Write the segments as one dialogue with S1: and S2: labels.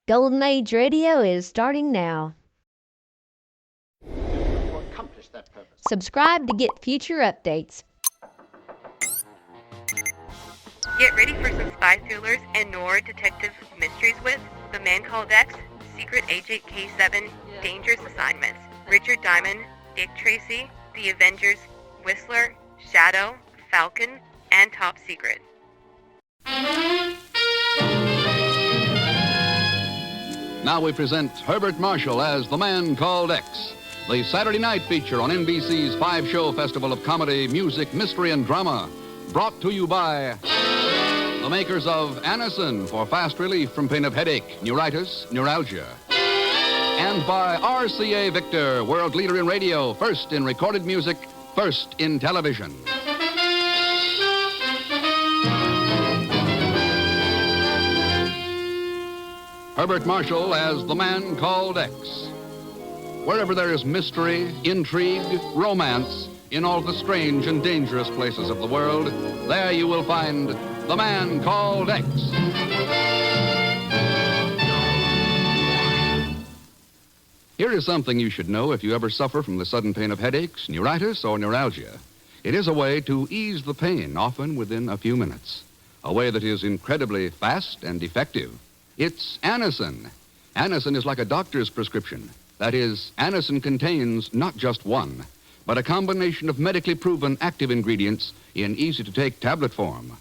S1: Golden Age Radio is starting now.
S2: To accomplish that purpose.
S1: Subscribe to get future updates.
S3: Get ready for some spy thrillers and noir detective mysteries with The Man Called X, Secret Agent K7, Dangerous Assignments, Richard Diamond, Dick Tracy, The Avengers, Whistler, Shadow, Falcon, and Top Secret.
S4: Now we present Herbert Marshall as The Man Called X, the Saturday night feature on NBC's 5-show festival of comedy, music, mystery, and drama, brought to you by the makers of Anacin for fast relief from pain of headache, neuritis, neuralgia, and by RCA Victor, world leader in radio, first in recorded music, first in television. Herbert Marshall as The Man Called X. Wherever there is mystery, intrigue, romance, in all the strange and dangerous places of the world, there you will find The Man Called X. Here is something you should know if you ever suffer from the sudden pain of headaches, neuritis, or neuralgia. It is a way to ease the pain, often within a few minutes. A way that is incredibly fast and effective. It's Anacin. Anacin is like a doctor's prescription. That is, Anacin contains not just one, but a combination of medically proven active ingredients in easy-to-take tablet form.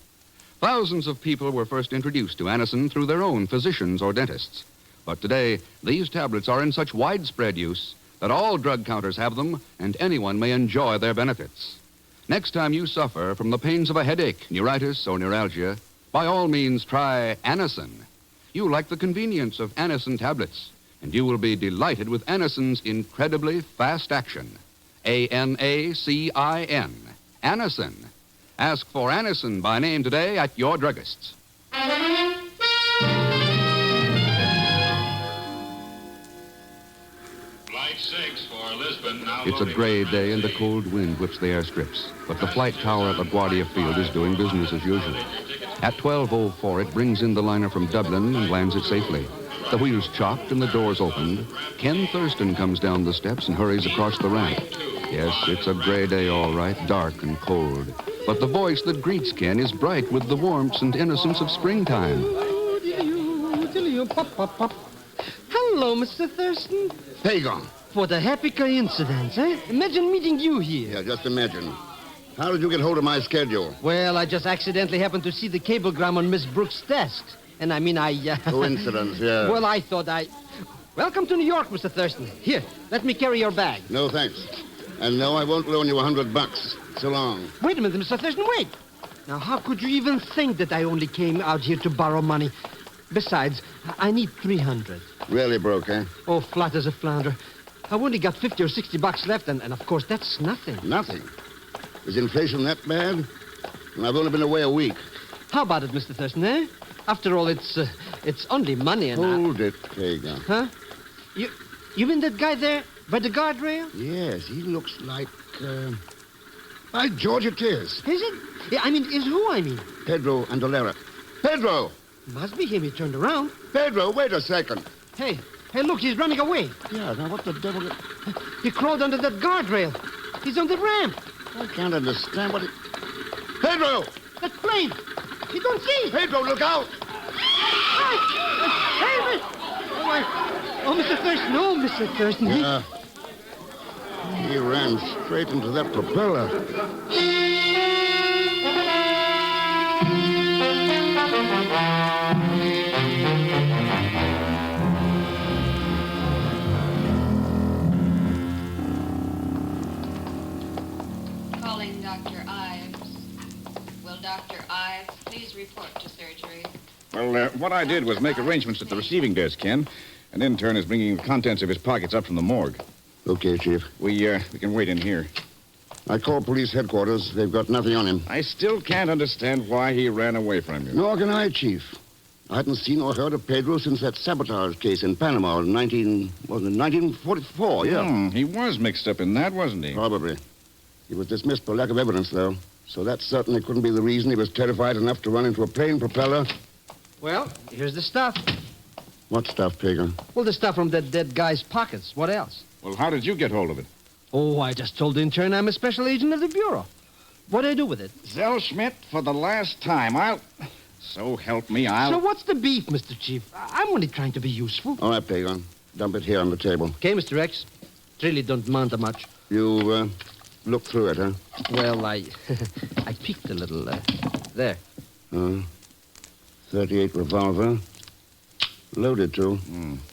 S4: Thousands of people were first introduced to Anacin through their own physicians or dentists. But today, these tablets are in such widespread use that all drug counters have them, and anyone may enjoy their benefits. Next time you suffer from the pains of a headache, neuritis, or neuralgia, by all means try Anacin. You like the convenience of Anacin tablets, and you will be delighted with Anacin's incredibly fast action. A-N-A-C-I-N. Anacin. Ask for Anacin by name today at your druggist's.
S5: Flight 6 for Lisbon. Now
S4: It's a gray day and the cold wind whips the airstrips, but the flight tower at LaGuardia Field is doing business as usual. At 12:04, it brings in the liner from Dublin and lands it safely. The wheels chopped and the doors opened. Ken Thurston comes down the steps and hurries across the ramp. Yes, it's a gray day, all right, dark and cold. But the voice that greets Ken is bright with the warmth and innocence of springtime.
S6: Hello, Mr. Thurston.
S2: Pagon.
S6: What a happy coincidence, eh? Imagine meeting you here.
S2: Yeah, just imagine. How did you get hold of my schedule?
S6: Well, I just accidentally happened to see the cablegram on Miss Brooks' desk. And I mean,
S2: Coincidence, yeah.
S6: Well, I thought Welcome to New York, Mr. Thurston. Here, let me carry your bag.
S2: No, thanks. And no, I won't loan you $100. So long.
S6: Wait a minute, Mr. Thurston, wait. Now, how could you even think that I only came out here to borrow money? Besides, I need $300.
S2: Really broke, eh?
S6: Oh, flat as a flounder. I've only got $50 or $60 left, and of course, that's nothing.
S2: Nothing? Is inflation that bad? And I've only been away a week.
S6: How about it, Mr. Thurston, eh? After all, it's only money and...
S2: Hold it, Pagan.
S6: Huh? You mean that guy there by the guardrail?
S2: Yes, he looks like, By George, it is.
S6: Is it? Yeah, I mean, is who I mean?
S2: Pedro Andolera. Pedro!
S6: Must be him. He turned around.
S2: Pedro, wait a second.
S6: Hey, look, he's running away.
S2: Yeah, now what the devil...
S6: He crawled under that guardrail. He's on the ramp.
S2: I can't understand what he... Pedro!
S6: That plane! He don't see!
S2: Pedro, look out!
S6: Hey, Mr. Thurston. Oh, Mr. Thurston.
S2: Yeah. He ran straight into that propeller.
S7: Calling Dr. Ives. Will Dr. Ives please report to surgery?
S5: Well, what I did was make arrangements at the receiving desk, Ken. An intern is bringing the contents of his pockets up from the morgue.
S2: Okay, Chief.
S5: We can wait in here.
S2: I called police headquarters. They've got nothing on him.
S5: I still can't understand why he ran away from you.
S2: Nor can I, Chief. I hadn't seen or heard of Pedro since that sabotage case in Panama in 1944, yeah.
S5: He was mixed up in that, wasn't he?
S2: Probably. He was dismissed for lack of evidence, though. So that certainly couldn't be the reason he was terrified enough to run into a plane propeller.
S6: Well, here's the stuff.
S2: What stuff, Pedro?
S6: Well, the stuff from that dead guy's pockets. What else?
S5: Well, how did you get hold of it?
S6: Oh, I just told the intern I'm a special agent of the Bureau. What do I do with it?
S5: Zell Schmidt, for the last time, So help me,
S6: So what's the beef, Mr. Chief? I'm only trying to be useful.
S2: All right, Pagon. Dump it here on the table.
S6: Okay, Mr. X. It really don't amount to much.
S2: You, look through it, huh?
S6: Well, I peeked a little, there.
S2: 38 revolver. Loaded, too.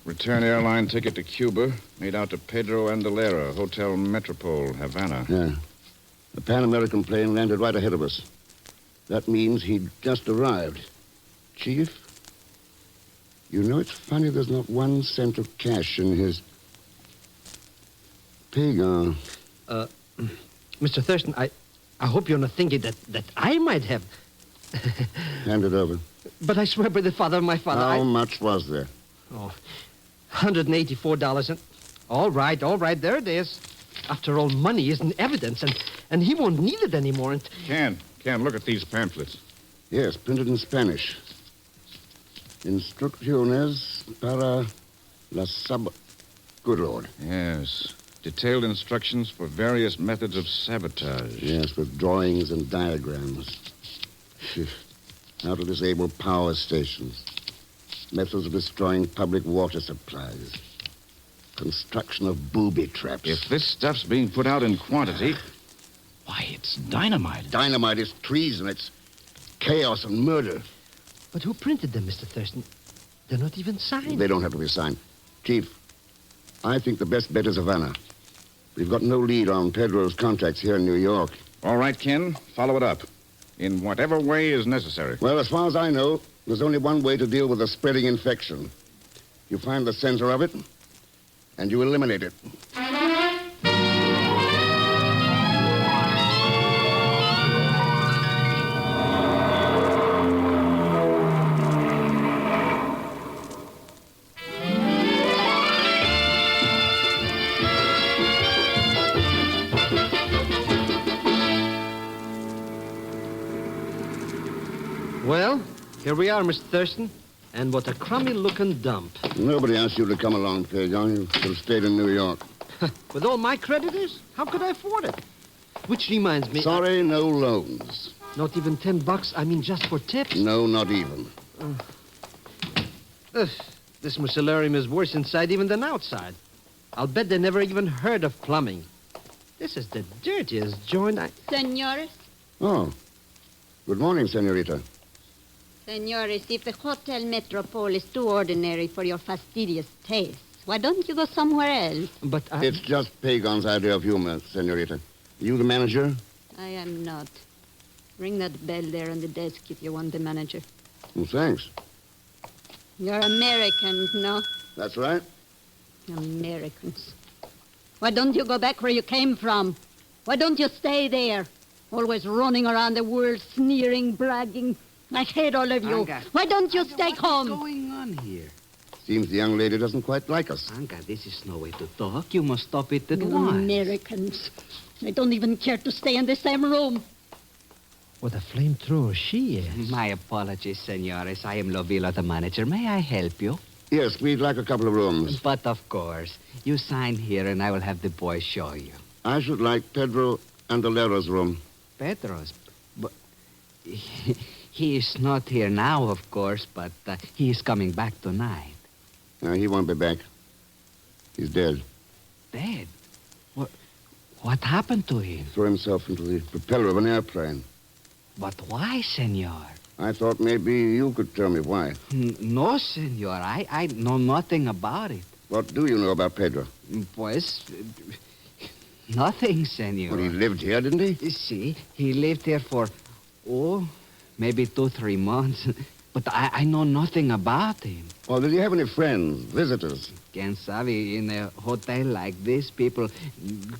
S5: Return airline ticket to Cuba, made out to Pedro Andalera, Hotel Metropole, Havana.
S2: Yeah. The Pan American plane landed right ahead of us. That means he'd just arrived. Chief, you know it's funny there's not 1 cent of cash in his... Pagon.
S6: Mr. Thurston, I hope you're not thinking that I might have...
S2: Hand it over.
S6: But I swear by the father of my father,
S2: How much was there?
S6: Oh, $184 and... All right, there it is. After all, money isn't evidence, and he won't need it anymore. And
S5: Ken, look at these pamphlets.
S2: Yes, printed in Spanish. Instrucciones para la sab... Good Lord.
S5: Yes. Detailed instructions for various methods of sabotage.
S2: Yes, with drawings and diagrams. How to disable power stations. Methods of destroying public water supplies. Construction of booby traps.
S5: If this stuff's being put out in quantity...
S8: Why, it's dynamite.
S2: Dynamite is treason. It's chaos and murder.
S6: But who printed them, Mr. Thurston? They're not even signed.
S2: They don't have to be signed. Chief, I think the best bet is Havana. We've got no lead on Pedro's contacts here in New York.
S5: All right, Ken, follow it up. In whatever way is necessary.
S2: Well, as far as I know, there's only one way to deal with a spreading infection. You find the center of it, and you eliminate it.
S6: Well, here we are, Mr. Thurston. And what a crummy-looking dump.
S2: Nobody asked you to come along, Pagon. You should have stayed in New York.
S6: With all my creditors? How could I afford it? Which reminds me...
S2: Sorry, no loans.
S6: Not even $10? I mean, just for tips?
S2: No, not even.
S6: This mucilarium is worse inside even than outside. I'll bet they never even heard of plumbing. This is the dirtiest joint
S9: Senores?
S2: Oh. Good morning, senorita.
S9: Senores, if the Hotel Metropole is too ordinary for your fastidious tastes, why don't you go somewhere else?
S6: But
S2: It's just Pagon's idea of humor, senorita. You the manager?
S9: I am not. Ring that bell there on the desk if you want the manager.
S2: Well, thanks.
S9: You're Americans, no?
S2: That's right.
S9: Americans. Why don't you go back where you came from? Why don't you stay there? Always running around the world, sneering, bragging. I hate all of you.
S8: Anka.
S9: Why don't you stay home?
S8: What's going on here?
S2: Seems the young lady doesn't quite like us.
S8: Anka, this is no way to talk. You must stop it at once.
S9: Americans. They don't even care to stay in the same room.
S6: what a flamethrower she is.
S8: My apologies, senores. I am Lovilla, the manager. May I help you?
S2: Yes, we'd like a couple of rooms.
S8: But of course. You sign here and I will have the boys show you.
S2: I should like Pedro Andalera's room.
S8: Pedro's? But he is not here now, of course, but he is coming back tonight.
S2: He won't be back. He's dead.
S8: Dead? What happened to him?
S2: Threw himself into the propeller of an airplane.
S8: But why, senor?
S2: I thought maybe you could tell me why.
S8: No, senor. I know nothing about it.
S2: What do you know about Pedro?
S8: Pues, nothing, senor.
S2: Well, he lived here, didn't he?
S8: See, he lived here for, maybe 2-3 months. But I know nothing about him.
S2: Or did he have any friends, visitors?
S8: Quien sabe, in a hotel like this, people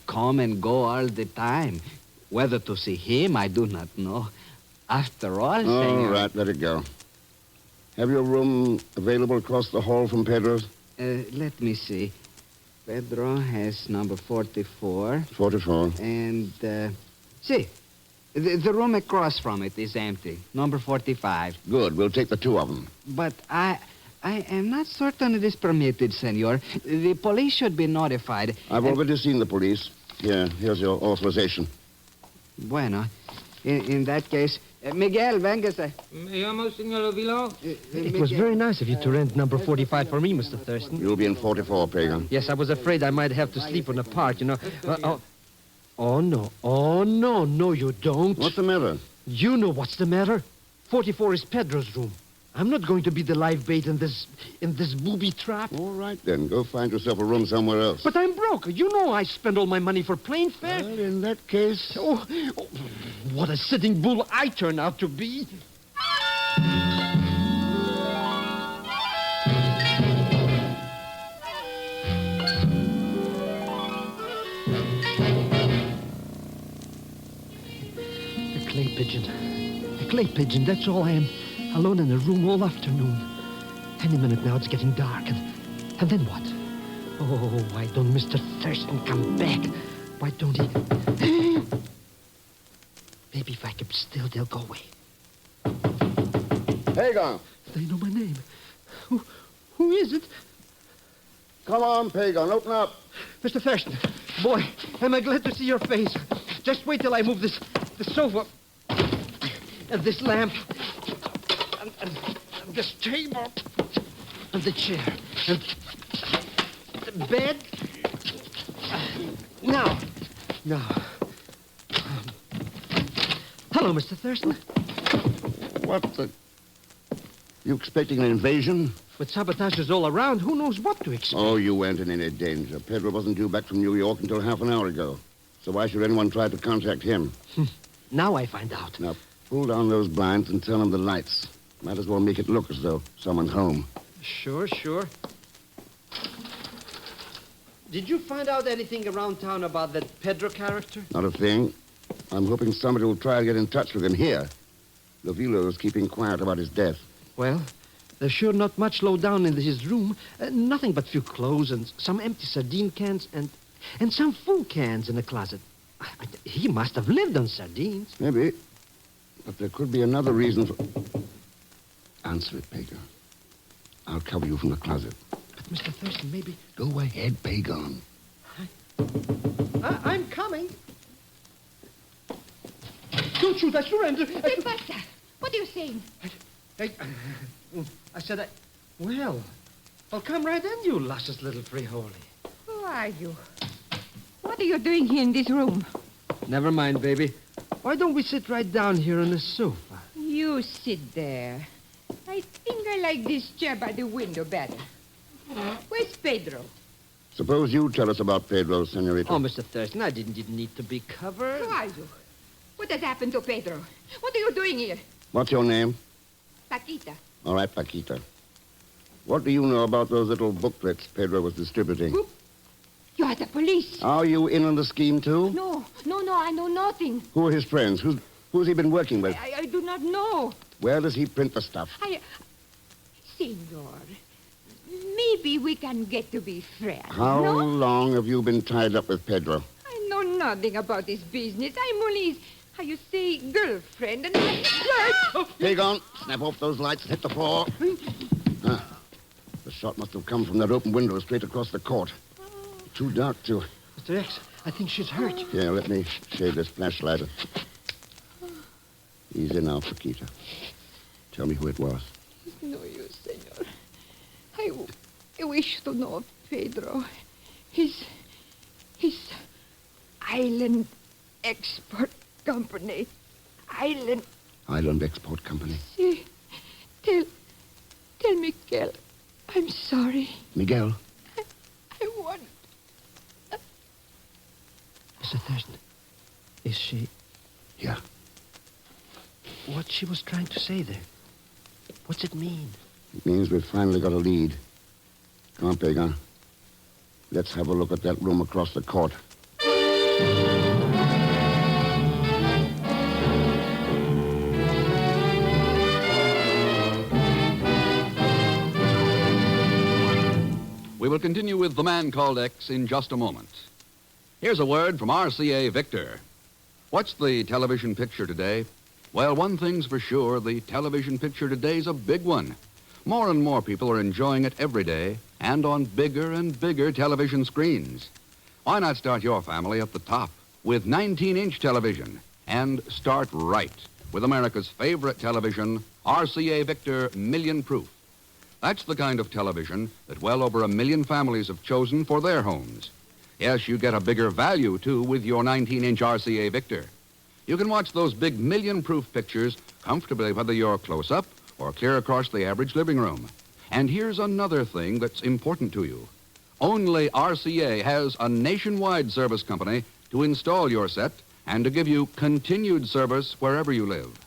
S8: come and go all the time. Whether to see him, I do not know. After all, senor...
S2: All right, let it go. Have your room available across the hall from Pedro's?
S8: Let me see. Pedro has number 44.
S2: 44.
S8: And, see, the room across from it is empty. Number 45.
S2: Good. We'll take the two of them.
S8: But I I am not certain it is permitted, senor. The police should be notified.
S2: I've already seen the police. Here's your authorization.
S8: Bueno. In that case, Miguel, véngase.
S10: Me llamo, Senor Vilo.
S6: It was very nice of you to rent number 45 for me, Mr. Thurston.
S2: You'll be in 44, Pagan.
S6: Yes, I was afraid I might have to sleep on the part, you know. Oh, no. Oh, no, you don't.
S2: What's the matter?
S6: You know what's the matter. 44 is Pedro's room. I'm not going to be the live bait in this booby trap.
S2: All right, then. Go find yourself a room somewhere else.
S6: But I'm broke. You know I spend all my money for plane fare.
S2: Well, in that case...
S6: Oh, what a sitting bull I turn out to be. A clay pigeon. A clay pigeon, that's all I am. Alone in a room all afternoon. Any minute now it's getting dark. And then what? Oh, why don't Mr. Thurston come back? Why don't he... Maybe if I keep still, they'll go away.
S2: Pagan!
S6: They know my name. Who is it?
S2: Come on, Pagan. Open up.
S6: Mr. Thurston. Boy, am I glad to see your face. Just wait till I move the sofa. And this lamp. And this table. And the chair. And the bed. Now. Hello, Mr. Thurston.
S2: What the... You expecting an invasion?
S6: With sabotages all around, who knows what to expect?
S2: Oh, you weren't in any danger. Pedro wasn't due back from New York until half an hour ago. So why should anyone try to contact him?
S6: Now I find out.
S2: Now, pull down those blinds and turn on the lights. Might as well make it look as though someone's home.
S6: Sure. Did you find out anything around town about that Pedro character?
S2: Not a thing. I'm hoping somebody will try to get in touch with him here. Lovilo's keeping quiet about his death.
S6: Well, there's sure not much low down in his room. Nothing but few clothes and some empty sardine cans and some food cans in the closet. He must have lived on sardines.
S2: Maybe. But there could be another reason for... Answer it, Pagan. I'll cover you from the closet.
S6: But, Mr. Thurston, maybe...
S2: Go ahead, Pagan.
S6: I'm coming. Don't shoot, I surrender.
S9: ¿Qué pasa? What are you saying?
S6: I said, well, come right in, you luscious little frijoles.
S11: Who are you? What are you doing here in this room?
S6: Never mind, baby. Why don't we sit right down here on the sofa?
S11: You sit there. I think I like this chair by the window better. Where's Pedro?
S2: Suppose you tell us about Pedro, senorita.
S6: Oh, Mr. Thurston, I didn't need to be covered.
S11: Who are you? What has happened to Pedro? What are you doing here?
S2: What's your name?
S11: Paquita.
S2: All right, Paquita. What do you know about those little booklets Pedro was distributing?
S11: Who? You are the police.
S2: Are you in on the scheme, too?
S11: No, I know nothing.
S2: Who are his friends? Who's he been working with?
S11: I do not know.
S2: Where does he print the stuff?
S11: Senor, maybe we can get to be friends,
S2: How
S11: no?
S2: long have you been tied up with Pedro?
S11: I know nothing about this business. I'm only, how you say, girlfriend, and
S2: Pagan, snap off those lights and hit the floor. The shot must have come from that open window straight across the court. Too dark to...
S6: Mr. X, I think she's hurt.
S2: Here, let me shade this flashlight. Easy now, Paquita. Tell me who it was.
S11: No use, senor. I wish to know Pedro. His island export company. Island
S2: Export Company.
S11: See, tell Miguel I'm sorry.
S2: Miguel?
S11: I want...
S6: Mr. Thurston, is she...
S2: Yeah.
S6: What she was trying to say there? What's it mean?
S2: It means we've finally got a lead. Come on, Pagan. Let's have a look at that room across the court.
S4: We will continue with The Man Called X in just a moment. Here's a word from RCA Victor. What's the television picture today? Well, one thing's for sure, the television picture today's a big one. More and more people are enjoying it every day and on bigger and bigger television screens. Why not start your family at the top with 19-inch television and start right with America's favorite television, RCA Victor Million Proof. That's the kind of television that well over 1 million families have chosen for their homes. Yes, you get a bigger value, too, with your 19-inch RCA Victor. You can watch those big million-proof pictures comfortably whether you're close up or clear across the average living room. And here's another thing that's important to you. Only RCA has a nationwide service company to install your set and to give you continued service wherever you live.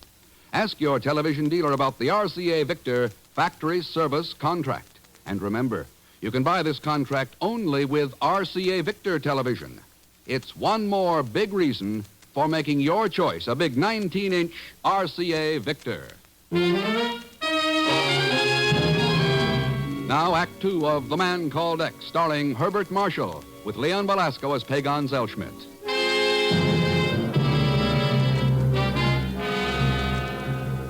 S4: Ask your television dealer about the RCA Victor Factory Service Contract. And remember, you can buy this contract only with RCA Victor television. It's one more big reason for making your choice a big 19-inch RCA Victor. Now, Act 2 of The Man Called X, starring Herbert Marshall, with Leon Belasco as Pagan Zellschmidt.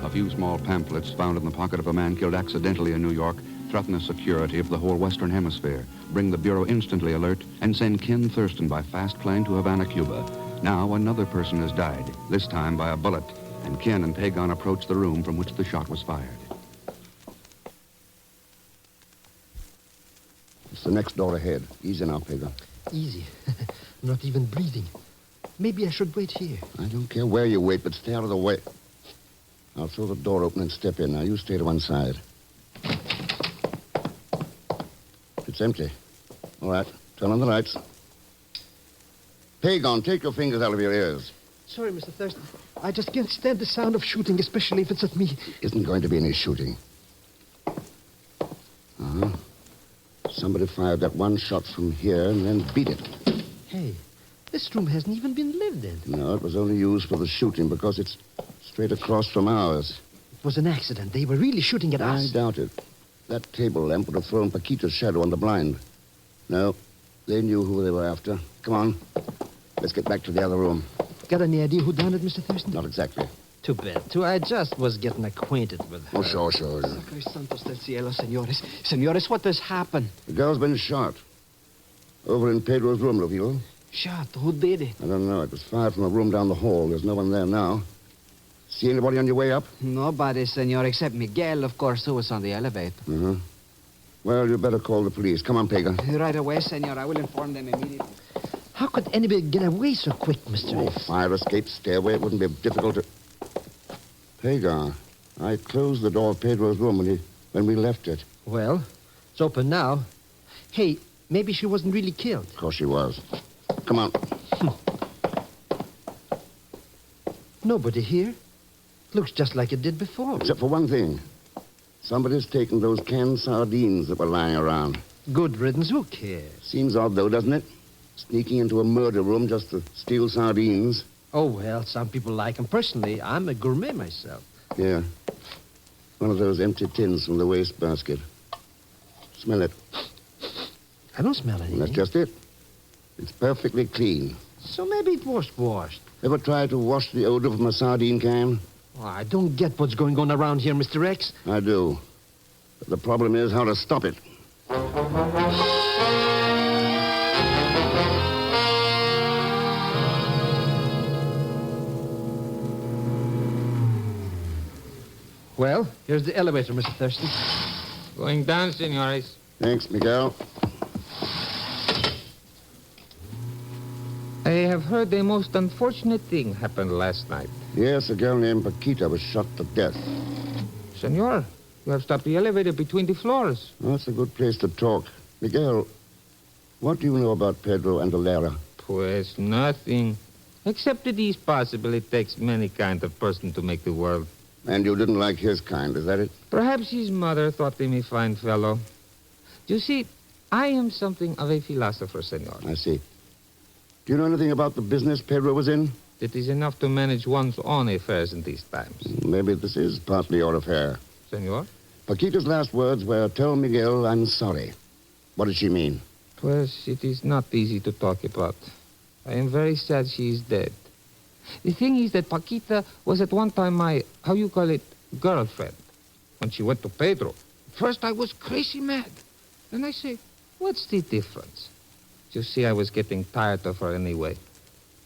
S4: A few small pamphlets found in the pocket of a man killed accidentally in New York threaten the security of the whole Western Hemisphere, bring the Bureau instantly alert, and send Ken Thurston by fast plane to Havana, Cuba. Now another person has died, this time by a bullet, and Ken and Pagan approach the room from which the shot was fired.
S2: It's the next door ahead. Easy now, Pagan.
S6: Easy. I'm not even breathing. Maybe I should wait here.
S2: I don't care where you wait, but stay out of the way. I'll throw the door open and step in. Now, you stay to one side. It's empty. All right. Turn on the lights. Pagan, take your fingers out of your ears.
S6: Sorry, Mr. Thurston. I just can't stand the sound of shooting, especially if it's at me.
S2: Isn't going to be any shooting. Uh-huh. Somebody fired that one shot from here and then beat it.
S6: Hey, this room hasn't even been lived in.
S2: No, it was only used for the shooting because it's straight across from ours.
S6: It was an accident. They were really shooting at us.
S2: I doubt it. That table lamp would have thrown Paquita's shadow on the blind. No, they knew who they were after. Come on. Let's get back to the other room.
S6: Got any idea who done it, Mr. Thurston?
S2: Not exactly.
S6: Too bad. I just was getting acquainted with her.
S2: Oh, sure.
S8: Sacre Santos del Cielo, senores. Senores, what has happened?
S2: The girl's been shot. Over in Pedro's room, Lovilo.
S8: Shot? Who did it?
S2: I don't know. It was fired from a room down the hall. There's no one there now. See anybody on your way up?
S8: Nobody, senor, except Miguel, of course, who was on the elevator.
S2: Uh-huh. Well, you better call the police. Come on, Pagan.
S8: Right away, senor. I will inform them immediately.
S6: How could anybody get away so quick, Mr. X?
S2: Fire escape, stairway. It wouldn't be difficult to... Pagan, I closed the door of Pedro's room when we left it.
S6: Well, it's open now. Hey, maybe she wasn't really killed.
S2: Of course she was. Come on.
S6: Nobody here. Looks just like it did before.
S2: Except for one thing. Somebody's taken those canned sardines that were lying around.
S6: Good riddance. Who cares?
S2: Seems odd, though, doesn't it? Sneaking into a murder room just to steal sardines.
S6: Oh, well, some people like them. Personally, I'm a gourmet myself.
S2: Yeah. One of those empty tins from the wastebasket. Smell it.
S6: I don't smell anything.
S2: That's just it. It's perfectly clean.
S6: So maybe it was washed.
S2: Ever tried to wash the odor from a sardine can?
S6: Oh, I don't get what's going on around here, Mr. X.
S2: I do. But the problem is how to stop it.
S6: Well, here's the elevator, Mr. Thurston.
S10: Going down, senores.
S2: Thanks, Miguel.
S10: I have heard a most unfortunate thing happened last night.
S2: Yes, a girl named Paquita was shot to death.
S10: Senor, you have stopped the elevator between the floors.
S2: Well, that's a good place to talk. Miguel, what do you know about Pedro and Valera?
S10: Pues nothing. Except it is possible it takes many kind of person to make the world.
S2: And you didn't like his kind, is that it?
S10: Perhaps his mother thought him a fine fellow. You see, I am something of a philosopher, senor.
S2: I see. Do you know anything about the business Pedro was in?
S10: It is enough to manage one's own affairs in these times.
S2: Maybe this is partly your affair.
S10: Senor?
S2: Paquita's last words were, "Tell Miguel I'm sorry." What did she mean?
S10: Pues it is not easy to talk about. I am very sad she is dead. The thing is that Paquita was at one time my, how you call it, girlfriend. When she went to Pedro, first I was crazy mad. Then I say, what's the difference? You see, I was getting tired of her anyway.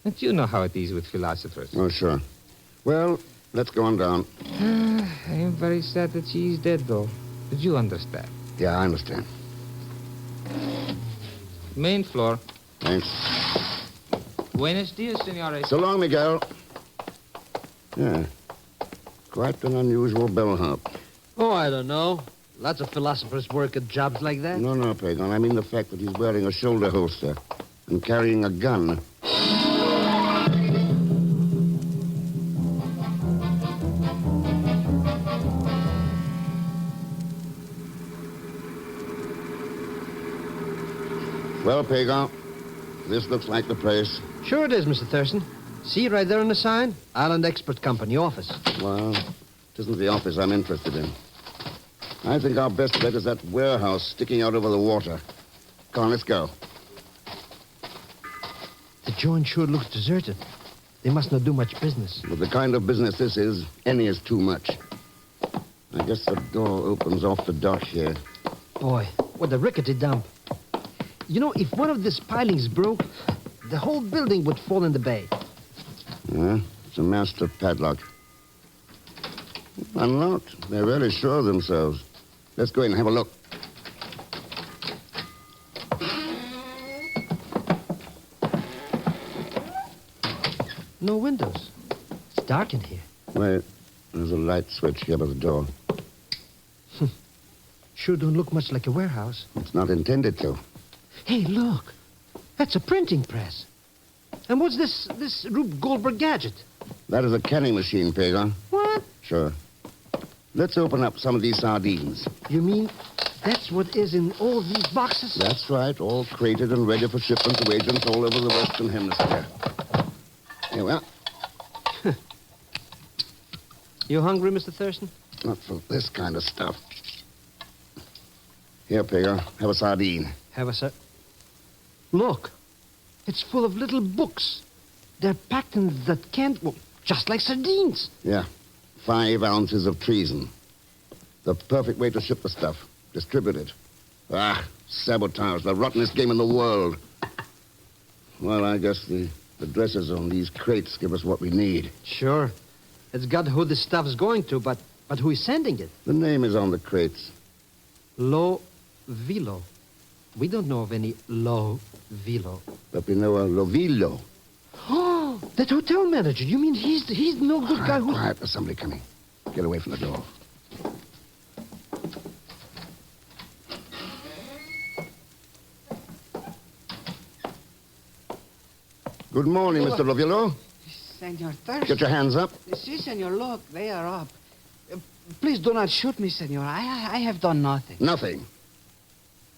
S10: And you know how it is with philosophers.
S2: Oh, sure. Well, let's go on down.
S10: I am very sad that she is dead, though. But you understand.
S2: Yeah, I understand.
S10: Main floor.
S2: Thanks.
S10: Buenos dias, senores.
S2: So long, Miguel. Yeah. Quite an unusual bellhop.
S6: Oh, I don't know. Lots of philosophers work at jobs like that.
S2: No, Pagan. I mean the fact that he's wearing a shoulder holster and carrying a gun. Well, Pagan, this looks like the place.
S6: Sure it is, Mr. Thurston. See right there on the sign? Island Expert Company office.
S2: Well, it isn't the office I'm interested in. I think our best bet is that warehouse sticking out over the water. Come on, let's go.
S6: The joint sure looks deserted. They must not do much business.
S2: With the kind of business this is, any is too much. I guess the door opens off the dock here.
S6: Boy, what a rickety dump. You know, if one of these pilings broke, the whole building would fall in the bay.
S2: Yeah, it's a master padlock. Unlocked. They're really sure of themselves. Let's go in and have a look.
S6: No windows. It's dark in here.
S2: Wait, there's a light switch here by the door.
S6: Sure don't look much like a warehouse.
S2: It's not intended to.
S6: Hey, look. That's a printing press. And what's this Rube Goldberg gadget?
S2: That is a canning machine, Pagan.
S6: What?
S2: Sure. Let's open up some of these sardines.
S6: You mean that's what is in all these boxes?
S2: That's right, all crated and ready for shipment to agents all over the Western Hemisphere. Here we are.
S6: You hungry, Mr. Thurston?
S2: Not for this kind of stuff. Here, Pagan, have a sardine.
S6: Have a sir. Look, it's full of little books. They're packed in that can't, well, just like sardines.
S2: Yeah, 5 ounces of treason. The perfect way to ship the stuff. Distribute it. Ah, sabotage, the rottenest game in the world. Well, I guess the addresses on these crates give us what we need.
S6: Sure. It's got who the stuff's going to, but who is sending it?
S2: The name is on the crates.
S6: Lo Vilo. We don't know of any Lo Vilo.
S2: But we know a Lovillo.
S6: Oh, that hotel manager. You mean he's the no good guy who...
S2: Quiet, there's somebody coming. Get away from the door. Good morning, Mr. Lovillo.
S8: Senor Thurston.
S2: Get your hands up.
S8: Si, senor, look, they are up. Please do not shoot me, senor. I have done nothing.
S2: Nothing.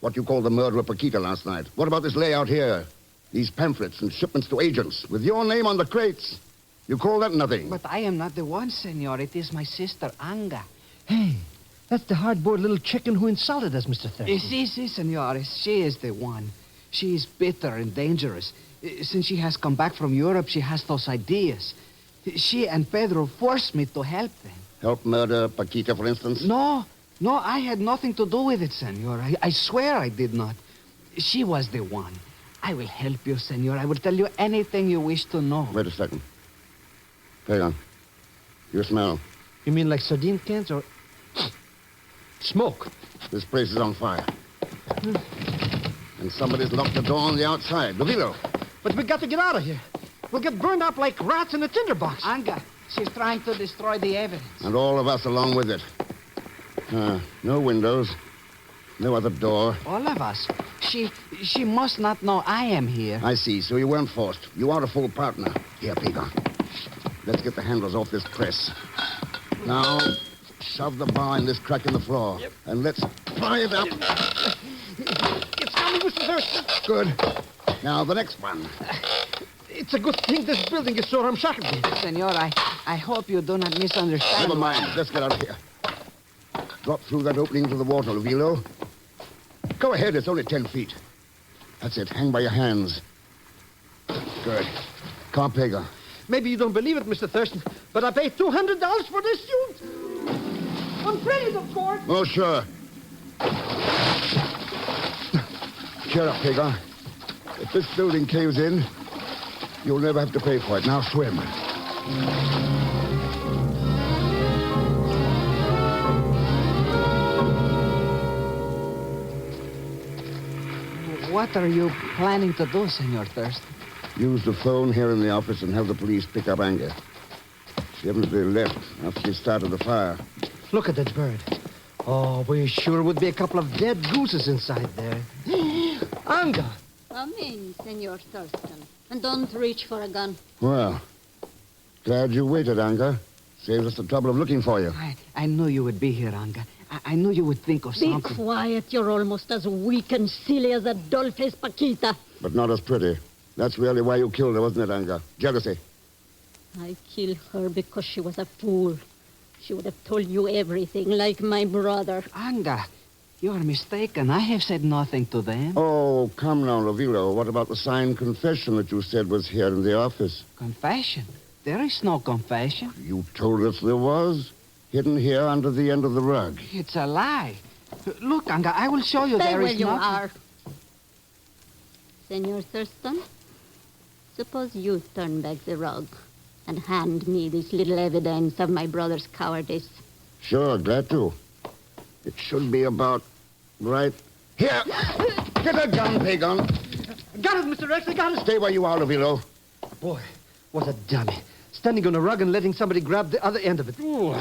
S2: What you call the murder of Paquita last night. What about this layout here? These pamphlets and shipments to agents with your name on the crates. You call that nothing?
S8: But I am not the one, senor. It is my sister, Anga.
S6: Hey, that's the hard-boiled little chicken who insulted us, Mr. Thurston.
S8: Si, senor. She is the one. She is bitter and dangerous. Since she has come back from Europe, she has those ideas. She and Pedro forced me to help them.
S2: Help murder Paquita, for instance?
S8: No, I had nothing to do with it, senor. I swear I did not. She was the one. I will help you, senor. I will tell you anything you wish to know.
S2: Wait a second. Hang on. You smell.
S6: You mean like sardine cans or... smoke?
S2: This place is on fire. And somebody's locked the door on the outside. Lovillo.
S6: But we got to get out of here. We'll get burned up like rats in a tinderbox.
S8: Anga, she's trying to destroy the evidence.
S2: And all of us along with it. No windows. No other door.
S8: All of us. She must not know I am here.
S2: I see. So you weren't forced. You are a full partner. Here, Peter. Let's get the handles off this press. Now, shove the bar in this crack in the floor. Yep. And let's pry it up.
S6: It's coming, Mr. Thurston.
S2: Good. Now, the next one.
S6: It's a good thing this building is so ramshackle.
S8: Senor, I hope you do not misunderstand.
S2: Never mind. Let's get out of here. Drop through that opening into the water, Lovillo. Go ahead. It's only 10 feet. That's it. Hang by your hands. Good. Carpega.
S6: Maybe you don't believe it, Mr. Thurston, but I paid $200 for this suit. Unprinted, of course.
S2: Oh, sure. Cheer up, Hickok. If this building caves in, you'll never have to pay for it. Now swim.
S8: What are you planning to do, Senor Thurston?
S2: Use the phone here in the office and have the police pick up Anga. She evidently left after she started the fire.
S6: Look at that bird. Oh, we sure would be a couple of dead gooses inside there. Anga!
S9: Come in, Senor Thurston. And don't reach for a gun.
S2: Well, glad you waited, Anga. Saves us the trouble of looking for you.
S8: I knew you would be here, Anga. I knew you would think of
S9: Be
S8: something.
S9: quiet. You're almost as weak and silly as that doll-faced Paquita.
S2: But not as pretty. That's really why you killed her, wasn't it, Anga? Jealousy.
S9: I killed her because she was a fool. She would have told you everything, like my brother.
S8: Anga, you are mistaken. I have said nothing to them.
S2: Oh, come now, Lovillo. What about the signed confession that you said was here in the office?
S8: Confession? There is no confession.
S2: You told us there was. Hidden here under the end of the rug.
S8: It's a lie. Look, Anga, I will show you
S9: Stay
S8: there
S9: where
S8: is
S9: you
S8: nothing.
S9: are. Senor Thurston, suppose you turn back the rug and hand me this little evidence of my brother's cowardice.
S2: Sure, glad to. It should be about right here. Get a gun, Pagon.
S6: Got it, Mr. Rex. I got it.
S2: Stay where you are, Lovillo.
S6: Boy, what a dummy. Standing on a rug and letting somebody grab the other end of it. Ooh,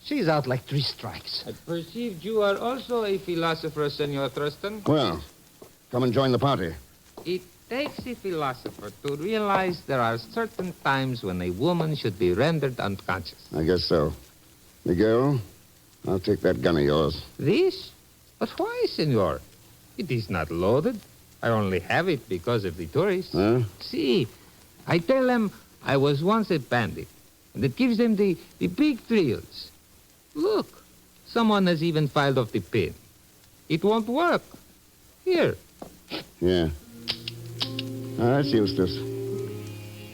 S6: she's out like 3 strikes.
S10: I perceived you are also a philosopher, Senor Thurston.
S2: Well, come and join the party.
S10: It takes a philosopher to realize there are certain times when a woman should be rendered unconscious.
S2: I guess so. Miguel, I'll take that gun of yours.
S10: This? But why, senor? It is not loaded. I only have it because of the tourists.
S2: Huh?
S10: See, I tell them I was once a bandit, and it gives them the big thrills. Look, someone has even filed off the pin. It won't work. Here.
S2: Yeah. That's Eustace.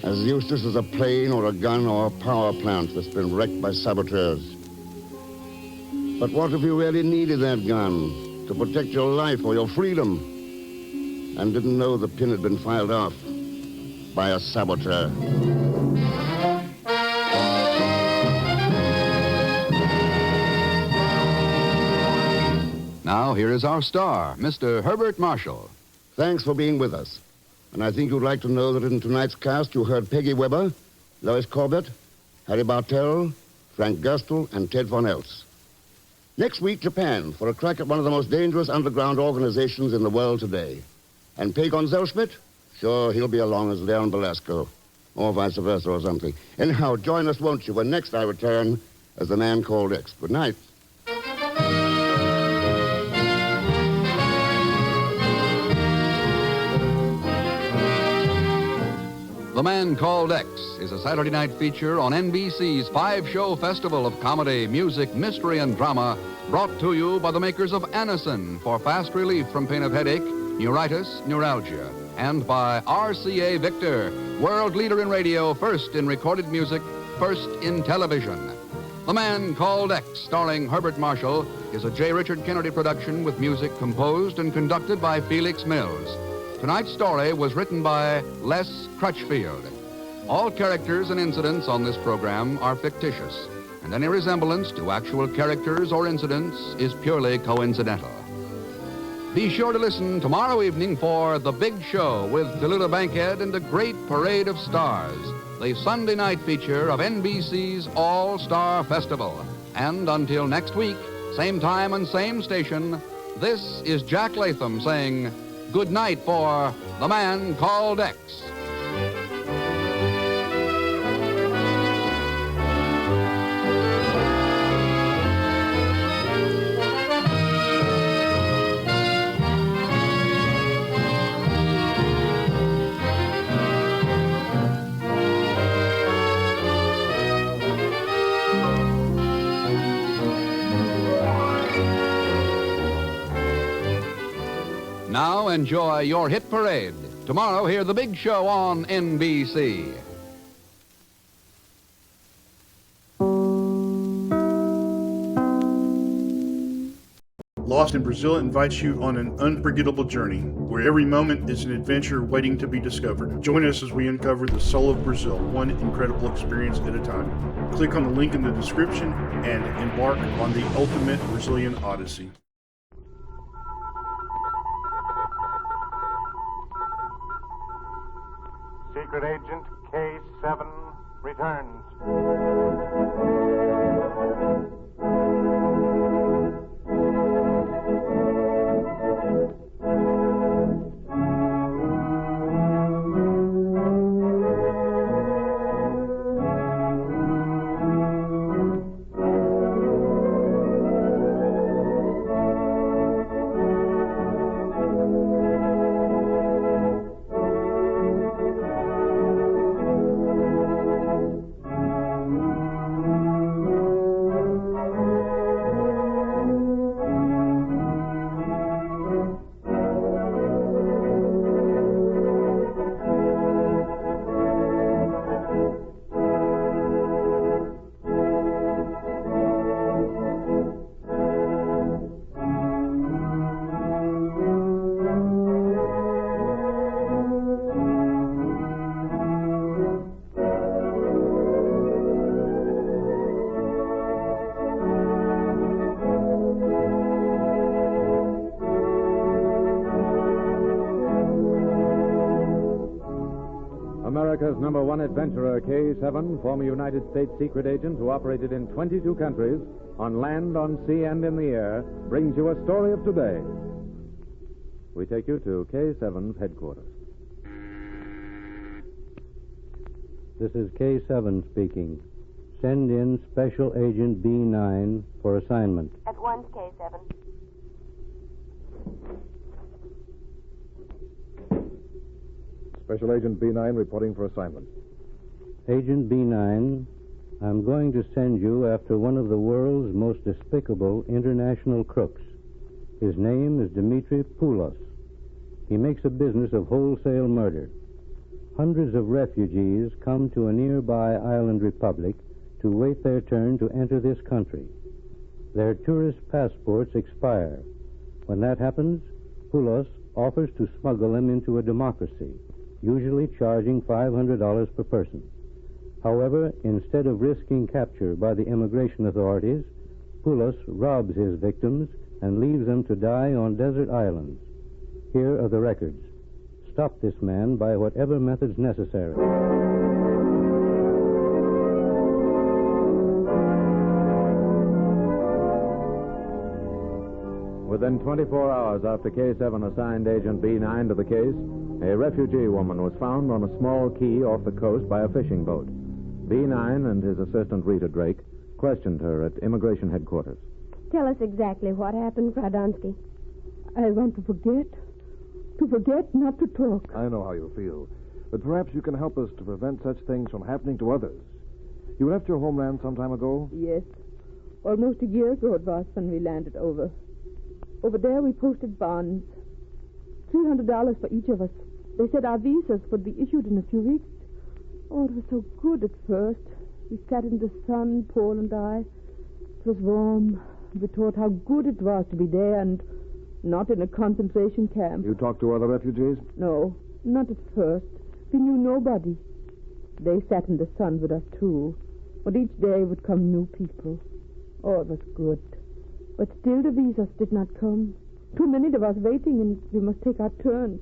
S2: As useless as a plane or a gun or a power plant that's been wrecked by saboteurs. But what if you really needed that gun to protect your life or your freedom and didn't know the pin had been filed off by a saboteur?
S4: Now, here is our star, Mr. Herbert Marshall.
S2: Thanks for being with us. And I think you'd like to know that in tonight's cast you heard Peggy Webber, Lois Corbett, Harry Bartell, Frank Gerstle, and Ted Von Eltz. Next week, Japan, for a crack at one of the most dangerous underground organizations in the world today. And Pagon Zellschmidt? Sure, he'll be along as Leon Belasco. Or vice versa or something. Anyhow, join us, won't you, when next I return as the Man Called X. Good night.
S4: The Man Called X is a Saturday night feature on NBC's 5-show festival of comedy, music, mystery, and drama, brought to you by the makers of Anacin for fast relief from pain of headache, neuritis, neuralgia, and by RCA Victor, world leader in radio, first in recorded music, first in television. The Man Called X, starring Herbert Marshall, is a J. Richard Kennedy production with music composed and conducted by Felix Mills. Tonight's story was written by Les Crutchfield. All characters and incidents on this program are fictitious, and any resemblance to actual characters or incidents is purely coincidental. Be sure to listen tomorrow evening for The Big Show with Tallulah Bankhead and a great parade of stars, the Sunday night feature of NBC's All-Star Festival. And until next week, same time and same station, this is Jack Latham saying good night for The Man Called X. Now enjoy your hit parade. Tomorrow, hear The Big Show on NBC.
S12: Lost in Brazil invites you on an unforgettable journey, where every moment is an adventure waiting to be discovered. Join us as we uncover the soul of Brazil, one incredible experience at a time. Click on the link in the description and embark on the ultimate Brazilian odyssey.
S13: Secret Agent K7 returns.
S14: America's #1 adventurer, K7, former United States secret agent who operated in 22 countries, on land, on sea, and in the air, brings you a story of today. We take you to K7's headquarters.
S15: This is K7 speaking. Send in Special Agent B9 for assignment.
S16: At once, K7.
S14: Special Agent B9 reporting for assignment.
S15: Agent B9, I'm going to send you after one of the world's most despicable international crooks. His name is Dmitri Poulos. He makes a business of wholesale murder. Hundreds of refugees come to a nearby island republic to wait their turn to enter this country. Their tourist passports expire. When that happens, Poulos offers to smuggle them into a democracy, usually charging $500 per person. However, instead of risking capture by the immigration authorities, Poulos robs his victims and leaves them to die on desert islands. Here are the records. Stop this man by whatever methods necessary.
S14: Within 24 hours after K7 assigned Agent B9 to the case, a refugee woman was found on a small key off the coast by a fishing boat. B9 and his assistant Rita Drake questioned her at immigration headquarters.
S17: Tell us exactly what happened, Kradonsky.
S18: I want to forget. To forget, not to talk.
S19: I know how you feel. But perhaps you can help us to prevent such things from happening to others. You left your homeland some time ago?
S18: Yes. Almost a year ago it was when we landed over. Over there we posted bonds. $300 for each of us. They said our visas would be issued in a few weeks. Oh, it was so good at first. We sat in the sun, Paul and I. It was warm. We thought how good it was to be there and not in a concentration camp.
S19: You talked to other refugees?
S18: No, not at first. We knew nobody. They sat in the sun with us, too. But each day would come new people. Oh, it was good. But still the visas did not come. Too many of us waiting, and we must take our turn.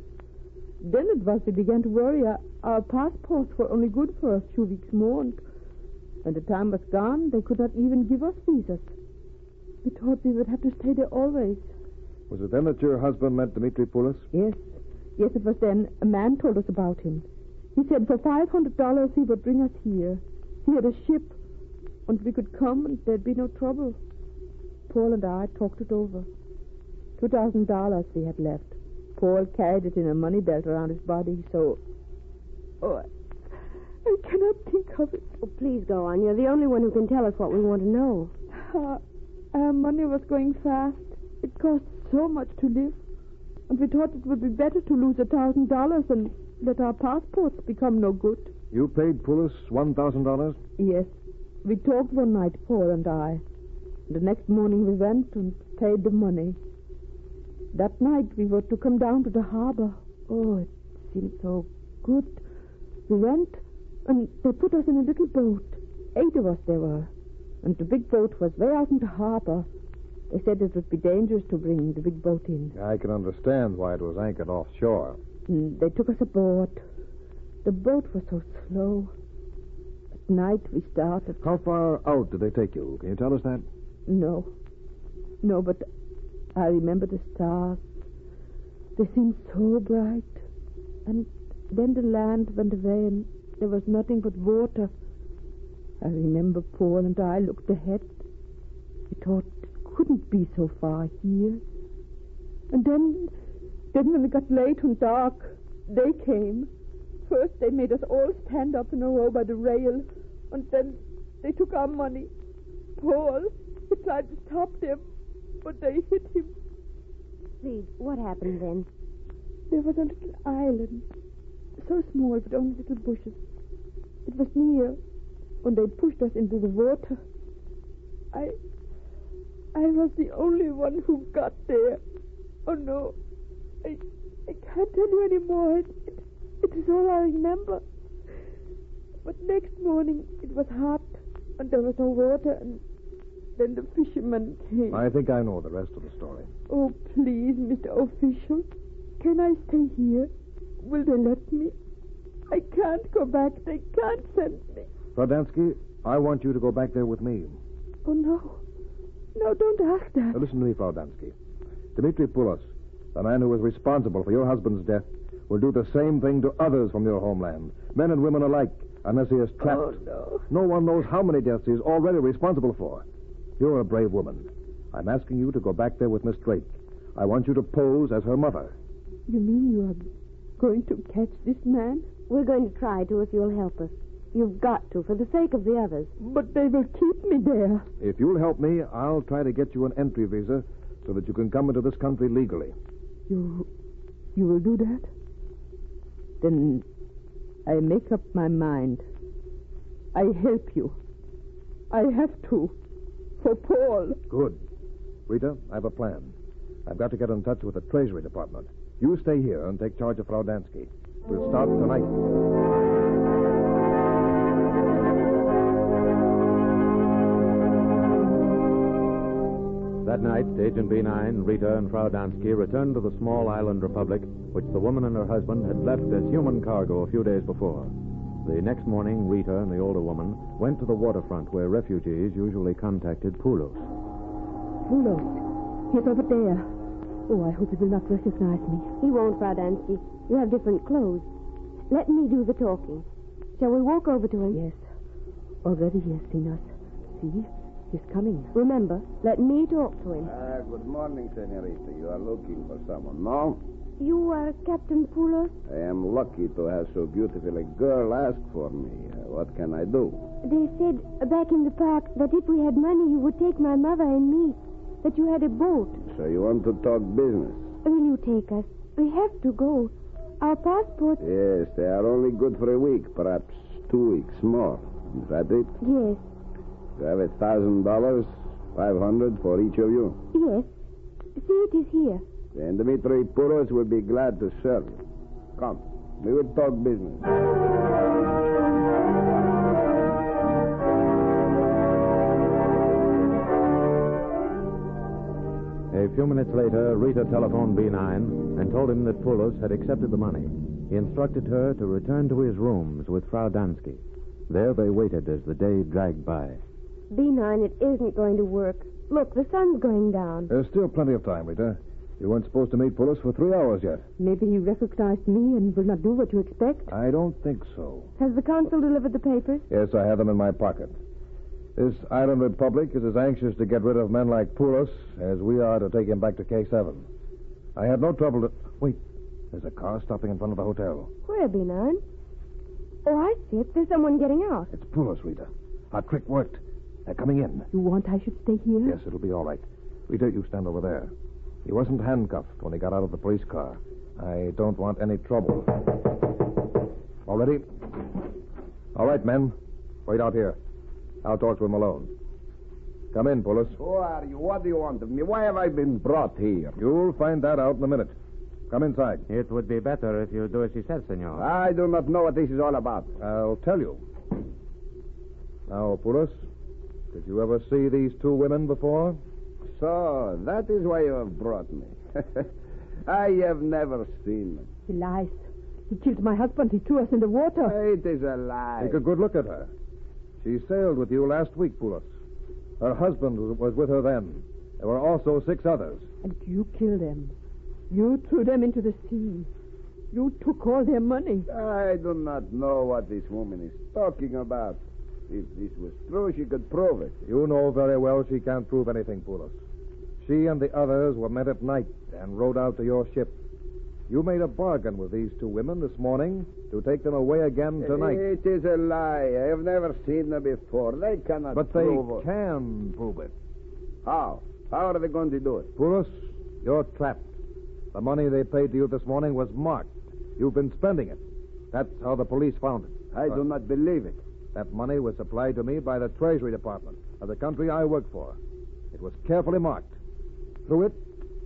S18: Then it was we began to worry. Our passports were only good for a few weeks more, and when the time was gone, they could not even give us visas. We thought we would have to stay there always.
S19: Was it then that your husband met Dmitri Poulos?
S18: Yes. Yes, it was then. A man told us about him. He said for $500 he would bring us here. He had a ship, and we could come, and there'd be no trouble. Paul and I talked it over. $2,000 we had left. Paul carried it in a money belt around his body, so... Oh, I cannot think of it.
S17: Oh, please go on. You're the only one who can tell us what we want to know.
S18: Our money was going fast. It cost so much to live. And we thought it would be better to lose $1,000 and let our passports become no good.
S19: You paid Poulos $1,000?
S18: Yes. We talked one night, Paul and I. The next morning we went and paid the money. That night we were to come down to the harbor. Oh, it seemed so good. We went, and they put us in a little boat. 8 of us there were. And the big boat was way out in the harbor. They said it would be dangerous to bring the big boat in.
S19: I can understand why it was anchored offshore.
S18: And they took us aboard. The boat was so slow. At night we started.
S19: How far out did they take you? Can you tell us that?
S18: No, but I remember the stars. They seemed so bright. And then the land went away and there was nothing but water. I remember Paul and I looked ahead. We thought it couldn't be so far here. And then when it got late and dark, they came. First they made us all stand up in a row by the rail, and then they took our money. Paul, he tried to stop them, but they hit him.
S17: Please, what happened then?
S18: There was a little island, so small with only little bushes. It was near, and they pushed us into the water. I was the only one who got there. Oh, no. I can't tell you anymore. It is all I remember. But next morning it was hot, and there was no water, and then the fishermen came.
S19: I think I know the rest of the story.
S18: Oh, please, Mr. Official. Can I stay here? Will they let me? I can't go back. They can't send me.
S19: Fraudansky, I want you to go back there with me.
S18: Oh, no. No, don't ask that.
S19: Now, listen to me, Fraudansky. Dmitri Poulos, the man who was responsible for your husband's death, will do the same thing to others from your homeland, men and women alike, unless he is trapped.
S18: Oh, no.
S19: No one knows how many deaths he is already responsible for. You're a brave woman. I'm asking you to go back there with Miss Drake. I want you to pose as her mother.
S18: You mean you are going to catch this man?
S17: We're going to try to if you'll help us. You've got to, for the sake of the others.
S18: But they will keep me there.
S19: If you'll help me, I'll try to get you an entry visa so that you can come into this country legally.
S18: You will do that? Then I make up my mind. I help you. I have to. For Paul.
S19: Good. Rita, I have a plan. I've got to get in touch with the Treasury Department. You stay here and take charge of Fraudansky. We'll start tonight.
S14: That night, Agent B9, Rita, and Fraudansky returned to the small island republic which the woman and her husband had left as human cargo a few days before. The next morning, Rita and the older woman went to the waterfront where refugees usually contacted Poulos.
S18: Poulos, he's over there. Oh, I hope he will not recognize me.
S17: He won't, Fraudansky. You have different clothes. Let me do the talking. Shall we walk over to him?
S18: Yes. Already he has seen us. See? He's coming.
S17: Remember, let me talk to him.
S2: Good morning, senorita. You are looking for someone, no?
S17: You are Captain Poulos?
S2: I am lucky to have so beautiful a girl ask for me. What can I do?
S17: They said back in the park that if we had money, you would take my mother and me. That you had a boat.
S2: So you want to talk business?
S17: Will you take us? We have to go. Our passports...
S2: Yes, they are only good for a week, perhaps 2 weeks more. Is that it?
S17: Yes.
S2: You have $1,000, 500 for each of you?
S17: Yes. See, it is here.
S2: Then Dmitri Poulos will be glad to serve you. Come, we will talk business.
S14: A few minutes later, Rita telephoned B9 and told him that Poulos had accepted the money. He instructed her to return to his rooms with Fraudansky. There they waited as the day dragged by.
S17: B9, it isn't going to work. Look, the sun's going down.
S19: There's still plenty of time, Rita. You weren't supposed to meet Poulos for 3 hours yet.
S18: Maybe he recognized me and will not do what you expect.
S19: I don't think so.
S17: Has the consul delivered the papers?
S19: Yes, I have them in my pocket. This island republic is as anxious to get rid of men like Poulos as we are to take him back to K7. I had no trouble to... Wait, there's a car stopping in front of the hotel.
S17: Where, B9? Oh, I see it. There's someone getting out.
S19: It's Poulos, Rita. Our trick worked. They're coming in.
S18: You want I should stay here?
S19: Yes, it'll be all right. Rita, you stand over there. He wasn't handcuffed when he got out of the police car. I don't want any trouble. All ready? All right, men. Wait out here. I'll talk to him alone. Come in, Poulos.
S16: Who are you? What do you want of me? Why have I been brought here?
S19: You'll find that out in a minute. Come inside.
S14: It would be better if you do as he said, senor.
S16: I do not know what this is all about.
S19: I'll tell you. Now, Poulos, did you ever see these two women before?
S16: So, that is why you have brought me. I have never seen them.
S18: He lies. He killed my husband. He threw us in the water.
S16: It is a lie.
S19: Take a good look at her. She sailed with you last week, Poulos. Her husband was with her then. There were also 6 others.
S18: And you killed them. You threw them into the sea. You took all their money.
S16: I do not know what this woman is talking about. If this was true, she could prove it.
S19: You know very well she can't prove anything, Poulos. She and the others were met at night and rowed out to your ship. You made a bargain with these 2 women this morning to take them away again tonight.
S16: It is a lie. I have never seen them before. They cannot
S19: But they
S16: prove it.
S19: can prove it.
S16: How? How are they going to do it?
S19: Poulos, you're trapped. The money they paid to you this morning was marked. You've been spending it. That's how the police found it.
S16: I do not believe it.
S19: That money was supplied to me by the Treasury Department of the country I work for. It was carefully marked. Through it,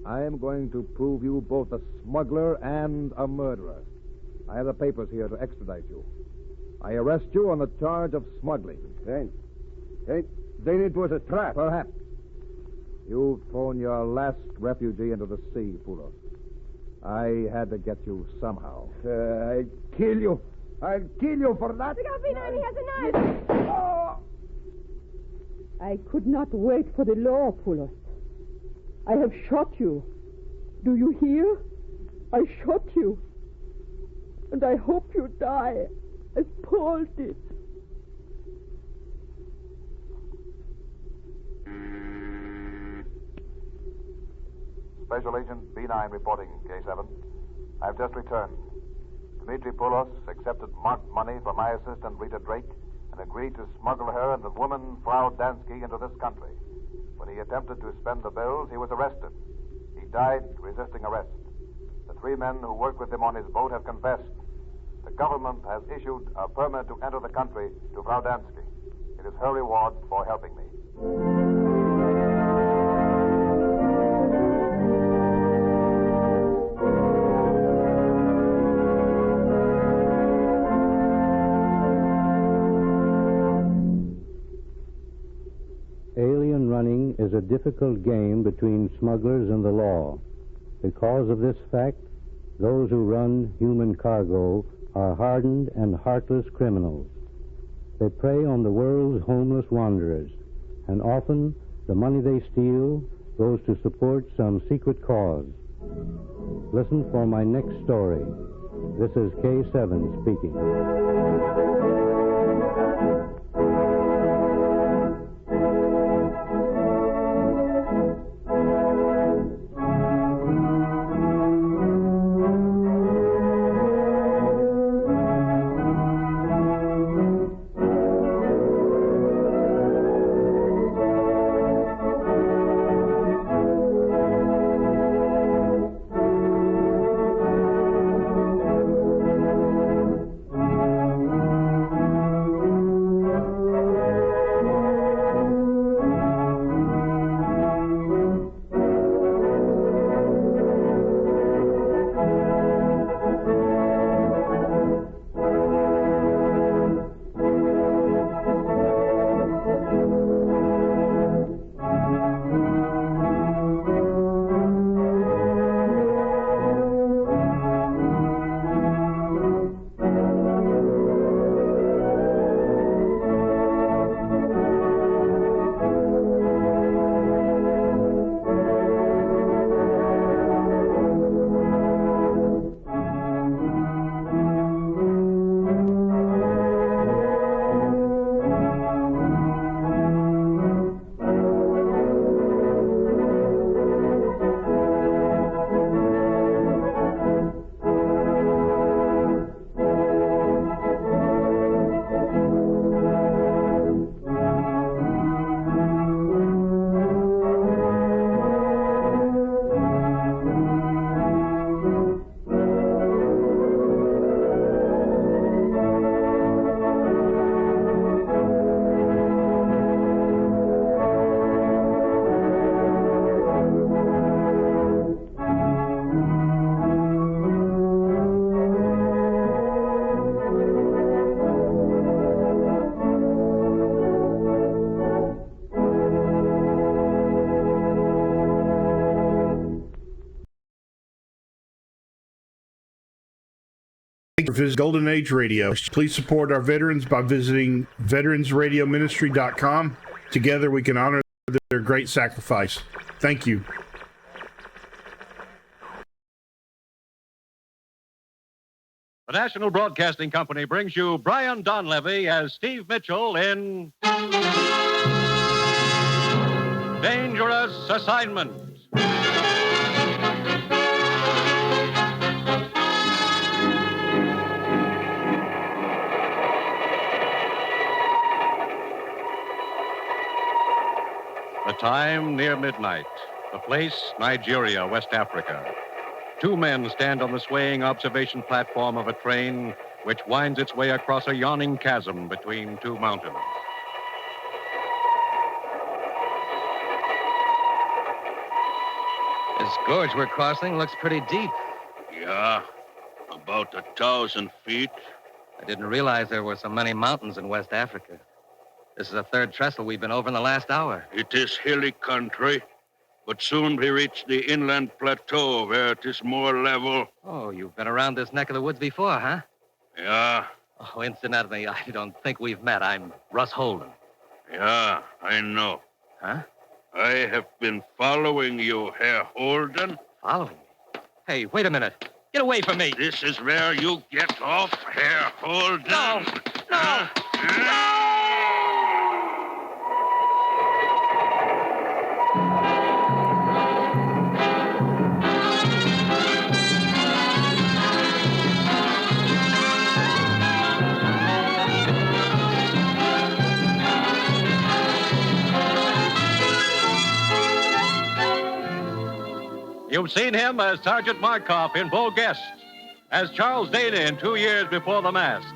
S19: I am going to prove you both a smuggler and a murderer. I have the papers here to extradite you. I arrest you on the charge of smuggling.
S16: Then it was a trap.
S19: Perhaps. You've thrown your last refugee into the sea, Poulos. I had to get you somehow.
S16: I'll kill you. I'll kill you for that.
S17: Look out, Bean, he has a knife.
S16: Oh.
S18: I could not wait for the law, Poulos. I have shot you. Do you hear? I shot you. And I hope you die, as Paul did.
S20: Special Agent B9 reporting, K7. I've just returned. Dmitry Poulos accepted marked money from my assistant, Rita Drake, and agreed to smuggle her and the woman, Frau Dansky, into this country. When he attempted to spend the bills, he was arrested. He died resisting arrest. The 3 men who worked with him on his boat have confessed. The government has issued a permit to enter the country to Frau Dansky. It is her reward for helping me.
S15: Alien running is a difficult game between smugglers and the law. Because of this fact, those who run human cargo are hardened and heartless criminals. They prey on the world's homeless wanderers, and often the money they steal goes to support some secret cause. Listen for my next story. This is K7 speaking.
S12: visit Golden Age Radio. Please support our veterans by visiting veteransradioministry.com. Together we can honor their great sacrifice. Thank you.
S21: The National Broadcasting Company brings you Brian Donlevy as Steve Mitchell in Dangerous Assignment. The time near midnight. The place, Nigeria, West Africa. Two men stand on the swaying observation platform of a train which winds its way across a yawning chasm between two mountains.
S22: This gorge we're crossing looks pretty deep.
S23: Yeah, about 1,000 feet.
S22: I didn't realize there were so many mountains in West Africa. This is the third trestle we've been over in the last hour.
S23: It is hilly country, but soon we reach the inland plateau where it is more level.
S22: Oh, you've been around this neck of the woods before, huh?
S23: Yeah,
S22: Oh, incidentally, I don't think we've met. I'm Russ Holden.
S23: yeah, I know.
S22: Huh?
S23: I have been following you, Herr Holden.
S22: Following me? Hey, wait a minute. Get away from me.
S23: This is where you get off, Herr Holden.
S22: No! No! No!
S21: You've seen him as Sergeant Markoff in Bull Guest, as Charles Dana in 2 Years Before the Mast.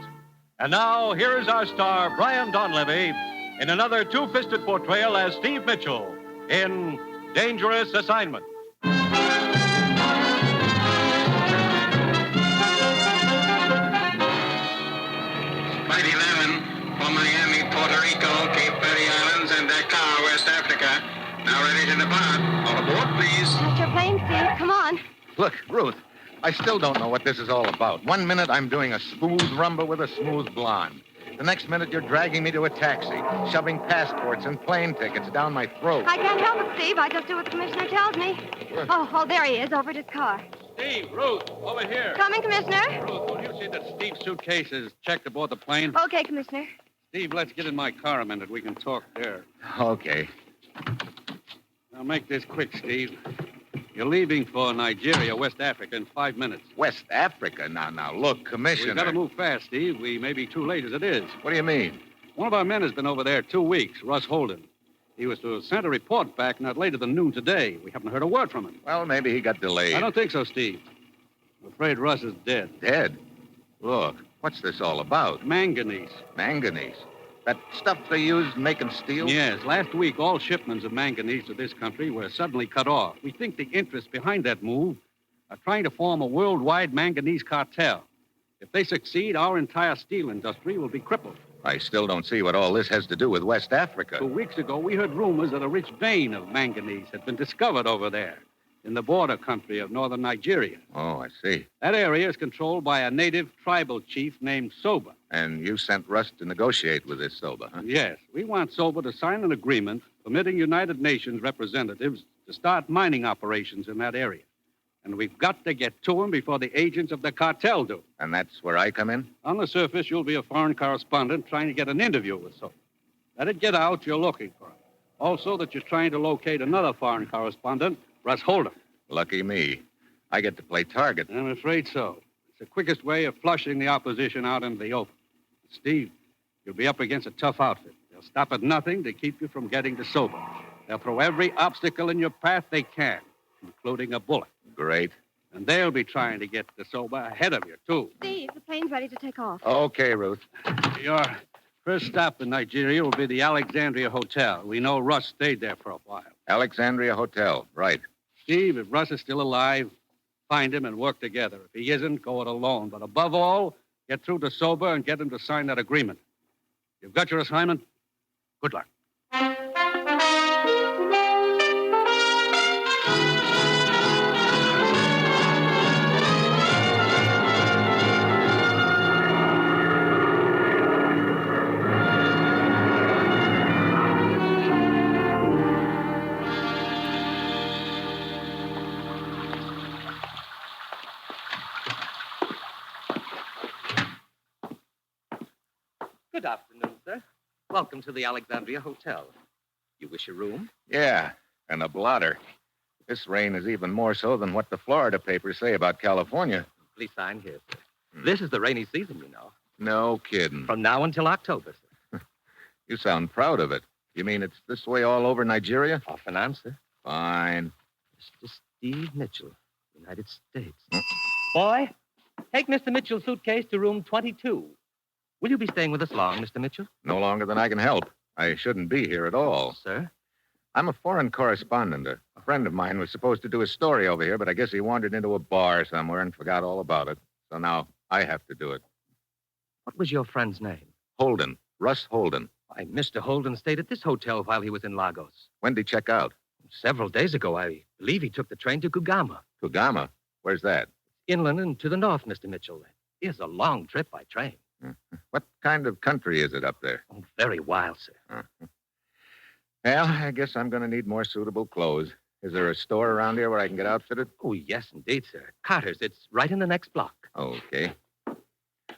S21: And now, here is our star, Brian Donlevy, in another two-fisted portrayal as Steve Mitchell in Dangerous Assignment.
S24: Flight 11 from Miami, Puerto Rico, Cape Verde Islands, and Dakar, West Africa. Now ready to depart. All aboard, please.
S25: That's your plane, Steve. Come on.
S26: Look, Ruth, I still don't know what this is all about. 1 minute I'm doing a smooth rumba with a smooth blonde. The next minute you're dragging me to a taxi, shoving passports and plane tickets down my throat.
S25: I can't help it, Steve. I just do what the commissioner tells me. Oh, there he is, over at his car.
S21: Steve, Ruth, over here.
S25: Coming, Commissioner?
S21: Ruth, will you see that Steve's suitcase is checked aboard the plane?
S25: Okay, Commissioner.
S21: Steve, let's get in my car a minute. We can talk there.
S26: Okay.
S21: Now, make this quick, Steve. You're leaving for Nigeria, West Africa, in 5 minutes.
S26: West Africa? Now, look, Commissioner.
S21: We've got to move fast, Steve. We may be too late as it is.
S26: What do you mean?
S21: One of our men has been over there 2 weeks, Russ Holden. He was to have sent a report back not later than noon today. We haven't heard a word from him.
S26: Well, maybe he got delayed.
S21: I don't think so, Steve. I'm afraid Russ is dead.
S26: Dead? Look, what's this all about?
S21: Manganese.
S26: Manganese? That stuff they use making steel?
S21: Yes. Last week, all shipments of manganese to this country were suddenly cut off. We think the interests behind that move are trying to form a worldwide manganese cartel. If they succeed, our entire steel industry will be crippled.
S26: I still don't see what all this has to do with West Africa.
S21: 2 weeks ago, we heard rumors that a rich vein of manganese had been discovered over there in the border country of northern Nigeria.
S26: Oh, I see.
S21: That area is controlled by a native tribal chief named Soba.
S26: And you sent Russ to negotiate with this Soba, huh?
S21: Yes. We want Soba to sign an agreement permitting United Nations representatives to start mining operations in that area. And we've got to get to him before the agents of the cartel do.
S26: And that's where I come in?
S21: On the surface, you'll be a foreign correspondent trying to get an interview with Soba. Let it get out you're looking for him. Also, that you're trying to locate another foreign correspondent, Russ Holden.
S26: Lucky me. I get to play target.
S21: I'm afraid so. It's the quickest way of flushing the opposition out into the open. Steve, you'll be up against a tough outfit. They'll stop at nothing to keep you from getting to Soba. They'll throw every obstacle in your path they can, including a bullet.
S26: Great.
S21: And they'll be trying to get to Soba ahead of you, too.
S25: Steve, the plane's ready to take off.
S26: Okay, Ruth.
S21: Your first stop in Nigeria will be the Alexandria Hotel. We know Russ stayed there for a while.
S26: Alexandria Hotel, right.
S21: Steve, if Russ is still alive, find him and work together. If he isn't, go it alone. But above all, get through to Soba and get him to sign that agreement. You've got your assignment. Good luck.
S22: Good afternoon, sir. Welcome to the Alexandria Hotel. You wish a room?
S26: Yeah, and a blotter. This rain is even more so than what the Florida papers say about California.
S22: Please sign here, sir. This is the rainy season, you know.
S26: No kidding.
S22: From now until October, sir.
S26: You sound proud of it. You mean it's this way all over Nigeria?
S22: Off and on, sir.
S26: Fine.
S22: Mr. Steve Mitchell, United States. Boy, take Mr. Mitchell's suitcase to room 22. Will you be staying with us long, Mr. Mitchell?
S26: No longer than I can help. I shouldn't be here at all.
S22: Sir?
S26: I'm a foreign correspondent. A friend of mine was supposed to do a story over here, but I guess he wandered into a bar somewhere and forgot all about it. So now I have to do it.
S22: What was your friend's name?
S26: Holden. Russ Holden.
S22: Why, Mr. Holden stayed at this hotel while he was in Lagos.
S26: When did he check out?
S22: Several days ago. I believe he took the train to Kugama.
S26: Kugama? Where's that?
S22: Inland and to the north, Mr. Mitchell. It is a long trip by train.
S26: What kind of country is it up there?
S22: Oh, very wild, sir.
S26: Well, I guess I'm going to need more suitable clothes. Is there a store around here where I can get outfitted?
S22: Oh, yes, indeed, sir. Carter's. It's right in the next block.
S26: Okay.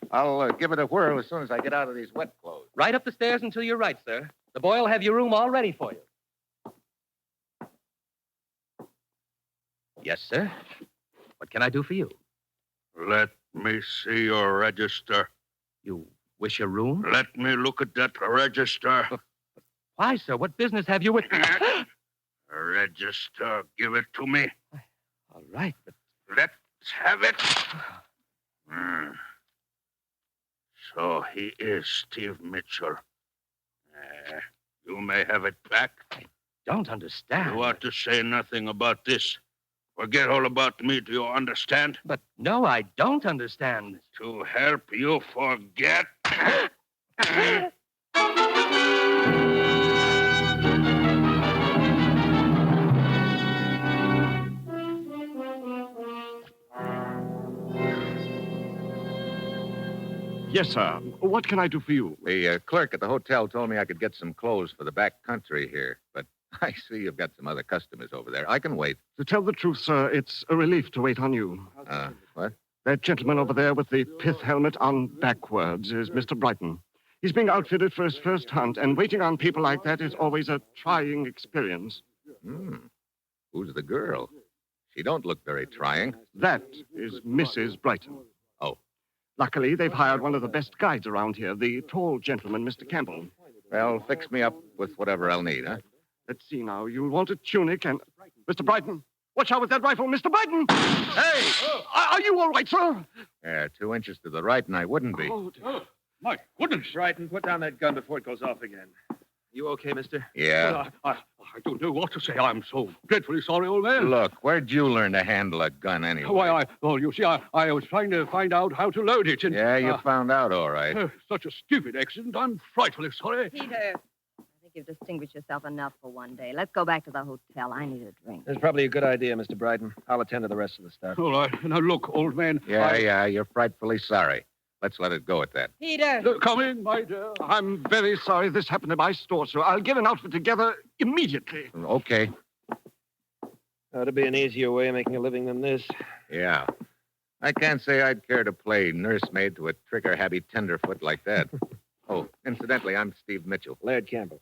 S26: I'll give it a whirl as soon as I get out of these wet clothes.
S22: Right up the stairs and to your right, sir. The boy will have your room all ready for you. Yes, sir. What can I do for you?
S23: Let me see your register.
S22: You wish a room?
S23: Let me look at that register.
S22: Why, sir? What business have you with...
S23: Register. Give it to me.
S22: All right, but...
S23: Let's have it. So he is Steve Mitchell. You may have it back.
S22: I don't understand.
S23: You ought to say nothing about this. Forget all about me, do you understand?
S22: But no, I don't understand.
S23: To help you forget.
S1: Yes, sir. What can I do for you?
S26: The clerk at the hotel told me I could get some clothes for the back country here, but I see you've got some other customers over there. I can wait.
S1: To tell the truth, sir, it's a relief to wait on you.
S26: What?
S1: That gentleman over there with the pith helmet on backwards is Mr. Brighton. He's being outfitted for his first hunt, and waiting on people like that is always a trying experience.
S26: Who's the girl? She don't look very trying.
S1: That is Mrs. Brighton.
S26: Oh.
S1: Luckily, they've hired one of the best guides around here, the tall gentleman, Mr. Campbell.
S26: Well, fix me up with whatever I'll need, huh?
S1: Let's see now. You'll want a tunic and... Mr. Brighton, watch out with that rifle. Mr. Brighton! Hey! Are you all right, sir?
S26: Yeah, 2 inches to the right, and I wouldn't be.
S1: Oh,
S21: my goodness. Brighton, put down that gun before it goes off again. You okay, mister?
S26: Yeah.
S21: I don't know what to say. I'm so dreadfully sorry, old man.
S26: Look, where'd you learn to handle a gun anyway?
S21: Why, you see, I was trying to find out how to load it. And,
S26: yeah, you found out all right.
S21: Such a stupid accident. I'm frightfully sorry.
S25: Peter, I think you've distinguished yourself enough for one day. Let's go back to the hotel. I need a drink.
S21: That's probably a good idea, Mr. Brighton. I'll attend to the rest of the stuff. All right. Now, look, old man.
S26: Yeah, you're frightfully sorry. Let's let it go at that.
S25: Peter!
S21: Come in, my dear.
S1: I'm very sorry this happened in my store, sir. I'll get an outfit together immediately.
S26: Okay.
S21: Ought to be an easier way of making a living than this.
S26: Yeah. I can't say I'd care to play nursemaid to a trigger-happy tenderfoot like that. Oh, incidentally, I'm Steve Mitchell.
S21: Laird Campbell.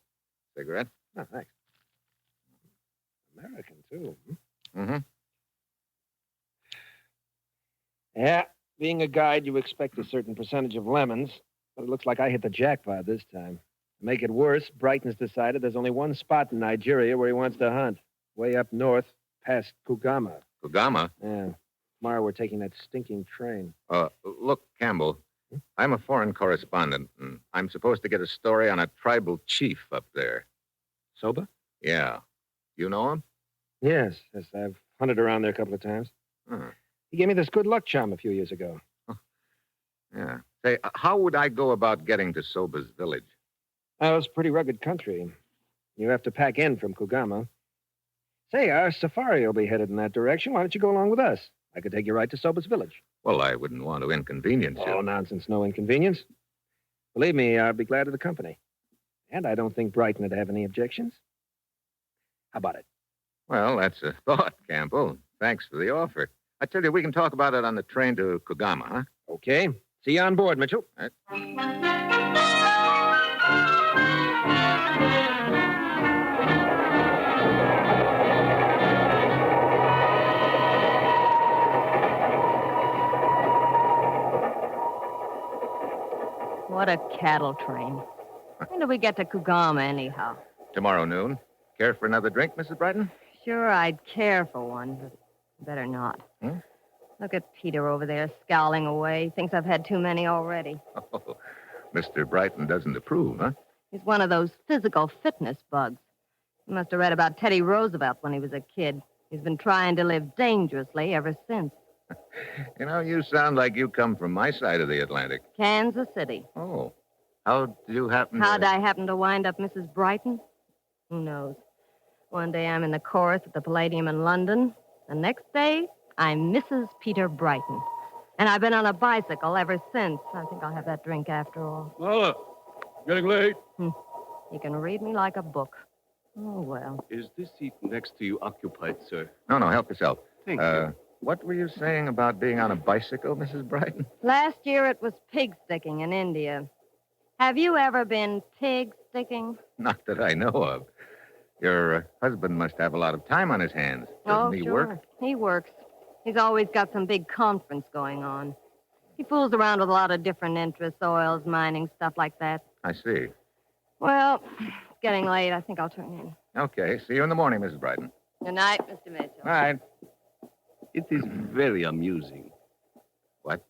S26: Cigarette?
S21: Oh, thanks. American, too.
S26: Mm-hmm.
S21: Yeah. Being a guide, you expect a certain percentage of lemons, but it looks like I hit the jackpot this time. To make it worse, Brighton's decided there's only one spot in Nigeria where he wants to hunt. Way up north, past Kugama.
S26: Kugama?
S21: Yeah. Tomorrow we're taking that stinking train.
S26: Look, Campbell, I'm a foreign correspondent, and I'm supposed to get a story on a tribal chief up there.
S21: Soba?
S26: Yeah. You know him?
S21: Yes, I've hunted around there a couple of times. He gave me this good luck charm a few years ago.
S26: Yeah. Say, how would I go about getting to Soba's village?
S21: Oh, it's pretty rugged country. You have to pack in from Kugama. Say, our safari will be headed in that direction. Why don't you go along with us? I could take you right to Soba's village.
S26: Well, I wouldn't want to inconvenience you.
S21: Oh, nonsense. No inconvenience. Believe me, I'd be glad of the company. And I don't think Brighton would have any objections. How about it?
S26: Well, that's a thought, Campbell. Thanks for the offer. I tell you, we can talk about it on the train to Kugama, huh?
S21: Okay. See you on board, Mitchell.
S26: All right.
S3: What a cattle train. When do we get to Kugama, anyhow?
S26: Tomorrow noon. Care for another drink, Mrs. Brighton?
S3: Sure, I'd care for one, but better not.
S26: Hmm?
S3: Look at Peter over there scowling away. He thinks I've had too many already.
S26: Oh, Mr. Brighton doesn't approve, huh?
S3: He's one of those physical fitness bugs. He must have read about Teddy Roosevelt when he was a kid. He's been trying to live dangerously ever since.
S26: You know, you sound like you come from my side of the Atlantic.
S3: Kansas City.
S26: Oh. How'd you happen to...
S3: How'd I happen to wind up Mrs. Brighton? Who knows? One day I'm in the chorus at the Palladium in London. The next day, I'm Mrs. Peter Brighton. And I've been on a bicycle ever since. I think I'll have that drink after all.
S21: Lola, getting late.
S3: You can read me like a book. Oh, well.
S5: Is this seat next to you occupied, sir?
S26: No, help yourself.
S5: Thank you.
S26: What were you saying about being on a bicycle, Mrs. Brighton?
S3: Last year it was pig sticking in India. Have you ever been pig sticking?
S26: Not that I know of. Your husband must have a lot of time on his hands. Doesn't he
S3: sure.
S26: work?
S3: He works. He's always got some big conference going on. He fools around with a lot of different interests, oils, mining, stuff like that.
S26: I see.
S3: Well, it's getting late. I think I'll turn in.
S26: Okay. See you in the morning, Mrs. Brighton.
S3: Good night, Mr. Mitchell.
S26: All right.
S5: It is very amusing.
S26: What?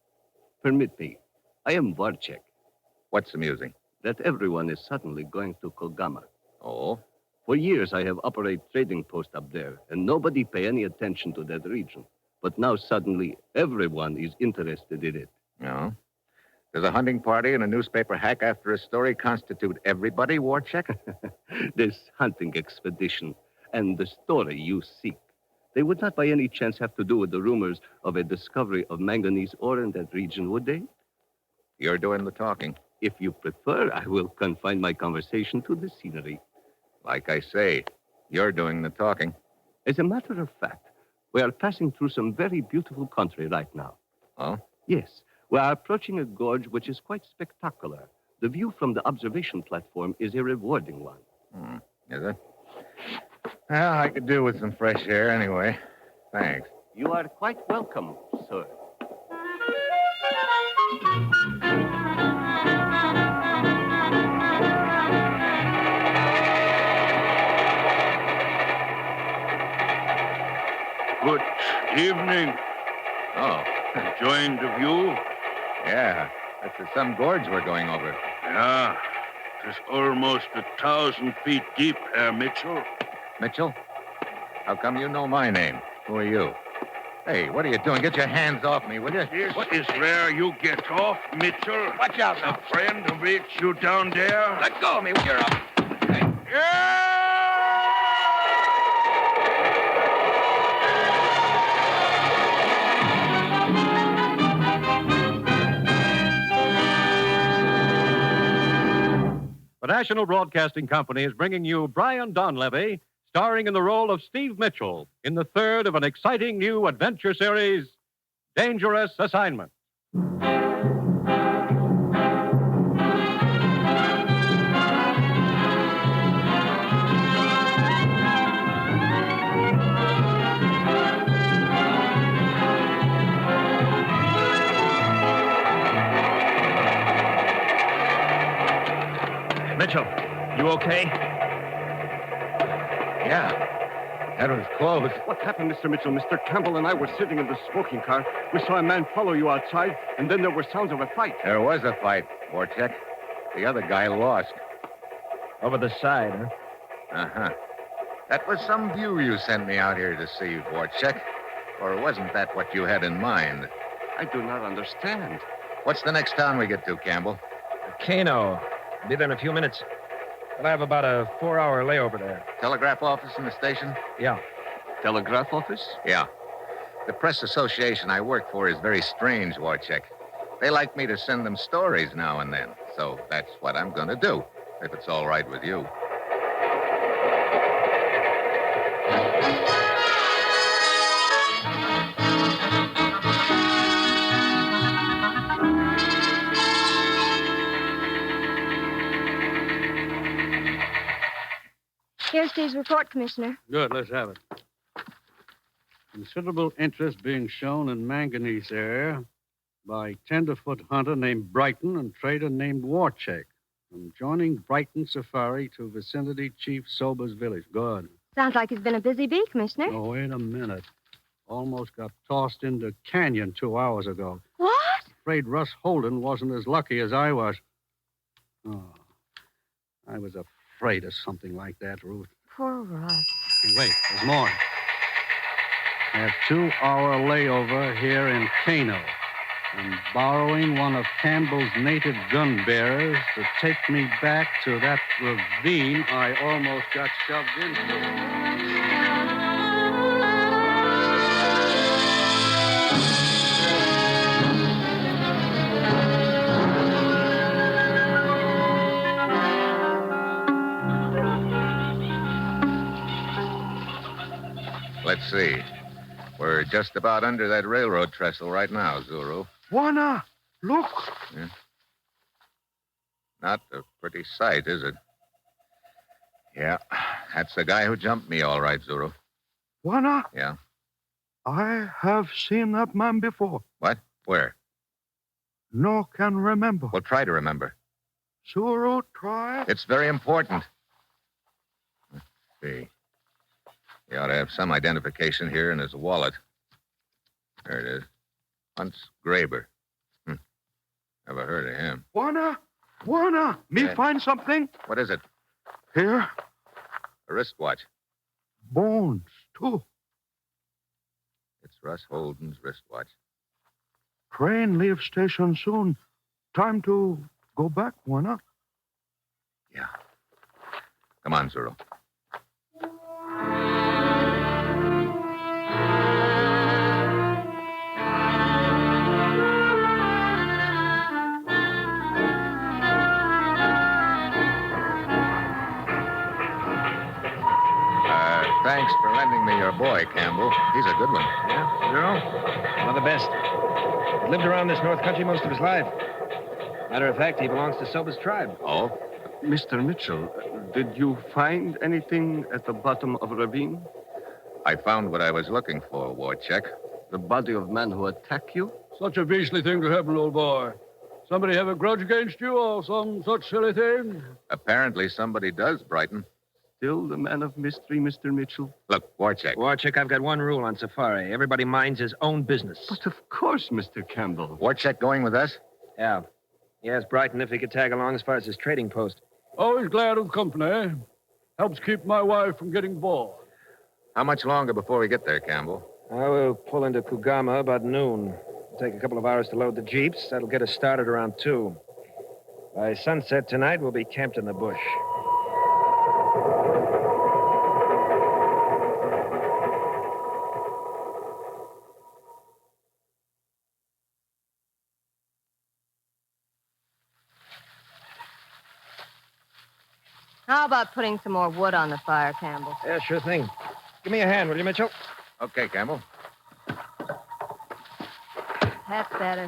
S5: Permit me. I am Warchek.
S26: What's amusing?
S5: That everyone is suddenly going to Kogama.
S26: Oh?
S5: For years, I have operated trading post up there, and nobody pay any attention to that region. But now suddenly, everyone is interested in it.
S26: No? Does a hunting party and a newspaper hack after a story constitute everybody, Warchek?
S5: This hunting expedition and the story you seek, they would not by any chance have to do with the rumors of a discovery of manganese ore in that region, would they?
S26: You're doing the talking.
S5: If you prefer, I will confine my conversation to the scenery.
S26: Like I say, you're doing the talking.
S5: As a matter of fact, we are passing through some very beautiful country right now.
S26: Oh?
S5: Yes. We are approaching a gorge which is quite spectacular. The view from the observation platform is a rewarding one.
S26: Is it? Well, I could do with some fresh air anyway. Thanks.
S5: You are quite welcome, sir.
S23: Good evening.
S26: Oh.
S23: Enjoying the view?
S26: Yeah. That's some gorge we're going over.
S23: Yeah. It's almost 1,000 feet deep, Herr Mitchell.
S26: Mitchell? How come you know my name? Who are you? Hey, what are you doing? Get your hands off me, will you?
S23: This is where you get off, Mitchell.
S26: Watch out now.
S23: A friend of it, you down there.
S26: Let go of me when you're up.
S21: The National Broadcasting Company is bringing you Brian Donlevy, starring in the role of Steve Mitchell in the third of an exciting new adventure series, Dangerous Assignment.
S1: Mitchell, you okay?
S26: Yeah. That was close.
S1: What happened, Mr. Mitchell? Mr. Campbell and I were sitting in the smoking car. We saw a man follow you outside, and then there were sounds of a fight.
S26: There was a fight, Warchek. The other guy lost.
S7: Over the side, huh?
S26: Uh-huh. That was some view you sent me out here to see, Warchek. Or wasn't that what you had in mind?
S5: I do not understand.
S26: What's the next town we get to, Campbell?
S7: Kano. Be there in a few minutes. But I have about a 4-hour layover there.
S26: Telegraph office in the station?
S7: Yeah.
S5: Telegraph office?
S26: Yeah. The press association I work for is very strange, Warchek. They like me to send them stories now and then. So that's what I'm going to do, if it's all right with you.
S25: Here's Steve's report, Commissioner.
S8: Good, let's have it. Considerable interest being shown in manganese area
S4: by tenderfoot hunter named Brighton and trader named Warcheck. From joining Brighton Safari to vicinity Chief Sober's village. Good.
S3: Sounds like he's been a busy bee, Commissioner.
S4: Oh, wait a minute. Almost got tossed into canyon 2 hours ago.
S3: What?
S4: Afraid Russ Holden wasn't as lucky as I was. Oh, I was afraid of something like that, Ruth.
S3: Poor Russ.
S4: Hey, wait, there's more. I have 2-hour layover here in Kano. I'm borrowing one of Campbell's native gun bearers to take me back to that ravine I almost got shoved into.
S26: Let's see. We're just about under that railroad trestle right now, Zuru.
S6: Juana, look.
S26: Yeah. Not a pretty sight, is it? Yeah, that's the guy who jumped me, all right, Zuru.
S6: Juana,
S26: Yeah.
S6: I have seen that man before.
S26: What? Where?
S6: No can remember.
S26: Well, try to remember.
S6: Zuru, try.
S26: It's very important. Let's see. He ought to have some identification here in his wallet. There it is. Hunts Graber. Never heard of him.
S6: Juana, me
S26: Yeah.
S6: find something.
S26: What is it?
S6: Here,
S26: A wristwatch.
S6: bones, too.
S26: It's Russ Holden's wristwatch.
S6: Train leaves station soon. Time to go back, Juana.
S26: Come on, Zuru. Thanks for lending me your boy, Campbell. He's a good one.
S7: Yeah, Zero? One of the best. He's lived around this north country most of his life. Matter of fact, he belongs to Sober's tribe.
S26: Oh?
S1: Mr. Mitchell, did you find anything at the bottom of a ravine?
S26: I found what I was looking for, Warcheck.
S1: The body of man who attacked you?
S4: Such a beastly thing to happen, old boy. Somebody have a grudge against you or some such silly thing?
S26: Apparently somebody does, Brighton.
S1: Still the man of mystery, Mr. Mitchell?
S26: Look, Warcheck.
S7: Warcheck, I've got one rule on safari. Everybody minds his own business.
S1: But of course, Mr. Campbell.
S26: Warcheck going with us?
S7: Yeah. He asked Brighton if he could tag along as far as his trading post.
S4: Always glad of company. Helps keep my wife from getting bored.
S26: How much longer before we get there, Campbell?
S7: I will pull into Kugama about noon. It'll take a couple of hours to load the jeeps. That'll get us started around 2. By sunset tonight, we'll be camped in the bush.
S3: How about putting some more wood on the fire, Campbell?
S7: Yeah, sure thing. Give me a hand, will you, Mitchell?
S26: Okay, Campbell.
S3: That's better.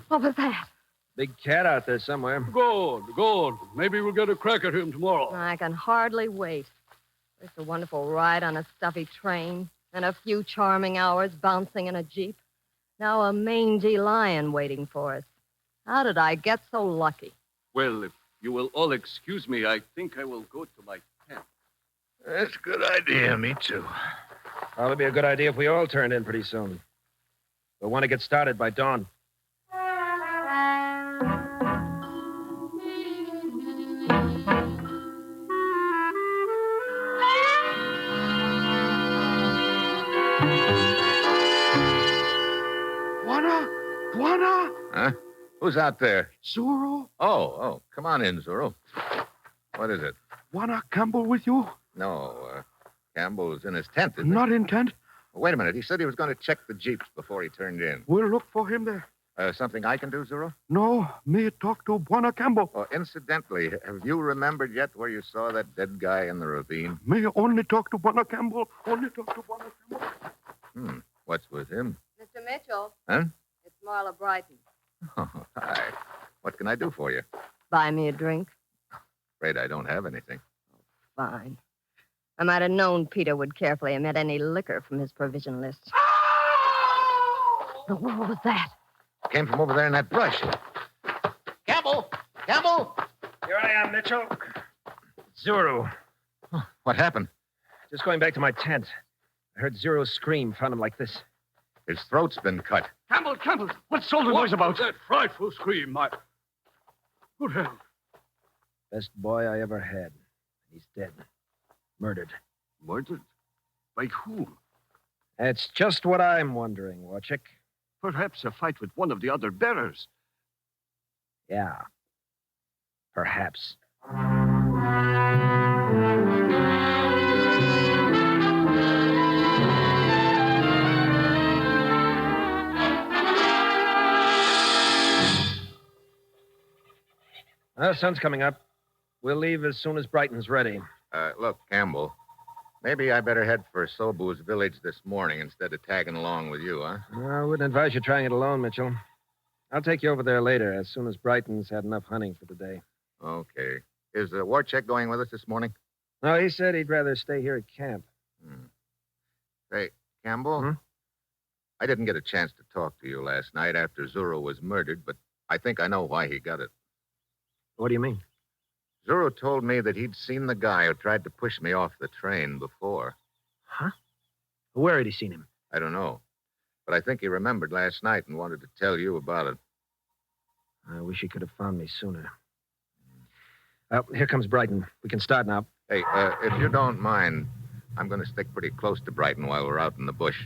S3: What was that?
S7: Big cat out there somewhere.
S4: Good. Maybe we'll get a crack at him tomorrow.
S3: I can hardly wait. It's a wonderful ride on a stuffy train, and a few charming hours bouncing in a jeep. Now a mangy lion waiting for us. How did I get so lucky?
S1: Well, if you will all excuse me, I think I will go to my tent.
S26: That's a good idea. Me too.
S7: Probably be a good idea if we all turned in pretty soon. We'll want to get started by dawn.
S6: Juana!
S26: Huh? Who's out there?
S6: Zuru?
S26: Oh, come on in, Zuru. What is it?
S6: Juana Campbell with you?
S26: No, Campbell's in his tent, isn't
S6: Not in tent.
S26: Wait a minute. He said he was going to check the jeeps before he turned in.
S6: We'll look for him there.
S26: Something I can do, Zuru?
S6: No, me talk to Juana Campbell.
S26: Oh, incidentally, have you remembered yet where you saw that dead guy in the ravine?
S6: Me only talk to Juana Campbell. Only talk to Juana Campbell.
S26: What's with him?
S3: Mr. Mitchell.
S26: Huh?
S3: It's Marla Brighton.
S26: Oh, hi. What can I do for you?
S3: Buy me a drink.
S26: Afraid I don't have anything.
S3: Fine. I might have known Peter would carefully omit any liquor from his provision list. the world was that?
S26: Came from over there in that brush. Campbell! Campbell!
S7: Here I am, Mitchell. Zuru.
S26: What happened?
S7: Just going back to my tent. I heard Zuru scream, found him like this.
S26: His throat's been cut.
S6: Campbell, what's all the noise about? That frightful scream. Good heavens.
S7: Best boy I ever had. He's dead. Murdered.
S6: Murdered? By whom?
S7: That's just what I'm wondering, Warchick.
S1: Perhaps a fight with one of the other bearers.
S7: Yeah. Perhaps. Sun's coming up. We'll leave as soon as Brighton's ready.
S26: Look, Campbell, maybe I better head for Sobu's village this morning instead of tagging along with you, huh?
S7: I wouldn't advise you trying it alone, Mitchell. I'll take you over there later, as soon as Brighton's had enough hunting for the day.
S26: Okay. Is Warcheck going with us this morning?
S7: No, he said he'd rather stay here at camp.
S26: Hey, Campbell? I didn't get a chance to talk to you last night after Zuru was murdered, but I think I know why he got it.
S7: What do you mean?
S26: Zuru told me that he'd seen the guy who tried to push me off the train before.
S7: Huh? Where had he seen him?
S26: I don't know. But I think he remembered last night and wanted to tell you about it.
S7: I wish he could have found me sooner. Here comes Brighton. We can start now.
S26: Hey, if you don't mind, I'm going to stick pretty close to Brighton while we're out in the bush.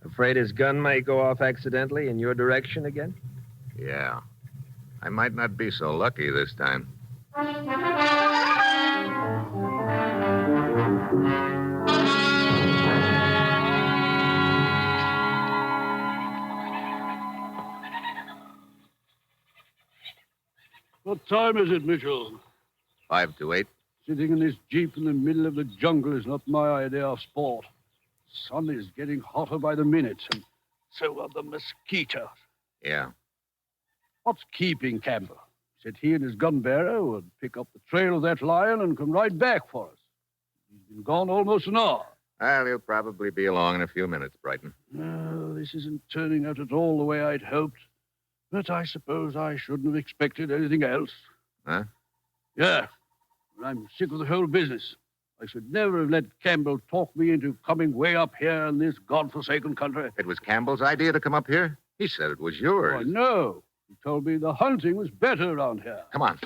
S7: Afraid his gun may go off accidentally in your direction again?
S26: Yeah. I might not be so lucky this time.
S6: What time is it, Mitchell?
S26: 5 to 8.
S6: Sitting in this jeep in the middle of the jungle is not my idea of sport. The sun is getting hotter by the minute, and so are the mosquitoes.
S26: Yeah.
S6: What's keeping Campbell? He said he and his gun bearer would pick up the trail of that lion and come right back for us. He's been gone almost an hour.
S26: Well, he'll probably be along in a few minutes, Brighton.
S6: No, this isn't turning out at all the way I'd hoped. But I suppose I shouldn't have expected anything else.
S26: Huh?
S6: Yeah. I'm sick of the whole business. I should never have let Campbell talk me into coming way up here in this godforsaken country.
S26: It was Campbell's idea to come up here? He said it was yours.
S6: Oh, no. He told me the hunting was better around here.
S26: Come on.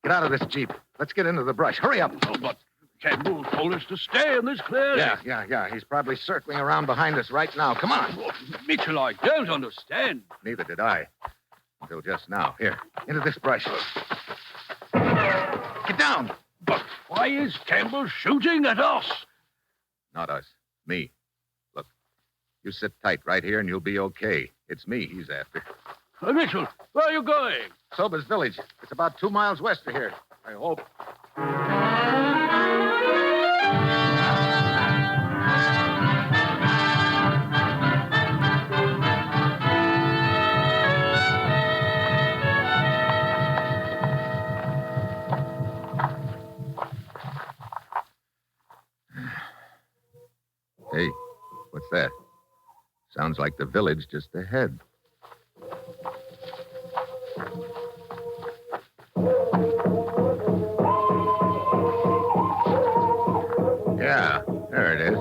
S26: Get out of this jeep. Let's get into the brush. Hurry up.
S6: Oh, but Campbell told us to stay in this clearing.
S26: Yeah. He's probably circling around behind us right now. Come on.
S6: Oh, Mitchell, I don't understand.
S26: Neither did I. Until just now. Here, into this brush. Get down.
S6: But why is Campbell shooting at us?
S26: Not us. Me. Look, you sit tight right here and you'll be okay. It's me he's after.
S6: Mitchell, where are you going?
S26: Soba's village. It's about 2 miles west of here. I hope. Hey, what's that? Sounds like the village just ahead. Yeah, there it is.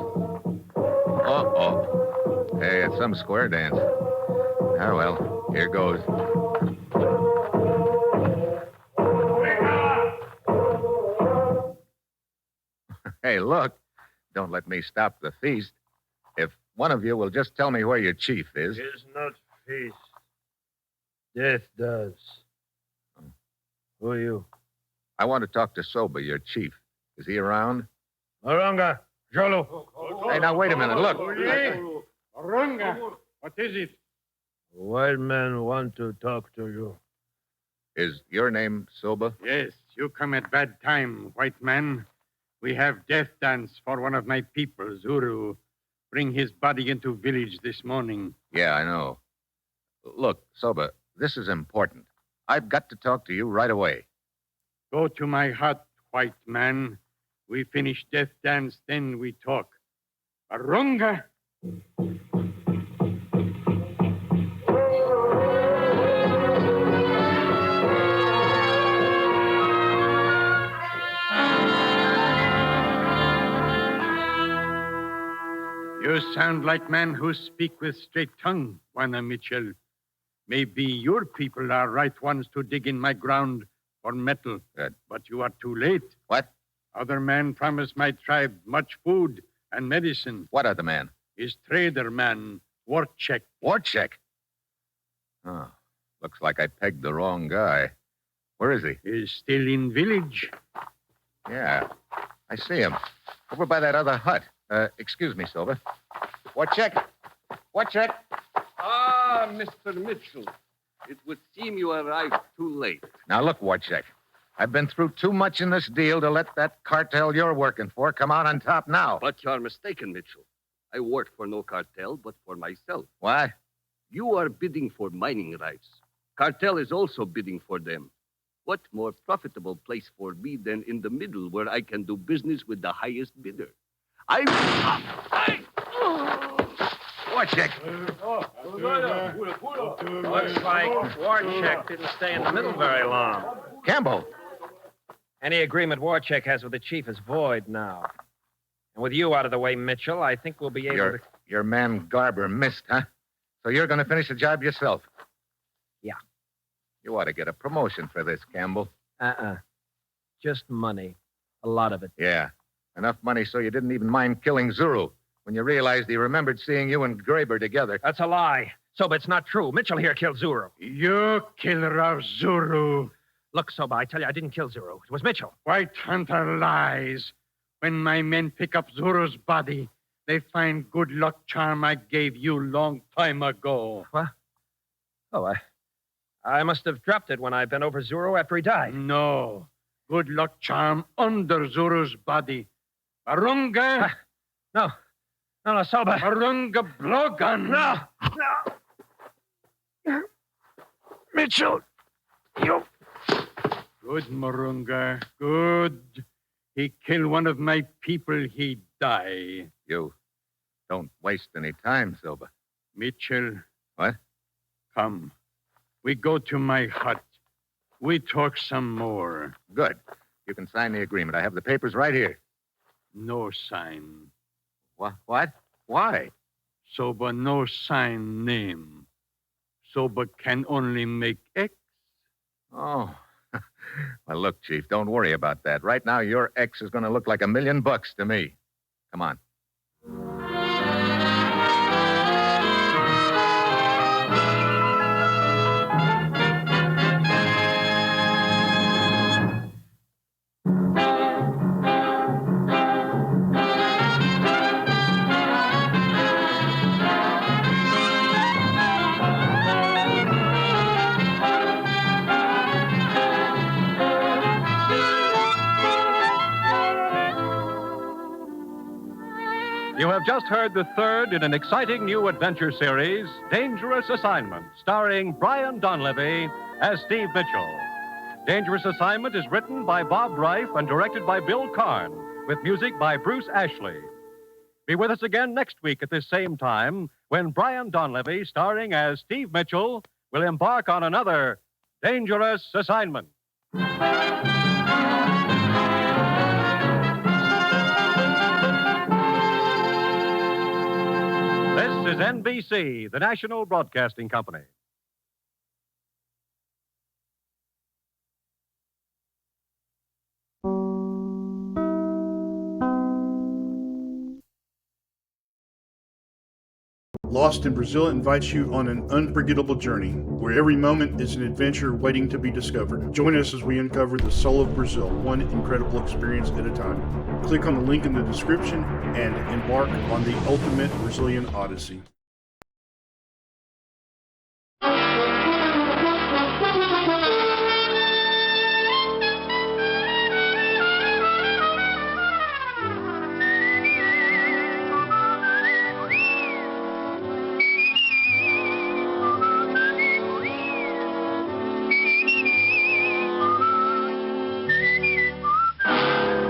S26: Uh-oh. Hey, it's some square dance. Ah, well, here goes. Hey, look. Don't let me stop the feast. If one of you will just tell me where your chief is.
S7: It is not feast. Death does. Who are you?
S26: I want to talk to Soba, your chief. Is he around?
S7: Aranga, Jolo.
S26: Hey, now, wait a minute. Look.
S2: Aranga, what is it?
S7: White men want to talk to you.
S26: Is your name Soba?
S2: Yes, you come at bad time, white man. We have death dance for one of my people, Zuru. Bring his body into village this morning.
S26: Yeah, I know. Look, Soba, this is important. I've got to talk to you right away.
S2: Go to my hut, white man. We finish death dance, then we talk. Arunga! You sound like men who speak with straight tongue, Juana Mitchell. Maybe your people are right ones to dig in my ground for metal.
S26: Good.
S2: But you are too late.
S26: What?
S2: Other men promised my tribe much food and medicine.
S26: What other man?
S2: His trader man, Warchek.
S26: Warchek? Oh, looks like I pegged the wrong guy. Where is he?
S2: He's still in village.
S26: Yeah, I see him. Over by that other hut. Excuse me, Silver. Warchek? Warchek?
S5: Ah, Mr. Mitchell. It would seem you arrived too late.
S26: Now, look, Warchek. I've been through too much in this deal to let that cartel you're working for come out on top now.
S5: But you're mistaken, Mitchell. I work for no cartel, but for myself.
S26: Why?
S5: You are bidding for mining rights. Cartel is also bidding for them. What more profitable place for me than in the middle where I can do business with the highest bidder?
S26: Warchek.
S7: Looks like Warchek didn't stay in the middle very long.
S26: Campbell.
S7: Any agreement Warchek has with the chief is void now. And with you out of the way, Mitchell, I think we'll be able to...
S26: Your man Garber missed, huh? So you're going to finish the job yourself?
S7: Yeah.
S26: You ought to get a promotion for this, Campbell.
S7: Just money. A lot of it.
S26: Yeah. Enough money so you didn't even mind killing Zuru when you realized he remembered seeing you and Graber together.
S7: That's a lie. Soba, it's not true. Mitchell here killed Zuru.
S2: You killer of Zuru.
S7: Look, Soba, I tell you, I didn't kill Zuru. It was Mitchell.
S2: White Hunter lies. When my men pick up Zuru's body, they find good luck charm I gave you long time ago.
S7: What? Oh, I must have dropped it when I bent over Zuru after he died.
S2: No. Good luck charm under Zuru's body. Barunga?
S7: No, Soba.
S2: Barunga blowgun.
S7: No. Mitchell, you...
S2: Good, Marunga. Good. He killed one of my people, he die.
S26: You don't waste any time, Silva.
S2: Mitchell.
S26: What?
S2: Come. We go to my hut. We talk some more.
S26: Good. You can sign the agreement. I have the papers right here.
S2: No sign.
S26: What? Why?
S2: Soba no sign name. Soba can only make X.
S26: Oh. Well, look, Chief, don't worry about that. Right now, your X is going to look like $1 million to me. Come on.
S21: You have just heard the third in an exciting new adventure series, Dangerous Assignment, starring Brian Donlevy as Steve Mitchell. Dangerous Assignment is written by Bob Reif and directed by Bill Karn, with music by Bruce Ashley. Be with us again next week at this same time when Brian Donlevy, starring as Steve Mitchell, will embark on another Dangerous Assignment. This is NBC, the national broadcasting company.
S12: Lost in Brazil invites you on an unforgettable journey, where every moment is an adventure waiting to be discovered. Join us as we uncover the soul of Brazil, one incredible experience at a time. Click on the link in the description and embark on the ultimate Brazilian odyssey.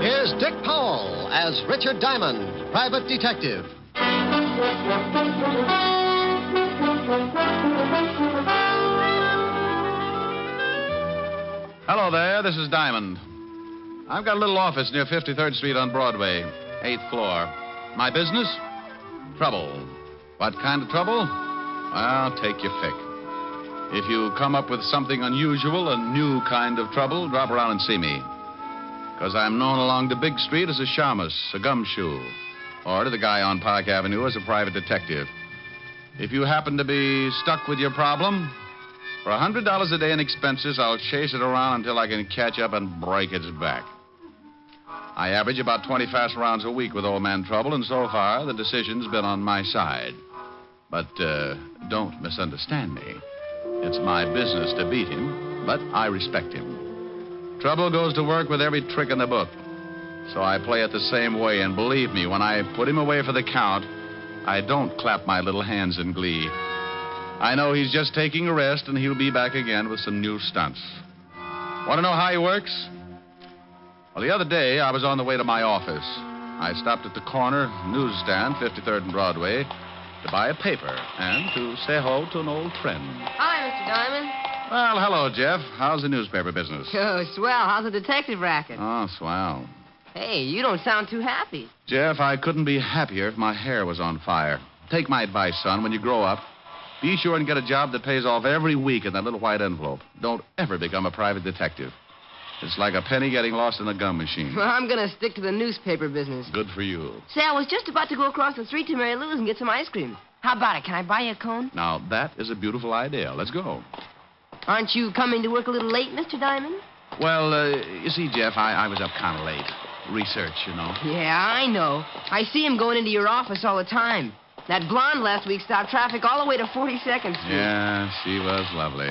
S8: Here's Dick Powell as Richard Diamond, private detective.
S9: Hello there, this is Diamond. I've got a little office near 53rd Street on Broadway, 8th floor. My business? Trouble. What kind of trouble? Well, take your pick. If you come up with something unusual, a new kind of trouble, drop around and see me. Because I'm known along the big street as a shamus, a gumshoe, or to the guy on Park Avenue as a private detective. If you happen to be stuck with your problem, for $100 a day in expenses, I'll chase it around until I can catch up and break its back. I average about 20 fast rounds a week with Old Man Trouble, and so far, the decision's been on my side. But don't misunderstand me. It's my business to beat him, but I respect him. Trouble goes to work with every trick in the book. So I play it the same way, and believe me, when I put him away for the count, I don't clap my little hands in glee. I know he's just taking a rest, and he'll be back again with some new stunts. Want to know how he works? Well, the other day, I was on the way to my office. I stopped at the corner newsstand, 53rd and Broadway, to buy a paper and to say hello to an old friend.
S10: Hi, Mr. Diamond.
S9: Well, hello, Jeff. How's the newspaper business?
S10: Oh, swell. How's the detective racket?
S9: Oh, swell.
S10: Hey, you don't sound too happy.
S9: Jeff, I couldn't be happier if my hair was on fire. Take my advice, son. When you grow up, be sure and get a job that pays off every week in that little white envelope. Don't ever become a private detective. It's like a penny getting lost in a gum machine.
S10: Well, I'm going to stick to the newspaper business.
S9: Good for you.
S10: Say, I was just about to go across the street to Mary Lou's and get some ice cream. How about it? Can I buy you a cone?
S9: Now, that is a beautiful idea. Let's go.
S10: Aren't you coming to work a little late, Mr. Diamond?
S9: Well, you see, Jeff, I was up kind of late. Research, you know.
S10: Yeah, I know. I see him going into your office all the time. That blonde last week stopped traffic all the way to 42nd Street.
S9: Yeah, she was lovely.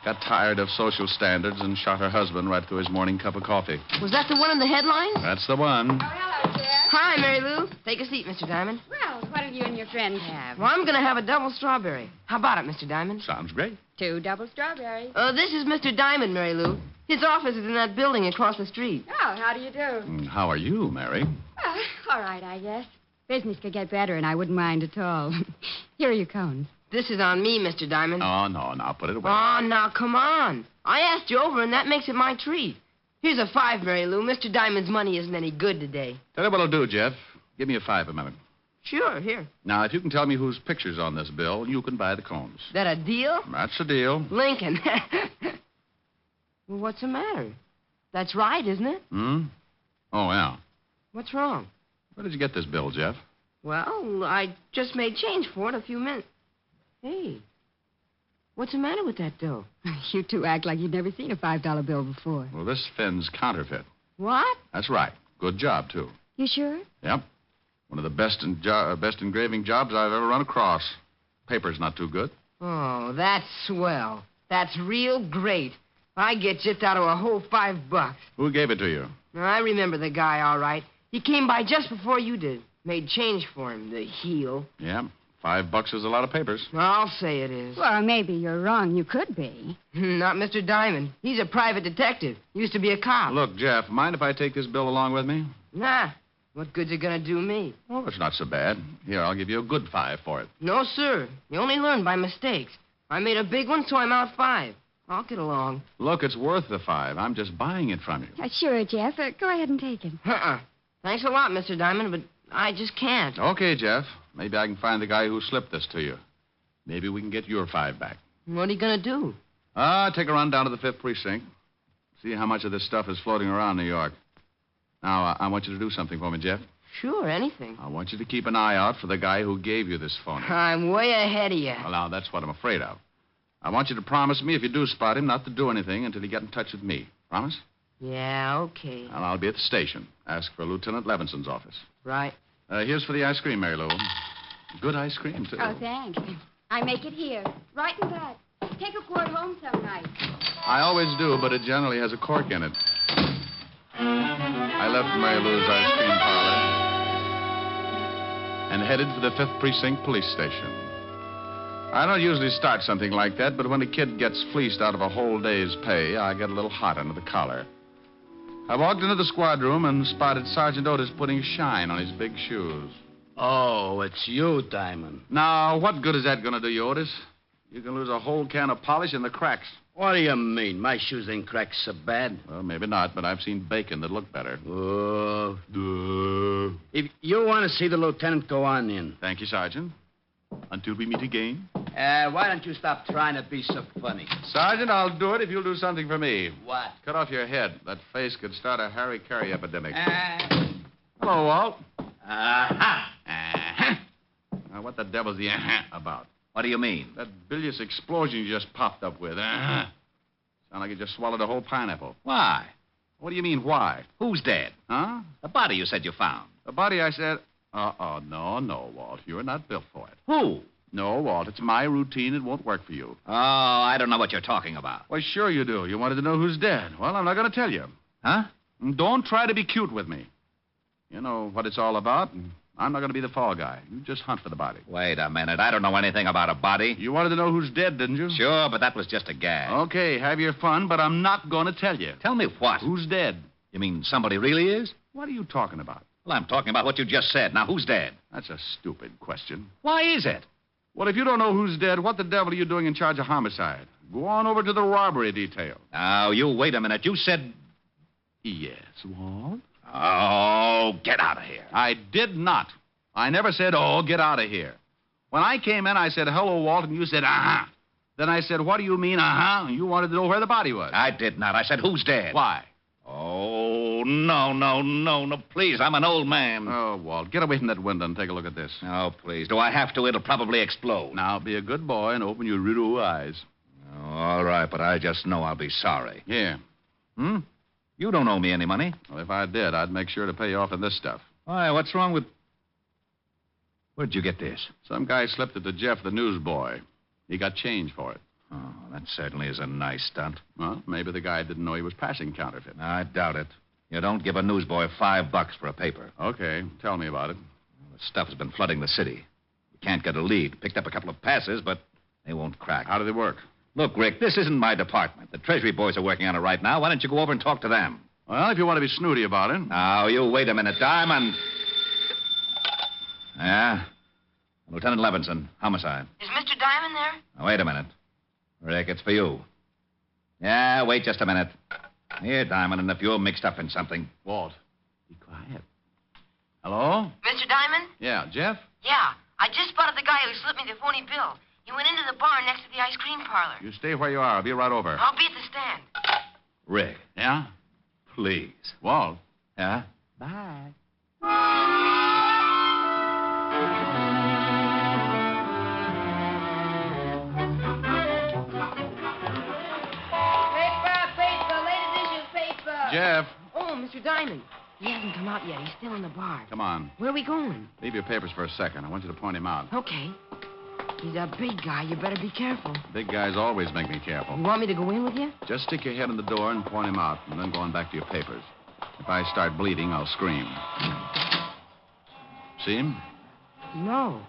S9: Got tired of social standards and shot her husband right through his morning cup of coffee.
S10: Was that the one in the headlines?
S9: That's the one.
S11: Oh, hello, Jeff.
S10: Hi, Mary Lou. Take a seat, Mr. Diamond.
S11: Well, what'll you and your friend have?
S10: Well, I'm going to have a double strawberry. How about it, Mr. Diamond?
S9: Sounds great.
S11: 2 double strawberries.
S10: This is Mr. Diamond, Mary Lou. His office is in that building across the street.
S11: Oh, how do you do?
S9: How are you, Mary?
S11: All right, I guess. Business could get better, and I wouldn't mind at all. Here are your cones.
S10: This is on me, Mr. Diamond.
S9: Oh, no, now put it away.
S10: Oh, now, come on. I asked you over, and that makes it my treat. Here's a 5, Mary Lou. Mr. Diamond's money isn't any good today.
S9: Tell you what I'll do, Jeff. Give me a 5 a minute.
S10: Sure, here.
S9: Now, if you can tell me whose picture's on this bill, you can buy the cones.
S10: That a deal?
S9: That's a deal.
S10: Lincoln. Well, what's the matter? That's right, isn't it?
S9: Hmm? Oh, yeah.
S10: What's wrong?
S9: Where did you get this bill, Jeff?
S10: Well, I just made change for it a few minutes. Hey, what's the matter with that dough?
S11: You two act like you'd never seen a $5 bill before.
S9: Well, this Finn's counterfeit.
S10: What?
S9: That's right. Good job, too.
S11: You sure?
S9: Yep. One of the best engraving jobs I've ever run across. Paper's not too good.
S10: Oh, that's swell. That's real great. I get gypped out of a whole $5.
S9: Who gave it to you?
S10: I remember the guy, all right. He came by just before you did. Made change for him, the heel.
S9: Yeah. $5 is a lot of papers.
S10: I'll say it is.
S11: Well, maybe you're wrong. You could be.
S10: Not Mr. Diamond. He's a private detective. Used to be a cop.
S9: Look, Jeff, mind if I take this bill along with me?
S10: Nah. What good's it gonna do me?
S9: Oh, it's not so bad. Here, I'll give you a good 5 for it.
S10: No, sir. You only learn by mistakes. I made a big one, so I'm out 5. I'll get along.
S9: Look, it's worth the 5. I'm just buying it from you.
S11: Sure, Jeff. Go ahead and take it.
S10: Thanks a lot, Mr. Diamond, but I just can't.
S9: Okay, Jeff. Maybe I can find the guy who slipped this to you. Maybe we can get your 5 back.
S10: What are you gonna do?
S9: Take a run down to the 5th precinct. See how much of this stuff is floating around New York. Now, I want you to do something for me, Jeff.
S10: Sure, anything.
S9: I want you to keep an eye out for the guy who gave you this phone.
S10: I'm way ahead of you.
S9: Well, now, that's what I'm afraid of. I want you to promise me, if you do spot him, not to do anything until you get in touch with me. Promise?
S10: Yeah, okay.
S9: Well, I'll be at the station. Ask for Lieutenant Levinson's office.
S10: Right.
S9: Here's for the ice cream, Mary Lou. Good ice cream, too.
S11: Oh, thanks. I make it here. Right in that. Take a quart home some night.
S9: I always do, but it generally has a cork in it. I left Mary Lou's ice cream parlor and headed for the 5th Precinct Police Station. I don't usually start something like that, but when a kid gets fleeced out of a whole day's pay, I get a little hot under the collar. I walked into the squad room and spotted Sergeant Otis putting shine on his big shoes.
S6: Oh, it's you, Diamond.
S9: Now, what good is that going to do you, Otis? You can lose a whole can of polish in the cracks.
S13: What do you mean? My shoes ain't cracked so bad.
S9: Well, maybe not, but I've seen bacon that look better.
S13: Oh. If you want to see the lieutenant, go on in.
S9: Thank you, Sergeant. Until we meet again.
S13: Why don't you stop trying to be so funny?
S9: Sergeant, I'll do it if you'll do something for me.
S13: What?
S9: Cut off your head. That face could start a Harry Carey epidemic. Hello, Walt. Now, what the devil's the about?
S14: What do you mean?
S9: That bilious explosion you just popped up with. Sound like you just swallowed a whole pineapple.
S14: Why?
S9: What do you mean, why?
S14: Who's dead?
S9: Huh?
S14: The body you said you found.
S9: The body I said... No, Walt. You're not built for it.
S14: Who?
S9: No, Walt. It's my routine. It won't work for you.
S14: Oh, I don't know what you're talking about.
S9: Well, sure you do. You wanted to know who's dead. Well, I'm not going to tell you.
S14: Huh?
S9: Don't try to be cute with me. You know what it's all about, and I'm not going to be the fall guy. You just hunt for the body.
S14: Wait a minute. I don't know anything about a body.
S9: You wanted to know who's dead, didn't you?
S14: Sure, but that was just a gag.
S9: Okay, have your fun, but I'm not going to tell you.
S14: Tell me what?
S9: Who's dead?
S14: You mean somebody really is?
S9: What are you talking about?
S14: Well, I'm talking about what you just said. Now, who's dead?
S9: That's a stupid question.
S14: Why is it?
S9: Well, if you don't know who's dead, what the devil are you doing in charge of homicide? Go on over to the robbery detail.
S14: Now, you wait a minute. You said...
S9: Yes, Walt?
S14: Oh, get out of here.
S9: I did not. I never said, oh, get out of here. When I came in, I said, hello, Walt, and you said, uh-huh. Then I said, what do you mean, uh-huh? And you wanted to know where the body was.
S14: I did not. I said, who's dead?
S9: Why?
S14: Oh, no, please. I'm an old man.
S9: Oh, Walt, get away from that window and take a look at this.
S14: Oh, please. Do I have to? It'll probably explode.
S9: Now, be a good boy and open your little eyes.
S14: Oh, all right, but I just know I'll be sorry.
S9: Here.
S14: You don't owe me any money.
S9: Well, if I did, I'd make sure to pay you off in this stuff.
S14: Why, what's wrong with... Where'd you get this?
S9: Some guy slipped it to Jeff, the newsboy. He got change for it.
S14: Oh, that certainly is a nice stunt.
S9: Well, maybe the guy didn't know he was passing counterfeit.
S14: I doubt it. You don't give a newsboy $5 for a paper.
S9: Okay, tell me about it.
S14: The stuff has been flooding the city. You can't get a lead. Picked up a couple of passes, but they won't crack.
S9: How do they work?
S14: Look, Rick, this isn't my department. The Treasury boys are working on it right now. Why don't you go over and talk to them?
S9: Well, if you want to be snooty about it.
S14: Now, you wait a minute, Diamond. Yeah? Lieutenant Levinson, homicide.
S10: Is Mr. Diamond there?
S14: Now, wait a minute. Rick, it's for you. Yeah, wait just a minute. Here, Diamond, and if you're mixed up in something...
S9: Walt, be quiet. Hello?
S10: Mr. Diamond?
S9: Yeah, Jeff?
S10: Yeah, I just spotted the guy who slipped me the phony bill. He went into the bar next to the ice cream parlor.
S9: You stay where you are. I'll be right over.
S10: I'll be at the stand.
S14: Rick.
S9: Yeah?
S14: Please.
S9: Walt?
S14: Yeah?
S9: Bye.
S10: Paper, latest issue paper.
S9: Jeff.
S10: Oh, Mr. Diamond. He hasn't come out yet. He's still in the bar.
S9: Come on.
S10: Where are we going?
S9: Leave your papers for a second. I want you to point him out.
S10: Okay. He's a big guy. You better be careful.
S9: Big guys always make me careful.
S10: You want me to go in with you?
S9: Just stick your head in the door and point him out, and then go on back to your papers. If I start bleeding, I'll scream. See him?
S10: No.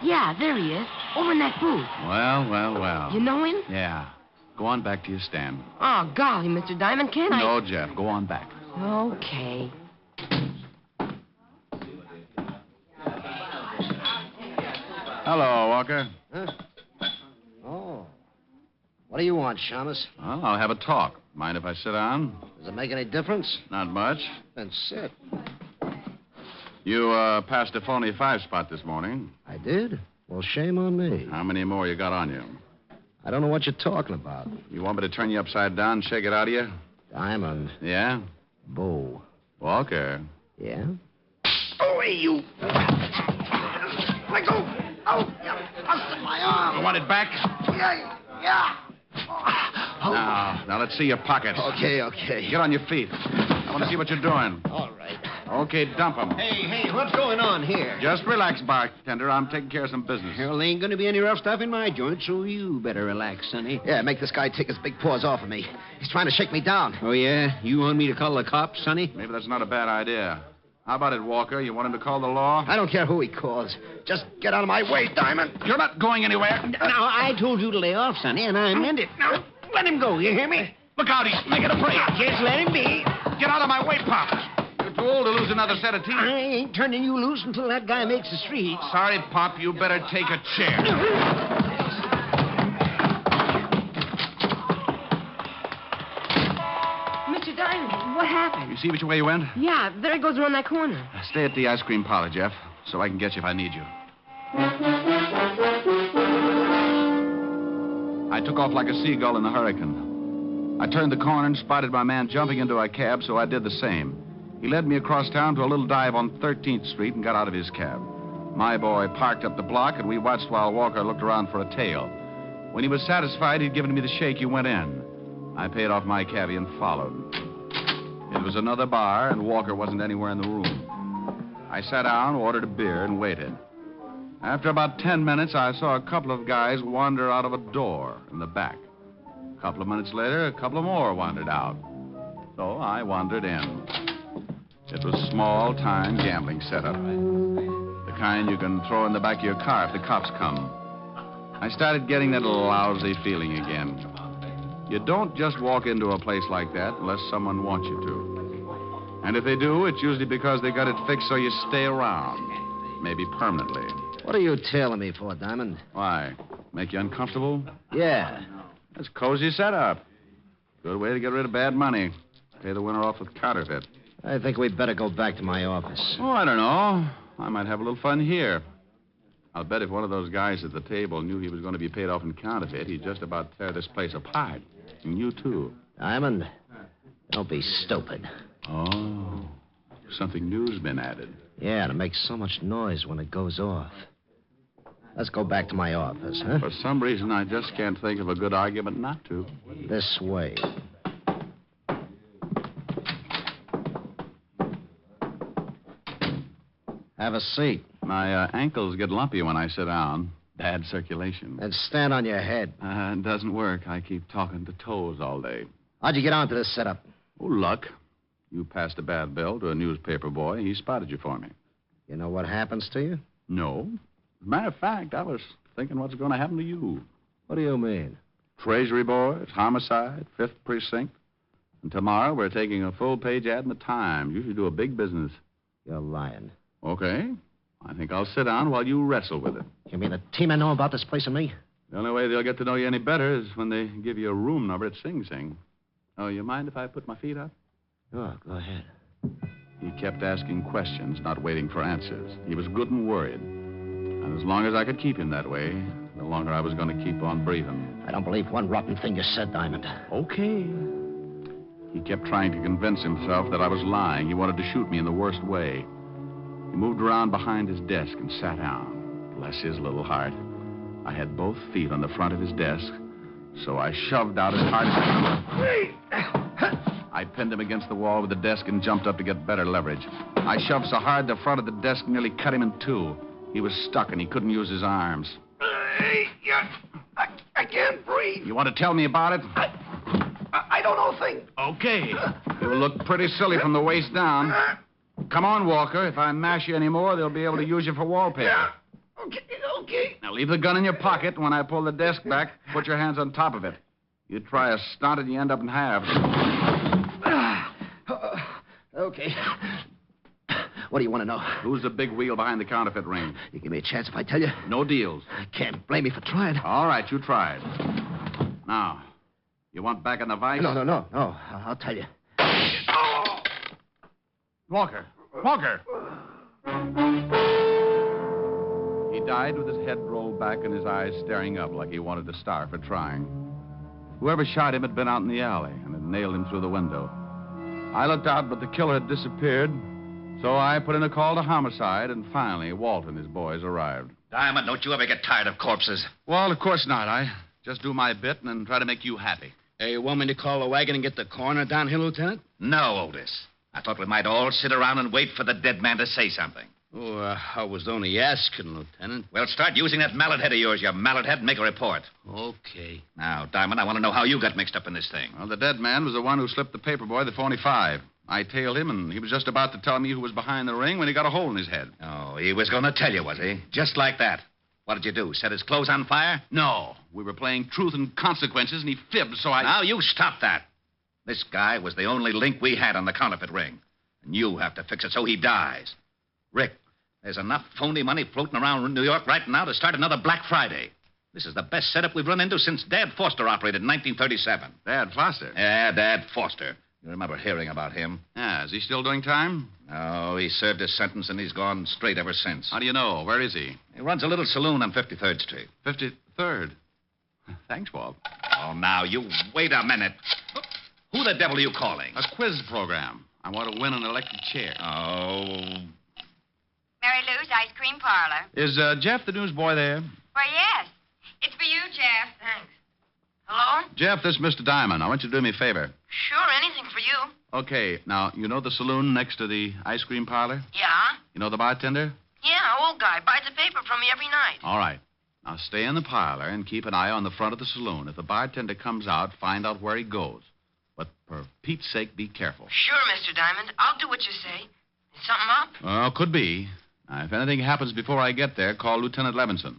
S10: Yeah, there he is. Over in that booth.
S9: Well.
S10: You know him?
S9: Yeah. Go on back to your stand.
S10: Oh, golly, Mr. Diamond, can't I?
S9: No, Jeff. Go on back.
S10: Okay.
S9: Hello, Walker.
S13: Huh? Oh. What do you want, Shamus?
S9: Well, I'll have a talk. Mind if I sit down?
S13: Does it make any difference?
S9: Not much.
S13: Then sit.
S9: You passed a phony 5-spot this morning.
S13: I did? Well, shame on me.
S9: How many more you got on you?
S13: I don't know what you're talking about.
S9: You want me to turn you upside down and shake it out of you?
S13: Diamond.
S9: Yeah?
S13: Bo.
S9: Walker.
S13: Yeah?
S14: Oh, hey, you. Let go. Oh, you busted my arm.
S9: You want it back?
S14: Yeah.
S9: Now, let's see your pockets.
S13: Okay.
S9: Get on your feet. I want to see what you're doing.
S13: All right.
S9: Okay, dump them.
S13: Hey, what's going on here?
S9: Just relax, bartender. I'm taking care of some business.
S13: Well, there ain't going to be any rough stuff in my joint, so you better relax, sonny.
S16: Yeah, make this guy take his big paws off of me. He's trying to shake me down.
S13: Oh, yeah? You want me to call the cops, sonny?
S9: Maybe that's not a bad idea. How about it, Walker? You want him to call the law?
S16: I don't care who he calls. Just get out of my way, Diamond.
S9: You're not going anywhere.
S13: Now, I told you to lay off, sonny, and I meant it. Now, let him go, you hear me?
S9: Look out, he's making a break.
S13: Just let him be.
S9: Get out of my way, Pop. You're too old to lose another set of teeth.
S13: I ain't turning you loose until that guy makes the street.
S9: Sorry, Pop. You better take a chair.
S10: bad.
S9: You see which way you went?
S10: Yeah, there it goes around that corner.
S9: Stay at the ice cream parlor, Jeff, so I can get you if I need you. I took off like a seagull in a hurricane. I turned the corner and spotted my man jumping into a cab, so I did the same. He led me across town to a little dive on 13th Street and got out of his cab. My boy parked up the block, and we watched while Walker looked around for a tail. When he was satisfied he'd given me the shake, he went in. I paid off my cabbie and followed. It was another bar, and Walker wasn't anywhere in the room. I sat down, ordered a beer, and waited. After about 10 minutes, I saw a couple of guys wander out of a door in the back. A couple of minutes later, a couple of more wandered out. So I wandered in. It was a small-time gambling setup. The kind you can throw in the back of your car if the cops come. I started getting that lousy feeling again. You don't just walk into a place like that unless someone wants you to. And if they do, it's usually because they got it fixed so you stay around. Maybe permanently.
S16: What are you tailing me for, Diamond?
S9: Why? Make you uncomfortable?
S16: Yeah.
S9: That's cozy setup. Good way to get rid of bad money. Pay the winner off with counterfeit.
S16: I think we'd better go back to my office.
S9: Oh, I don't know. I might have a little fun here. I'll bet if one of those guys at the table knew he was going to be paid off in counterfeit, he'd just about tear this place apart. And you, too.
S16: Diamond, don't be stupid.
S9: Oh, something new's been added.
S16: Yeah, and it makes so much noise when it goes off. Let's go back to my office, huh?
S9: For some reason, I just can't think of a good argument not to.
S16: This way. Have a seat.
S9: My ankles get lumpy when I sit down. Bad circulation.
S16: And stand on your head.
S9: It doesn't work. I keep talking to toes all day.
S16: How'd you get onto this setup?
S9: Oh, luck. You passed a bad bill to a newspaper boy. He spotted you for me.
S16: You know what happens to you?
S9: No. As a matter of fact, I was thinking what's going to happen to you.
S16: What do you mean?
S9: Treasury boys, homicide, 5th Precinct. And tomorrow we're taking a full-page ad in the Times. You should do a big business.
S16: You're lying.
S9: Okay. I think I'll sit down while you wrestle with it.
S16: You mean the team know about this place and me?
S9: The only way they'll get to know you any better is when they give you a room number at Sing Sing. Oh, you mind if I put my feet up?
S16: Oh, go ahead.
S9: He kept asking questions, not waiting for answers. He was good and worried. And as long as I could keep him that way, the longer I was going to keep on breathing.
S16: I don't believe one rotten thing you said, Diamond.
S9: Okay. He kept trying to convince himself that I was lying. He wanted to shoot me in the worst way. He moved around behind his desk and sat down. Bless his little heart. I had both feet on the front of his desk, so I shoved out as hard as I could. I pinned him against the wall with the desk and jumped up to get better leverage. I shoved so hard the front of the desk nearly cut him in two. He was stuck and he couldn't use his arms.
S16: I can't breathe.
S9: You want to tell me about it?
S16: I don't know a thing.
S9: Okay. You look pretty silly from the waist down. Come on, Walker. If I mash you anymore, they'll be able to use you for wallpaper.
S16: Yeah. Okay.
S9: Now, leave the gun in your pocket. When I pull the desk back, put your hands on top of it. You try a stunt and you end up in halves.
S16: Okay. What do you want to know?
S9: Who's the big wheel behind the counterfeit ring?
S16: You give me a chance if I tell you?
S9: No deals.
S16: Can't blame me for trying.
S9: All right, you tried. Now, you want back in the vice?
S16: No. I'll tell you.
S9: Walker! He died with his head rolled back and his eyes staring up like he wanted to starve for trying. Whoever shot him had been out in the alley and had nailed him through the window. I looked out, but the killer had disappeared, so I put in a call to homicide, and finally Walt and his boys arrived.
S14: Diamond, don't you ever get tired of corpses?
S9: Well, of course not. I just do my bit and then try to make you happy.
S13: Hey, you want me to call the wagon and get the coroner down here, Lieutenant?
S14: No, Otis. I thought we might all sit around and wait for the dead man to say something.
S13: Oh, I was only asking, Lieutenant.
S14: Well, start using that mallet head of yours, you mallet head, and make a report.
S13: Okay.
S14: Now, Diamond, I want to know how you got mixed up in this thing.
S9: Well, the dead man was the one who slipped the paper boy the $45. I tailed him, and he was just about to tell me who was behind the ring when he got a hole in his head.
S14: Oh, he was going to tell you, was he? Just like that. What did you do? Set his clothes on fire?
S9: No. We were playing truth and consequences, and he fibbed, so I...
S14: Now, you stop that. This guy was the only link we had on the counterfeit ring. And you have to fix it so he dies. Rick, there's enough phony money floating around New York right now to start another Black Friday. This is the best setup we've run into since Dad Foster operated in 1937.
S9: Dad Foster?
S14: Yeah, Dad Foster. You remember hearing about him.
S9: Yeah, is he still doing time?
S14: No, he served his sentence and he's gone straight ever since.
S9: How do you know? Where is he?
S14: He runs a little saloon on 53rd Street.
S9: 53rd. Thanks, Walt.
S14: Oh, now, you wait a minute. Who the devil are you calling?
S9: A quiz program. I want to win an electric chair.
S14: Oh.
S11: Mary Lou's Ice Cream Parlor.
S9: Is Jeff the newsboy there?
S11: Why, yes. It's for you, Jeff.
S10: Thanks. Hello?
S9: Jeff, this is Mr. Diamond. I want you to do me a favor.
S10: Sure, anything for you.
S9: Okay, now, you know the saloon next to the ice cream parlor?
S10: Yeah?
S9: You know the bartender?
S10: Yeah, old guy. Buys the paper from me every night.
S9: All right. Now, stay in the parlor and keep an eye on the front of the saloon. If the bartender comes out, find out where he goes. But for Pete's sake, be careful.
S10: Sure, Mr. Diamond. I'll do what you say. Is something up?
S9: Well, could be. Now, if anything happens before I get there, call Lieutenant Levinson.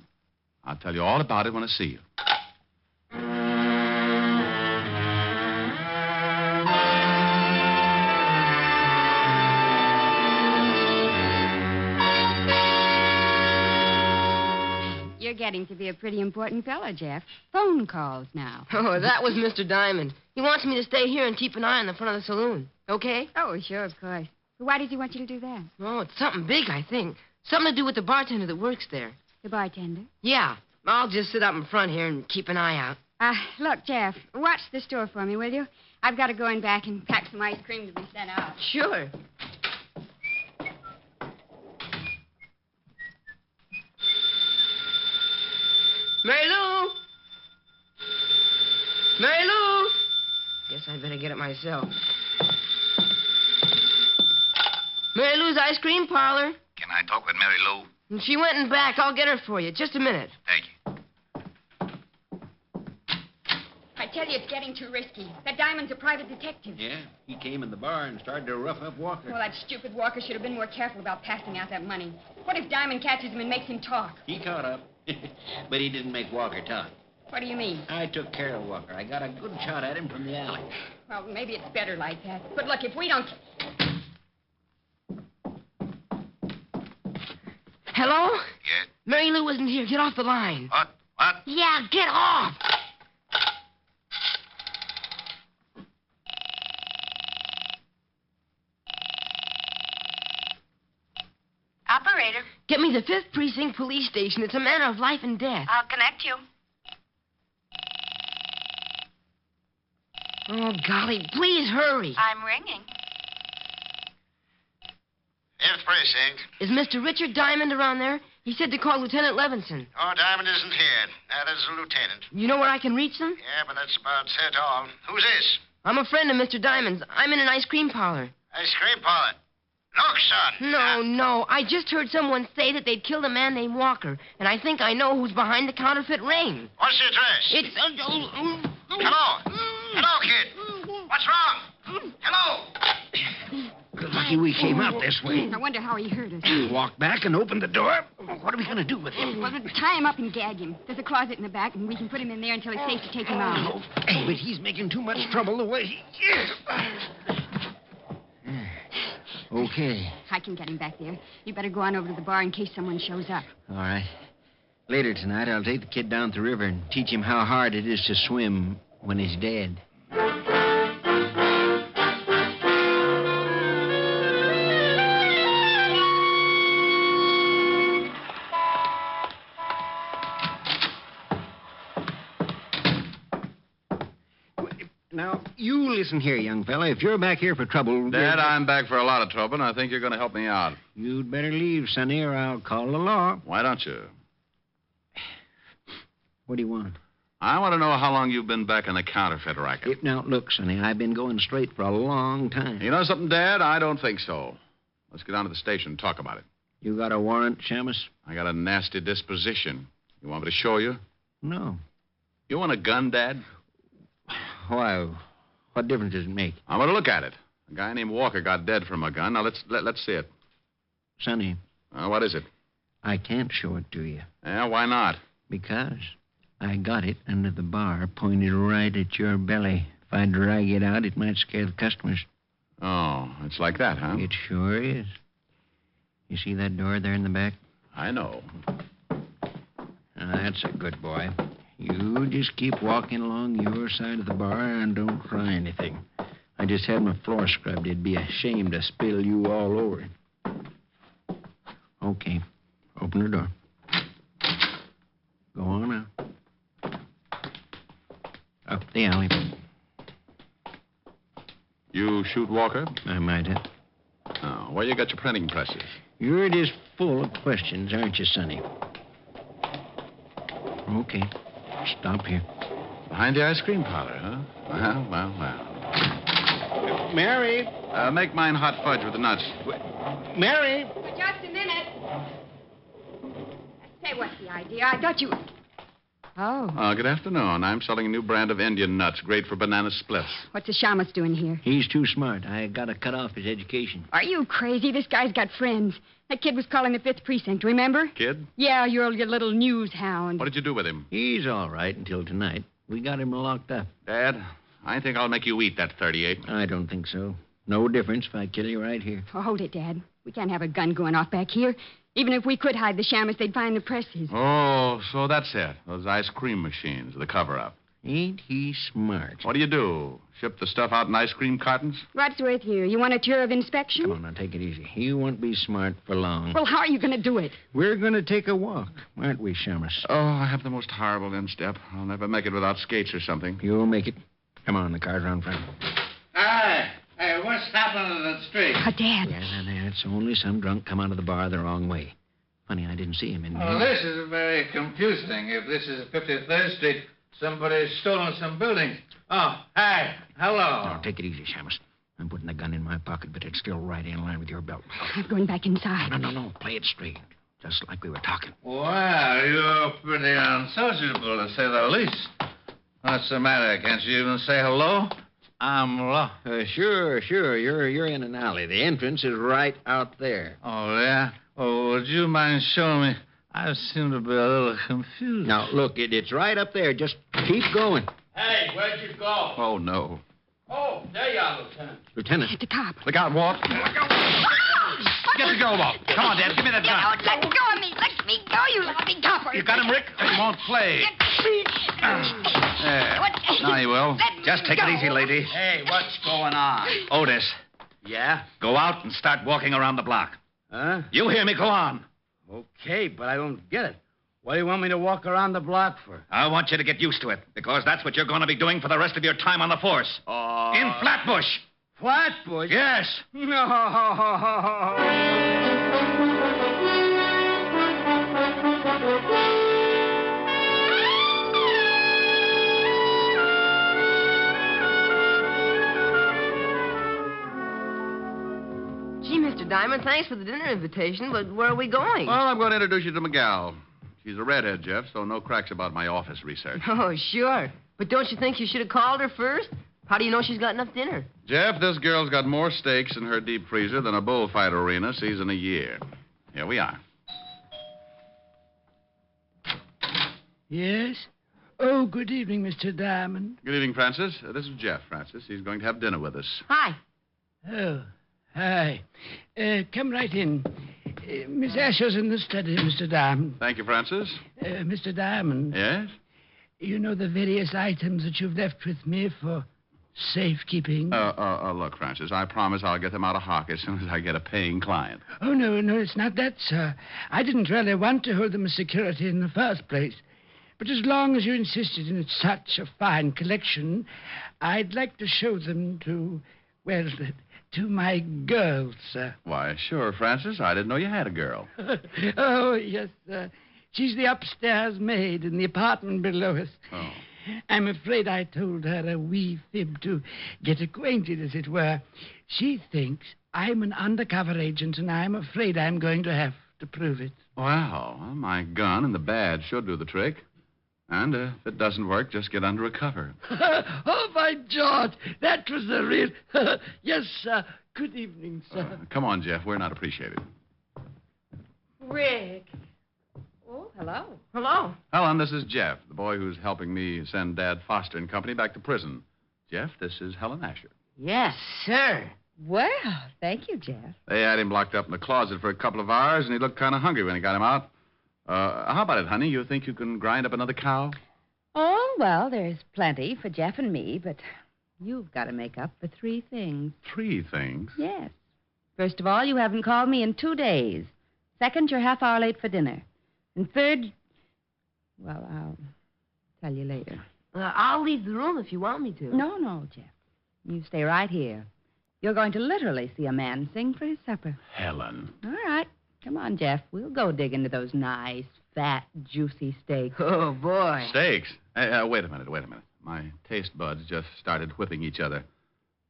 S9: I'll tell you all about it when I see you.
S11: You're getting to be a pretty important fellow, Jeff. Phone calls now.
S10: Oh, that was Mr. Diamond. He wants me to stay here and keep an eye on the front of the saloon. Okay?
S11: Oh, sure, of course. But why does he want you to do that?
S10: Oh, it's something big, I think. Something to do with the bartender that works there.
S11: The bartender?
S10: Yeah. I'll just sit up in front here and keep an eye out.
S11: Look, Jeff, watch the store for me, will you? I've got to go in back and pack some ice cream to be sent out.
S10: Sure. Mary Lou! Mary Lou! Guess I'd better get it myself. Mary Lou's Ice Cream Parlor.
S14: Can I talk with Mary Lou?
S10: And she went and back. I'll get her for you. Just a minute.
S14: Thank you.
S11: I tell you, it's getting too risky. That Diamond's a private detective.
S13: Yeah, he came in the bar and started to rough up Walker.
S11: Well, that stupid Walker should have been more careful about passing out that money. What if Diamond catches him and makes him talk?
S13: He caught up, but he didn't make Walker talk.
S11: What do you mean?
S13: I took care of Walker. I got a good shot at him from the alley.
S11: Well, maybe it's better like that. But look, if we don't...
S10: Hello?
S14: Yes?
S10: Mary Lou isn't here. Get off the line.
S14: What? What?
S10: Yeah, get off.
S25: Operator,
S10: Get me the 5th Precinct Police Station. It's a matter of life and death.
S25: I'll connect you.
S10: Oh, golly, please hurry.
S25: I'm ringing.
S15: 5th Precinct.
S10: Is Mr. Richard Diamond around there? He said to call Lieutenant Levinson.
S15: Oh, Diamond isn't here. That is the lieutenant.
S10: You know where I can reach them?
S15: Yeah, but that's about it all. Who's this?
S10: I'm a friend of Mr. Diamond's. I'm in an ice cream parlor.
S15: Ice cream parlor. Look, son.
S10: No. I just heard someone say that they'd killed a man named Walker, and I think I know who's behind the counterfeit ring.
S15: What's the address?
S10: It's...
S15: Hello? Hello, kid. What's wrong? Hello?
S13: Lucky we came out this way.
S11: I wonder how he hurt us.
S13: Walk back and open the door. What are we going to do with him?
S11: Well, tie him up and gag him. There's a closet in the back, and we can put him in there until it's safe to take him out.
S13: Oh, but he's making too much trouble the way he is. Okay.
S11: I can get him back there. You better go on over to the bar in case someone shows up.
S13: All right. Later tonight, I'll take the kid down to the river and teach him how hard it is to swim when he's dead. Now, you listen here, young fella. If you're back here for trouble...
S9: Dad, I'm back for a lot of trouble, and I think you're going to help me out.
S13: You'd better leave, Sonny, or I'll call the law.
S9: Why don't you?
S13: What do you want?
S9: I want to know how long you've been back in the counterfeit racket.
S13: Now, look, Sonny, I've been going straight for a long time.
S9: You know something, Dad? I don't think so. Let's get down to the station and talk about it.
S13: You got a warrant, Shamus?
S9: I got a nasty disposition. You want me to show you?
S13: No.
S9: You want a gun, Dad?
S13: Why, what difference does it make?
S9: I want to look at it. A guy named Walker got dead from a gun. Now, let's see it.
S13: Sonny.
S9: What is it?
S13: I can't show it to you.
S9: Yeah, why not?
S13: Because I got it under the bar, pointed right at your belly. If I drag it out, it might scare the customers.
S9: Oh, it's like that, huh?
S13: It sure is. You see that door there in the back?
S9: I know.
S13: That's a good boy. You just keep walking along your side of the bar and don't try anything. I just had my floor scrubbed. It'd be a shame to spill you all over it. Okay. Open the door. Go on out. Up the alley.
S9: You shoot Walker?
S13: I might have.
S9: Oh, where you got your printing presses?
S13: You're just full of questions, aren't you, Sonny? Okay. Stop here.
S9: Behind the ice cream parlor, huh? Well.
S13: Mary!
S9: Make mine hot fudge with the nuts.
S13: Mary!
S11: For just a minute. Say, what's the idea? I thought you... Oh.
S9: Good afternoon. I'm selling a new brand of Indian nuts, great for banana splits.
S11: What's the shamus doing here?
S13: He's too smart. I gotta cut off his education.
S11: Are you crazy? This guy's got friends. That kid was calling the 5th precinct, remember?
S9: Kid?
S11: Yeah, your little news hound.
S9: What did you do with him?
S13: He's all right until tonight. We got him locked up.
S9: Dad, I think I'll make you eat that 38.
S13: I don't think so. No difference if I kill you right here.
S11: Oh, hold it, Dad. We can't have a gun going off back here. Even if we could hide the shamus, they'd find the presses.
S9: Oh, so that's it. Those ice cream machines, the cover-up.
S13: Ain't he smart?
S9: What do? Ship the stuff out in ice cream cartons?
S11: What's with you? You want a tour of inspection?
S13: Come on, now, take it easy. You won't be smart for long.
S11: Well, how are you going to do it?
S13: We're going to take a walk, aren't we, Shamus?
S9: Oh, I have the most horrible instep. I'll never make it without skates or something.
S13: You'll make it. Come on, the car's around front.
S17: Hi. Hey, what's happening in the street?
S11: Dad.
S13: Yeah, it's only some drunk come out of the bar the wrong way. Funny, I didn't see him in
S17: Well, this is very confusing. If this is 53rd Street, somebody's stolen some buildings. Oh, hi. Hello.
S13: No, take it easy, Shamus. I'm putting the gun in my pocket, but it's still right in line with your belt.
S11: I'm going back inside.
S13: No. Play it straight. Just like we were talking.
S17: Well, you're pretty unsociable, to say the least. What's the matter? Can't you even say hello? I'm lost.
S13: Sure. You're in an alley. The entrance is right out there.
S17: Oh, yeah? Oh, would you mind showing me? I seem to be a little confused.
S13: Now, look, it's right up there. Just keep going.
S17: Hey, where'd you go?
S9: Oh, no.
S17: Oh, there you are, Lieutenant.
S13: Lieutenant.
S11: The cop.
S9: Look out, Walt. Get the girl, Walt. Come on, Dad. Give me that gun.
S11: Let go of me. Let me go, you lousy copper.
S9: You got him, Rick? He won't play. There. Now he will.
S14: Just take it easy, lady.
S26: Hey, what's going on?
S14: Otis,
S26: Yeah?
S14: go out and start walking around the block.
S26: Huh?
S14: You hear me? Go on.
S26: Okay, but I don't get it. What do you want me to walk around the block for?
S14: I want you to get used to it, because that's what you're going to be doing for the rest of your time on the force. In Flatbush.
S26: Flatbush?
S14: Yes.
S26: No.
S10: Gee, Mr. Diamond, thanks for the dinner invitation, but where are we going?
S9: Well, I'm going to introduce you to Miguel. She's a redhead, Jeff, so no cracks about my office research.
S10: Oh, sure. But don't you think you should have called her first? How do you know she's got enough dinner?
S9: Jeff, this girl's got more steaks in her deep freezer than a bullfight arena sees in a year. Here we are.
S18: Yes? Oh, good evening, Mr. Diamond.
S9: Good evening, Francis. This is Jeff, Francis. He's going to have dinner with us.
S10: Hi.
S18: Oh, hi. Come right in. Miss Asher's in the study, Mr. Diamond.
S9: Thank you, Francis.
S18: Mr. Diamond.
S9: Yes?
S18: You know the various items that you've left with me for safekeeping?
S9: Look, Francis, I promise I'll get them out of hock as soon as I get a paying client.
S18: Oh, no, it's not that, sir. I didn't really want to hold them as security in the first place. But as long as you insisted in such a fine collection, I'd like to show them to, well, to my girls, sir.
S9: Why, sure, Francis. I didn't know you had a girl.
S18: Oh, yes, sir. She's the upstairs maid in the apartment below us.
S9: Oh.
S18: I'm afraid I told her a wee fib to get acquainted, as it were. She thinks I'm an undercover agent, and I'm afraid I'm going to have to prove it.
S9: Well, my gun and the badge should do the trick. And if it doesn't work, just get under a cover.
S18: Oh, by George, that was a real... Yes, sir. Good evening, sir.
S9: Come on, Jeff. We're not appreciated.
S11: Rick. Oh, hello.
S10: Hello.
S9: Helen, this is Jeff, the boy who's helping me send Dad Foster and Company back to prison. Jeff, this is Helen Asher.
S10: Yes, sir.
S11: Well, thank you, Jeff.
S9: They had him locked up in the closet for a couple of hours, and he looked kind of hungry when he got him out. How about it, honey? You think you can grind up another cow?
S11: Oh, well, there's plenty for Jeff and me, but You've got to make up for 3 things.
S9: 3 things?
S11: Yes. First of all, you haven't called me in 2 days. Second, you're half hour late for dinner. And third, well, I'll tell you later.
S10: I'll leave the room if you want me to.
S11: No, Jeff. You stay right here. You're going to literally see a man sing for his supper.
S9: Helen.
S11: All right. Come on, Jeff. We'll go dig into those nice, fat, juicy steaks.
S10: Oh, boy.
S9: Steaks? Hey, wait a minute. My taste buds just started whipping each other.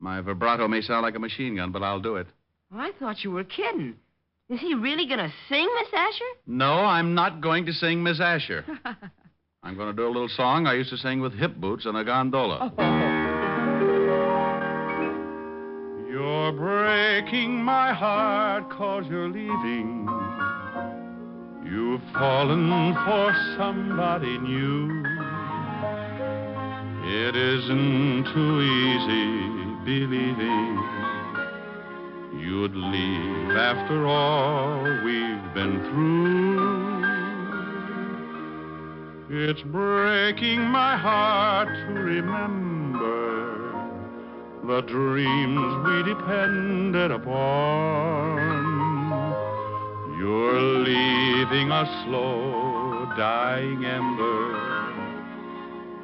S9: My vibrato may sound like a machine gun, but I'll do it.
S10: I thought you were kidding. Is he really going to sing, Miss Asher?
S9: No, I'm not going to sing Miss Asher. I'm going to do a little song I used to sing with hip boots and a gondola. You're breaking my heart 'cause you're leaving. You've fallen for somebody new. It isn't too easy believing you'd leave after all we've been through. It's breaking my heart to remember the dreams we depended upon. You're leaving a slow dying ember.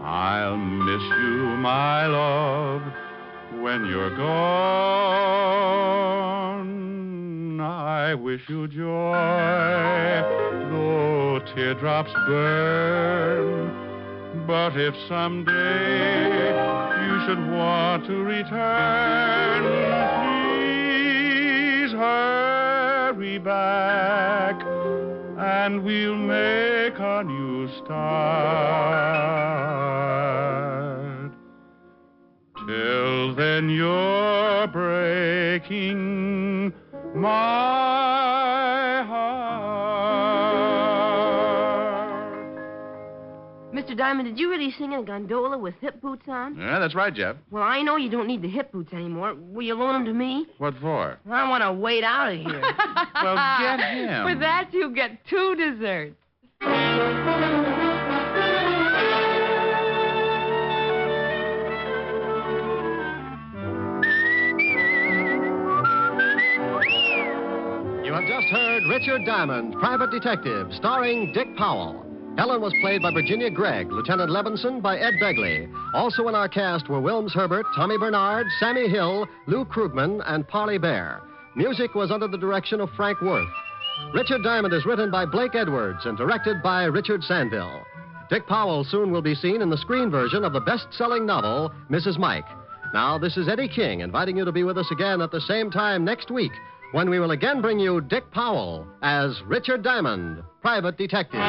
S9: I'll miss you, my love, when you're gone. I wish you joy, though teardrops burn. But if someday you should want to return, please hurry back, and we'll make a new start. Till then, you're breaking my heart.
S10: Mr. Diamond, did you really sing in a gondola with hip boots on?
S9: Yeah, that's right, Jeff.
S10: Well, I know you don't need the hip boots anymore. Will you loan them to me?
S9: What for?
S10: I want to wait out of here.
S9: Well, get him.
S11: For that, you get 2 desserts.
S8: You have just heard Richard Diamond, Private Detective, starring Dick Powell. Helen was played by Virginia Gregg, Lieutenant Levinson by Ed Begley. Also in our cast were Wilms Herbert, Tommy Bernard, Sammy Hill, Lou Krugman, and Parley Bear. Music was under the direction of Frank Worth. Richard Diamond is written by Blake Edwards and directed by Richard Sandville. Dick Powell soon will be seen in the screen version of the best-selling novel, Mrs. Mike. Now, this is Eddie King inviting you to be with us again at the same time next week when we will again bring you Dick Powell as Richard Diamond, Private Detective.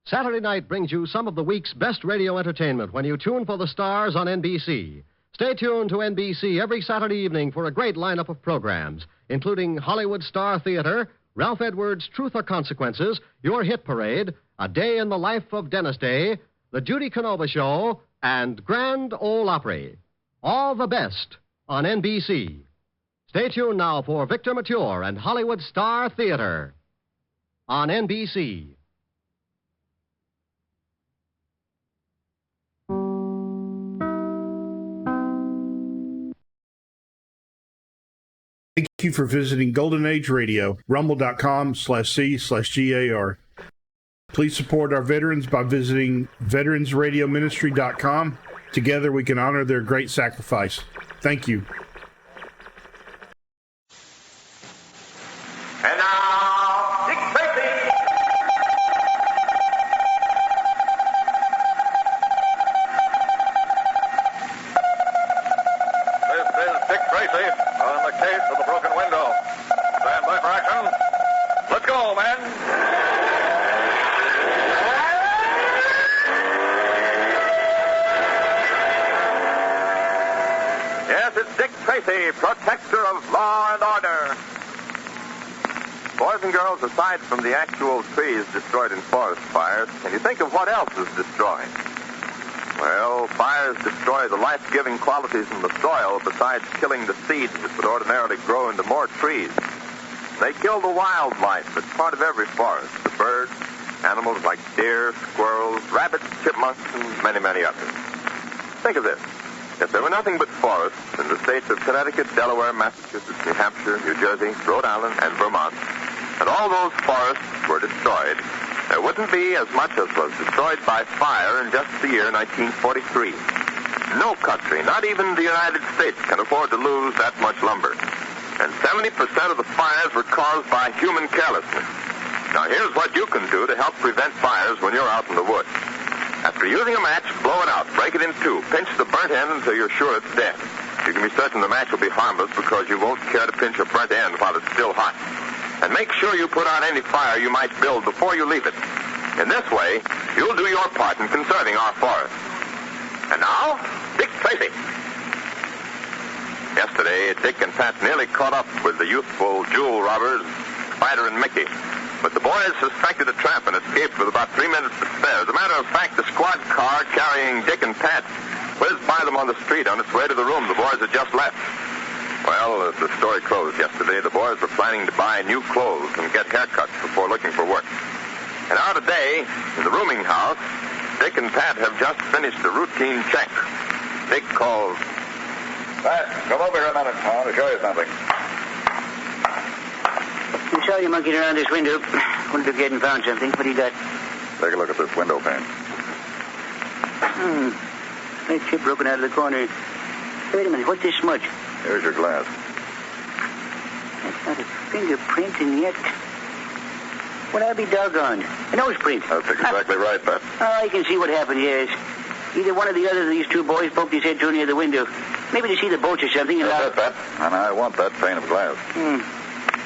S8: Saturday night brings you some of the week's best radio entertainment when you tune for the stars on NBC. Stay tuned to NBC every Saturday evening for a great lineup of programs, including Hollywood Star Theater, Ralph Edwards' Truth or Consequences, Your Hit Parade, A Day in the Life of Dennis Day, The Judy Canova Show, and Grand Ole Opry. All the best on NBC. Stay tuned now for Victor Mature and Hollywood Star Theater on NBC.
S12: Thank you for visiting Golden Age Radio, rumble.com/C/GAR. Please support our veterans by visiting veteransradioministry.com. Together we can honor their great sacrifice. Thank you.
S15: And now, Dick Tracy.
S4: This is Dick Tracy on the case of the broken window. Stand by for action. Let's go, man. Yes, it's Dick Tracy, protector of law and order. Boys and girls, aside from the actual trees destroyed in forest fires, can you think of what else is destroyed? Well, fires destroy the life-giving qualities in the soil besides killing the seeds that would ordinarily grow into more trees. They kill the wildlife that's part of every forest. The birds, animals like deer, squirrels, rabbits, chipmunks, and many, many others. Think of this. If there were nothing but forests in the states of Connecticut, Delaware, Massachusetts, New Hampshire, New Jersey, Rhode Island, and Vermont, and all those forests were destroyed, there wouldn't be as much as was destroyed by fire in just the year 1943. No country, not even the United States, can afford to lose that much lumber. And 70% of the fires were caused by human carelessness. Now, here's what you can do to help prevent fires when you're out in the woods. After using a match, blow it out, break it in two, pinch the burnt end until you're sure it's dead. You can be certain the match will be harmless because you won't care to pinch a burnt end while it's still hot. And make sure you put out any fire you might build before you leave it. In this way, you'll do your part in conserving our forests. And now, Dick Tracy. Yesterday, Dick and Pat nearly caught up with the youthful jewel robbers, Spider and Mickey. But the boys suspected a trap and escaped with about 3 minutes to spare. As a matter of fact, the squad car carrying Dick and Pat whizzed by them on the street on its way to the room the boys had just left. Well, as the story closed yesterday, the boys were planning to buy new clothes and get haircuts before looking for work. And now today, in the rooming house, Dick and Pat have just finished a routine check. Dick calls.
S3: Pat, come over here a minute. I want to show you something.
S19: I saw you monkeying around this window. Wondered if you hadn't found something. What do you got?
S3: Take a look at this window pane.
S19: That chip broken out of the corner. Wait a minute. What's this smudge?
S3: Here's your glass.
S19: That's not a fingerprint, and yet... Well, I'll be doggone. A nose print.
S3: That's exactly right, Pat.
S19: Oh, I can see what happened, yes. Either one or the other of these two boys poked his head through near the window. Maybe to see the boats or something. And
S3: That's it, Pat. And I want that pane of glass.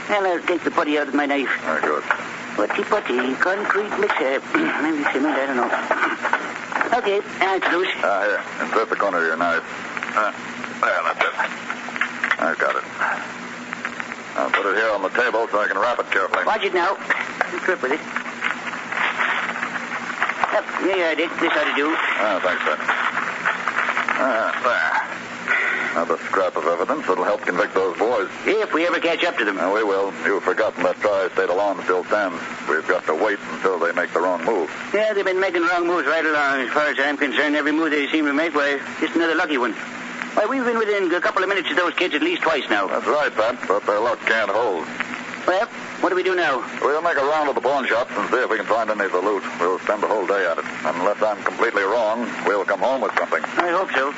S19: Well, I'll take the putty out with my knife.
S3: Very good.
S19: Putty, concrete mixer. Maybe cement, I don't know. Okay, now it's loose.
S3: Here. Insert the corner of your knife. There, that's it. I've got it. I'll put it here on the table so I can wrap it carefully.
S19: Watch it now. Trip with it. Yep, there you are, Dick. This ought to do.
S3: Thanks, Pat. There. Another scrap of evidence that'll help convict those boys.
S19: If we ever catch up to them.
S3: We will. You've forgotten that tri-state alarm still stands. We've got to wait until they make the wrong move.
S19: Yeah, they've been making wrong moves right along. As far as I'm concerned, every move they seem to make, why, just another lucky one. Why, we've been within a couple of minutes of those kids at least twice now.
S3: That's right, Pat, but their luck can't hold.
S19: Well, what do we do now?
S3: We'll make a round of the pawn shops and see if we can find any of the loot. We'll spend the whole day at it. Unless I'm completely wrong, we'll come home with something.
S19: I hope so.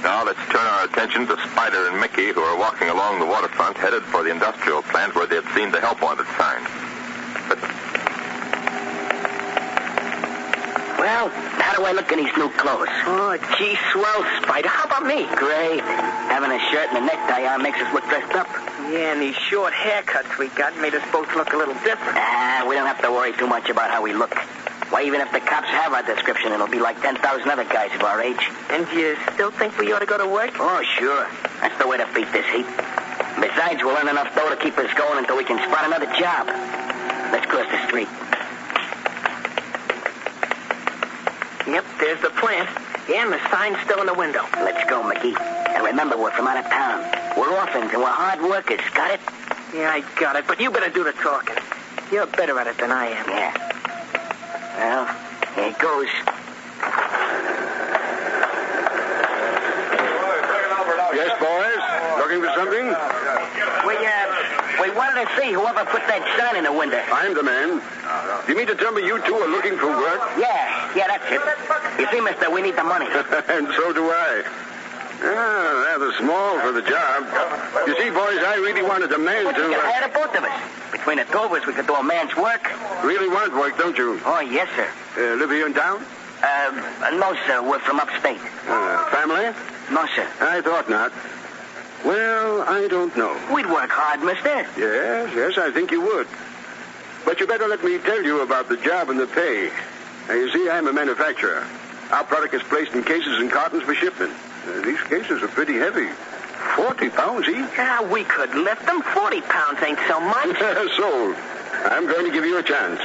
S4: Now let's turn our attention to Spider and Mickey, who are walking along the waterfront, headed for the industrial plant where they had seen the help wanted sign.
S19: Well, how do I look in these new clothes?
S20: Oh, gee, swell, Spider. How about me?
S19: Great. Having a shirt and a necktie on makes us look dressed up.
S20: Yeah, and these short haircuts we got made us both look a little different.
S19: We don't have to worry too much about how we look. Why, even if the cops have our description, it'll be like 10,000 other guys of our age.
S20: And you still think we ought to go to work?
S19: Oh, sure. That's the way to beat this heat. Besides, we'll earn enough dough to keep us going until we can spot another job. Let's cross the street.
S20: Yep, there's the plant. Yeah, and the sign's still in the window.
S19: Let's go, Mickey. And remember, we're from out of town. We're orphans and we're hard workers. Got it?
S20: Yeah, I got it, but you better do the talking. You're better at it than I am.
S19: Yeah. Well, here it goes.
S6: Yes, boys? Looking for something?
S19: We wanted to see whoever put that sign in the window.
S6: I'm the man. You mean to tell me you two are looking for work?
S19: Yeah, that's it. You see, mister, we need the money.
S6: And so do I. Rather small for the job. You see, boys, I really wanted a man
S19: to... You can hire the both of us. Between the two of us, we could do a man's work.
S6: Really want work, don't you?
S19: Oh, yes, sir.
S6: Live here in town?
S19: No, sir. We're from upstate.
S6: Family?
S19: No, sir.
S6: I thought not. Well, I don't know.
S19: We'd work hard, mister.
S6: Yes, I think you would. But you better let me tell you about the job and the pay. Now, you see, I'm a manufacturer. Our product is placed in cases and cartons for shipment. These cases are pretty heavy. 40 pounds each.
S20: We could lift them. 40 pounds ain't so much.
S6: Sold. I'm going to give you a chance.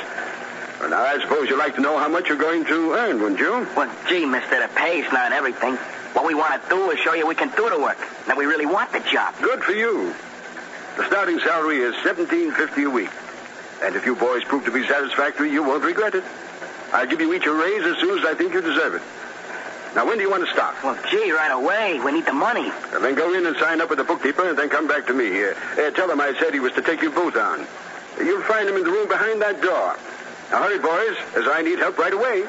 S6: Well, now, I suppose you'd like to know how much you're going to earn, wouldn't you?
S19: Well, gee, mister, the pay's not everything. What we want to do is show you we can do the work. That we really want the job.
S6: Good for you. The starting salary is $17.50 a week. And if you boys prove to be satisfactory, you won't regret it. I'll give you each a raise as soon as I think you deserve it. Now, when do you want to start?
S19: Well, gee, right away. We need the money.
S6: Well, then go in and sign up with the bookkeeper and then come back to me. Tell him I said he was to take you both on. You'll find him in the room behind that door. Now, hurry, boys, as I need help right away.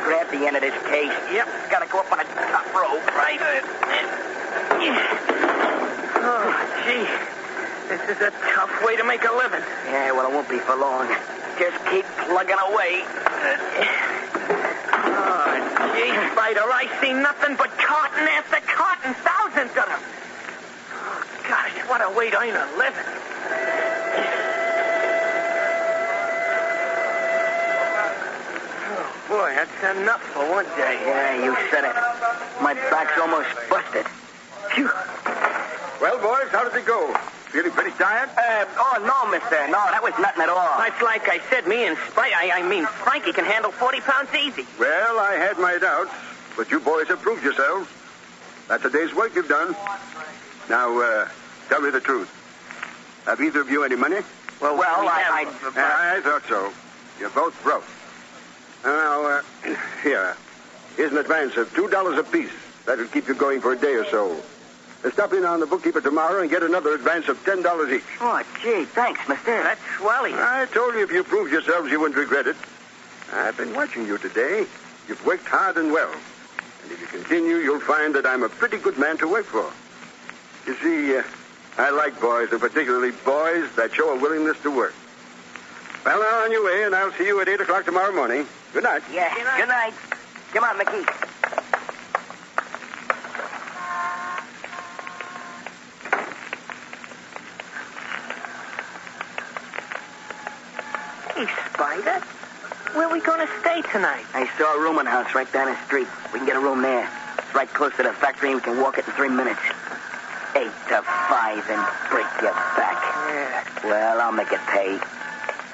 S19: Grab the end of this case. Yep, gotta go up on a top rope, right?
S20: Oh, gee. This is a tough way to make a living.
S19: Yeah, well, it won't be for long. Just keep plugging away.
S20: Oh, gee, Spider, I see nothing but cotton after cotton. Thousands of them. Oh, gosh, what a way to earn a living. Boy, that's enough for one day.
S19: Yeah, you said it. My back's almost busted. Phew.
S6: Well, boys, how did it go? Feeling pretty tired?
S19: No, mister. No, that was nothing at all.
S20: It's like I said, me and Frankie can handle 40 pounds easy.
S6: Well, I had my doubts, but you boys have proved yourselves. That's a day's work you've done. Now, tell me the truth. Have either of you any money?
S19: Well,
S6: I thought so. You're both broke. Now, here's an advance of $2 apiece. That'll keep you going for a day or so. Stop in on the bookkeeper tomorrow and get another advance of $10 each.
S19: Oh, gee, thanks, mister.
S20: That's swelly.
S6: I told you if you proved yourselves, you wouldn't regret it. I've been watching you today. You've worked hard and well. And if you continue, you'll find that I'm a pretty good man to work for. You see, I like boys, and particularly boys that show a willingness to work. Well, now, on your way, and I'll see you at 8 o'clock tomorrow morning. Good night.
S19: Yeah, good night. Come on, Mickey.
S20: Hey, Spider, where are we going to stay tonight?
S19: I saw a rooming house right down the street. We can get a room there. It's right close to the factory, and we can walk it in 3 minutes. 8 to 5 and break your back.
S20: Yeah.
S19: Well, I'll make it pay.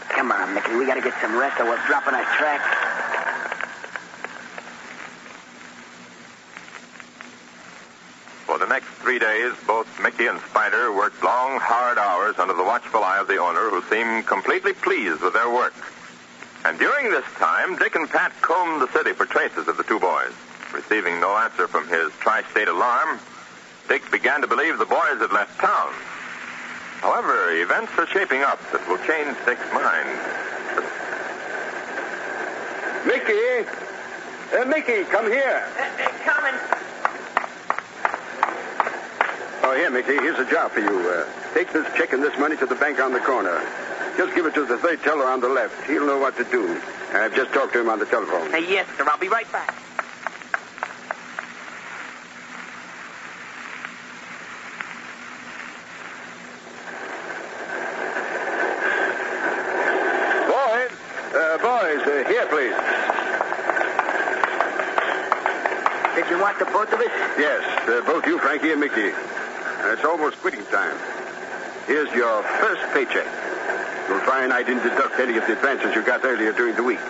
S19: Come on, Mickey. We got to get some rest or we're dropping our track.
S4: For the next 3 days, both Mickey and Spider worked long, hard hours under the watchful eye of the owner, who seemed completely pleased with their work. And during this time, Dick and Pat combed the city for traces of the two boys. Receiving no answer from his tri-state alarm, Dick began to believe the boys had left town. However, events are shaping up that will change Dick's mind.
S6: Mickey! Mickey, come here.
S20: Coming.
S6: Oh, here, Mickey. Here's a job for you. Take this check and this money to the bank on the corner. Just give it to the third teller on the left. He'll know what to do. I've just talked to him on the telephone.
S20: Yes, sir. I'll be right back.
S6: Here, please.
S19: Did you want the both of us?
S6: Yes, both you, Frankie, and Mickey. It's almost quitting time. Here's your first paycheck. You'll find I didn't deduct any of the advances you got earlier during the week.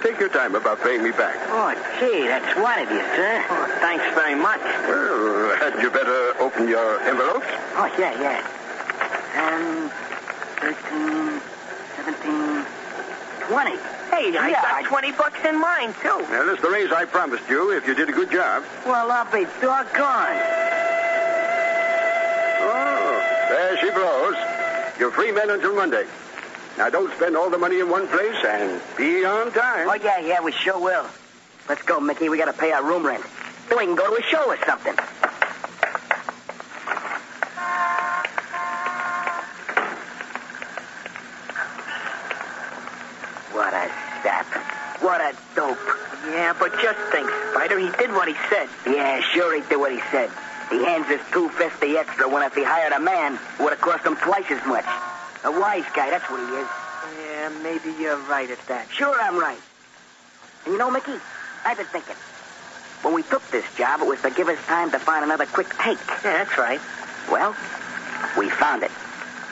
S6: Take your time about paying me back.
S19: Oh, gee, that's white of you, sir.
S20: Oh, thanks very much.
S6: Well, hadn't you better open your envelopes?
S19: Oh, yeah. 13, 17, 20.
S20: Hey, I got $20 in mine, too.
S6: Now, this is the raise I promised you if you did a good job.
S19: Well, I'll be doggone.
S6: Oh, there she blows. You're free men until Monday. Now, don't spend all the money in one place and be on time.
S19: Oh, yeah, we sure will. Let's go, Mickey. We got to pay our room rent. Then we can go to a show or something. What a sap. What a dope.
S20: Yeah, but just think, Spider, he did what he said.
S19: Yeah, sure he did what he said. He hands us $250 extra when if he hired a man, it would have cost him twice as much. A wise guy, that's what he is.
S20: Yeah, maybe you're right at that.
S19: Sure, I'm right. And you know, Mickey, I've been thinking. When we took this job, it was to give us time to find another quick take.
S20: Yeah, that's right.
S19: Well, we found it.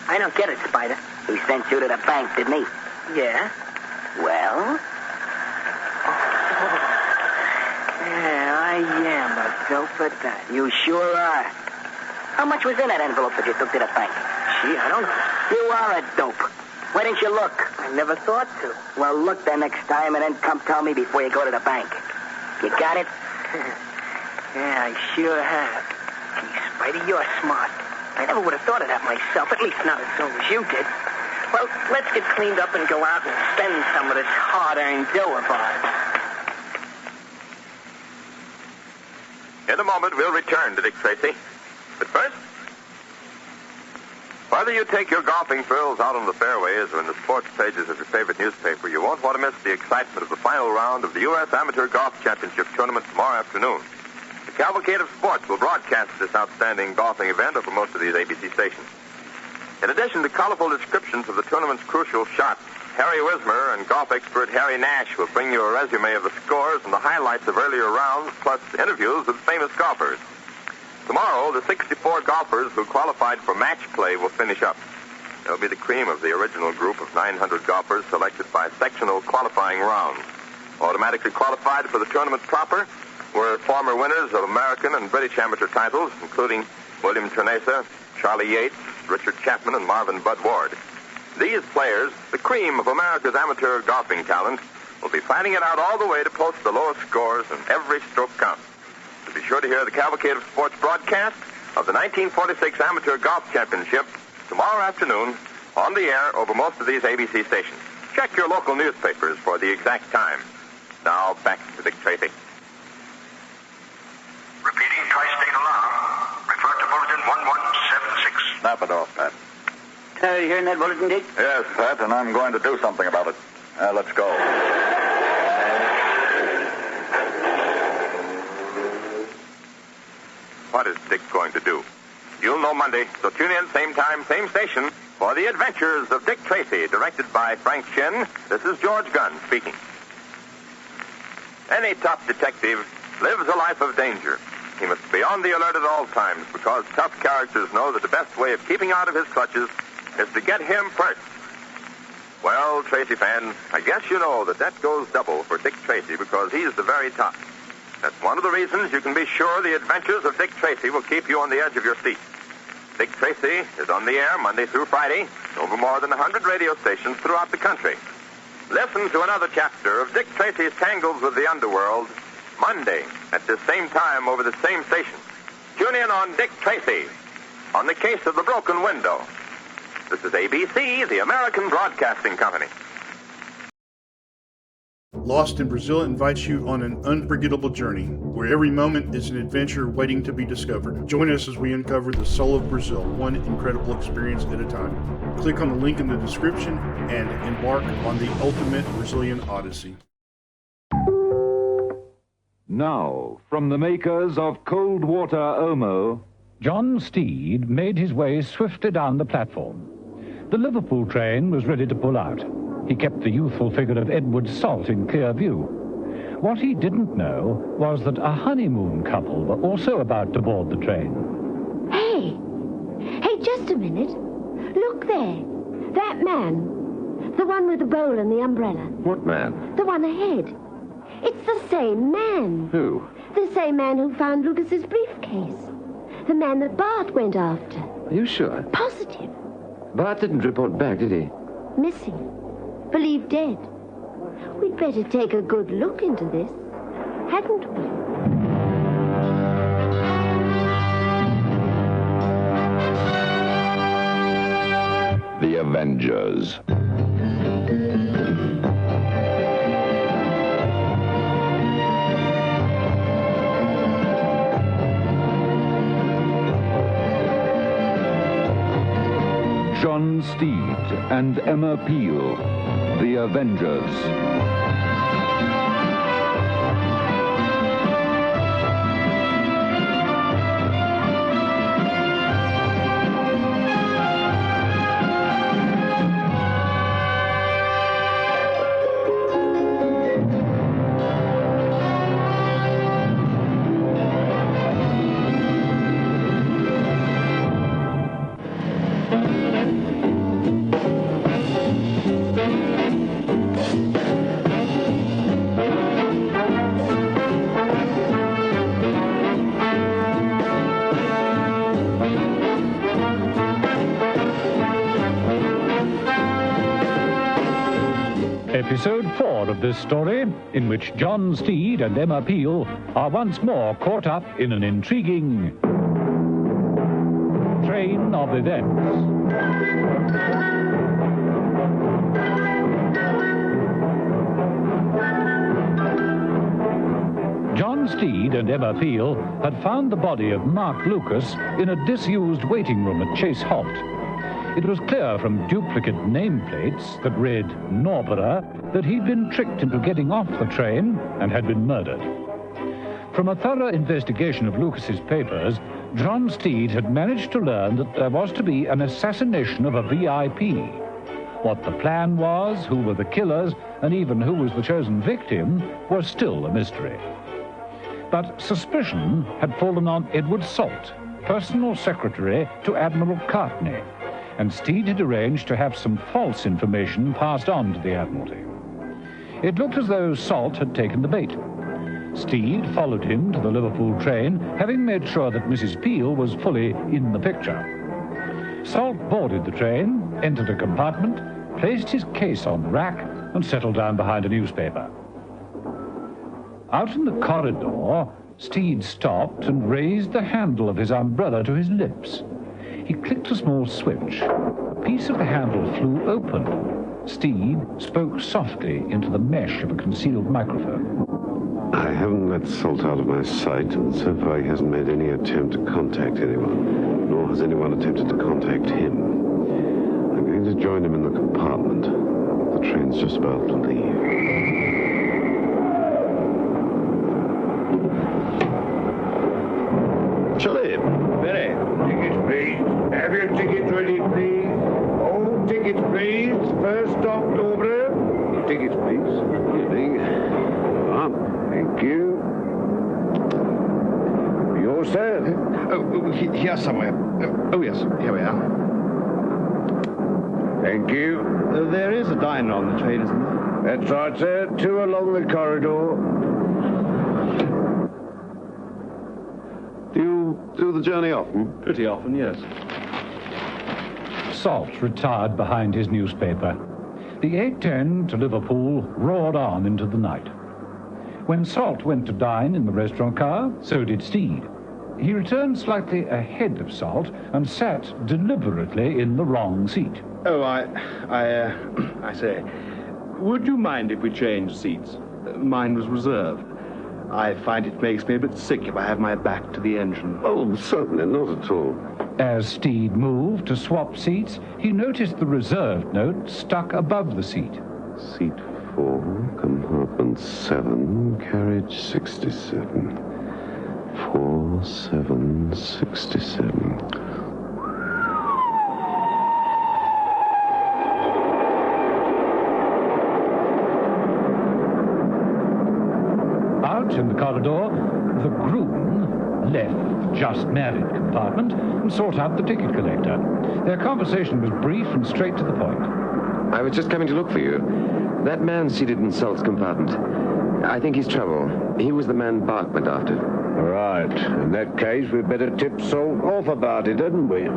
S20: I don't get it, Spider.
S19: He sent you to the bank, didn't he?
S20: Yeah?
S19: Well?
S20: Yeah, I am a dope at that.
S19: You sure are. How much was in that envelope that you took to the bank?
S20: Gee, I don't know.
S19: You are a dope. Why didn't you look?
S20: I never thought to.
S19: Well, look the next time and then come tell me before you go to the bank. You got it?
S20: Yeah, I sure have. Gee, Spidey, you're smart. I never would have thought of that myself, at least not as soon as you did. Well, let's get cleaned up and go out and spend some of this hard-earned dough of ours.
S4: In a moment, we'll return to Dick Tracy. But first, whether you take your golfing thrills out on the fairways or in the sports pages of your favorite newspaper, you won't want to miss the excitement of the final round of the U.S. Amateur Golf Championship Tournament tomorrow afternoon. The Cavalcade of Sports will broadcast this outstanding golfing event over most of these ABC stations. In addition to colorful descriptions of the tournament's crucial shots, Harry Wismer and golf expert Harry Nash will bring you a resume of the scores and the highlights of earlier rounds, plus interviews with famous golfers. Tomorrow, the 64 golfers who qualified for match play will finish up. They'll be the cream of the original group of 900 golfers selected by sectional qualifying rounds. Automatically qualified for the tournament proper were former winners of American and British amateur titles, including William Ternesa, Charlie Yates, Richard Chapman, and Marvin Bud Ward. These players, the cream of America's amateur golfing talent, will be fighting it out all the way to post the lowest scores, and every stroke counts. So be sure to hear the Cavalcade of Sports broadcast of the 1946 Amateur Golf Championship tomorrow afternoon on the air over most of these ABC stations. Check your local newspapers for the exact time. Now, back to Dick Tracy.
S1: Repeating tri-state alarm. Refer to Bulletin 1176.
S3: Snap it off, Pat.
S19: You hearing that bulletin, Dick?
S3: Yes, Pat, and I'm going to do something about it. Let's go.
S4: What is Dick going to do? You'll know Monday, so tune in same time, same station for The Adventures of Dick Tracy, directed by Frank Shin. This is George Gunn speaking. Any top detective lives a life of danger. He must be on the alert at all times because tough characters know that the best way of keeping out of his clutches is to get him first. Well, Tracy fans, I guess you know that goes double for Dick Tracy because he's the very top. That's one of the reasons you can be sure The Adventures of Dick Tracy will keep you on the edge of your seat. Dick Tracy is on the air Monday through Friday over more than 100 radio stations throughout the country. Listen to another chapter of Dick Tracy's Tangles with the Underworld Monday at this same time over the same station. Tune in on Dick Tracy on the Case of the Broken Window. This is ABC, the American Broadcasting Company.
S12: Lost in Brazil invites you on an unforgettable journey where every moment is an adventure waiting to be discovered. Join us as we uncover the soul of Brazil, one incredible experience at a time. Click on the link in the description and embark on the ultimate Brazilian odyssey.
S5: Now, from the makers of Cold Water Omo, John Steed made his way swiftly down the platform. The Liverpool train was ready to pull out. He kept the youthful figure of Edward Salt in clear view. What he didn't know was that a honeymoon couple were also about to board the train.
S7: Hey! Hey, just a minute. Look there. That man. The one with the bowl and the umbrella.
S13: What man?
S7: The one ahead. It's the same man.
S13: Who?
S7: The same man who found Lucas's briefcase. The man that Bart went after.
S13: Are you sure?
S7: Positive.
S13: Bart didn't report back, did he?
S7: Missing. Believed dead. We'd better take a good look into this, hadn't we?
S5: The Avengers. John Steed and Emma Peel, The Avengers. Episode 4 of this story, in which John Steed and Emma Peel are once more caught up in an intriguing train of events. John Steed and Emma Peel had found the body of Mark Lucas in a disused waiting room at Chase Halt. It was clear from duplicate nameplates that read Norborough that he'd been tricked into getting off the train and had been murdered. From a thorough investigation of Lucas's papers, John Steed had managed to learn that there was to be an assassination of a VIP. What the plan was, who were the killers, and even who was the chosen victim was still a mystery. But suspicion had fallen on Edward Salt, personal secretary to Admiral Cartney, and Steed had arranged to have some false information passed on to the Admiralty. It looked as though Salt had taken the bait. Steed followed him to the Liverpool train, having made sure that Mrs. Peel was fully in the picture. Salt boarded the train, entered a compartment, placed his case on the rack, and settled down behind a newspaper. Out in the corridor, Steed stopped and raised the handle of his umbrella to his lips. He clicked a small switch. A piece of the handle flew open. Steed spoke softly into the mesh of a concealed microphone.
S2: I haven't let Salt out of my sight, and so far he hasn't made any attempt to contact anyone, nor has anyone attempted to contact him. I'm going to join him in the compartment. The train's just about to leave.
S6: Chilly. Very. Tickets, please. Have your tickets ready, please. All tickets, please. First October. Tickets, please. Evening. Thank you. Yours, sir?
S16: Here somewhere. Oh, yes. Here we are.
S6: Thank you.
S16: There is a diner on the train, isn't there?
S6: That's right, sir. 2 along the corridor.
S2: Do you do the journey often?
S16: Pretty often, yes.
S5: Salt retired behind his newspaper. The 8:10 to Liverpool roared on into the night. When Salt went to dine in the restaurant car, so did Steed. He returned slightly ahead of Salt and sat deliberately in the wrong seat.
S16: Oh, I say, would you mind if we changed seats? Mine was reserved. I find it makes me a bit sick if I have my back to the engine.
S2: Oh, certainly, not at all.
S5: As Steed moved to swap seats, he noticed the reserved note stuck above the seat.
S2: Seat 4, compartment 7, carriage 67. 4767.
S5: Out in the corridor, the groom left the just married compartment and sought out the ticket collector. Their conversation was brief and straight to the point.
S21: I was just coming to look for you. That man seated in Salt's compartment. I think he's trouble. He was the man Bark went after.
S6: Right. In that case, we'd better tip Salt off about it, hadn't we?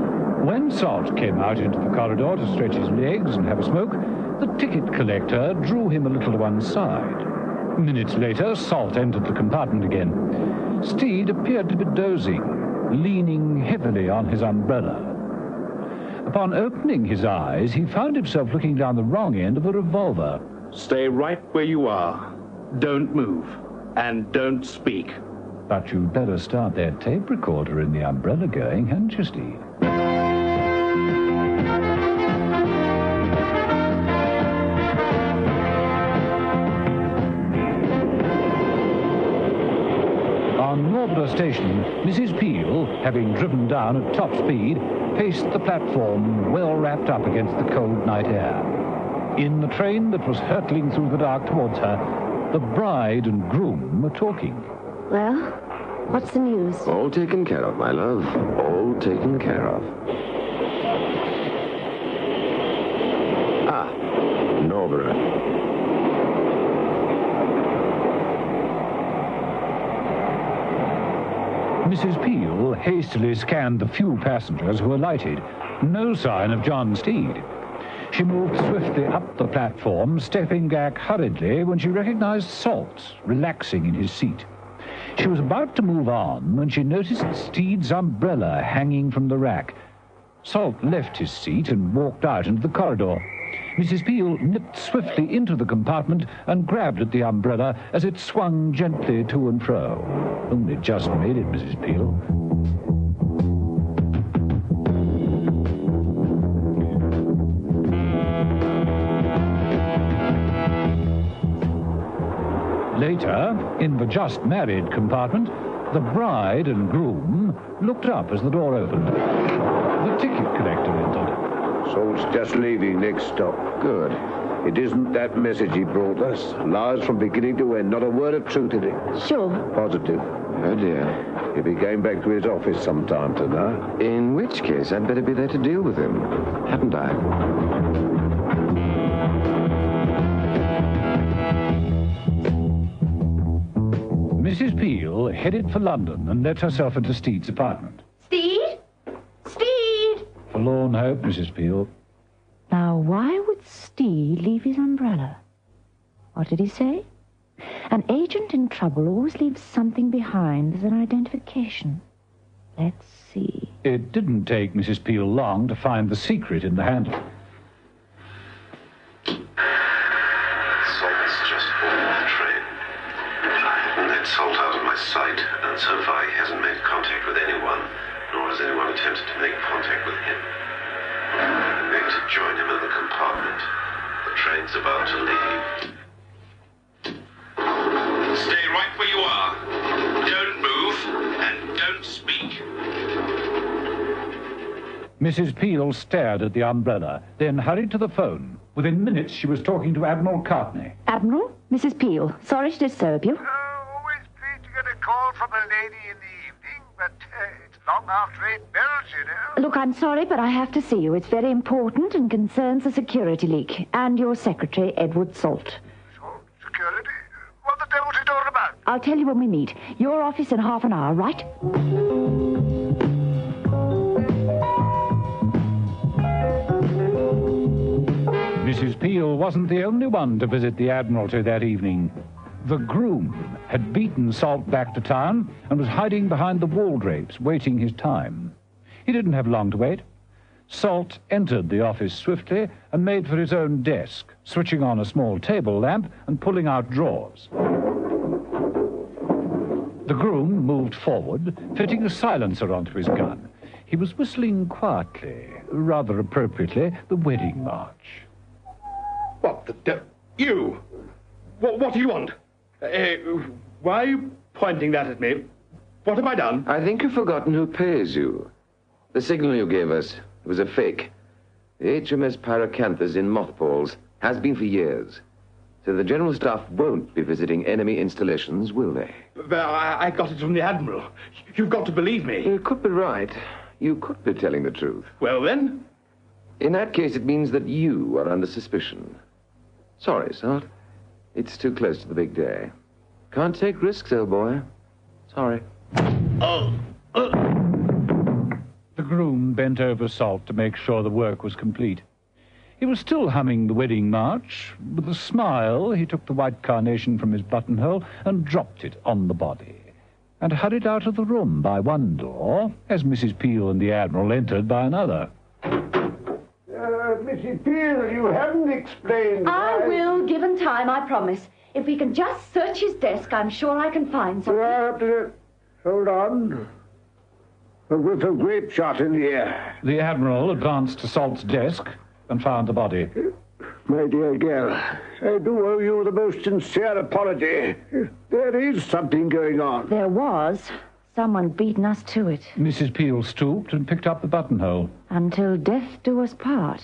S5: When Salt came out into the corridor to stretch his legs and have a smoke, the ticket collector drew him a little to one side. Minutes later, Salt entered the compartment again. Steed appeared to be dozing, leaning heavily on his umbrella. Upon opening his eyes, he found himself looking down the wrong end of a revolver.
S16: Stay right where you are. Don't move. And don't speak.
S5: But you'd better start that tape recorder in the umbrella going, hadn't you, Steed? On Norborough Station, Mrs. Peel, having driven down at top speed, paced the platform well wrapped up against the cold night air. In the train that was hurtling through the dark towards her, the bride and groom were talking.
S7: Well, what's the news?
S21: All taken care of, my love. All taken care of. Norborough.
S5: Mrs. Peel hastily scanned the few passengers who alighted. No sign of John Steed. She moved swiftly up the platform, stepping back hurriedly when she recognized Salt, relaxing in his seat. She was about to move on when she noticed Steed's umbrella hanging from the rack. Salt left his seat and walked out into the corridor. Mrs. Peel nipped swiftly into the compartment and grabbed at the umbrella as it swung gently to and fro. Only just made it, Mrs. Peel. Later, in the just-married compartment, the bride and groom looked up as the door opened. The ticket collector entered.
S14: Salt's just leaving next stop. Good. It isn't that message he brought us. Lies from beginning to end. Not a word of truth in it.
S11: Sure.
S14: Positive. Oh, dear. He'll be going back to his office sometime tonight.
S21: In which case, I'd better be there to deal with him. Hadn't I?
S5: Mrs. Peel headed for London and let herself into Steed's apartment.
S7: Steed? Steed!
S5: Forlorn hope, Mrs. Peel.
S7: Now, why would Steed leave his umbrella? What did he say? An agent in trouble always leaves something behind as an identification. Let's see.
S5: It didn't take Mrs. Peel long to find the secret in the handle.
S2: Salt's just fallen off the train. I haven't let Salt out of my sight, and so far he hasn't made contact with anyone, nor has anyone attempted to make contact with him. I'm going to join him in the compartment. The train's about to leave.
S15: Stay right where you are. Don't move, and don't speak.
S5: Mrs. Peel stared at the umbrella, then hurried to the phone. Within minutes, she was talking to Admiral Cartney.
S7: Admiral, Mrs. Peel, sorry to disturb you.
S17: Always pleased to get a call from a lady in the evening, but it's long after 8 bells, you know.
S7: Look, I'm sorry, but I have to see you. It's very important and concerns a security leak. And your secretary, Edward Salt.
S17: Security? What the devil's it all about?
S7: I'll tell you when we meet. Your office in half an hour, right?
S5: Mrs. Peel wasn't the only one to visit the Admiralty that evening. The groom had beaten Salt back to town and was hiding behind the wall drapes, waiting his time. He didn't have long to wait. Salt entered the office swiftly and made for his own desk, switching on a small table lamp and pulling out drawers. The groom moved forward, fitting a silencer onto his gun. He was whistling quietly, rather appropriately, the wedding march.
S16: What the devil? You! What do you want? Why are you pointing that at me? What have I done?
S21: I think you've forgotten who pays you. The signal you gave us was a fake. The HMS Pyrocanthus in mothballs has been for years. So the General Staff won't be visiting enemy installations, will they?
S16: Well, I got it from the Admiral. You've got to believe me.
S21: You could be right. You could be telling the truth.
S16: Well, then?
S21: In that case, it means that you are under suspicion. Sorry, Salt. It's too close to the big day. Can't take risks, old boy. Sorry.
S5: The groom bent over Salt to make sure the work was complete. He was still humming the wedding march. With a smile, he took the white carnation from his buttonhole and dropped it on the body, and hurried out of the room by one door, as Mrs. Peel and the Admiral entered by another.
S17: Mrs. Peel, you haven't explained.
S7: I will, given time, I promise. If we can just search his desk, I'm sure I can find something.
S17: Hold on. A whiff of grape shot in the air.
S5: The Admiral advanced to Salt's desk and found the body.
S17: My dear girl, I do owe you the most sincere apology. There is something going on.
S7: There was. Someone beaten us to it.
S5: Mrs. Peel stooped and picked up the buttonhole.
S7: Until death do us part.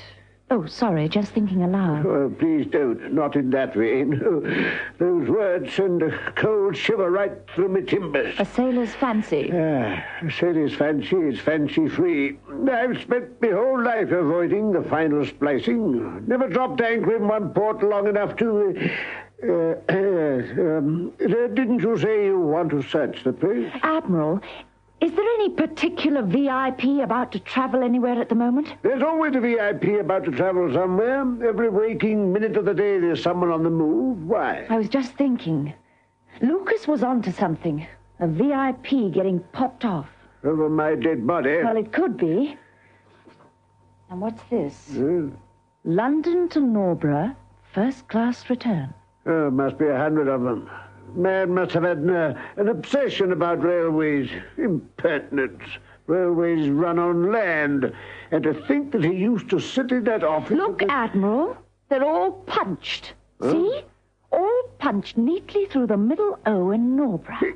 S7: Oh, sorry, just thinking aloud.
S17: Oh, please don't. Not in that vein. Those words send a cold shiver right through my timbers.
S7: A sailor's fancy.
S17: A sailor's fancy is fancy-free. I've spent my whole life avoiding the final splicing. Never dropped anchor in one port long enough to... didn't you say you want to search the place?
S7: Admiral, Is there any particular VIP about to travel anywhere at the moment?
S17: There's always a VIP about to travel somewhere. Every waking minute of the day there's someone on the move. Why?
S7: I was just thinking. Lucas was onto something. A VIP getting popped off.
S17: Over my dead body.
S7: Well, it could be. And what's this? London to Norborough, first-class return.
S17: Oh, must be 100 of them. Man must have had an obsession about railways. Impertinence. Railways run on land. And to think that he used to sit in that office...
S7: Look, Admiral, they're all punched.
S17: Huh?
S7: See? All punched neatly through the middle O in Norborough.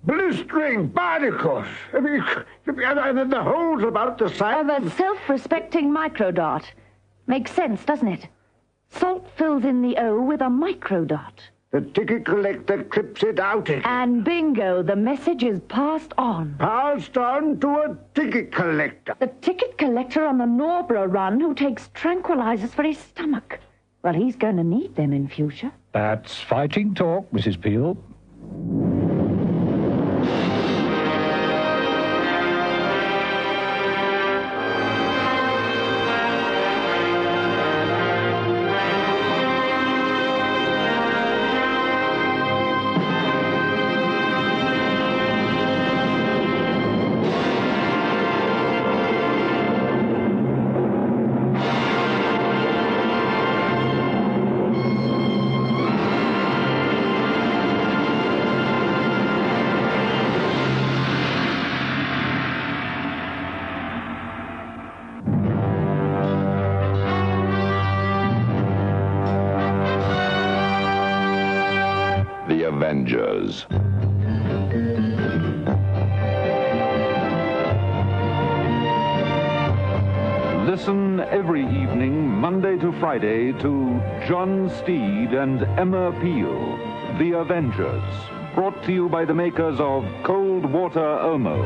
S17: Blistering barnacles. I mean, and the holes about the size...
S7: Of a self-respecting microdot. Makes sense, doesn't it? Salt fills in the O with a microdot.
S17: The ticket collector clips it out again.
S7: And bingo, the message is passed on.
S17: Passed on to a ticket collector.
S7: The ticket collector on the Norborough run who takes tranquilizers for his stomach. Well, he's going to need them in future.
S5: That's fighting talk, Mrs. Peel.
S18: Avengers.
S5: Listen every evening, Monday to Friday, to John Steed and Emma Peel, The Avengers, brought to you by the makers of Cold Water Omo.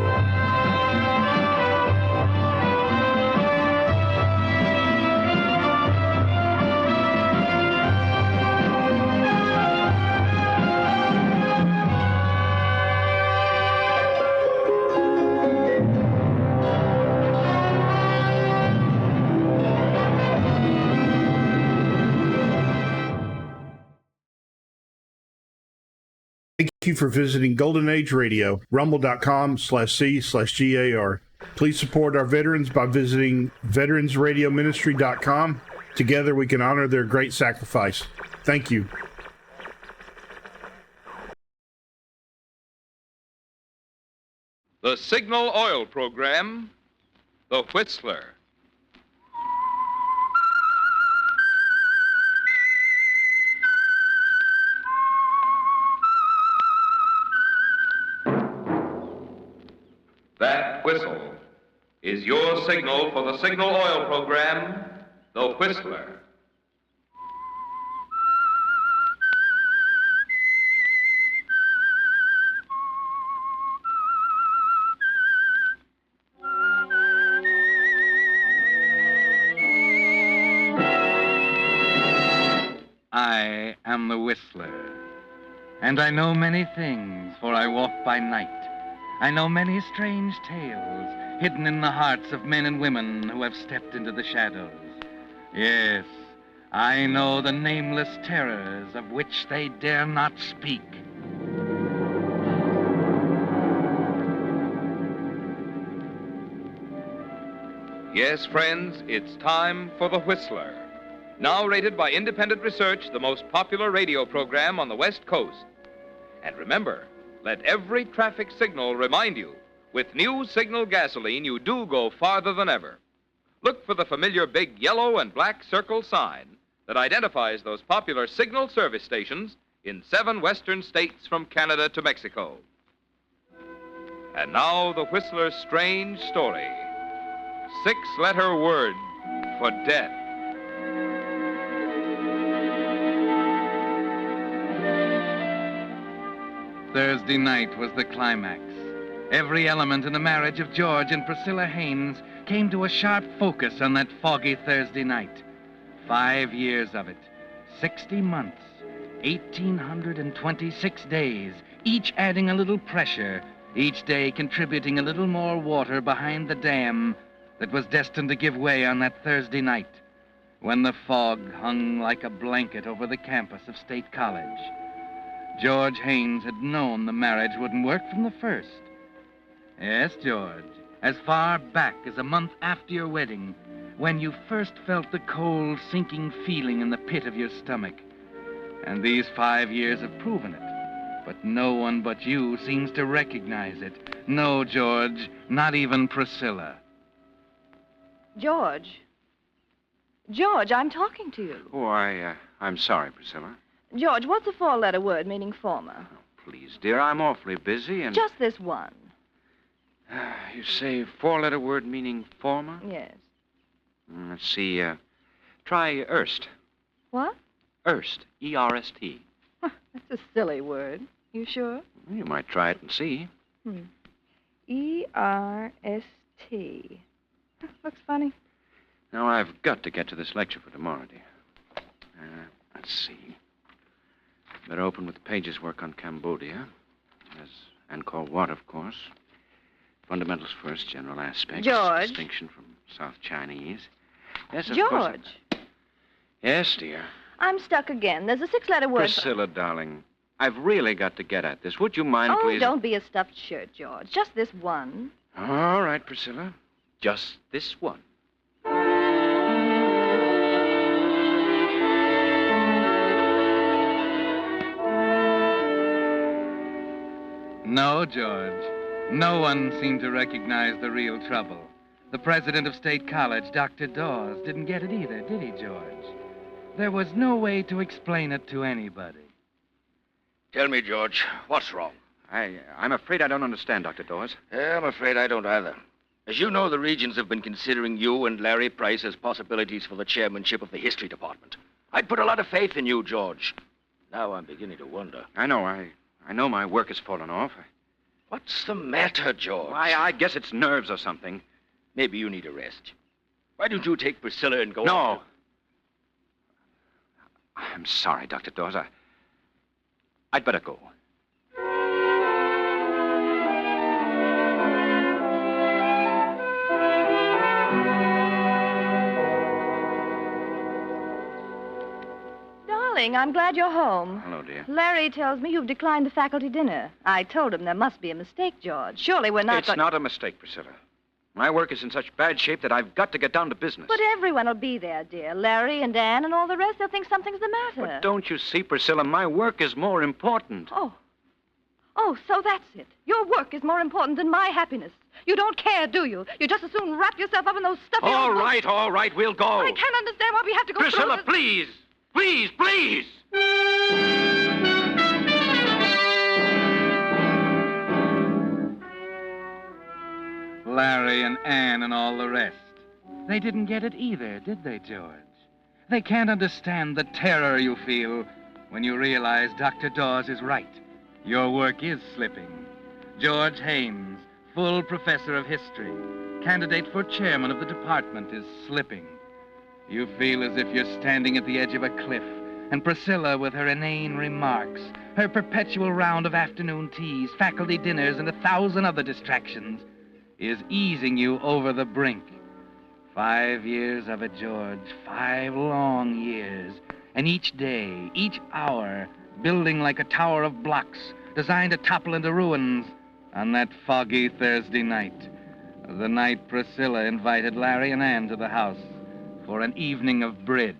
S12: Thank you for visiting Golden Age Radio, rumble.com/C/GAR. Please support our veterans by visiting veteransradioministry.com. Together we can honor their great sacrifice. Thank you.
S22: The Signal Oil Program, The Whistler. That whistle is your signal for the Signal Oil Program, The Whistler.
S23: I am the Whistler, and I know many things, for I walk by night. I know many strange tales hidden in the hearts of men and women who have stepped into the shadows. Yes, I know the nameless terrors of which they dare not speak.
S22: Yes, friends, it's time for The Whistler. Now rated by independent research, the most popular radio program on the West Coast. And remember, let every traffic signal remind you, with new Signal gasoline, you do go farther than ever. Look for the familiar big yellow and black circle sign that identifies those popular Signal service stations in 7 western states from Canada to Mexico. And now the Whistler's strange story. 6-letter word for death.
S23: Thursday night was the climax. Every element in the marriage of George and Priscilla Haynes came to a sharp focus on that foggy Thursday night. 5 years of it, 60 months, 1,826 days, each adding a little pressure each day contributing a little more water behind the dam that was destined to give way on that Thursday night when the fog hung like a blanket over the campus of State College. George Haynes had known the marriage wouldn't work from the first. Yes, George, as far back as a month after your wedding, when you first felt the cold, sinking feeling in the pit of your stomach. And these 5 years have proven it. But no one but you seems to recognize it. No, George, not even Priscilla.
S8: George. George, I'm talking to you.
S9: Oh, I'm sorry, Priscilla.
S8: George, what's a four-letter word meaning former?
S9: Please, dear, I'm awfully busy and...
S8: Just this one.
S9: You say four-letter word meaning former?
S8: Yes.
S9: Let's see, try erst.
S8: What?
S9: Erst, E-R-S-T.
S8: That's a silly word. You sure?
S9: You might try it and see.
S8: E-R-S-T. Looks funny.
S9: Now, I've got to get to this lecture for tomorrow, dear. Let's see. Better open with Page's work on Cambodia. As Angkor Wat, of course. Fundamentals first, general aspects.
S8: George.
S9: Distinction from South Chinese. Yes, of
S8: George.
S9: course. Yes, dear.
S8: I'm stuck again. There's a six-letter word.
S9: Priscilla, darling, I've really got to get at this. Would you mind,
S8: Oh,
S9: please?
S8: don't be a stuffed shirt, George. Just this one.
S9: All right, Priscilla. Just this one.
S23: No, George. No one seemed to recognize the real trouble. The president of State College, Dr. Dawes, didn't get it either, did he, George? There was no way to explain it to anybody.
S10: Tell me, George, what's wrong?
S9: I'm afraid I don't understand, Dr. Dawes.
S10: Yeah, I'm afraid I don't either. As you know, the Regents have been considering you and Larry Price as possibilities for the chairmanship of the history department. I'd put a lot of faith in you, George. Now I'm beginning to wonder.
S9: I know. I know my work has fallen off.
S10: What's the matter, George?
S9: I guess it's nerves or something.
S10: Maybe you need a rest. Why don't you take Priscilla and go
S9: No.
S10: off to...
S9: I'm sorry, Dr. Dawes. I'd better go.
S8: Darling, I'm glad you're home.
S9: Hello, dear.
S8: Larry tells me you've declined the faculty dinner. I told him there must be a mistake, George. Surely we're not...
S9: It's not a mistake, Priscilla. My work is in such bad shape that I've got to get down to business.
S8: But everyone will be there, dear. Larry and Ann and all the rest. They'll think something's the matter.
S9: But don't you see, Priscilla, my work is more important.
S8: Oh, so that's it. Your work is more important than my happiness. You don't care, do you? You just as soon wrap yourself up in those stuffy...
S9: All right, we'll go.
S8: I can't understand why we have to go
S9: Priscilla,
S8: through this.
S9: please.
S23: Larry and Ann and all the rest. They didn't get it either, did they, George? They can't understand the terror you feel when you realize Dr. Dawes is right. Your work is slipping. George Haynes, full professor of history, candidate for chairman of the department, is slipping. You feel as if you're standing at the edge of a cliff, and Priscilla, with her inane remarks, her perpetual round of afternoon teas, faculty dinners, and 1,000 other distractions, is easing you over the brink. 5 years of it, George. 5 long years. And each day, each hour, building like a tower of blocks, designed to topple into ruins on that foggy Thursday night. The night Priscilla invited Larry and Ann to the house for an evening of bridge.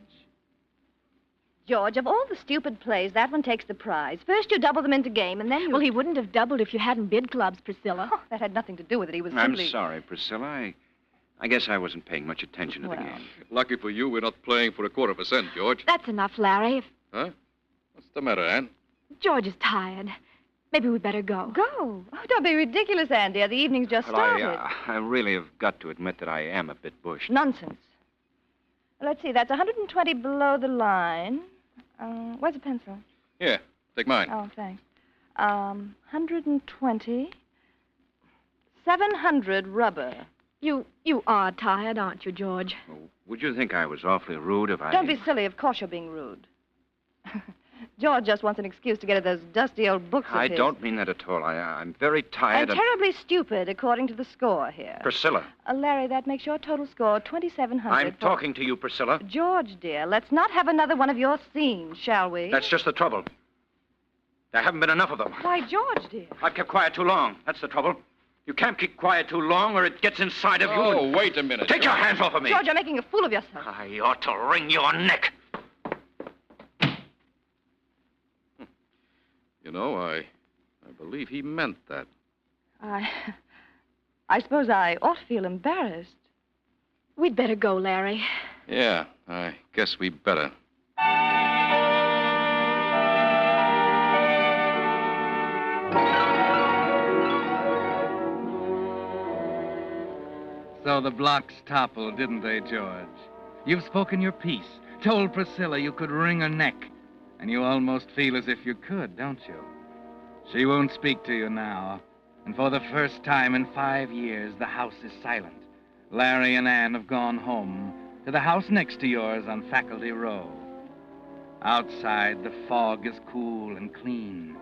S8: George, of all the stupid plays, that one takes the prize. First you double them into game, and then you...
S7: Well, he wouldn't have doubled if you hadn't bid clubs, Priscilla.
S8: Oh, that had nothing to do with it. He was
S9: I'm
S8: simply...
S9: sorry, Priscilla. I guess I wasn't paying much attention to the game.
S24: Lucky for you, we're not playing for a quarter of a cent, George.
S7: That's enough, Larry.
S24: Huh? What's the matter, Ann?
S7: George is tired. Maybe we'd better go.
S8: Go? Oh, don't be ridiculous, Andy. The evening's just started.
S9: I really have got to admit that I am a bit bushed.
S8: Nonsense. Let's see, that's 120 below the line. Where's the pencil?
S24: Here, take mine.
S8: Oh, thanks. 120. 700 rubber.
S7: You are tired, aren't you, George?
S9: Would you think I was awfully rude if I...
S8: Don't be silly. Of course you're being rude. George just wants an excuse to get at those dusty old books of
S9: I
S8: his.
S9: don't mean that at all. I'm very tired
S8: And terribly stupid, according to the score here.
S9: Priscilla,
S8: Larry, that makes your total score 2,700.
S9: I'm talking to you, Priscilla.
S8: George, dear, let's not have another one of your scenes, shall we?
S9: That's just the trouble. There haven't been enough of them.
S8: Why, George, dear.
S9: I've kept quiet too long. That's the trouble. You can't keep quiet too long or it gets inside of you.
S24: Oh, wait a minute.
S9: Take your hands off of me.
S8: George, you're making a fool of yourself.
S9: I ought to wring your neck.
S24: You know, I believe he meant that.
S8: I suppose I ought to feel embarrassed.
S1: We'd better go, Larry.
S24: Yeah, I guess we better.
S23: So the blocks toppled, didn't they, George? You've spoken your piece, told Priscilla you could wring her neck, and you almost feel as if you could, don't you? She won't speak to you now, and for the first time in 5 years, the house is silent. Larry and Ann have gone home to the house next to yours on Faculty Row. Outside, the fog is cool and clean,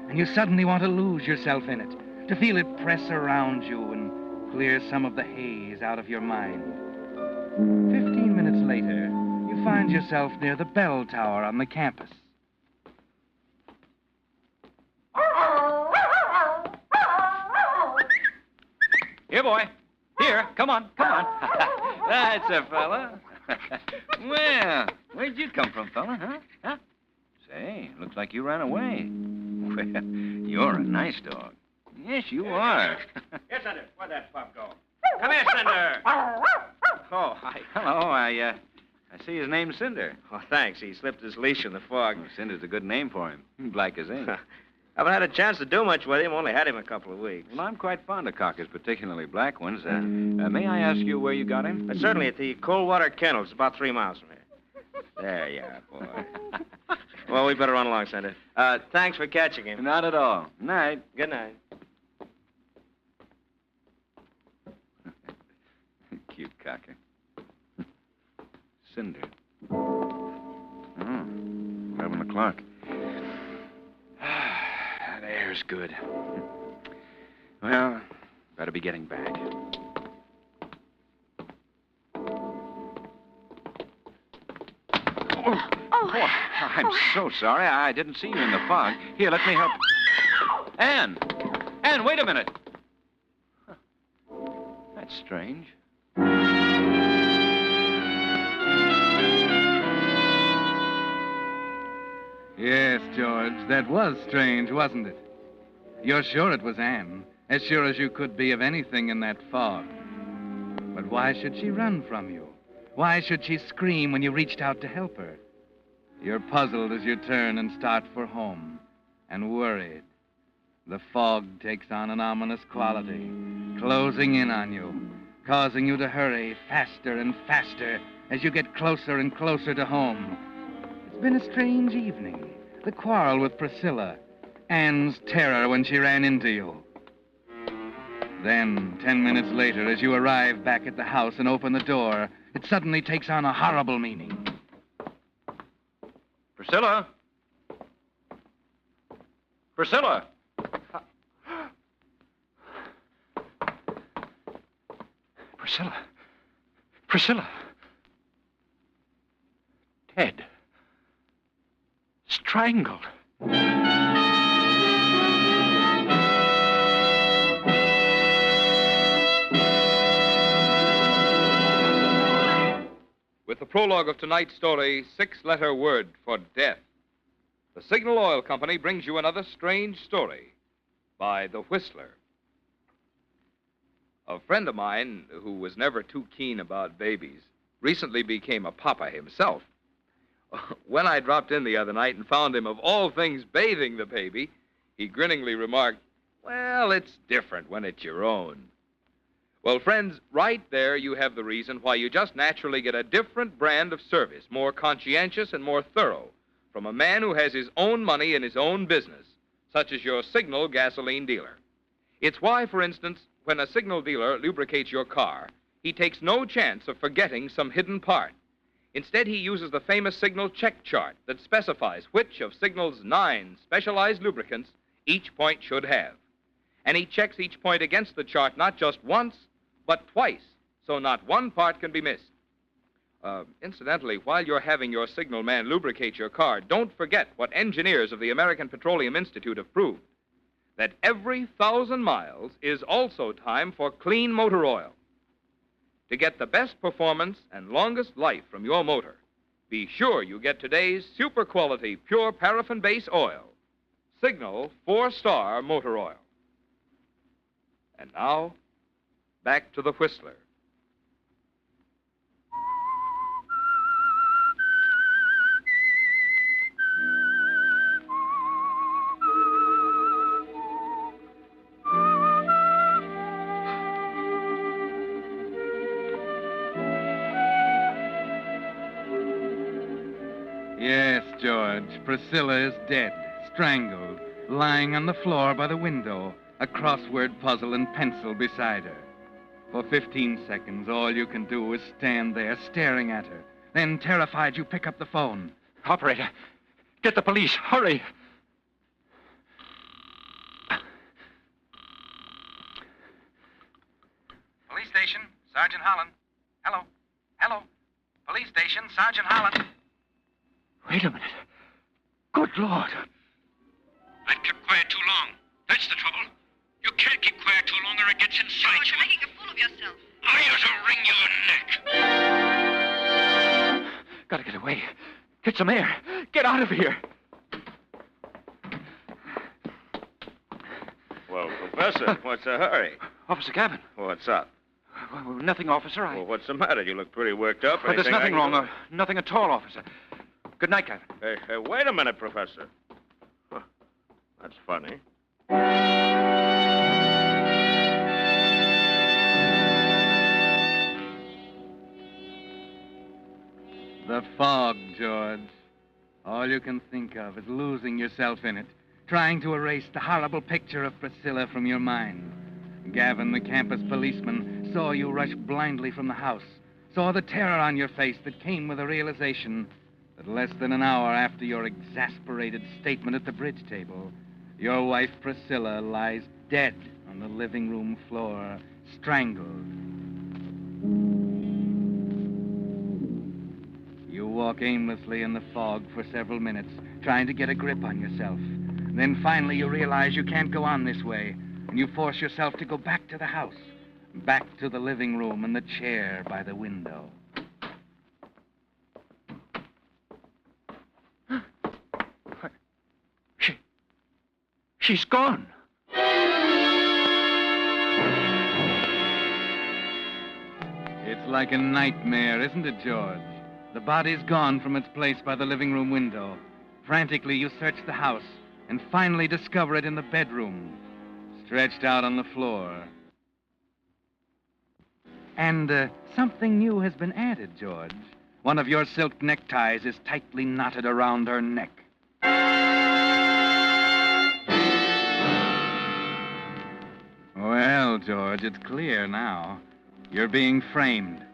S23: and you suddenly want to lose yourself in it, to feel it press around you and clear some of the haze out of your mind. 15 minutes later, you find yourself near the bell tower on the campus.
S9: Here, boy. Here, come on. That's a fella. Well, where'd you come from, fella, huh? Say, looks like you ran away. Well, you're a nice dog. Yes, you are.
S10: Here, Cinder. Where'd that pup go? Come here, Cinder.
S9: Oh, hi. Hello, I see his name's Cinder.
S10: Oh, thanks. He slipped his leash in the fog.
S9: Oh, Cinder's a good name for him. Black as ink.
S10: Haven't had a chance to do much with him. Only had him a couple of weeks.
S9: Well, I'm quite fond of cockers, particularly black ones. May I ask you where you got him?
S10: Certainly at the Coldwater Kennels, about 3 miles from here. There you are, boy. Well, we better run along, Cinder. Thanks for catching him.
S9: Not at all. Night.
S10: Good night.
S9: Cute cocker. Cinder. Oh, 11 o'clock. That air's good. Well, better be getting back. Oh, boy, I'm so sorry. I didn't see you in the fog. Here, let me help. Ann! Ann, wait a minute. Huh. That's strange.
S23: Yes, George, that was strange, wasn't it? You're sure it was Anne, as sure as you could be of anything in that fog. But why should she run from you? Why should she scream when you reached out to help her? You're puzzled as you turn and start for home, and worried. The fog takes on an ominous quality, closing in on you, causing you to hurry faster and faster as you get closer and closer to home. It's been a strange evening. The quarrel with Priscilla, Anne's terror when she ran into you. Then, 10 minutes later, as you arrive back at the house and open the door, it suddenly takes on a horrible meaning.
S9: Priscilla? Priscilla! Priscilla. Priscilla. Dead. Strangled.
S22: With the prologue of tonight's story, 6-letter word for death. The Signal Oil Company brings you another strange story by The Whistler. A friend of mine, who was never too keen about babies, recently became a papa himself. When I dropped in the other night and found him, of all things, bathing the baby, he grinningly remarked, "Well, it's different when it's your own." Well, friends, right there you have the reason why you just naturally get a different brand of service, more conscientious and more thorough, from a man who has his own money in his own business, such as your Signal gasoline dealer. It's why, for instance, when a Signal dealer lubricates your car, he takes no chance of forgetting some hidden part. Instead, he uses the famous signal check chart that specifies which of Signal's 9 specialized lubricants each point should have. And he checks each point against the chart not just once, but twice, so not one part can be missed. Incidentally, while you're having your signal man lubricate your car, don't forget what engineers of the American Petroleum Institute have proved, that every 1,000 miles is also time for clean motor oil. To get the best performance and longest life from your motor, be sure you get today's super quality pure paraffin base oil, Signal 4-Star Motor Oil. And now, back to the Whistler.
S23: Yes, George, Priscilla is dead, strangled, lying on the floor by the window, a crossword puzzle and pencil beside her. For 15 seconds, all you can do is stand there staring at her. Then, terrified, you pick up the phone.
S3: Operator, get the police. Hurry.
S23: Police station, Sergeant Holland. Hello. Hello. Police station, Sergeant Holland.
S3: Wait a minute. Good Lord.
S15: I've kept quiet too long. That's the trouble. You can't keep quiet too long or it gets inside you.
S8: You're making a fool of yourself.
S15: I ought to wring your neck.
S3: Gotta get away. Get some air. Get out of here.
S6: Well, Professor, what's the hurry?
S3: Officer Gavin.
S6: What's up?
S3: Nothing, officer.
S6: Well, what's the matter? You look pretty worked up.
S3: But there's
S6: Anything I
S3: nothing
S6: can
S3: wrong.
S6: do?
S3: Nothing at all, officer. Good night, Gavin.
S6: Hey, wait a minute, Professor. Huh. That's funny.
S23: The fog, George. All you can think of is losing yourself in it, trying to erase the horrible picture of Priscilla from your mind. Gavin, the campus policeman, saw you rush blindly from the house, saw the terror on your face that came with the realization that less than an hour after your exasperated statement at the bridge table, your wife Priscilla lies dead on the living room floor, strangled. You walk aimlessly in the fog for several minutes, trying to get a grip on yourself. Then finally you realize you can't go on this way, and you force yourself to go back to the house, back to the living room and the chair by the window.
S3: She's gone.
S23: It's like a nightmare, isn't it, George? The body's gone from its place by the living room window. Frantically, you search the house and finally discover it in the bedroom, stretched out on the floor. And something new has been added, George. One of your silk neckties is tightly knotted around her neck. Well, George, it's clear now. You're being framed.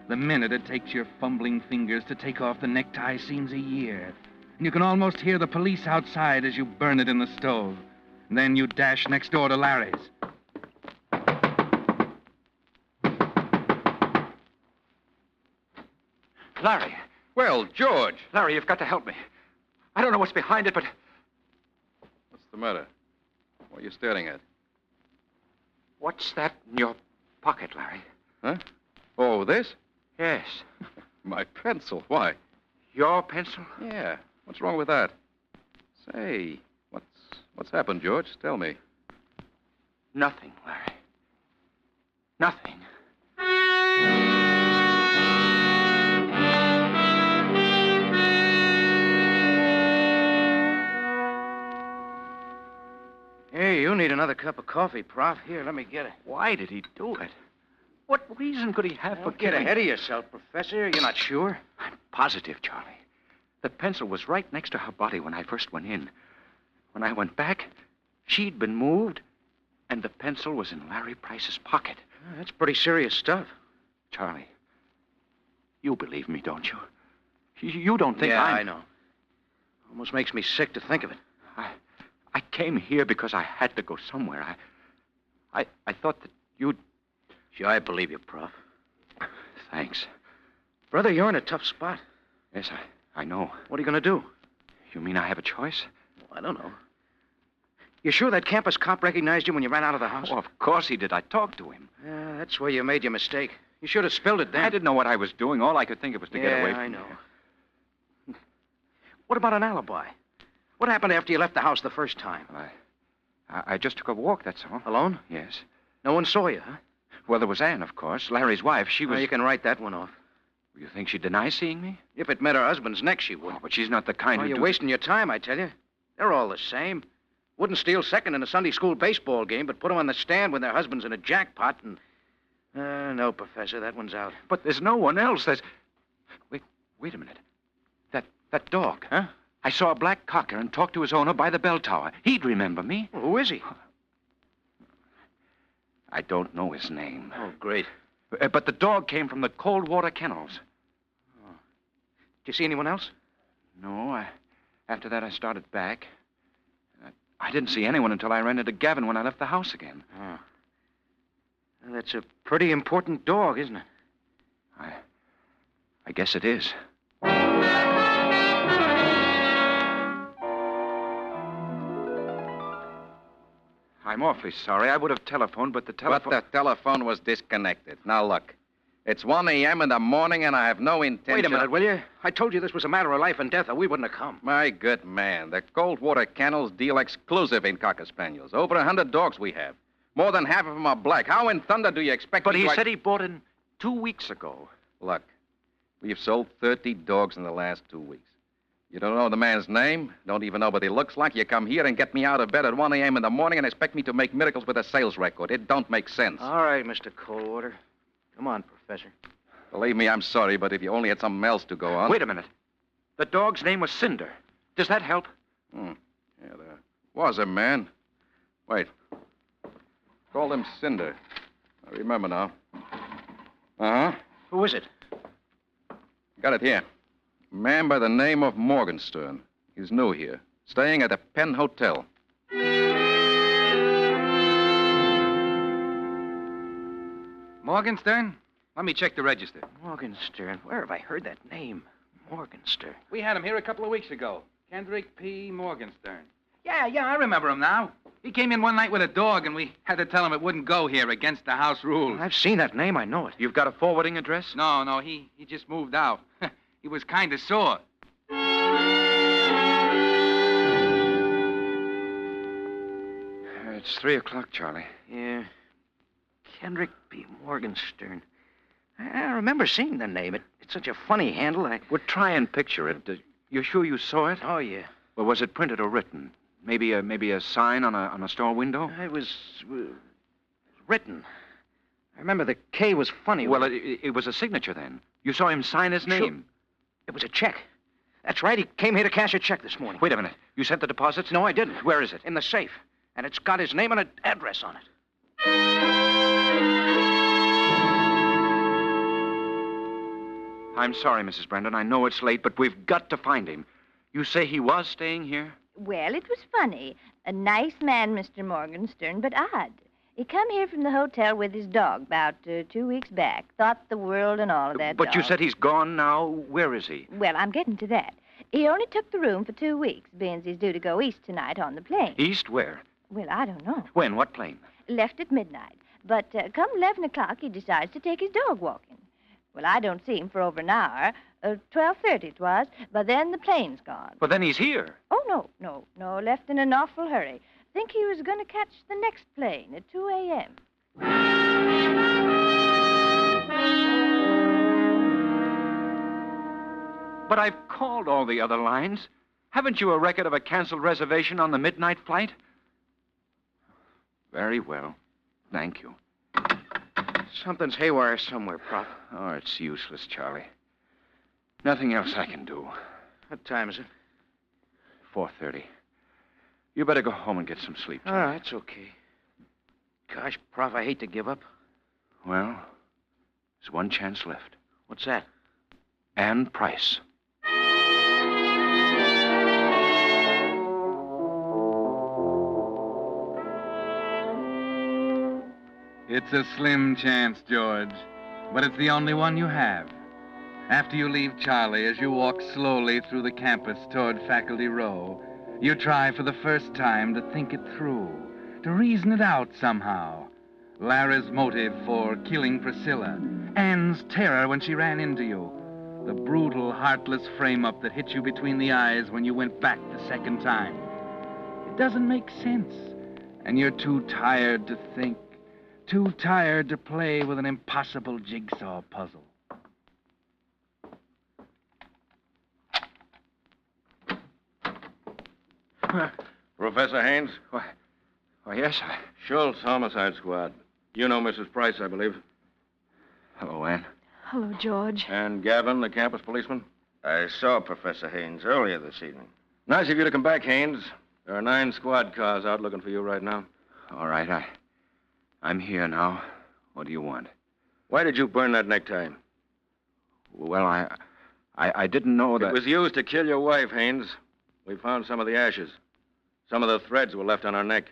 S23: The minute it takes your fumbling fingers to take off the necktie seems a year. And you can almost hear the police outside as you burn it in the stove. And then you dash next door to Larry's.
S3: Larry. Well, George. Larry, you've got to help me. I don't know what's behind it, but...
S24: What's the matter? What are you staring at?
S3: What's that in your pocket, Larry?
S24: Huh? Oh, this?
S3: Yes.
S24: My pencil. Why?
S3: Your pencil?
S24: Yeah. What's wrong with that? Say, what's happened, George? Tell me.
S3: Nothing, Larry. Nothing.
S10: Hey, you need another cup of coffee, Prof. Here, let me get it.
S3: Why did he do it? What reason could he have for
S10: Don't get
S3: killing?
S10: ahead of yourself, Professor. You're not sure?
S3: I'm positive, Charlie. The pencil was right next to her body when I first went in. When I went back, she'd been moved, and the pencil was in Larry Price's pocket.
S10: That's pretty serious stuff.
S3: Charlie, you believe me, don't you? You don't think
S10: I know. Almost makes me sick to think of it.
S3: I came here because I had to go somewhere. I thought that you'd...
S10: Sure, I believe you, Prof.
S3: Thanks.
S10: Brother, you're in a tough spot.
S3: Yes, I know.
S10: What are you going to do?
S3: You mean I have a choice?
S10: Well, I don't know. You sure that campus cop recognized you when you ran out of the house?
S3: Oh, of course he did. I talked to him.
S10: Yeah, that's where you made your mistake. You should have spilled it then.
S3: I didn't know what I was doing. All I could think of was to get away from
S10: I know. What about an alibi? What happened after you left the house the first time?
S3: I just took a walk, that's all.
S10: Alone?
S3: Yes.
S10: No one saw you, huh?
S3: Well, there was Anne, of course, Larry's wife. She was...
S10: You can write that one off.
S3: You think she'd deny seeing me?
S10: If it met her husband's neck, she would.
S3: Oh, but she's not the kind who...
S10: You're wasting your time, I tell you. They're all the same. Wouldn't steal second in a Sunday school baseball game, but put them on the stand when their husband's in a jackpot and... no, Professor, that one's out.
S3: But there's no one else. There's... Wait a minute. That dog.
S10: Huh?
S3: I saw a black cocker and talked to his owner by the bell tower. He'd remember me.
S10: Well, who is he?
S3: I don't know his name.
S10: Oh, great.
S3: But the dog came from the cold water kennels.
S10: Oh. Did you see anyone else?
S3: No, after that I started back. I didn't see anyone until I ran into Gavin when I left the house again.
S10: Oh. Well, that's a pretty important dog, isn't it?
S3: I guess it is. I'm awfully sorry. I would have telephoned, but the telephone...
S24: But the telephone was disconnected. Now, look. It's 1 a.m. in the morning, and I have no intention...
S10: Wait a minute, will you? I told you this was a matter of life and death, or we wouldn't have come.
S24: My good man, the cold water kennels deal exclusive in Cocker Spaniels. Over 100 dogs we have. More than half of them are black. How in thunder do you expect
S3: But
S24: me
S3: he
S24: to...
S3: said he bought in 2 weeks ago.
S24: Look, we've sold 30 dogs in the last 2 weeks. You don't know the man's name, don't even know what he looks like. You come here and get me out of bed at 1 a.m. in the morning and expect me to make miracles with a sales record. It don't make sense.
S10: All right, Mr. Coldwater. Come on, Professor.
S24: Believe me, I'm sorry, but if you only had something else to go on...
S3: Wait a minute. The dog's name was Cinder. Does that help?
S24: Yeah, there was a man. Wait. Called him Cinder. I remember now. Uh-huh.
S10: Who is it?
S24: Got it here. A man by the name of Morgenstern. He's new here. Staying at the Penn Hotel.
S23: Morgenstern? Let me check the register.
S10: Morgenstern. Where have I heard that name? Morgenstern.
S23: We had him here a couple of weeks ago. Kendrick P. Morgenstern. Yeah, I remember him now. He came in one night with a dog, and we had to tell him it wouldn't go here against the house rules.
S10: I've seen that name. I know it.
S3: You've got a forwarding address?
S23: No, he just moved out. He was kind of sore.
S3: It's 3 o'clock, Charlie.
S10: Yeah. Kendrick P. Morgenstern. I remember seeing the name. It's such a funny handle.
S3: Well, try and picture it. You sure you saw it?
S10: Oh, yeah.
S3: Well, was it printed or written? Maybe a sign on a store window?
S10: It was written. I remember the K was funny.
S3: Well, it was a signature then. You saw him sign his name.
S10: Sure. It was a check. That's right. He came here to cash a check this morning.
S3: Wait a minute. You sent the deposits?
S10: No, I didn't.
S3: Where is it?
S10: In the safe. And it's got his name and an address on it.
S3: I'm sorry, Mrs. Brandon. I know it's late, but we've got to find him. You say he was staying here?
S4: Well, it was funny. A nice man, Mr. Morgenstern, but odd. He come here from the hotel with his dog about 2 weeks back. Thought the world and all of that
S3: But
S4: dog.
S3: you said he's gone now. Where is he?
S4: Well, I'm getting to that. He only took the room for 2 weeks, being he's due to go east tonight on the plane.
S3: East where?
S4: Well, I don't know.
S3: When? What plane?
S4: Left at midnight. But come 11 o'clock, he decides to take his dog walking. Well, I don't see him for over an hour. 12:30 it was, but then the plane's gone.
S3: Well, then he's here.
S4: Oh, no, left in an awful hurry. Think he was going to catch the next plane at 2 a.m.
S3: But I've called all the other lines. Haven't you a record of a canceled reservation on the midnight flight? Very well. Thank you.
S10: Something's haywire somewhere, Prof.
S3: Oh, it's useless, Charlie. Nothing else I can do.
S10: What time is it?
S3: 4:30. You better go home and get some sleep, Charlie.
S10: Oh, that's okay. Gosh, Prof, I hate to give up.
S3: Well, there's one chance left.
S10: What's that?
S3: Anne Price.
S23: It's a slim chance, George, but it's the only one you have. After you leave Charlie, as you walk slowly through the campus toward Faculty Row, you try for the first time to think it through, to reason it out somehow. Larry's motive for killing Priscilla, Anne's terror when she ran into you, the brutal, heartless frame-up that hit you between the eyes when you went back the second time. It doesn't make sense, and you're too tired to think, too tired to play with an impossible jigsaw puzzle.
S10: Professor Haynes?
S3: Why, yes,
S10: Schultz, Homicide Squad. You know Mrs. Price, I believe.
S3: Hello, Ann.
S1: Hello, George.
S10: And Gavin, the campus policeman? I saw Professor Haynes earlier this evening. Nice of you to come back, Haynes. There are 9 squad cars out looking for you right now.
S3: All right, I'm here now. What do you want?
S10: Why did you burn that necktie?
S3: Well, I didn't know that...
S10: It was used to kill your wife, Haynes. We found some of the ashes. Some of the threads were left on her neck.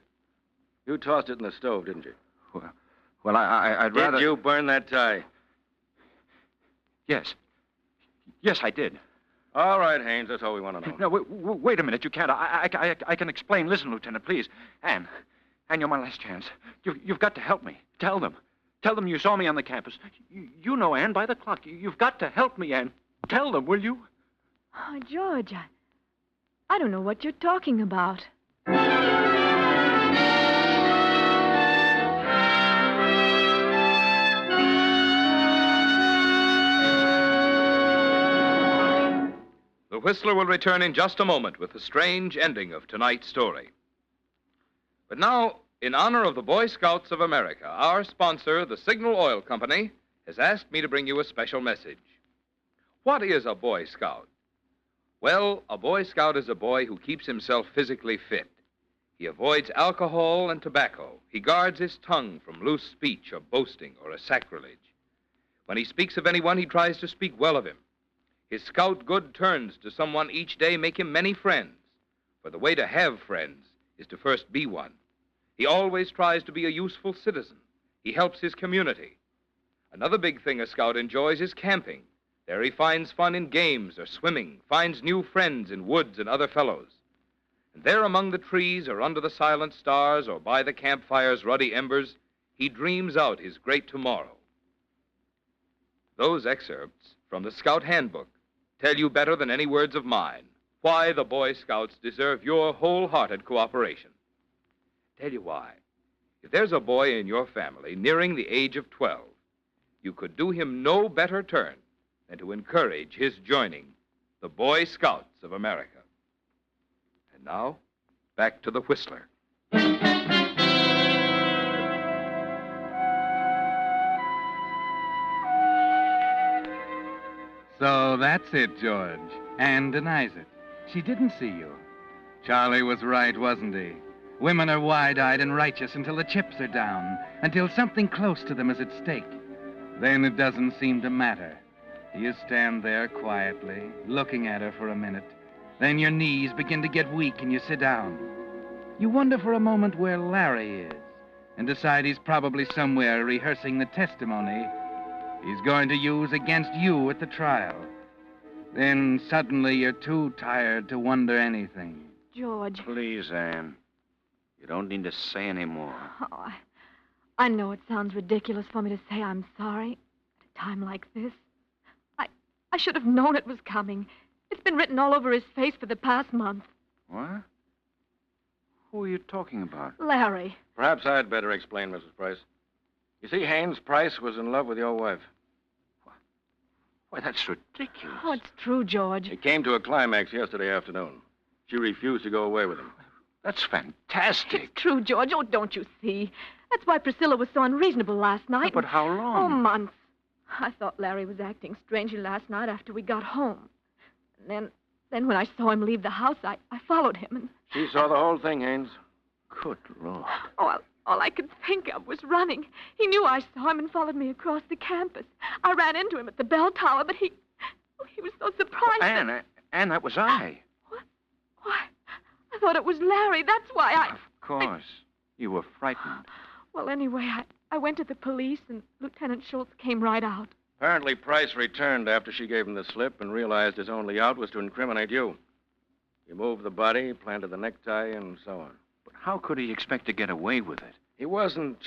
S10: You tossed it in the stove, didn't you?
S3: Well, I'd rather...
S10: Did you burn that tie?
S3: Yes. Yes, I did.
S10: All right, Haynes, that's all we want to know.
S3: No, wait a minute. You can't. I can explain. Listen, Lieutenant, please. Anne, you're my last chance. You've got to help me. Tell them. Tell them you saw me on the campus. You know, Anne, by the clock. You've got to help me, Anne. Tell them, will you?
S1: Oh, George, I don't know what you're talking about.
S22: The Whistler will return in just a moment with the strange ending of tonight's story. But now, in honor of the Boy Scouts of America, our sponsor, the Signal Oil Company, has asked me to bring you a special message. What is a Boy Scout? Well, a Boy Scout is a boy who keeps himself physically fit. He avoids alcohol and tobacco. He guards his tongue from loose speech or boasting or a sacrilege. When he speaks of anyone, he tries to speak well of him. His scout good turns to someone each day make him many friends. For the way to have friends is to first be one. He always tries to be a useful citizen. He helps his community. Another big thing a scout enjoys is camping. There he finds fun in games or swimming, finds new friends in woods and other fellows. And there among the trees or under the silent stars or by the campfire's ruddy embers, he dreams out his great tomorrow. Those excerpts from the Scout Handbook tell you better than any words of mine why the Boy Scouts deserve your wholehearted cooperation. Tell you why. If there's a boy in your family nearing the age of 12, you could do him no better turn than to encourage his joining the Boy Scouts of America. And now, back to the Whistler.
S23: So that's it, George. Anne denies it. She didn't see you. Charlie was right, wasn't he? Women are wide-eyed and righteous until the chips are down, until something close to them is at stake. Then it doesn't seem to matter. You stand there quietly, looking at her for a minute. Then your knees begin to get weak and you sit down. You wonder for a moment where Larry is, and decide he's probably somewhere rehearsing the testimony he's going to use against you at the trial. Then suddenly you're too tired to wonder anything.
S1: George.
S3: Please, Anne. You don't need to say any more.
S1: Oh, I know it sounds ridiculous for me to say I'm sorry at a time like this. I should have known it was coming. It's been written all over his face for the past month.
S3: What? Who are you talking about?
S1: Larry.
S10: Perhaps I'd better explain, Mrs. Price. You see, Haynes Price was in love with your wife.
S3: Why, that's ridiculous.
S1: Oh, it's true, George.
S10: It came to a climax yesterday afternoon. She refused to go away with him.
S3: That's fantastic.
S1: It's true, George. Oh, don't you see? That's why Priscilla was so unreasonable last night.
S3: But how long?
S1: Oh, months. I thought Larry was acting strangely last night after we got home. And then when I saw him leave the house, I followed him and...
S10: She saw the whole thing, Haynes.
S3: Good Lord.
S1: Oh, all I could think of was running. He knew I saw him and followed me across the campus. I ran into him at the bell tower, but he was so surprised.
S3: Anne, Anne, that was I.
S1: Why, I thought it was Larry. That's why I...
S3: Of course. You were frightened.
S1: Well, anyway, I went to the police, and Lieutenant Schultz came right out.
S10: Apparently, Price returned after she gave him the slip and realized his only out was to incriminate you. He moved the body, planted the necktie, and so on.
S3: But how could he expect to get away with it?
S10: He wasn't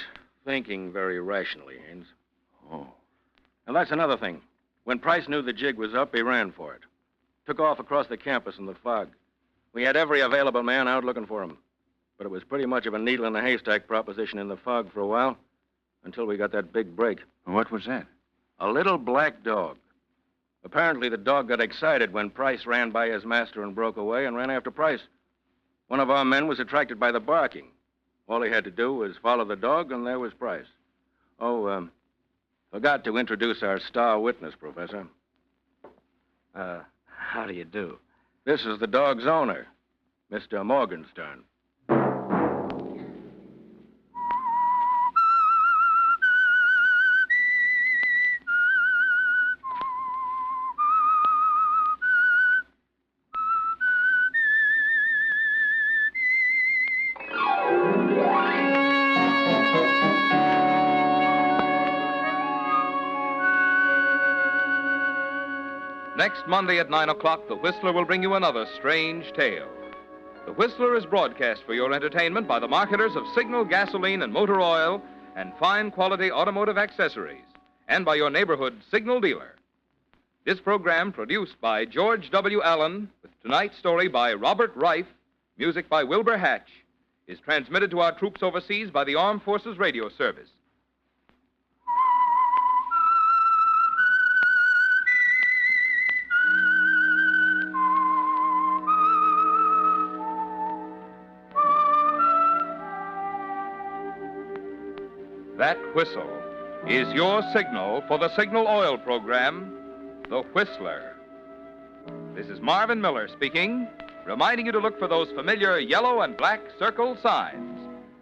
S10: thinking very rationally, Haynes.
S3: Oh.
S10: Now, that's another thing. When Price knew the jig was up, he ran for it. Took off across the campus in the fog. We had every available man out looking for him. But it was pretty much of a needle in a haystack proposition in the fog for a while, until we got that big break.
S3: What was that?
S10: A little black dog. Apparently, the dog got excited when Price ran by his master and broke away and ran after Price. One of our men was attracted by the barking. All he had to do was follow the dog, and there was Price. Oh, forgot to introduce our star witness, Professor.
S11: How do you do?
S10: This is the dog's owner, Mr. Morgenstern.
S22: Next Monday at 9 o'clock, The Whistler will bring you another strange tale. The Whistler is broadcast for your entertainment by the marketers of Signal gasoline and motor oil and fine quality automotive accessories, and by your neighborhood Signal dealer. This program, produced by George W. Allen, with tonight's story by Robert Reif, music by Wilbur Hatch, is transmitted to our troops overseas by the Armed Forces Radio Service. That whistle is your signal for the Signal Oil program, The Whistler. This is Marvin Miller speaking, reminding you to look for those familiar yellow and black circle signs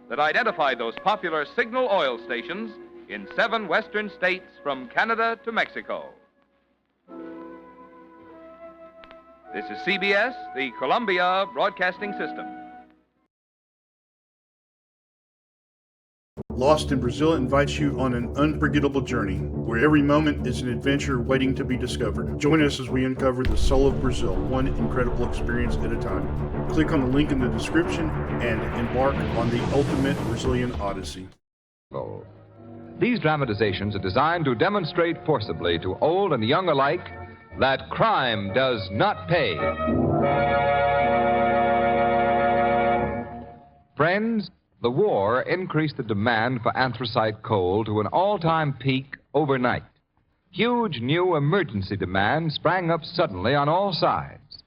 S22: that identify those popular Signal Oil stations in 7 western states from Canada to Mexico. This is CBS, the Columbia Broadcasting System.
S12: Lost in Brazil invites you on an unforgettable journey, where every moment is an adventure waiting to be discovered. Join us as we uncover the soul of Brazil, one incredible experience at a time. Click on the link in the description and embark on the ultimate Brazilian odyssey.
S22: These dramatizations are designed to demonstrate forcibly to old and young alike that crime does not pay. Friends, the war increased the demand for anthracite coal to an all-time peak overnight. Huge new emergency demand sprang up suddenly on all sides.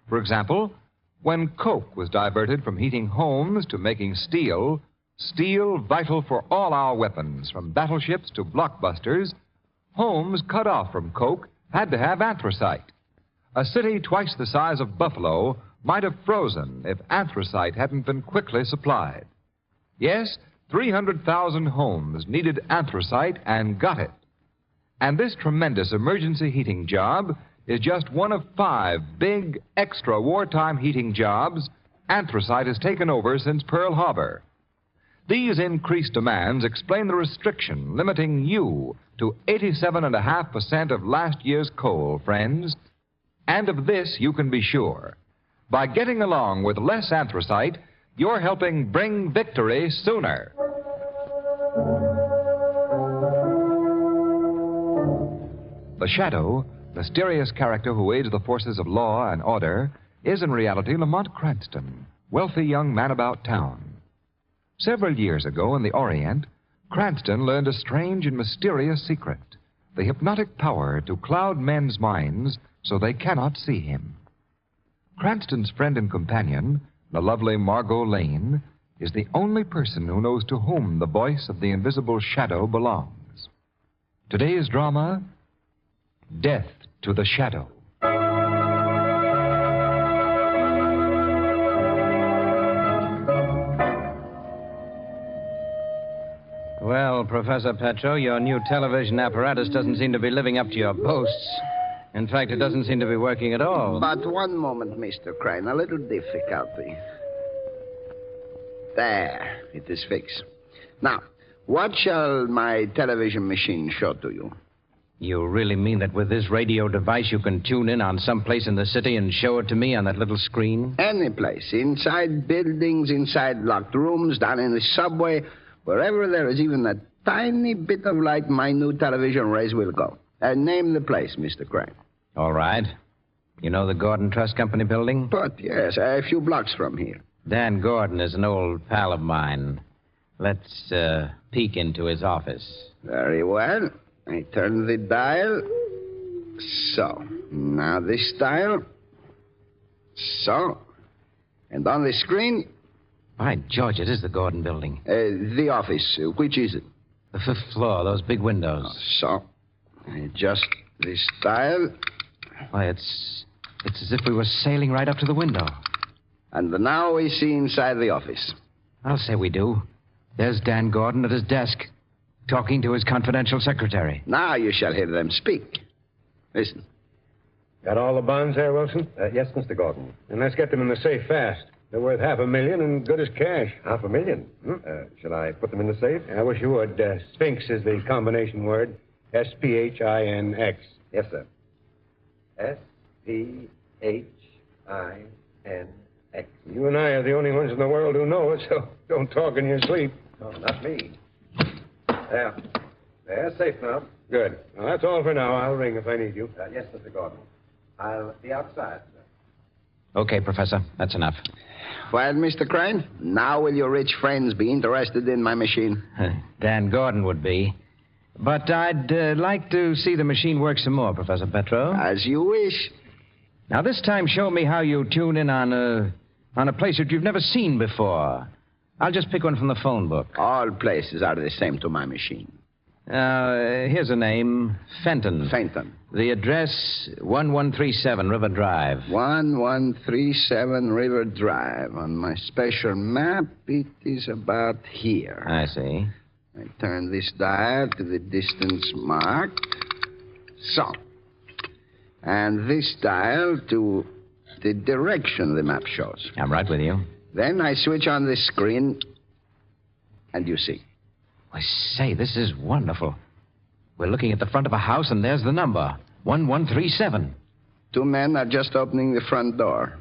S22: For example, when coke was diverted from heating homes to making steel, steel vital for all our weapons, from battleships to blockbusters, homes cut off from coke had to have anthracite. A city twice the size of Buffalo might have frozen if anthracite hadn't been quickly supplied. Yes, 300,000 homes needed anthracite and got it. And this tremendous emergency heating job is just one of 5 big, extra wartime heating jobs anthracite has taken over since Pearl Harbor. These increased demands explain the restriction limiting you to 87.5% of last year's coal, friends. And of this you can be sure. By getting along with less anthracite, you're helping bring victory sooner. The Shadow, mysterious character who aids the forces of law and order, is in reality Lamont Cranston, wealthy young man about town. Several years ago in the Orient, Cranston learned a strange and mysterious secret, the hypnotic power to cloud men's minds so they cannot see him. Cranston's friend and companion, the lovely Margot Lane, is the only person who knows to whom the voice of the invisible Shadow belongs. Today's drama, Death to the Shadow.
S11: Well, Professor Petro, your new television apparatus doesn't seem to be living up to your boasts.
S21: In fact, it doesn't seem to be working at all.
S11: But one moment, Mr. Crane. A little difficulty. There. It is fixed. Now, what shall my television machine show to you?
S21: You really mean that with this radio device you can tune in on some place in the city and show it to me on that little screen?
S11: Any place. Inside buildings, inside locked rooms, down in the subway. Wherever there is even a tiny bit of light, my new television rays will go. Name the place, Mr. Crane.
S21: All right. You know the Gordon Trust Company building?
S11: But, yes, a few blocks from here.
S21: Dan Gordon is an old pal of mine. Let's peek into his office.
S11: Very well. I turn the dial. So. Now this dial. So. And on the screen.
S21: By George, it is the Gordon building.
S11: The office. Which is it?
S21: The 5th floor, those big windows.
S11: So. I adjust this dial.
S21: Why, it's as if we were sailing right up to the window.
S11: And now we see inside the office.
S21: I'll say we do. There's Dan Gordon at his desk, talking to his confidential secretary.
S11: Now you shall hear them speak. Listen.
S13: Got all the bonds there, Wilson?
S19: Yes, Mr. Gordon.
S13: And let's get them in the safe fast. They're worth $500,000 and good as cash.
S19: $500,000? Shall I put them in the safe?
S13: I wish you would. Sphinx is the combination word. S-P-H-I-N-X.
S19: Yes, sir. S-P-H-I-N-X.
S13: You and I are the only ones in the world who know it, so don't talk in your sleep.
S19: No, not me. There. They're safe now.
S13: Good. Well, that's all for now. I'll ring if I need you.
S19: Yes, Mr. Gordon. I'll be outside, sir.
S21: Okay, Professor. That's enough.
S11: Well, Mr. Crane, now will your rich friends be interested in my machine?
S21: Dan Gordon would be. But I'd like to see the machine work some more, Professor Petro.
S11: As you wish.
S21: Now, this time, show me how you tune in on a place that you've never seen before. I'll just pick one from the phone book.
S11: All places are the same to my machine.
S21: Here's a name. Fenton.
S11: Fenton.
S21: The address, 1137 River Drive.
S11: 1137 River Drive. On my special map, it is about here.
S21: I see.
S11: I turn this dial to the distance marked. So. And this dial to the direction the map shows.
S21: I'm right with you.
S11: Then I switch on the screen, and you see.
S21: I say, this is wonderful. We're looking at the front of a house, and there's the number, 1137.
S11: 2 men are just opening the front door.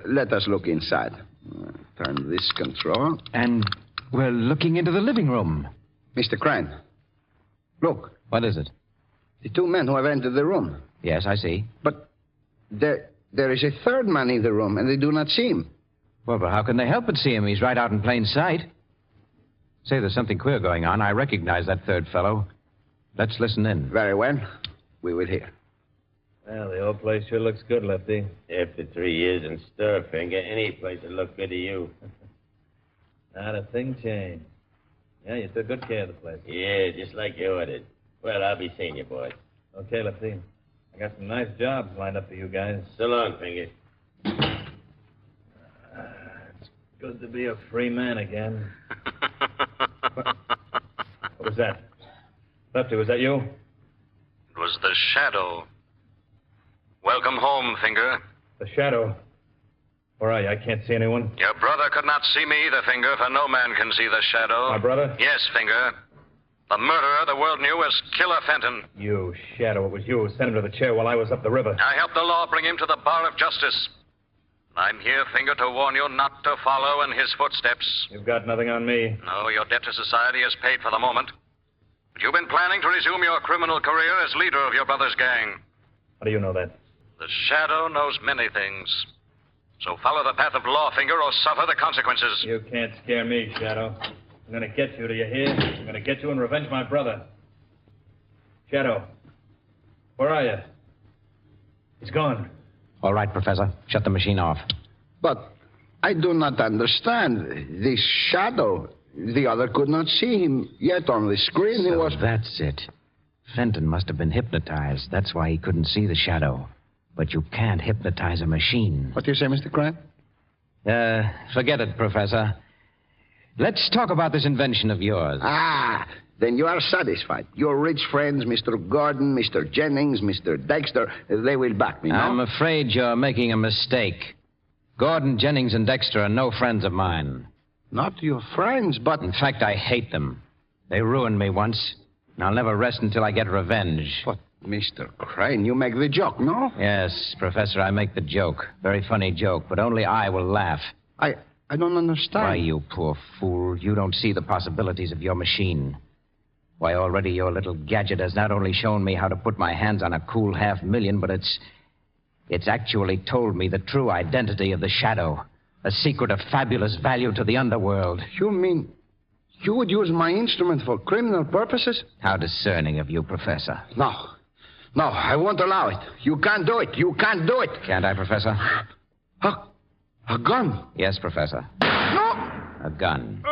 S11: Let us look inside. Turn this control.
S21: And we're looking into the living room.
S11: Mr. Crane, look.
S21: What is it?
S11: The 2 men who have entered the room.
S21: Yes, I see.
S11: But there is a third man in the room, and they do not see him.
S21: Well, but how can they help but see him? He's right out in plain sight. Say, there's something queer going on. I recognize that third fellow. Let's listen in.
S11: Very well. We will hear.
S20: Well, the old place sure looks good, Lefty.
S25: After 3 years in Stirfinger, any place would look good to you.
S20: Not a thing changed. Yeah, you took good care of the place.
S25: Yeah, just like you ordered. Well, I'll be seeing you, boys.
S20: Okay, Lefty. I got some nice jobs lined up for you guys.
S25: So long, Finger.
S20: It's good to be a free man again. What was that? Lefty, was that you?
S26: It was the Shadow. Welcome home, Finger.
S20: The Shadow? Where are you? I can't see anyone.
S26: Your brother could not see me either, Finger, for no man can see the Shadow.
S20: My brother?
S26: Yes, Finger. The murderer the world knew was Killer Fenton.
S20: You, Shadow. It was you who sent him to the chair while I was up the river.
S26: I helped the law bring him to the bar of justice. I'm here, Finger, to warn you not to follow in his footsteps.
S20: You've got nothing on me.
S26: No, your debt to society is paid for the moment. But you've been planning to resume your criminal career as leader of your brother's gang.
S20: How do you know that?
S26: The Shadow knows many things. So follow the path of law, Finger, or suffer the consequences.
S20: You can't scare me, Shadow. I'm going to get you, do you hear? I'm going to get you and revenge my brother. Shadow, where are you? He's gone.
S21: All right, Professor. Shut the machine off.
S11: But I do not understand. This Shadow, the other could not see him. Yet on the screen he was...
S21: That's it. Fenton must have been hypnotized. That's why he couldn't see the Shadow. But you can't hypnotize a machine.
S11: What do you say, Mr. Crane?
S21: Forget it, Professor.
S2: Let's talk about this invention of yours.
S11: Ah, then you are satisfied. Your rich friends, Mr. Gordon, Mr. Jennings, Mr. Dexter, they will back me, no?
S2: I'm afraid you're making a mistake. Gordon, Jennings, and Dexter are no friends of mine.
S11: Not your friends, but...
S2: In fact, I hate them. They ruined me once, and I'll never rest until I get revenge.
S11: But, Mr. Crane, you make the joke, no?
S2: Yes, Professor, I make the joke. Very funny joke, but only I will laugh.
S11: I don't understand.
S2: Why, you poor fool, you don't see the possibilities of your machine. Why, already your little gadget has not only shown me how to put my hands on a cool $500,000, but it's actually told me the true identity of the Shadow, a secret of fabulous value to the underworld.
S11: You mean you would use my instrument for criminal purposes?
S2: How discerning of you, Professor.
S11: No, I won't allow it. You can't do it. You can't do it.
S2: Can't I, Professor?
S11: A gun?
S2: Yes, Professor.
S11: No!
S2: A gun.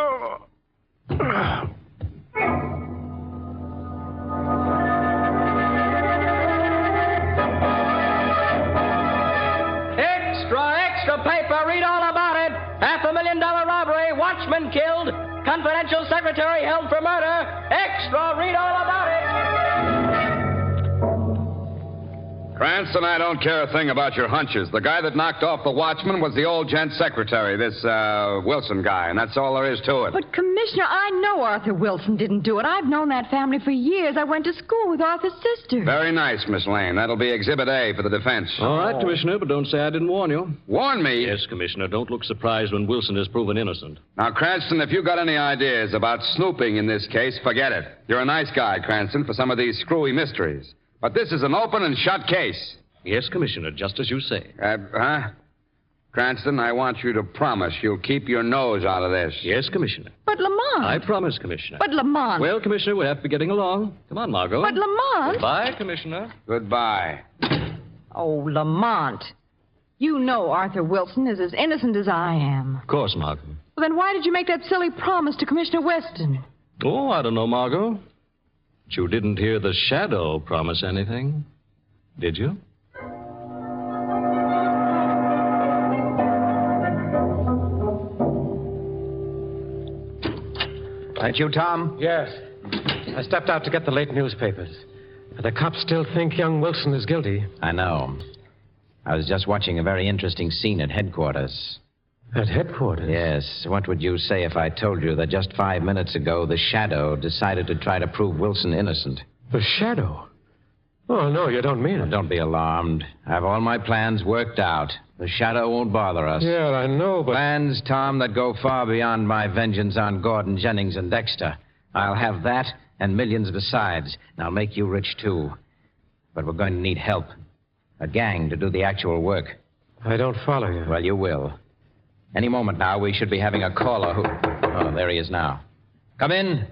S5: Extra paper, read all about it. $500,000 robbery, watchman killed, confidential secretary held for murder. Extra, read all about it.
S24: Cranston, I don't care a thing about your hunches. The guy that knocked off the watchman was the old gent secretary, this Wilson guy, and that's all there is to it.
S14: But, Commissioner, I know Arthur Wilson didn't do it. I've known that family for years. I went to school with Arthur's sister.
S24: Very nice, Miss Lane. That'll be Exhibit A for the defense.
S16: All right, Commissioner, but don't say I didn't warn you.
S24: Warn me?
S16: Yes, Commissioner. Don't look surprised when Wilson is proven innocent.
S24: Now, Cranston, if you got any ideas about snooping in this case, forget it. You're a nice guy, Cranston, for some of these screwy mysteries. But this is an open and shut case.
S16: Yes, Commissioner, just as you say.
S24: Cranston, I want you to promise you'll keep your nose out of this.
S16: Yes, Commissioner.
S14: But Lamont.
S16: I promise, Commissioner.
S14: But Lamont.
S16: Well, Commissioner, we have to be getting along. Come on, Margot.
S14: But Lamont.
S16: Goodbye, Commissioner.
S24: Goodbye.
S14: Oh, Lamont. You know Arthur Wilson is as innocent as I am.
S16: Of course, Margot.
S14: Well, then why did you make that silly promise to Commissioner Weston?
S16: Oh, I don't know, Margot. But you didn't hear the Shadow promise anything, did you?
S2: That you, Tom?
S13: Yes. I stepped out to get the late newspapers. The cops still think young Wilson is guilty.
S2: I know. I was just watching a very interesting scene at headquarters.
S13: At headquarters?
S2: Yes. What would you say if I told you that just 5 minutes ago the Shadow decided to try to prove Wilson innocent?
S13: The Shadow? Oh, no, you don't mean it.
S2: Don't be alarmed. I have all my plans worked out. The Shadow won't bother us.
S13: Yeah, I know, but...
S2: Plans, Tom, that go far beyond my vengeance on Gordon, Jennings, and Dexter. I'll have that and millions besides, and I'll make you rich, too. But we're going to need help. A gang to do the actual work.
S13: I don't follow you.
S2: Well, you will. Any moment now, we should be having a caller who... Oh, there he is now. Come in.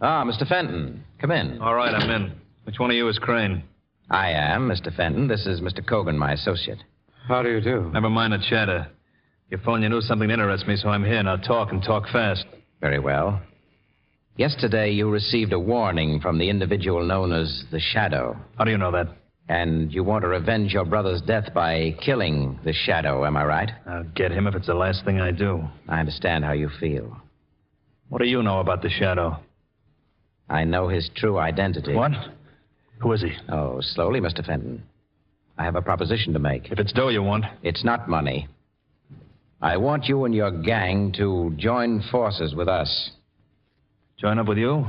S2: Ah, Mr. Fenton. Come in.
S17: All right, I'm in. Which one of you is Crane?
S2: I am, Mr. Fenton. This is Mr. Cogan, my associate.
S13: How do you do?
S17: Never mind the chatter. Your phone, you knew something interests me, so I'm here. Now talk and talk fast.
S2: Very well. Yesterday, you received a warning from the individual known as the Shadow.
S17: How do you know that?
S2: And you want to revenge your brother's death by killing the Shadow, am I right?
S17: I'll get him if it's the last thing I do.
S2: I understand how you feel.
S17: What do you know about the Shadow?
S2: I know his true identity.
S17: What? Who is he?
S2: Oh, slowly, Mr. Fenton. I have a proposition to make.
S17: If it's dough you want.
S2: It's not money. I want you and your gang to join forces with us.
S17: Join up with you?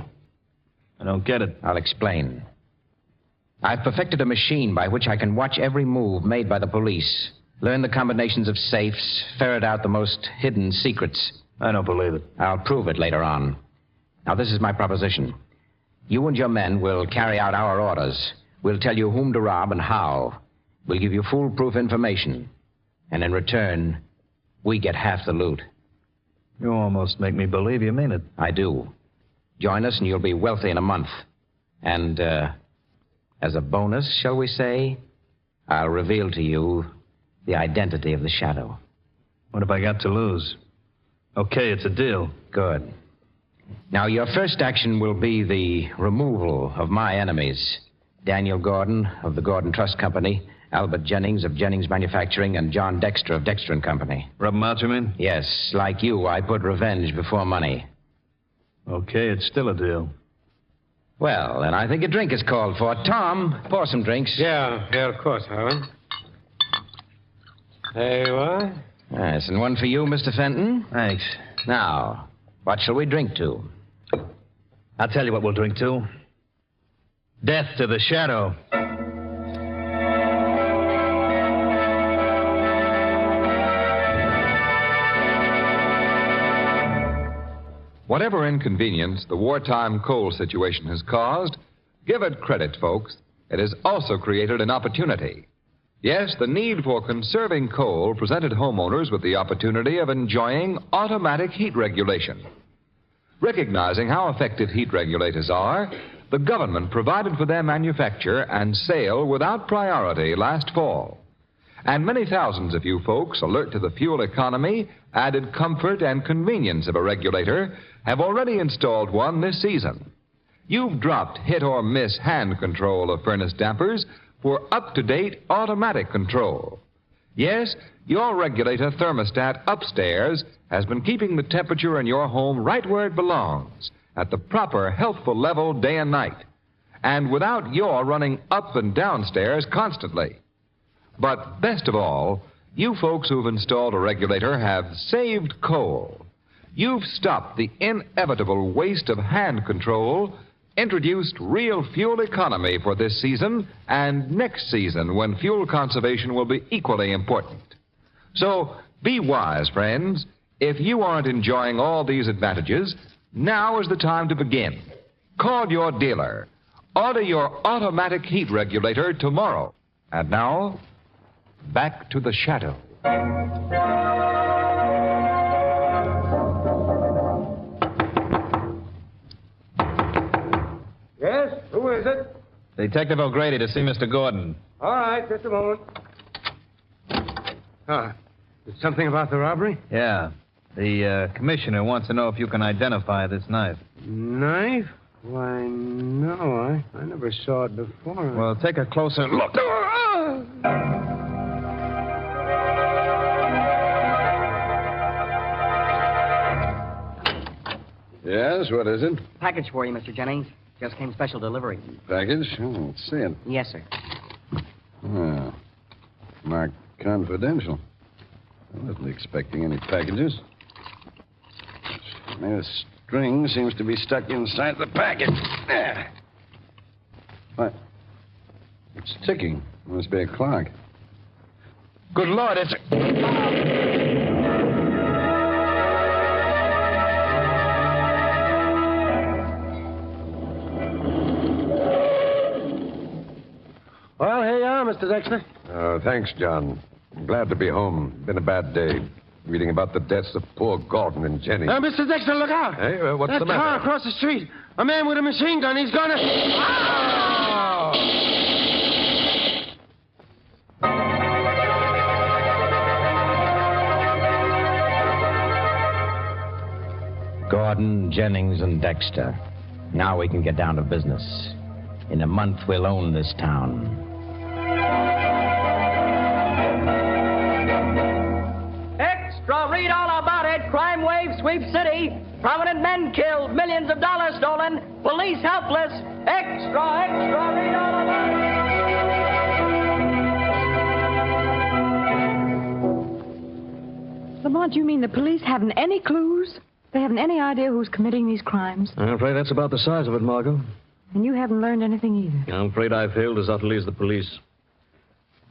S17: I don't get it.
S2: I'll explain. I've perfected a machine by which I can watch every move made by the police, learn the combinations of safes, ferret out the most hidden secrets.
S17: I don't believe it.
S2: I'll prove it later on. Now, this is my proposition. You and your men will carry out our orders. We'll tell you whom to rob and how. We'll give you foolproof information. And in return, we get half the loot.
S17: You almost make me believe you mean it.
S2: I do. Join us and you'll be wealthy in a month. And, as a bonus, shall we say, I'll reveal to you the identity of the Shadow.
S17: What have I got to lose? Okay, it's a deal.
S2: Good. Now, your first action will be the removal of my enemies, Daniel Gordon of the Gordon Trust Company Albert Jennings of Jennings Manufacturing and John Dexter of Dexter and Company.
S17: Rub 'em out, you mean?
S2: Yes, like you, I put revenge before money.
S17: Okay, it's still a deal.
S2: Well, then I think a drink is called for. Tom, pour some drinks.
S13: Yeah, of course, Howard. There you are.
S2: Yes, and one for you, Mr. Fenton.
S17: Thanks.
S2: Now, what shall we drink to?
S17: I'll tell you what we'll drink to. Death to the Shadow.
S6: Whatever inconvenience the wartime coal situation has caused, give it credit, folks. It has also created an opportunity. Yes, the need for conserving coal presented homeowners with the opportunity of enjoying automatic heat regulation. Recognizing how effective heat regulators are, the government provided for their manufacture and sale without priority last fall. And many thousands of you folks, alert to the fuel economy, added comfort, and convenience of a regulator, have already installed one this season. You've dropped hit or miss hand control of furnace dampers for up-to-date automatic control. Yes, your regulator thermostat upstairs has been keeping the temperature in your home right where it belongs, at the proper healthful level day and night, and without your running up and downstairs constantly. But best of all, you folks who've installed a regulator have saved coal. You've stopped the inevitable waste of hand control, introduced real fuel economy for this season and next season when fuel conservation will be equally important. So be wise, friends. If you aren't enjoying all these advantages, now is the time to begin. Call your dealer. Order your automatic heat regulator tomorrow. And now, back to the Shadow.
S13: Yes? Who is it?
S17: Detective O'Grady to see Mr. Gordon.
S13: All right, just a moment. Something about the robbery?
S17: Yeah. The commissioner wants to know if you can identify this knife.
S13: Knife? Why, no, I never saw it before.
S17: Well, take a closer look.
S11: Yes, what is it?
S7: Package for you, Mr. Jennings. Just came special delivery.
S11: Package? Oh, let's see it.
S7: Yes, sir.
S11: Oh, marked confidential. I wasn't expecting any packages. The string seems to be stuck inside the package. There. What? It's ticking. It must be a clock.
S17: Good Lord, it's...
S13: Well, here you are, Mr. Dexter.
S8: Oh, thanks, John. I'm glad to be home. Been a bad day. Reading about the deaths of poor Gordon and Jenny.
S13: Mr. Dexter, look out.
S8: Hey, what's the matter?
S13: That car across the street. A man with a machine gun. He's gonna...
S2: Gordon, Jennings, and Dexter. Now we can get down to business. In a month, we'll own this town.
S5: Extra, read all about it. Crime wave sweeps city. Prominent men killed. Millions of dollars stolen. Police helpless. Extra, read all about it.
S14: Lamont, you mean the police haven't any clues? They haven't any idea who's committing these crimes?
S16: I'm afraid that's about the size of it, Margot.
S14: And you haven't learned anything either.
S16: I'm afraid I failed as utterly as the police.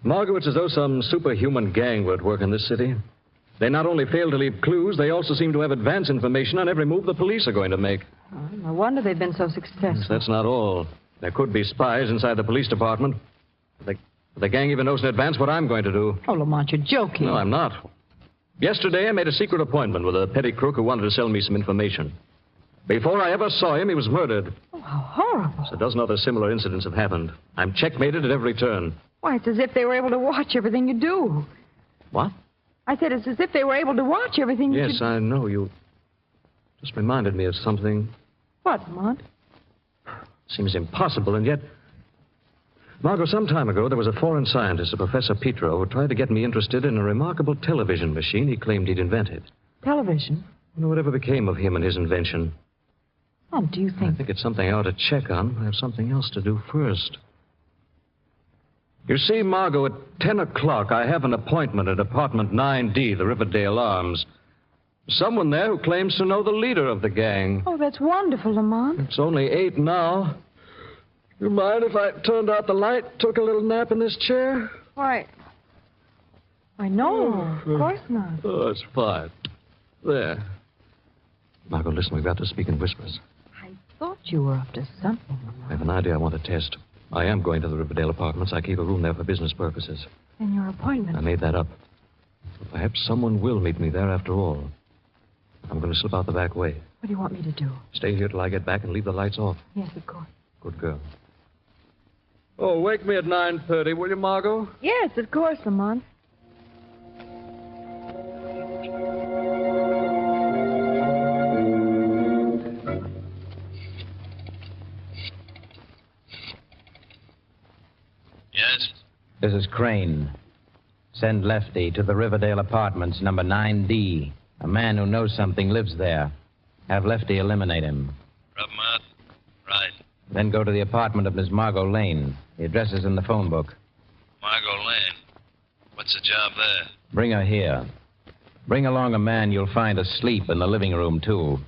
S16: Margot, it's as though some superhuman gang were at work in this city. They not only fail to leave clues, they also seem to have advance information on every move the police are going to make.
S14: Oh, no wonder they've been so successful.
S16: Yes, that's not all. There could be spies inside the police department. The gang even knows in advance what I'm going to do.
S14: Oh, Lamont, you're joking.
S16: No, I'm not. Yesterday, I made a secret appointment with a petty crook who wanted to sell me some information. Before I ever saw him, he was murdered.
S14: Oh, how horrible.
S16: A dozen other similar incidents have happened. I'm checkmated at every turn.
S14: Why, it's as if they were able to watch everything you do.
S16: What?
S14: I said it's as if they were able to watch everything you
S16: Yes, I know. You just reminded me of something.
S14: What, Lamont?
S16: Seems impossible, and yet... Margot, some time ago, there was a foreign scientist, a Professor Petro, who tried to get me interested in a remarkable television machine he claimed he'd invented.
S14: Television?
S16: Whatever became of him and his invention.
S14: What do you think?
S16: I think it's something I ought to check on. I have something else to do first. You see, Margot, at 10 o'clock, I have an appointment at Apartment 9D, the Riverdale Arms. Someone there who claims to know the leader of the gang.
S14: Oh, that's wonderful, Lamont.
S16: It's only 8 now. You mind if I turned out the light, took a little nap in this chair?
S14: Why, no, of course not.
S16: Oh, it's fine. There. Margot, listen, we've got to speak in whispers.
S14: I thought you were up to something.
S16: I have an idea I want to test. I am going to the Riverdale Apartments. I keep a room there for business purposes.
S14: And your appointment?
S16: I made that up. But perhaps someone will meet me there after all. I'm going to slip out the back way.
S14: What do you want me to do?
S16: Stay here till I get back and leave the lights off.
S14: Yes, of course.
S16: Good girl. Oh, wake me at 9:30, will you, Margot?
S14: Yes, of course, Lamont.
S22: Yes?
S2: This is Crane. Send Lefty to the Riverdale Apartments, number 9D. A man who knows something lives there. Have Lefty eliminate him.
S22: Rub him out? Right.
S2: Then go to the apartment of Miss Margot Lane. The address is in the phone book.
S22: Margot Lane. What's the job there?
S2: Bring her here. Bring along a man you'll find asleep in the living room, too.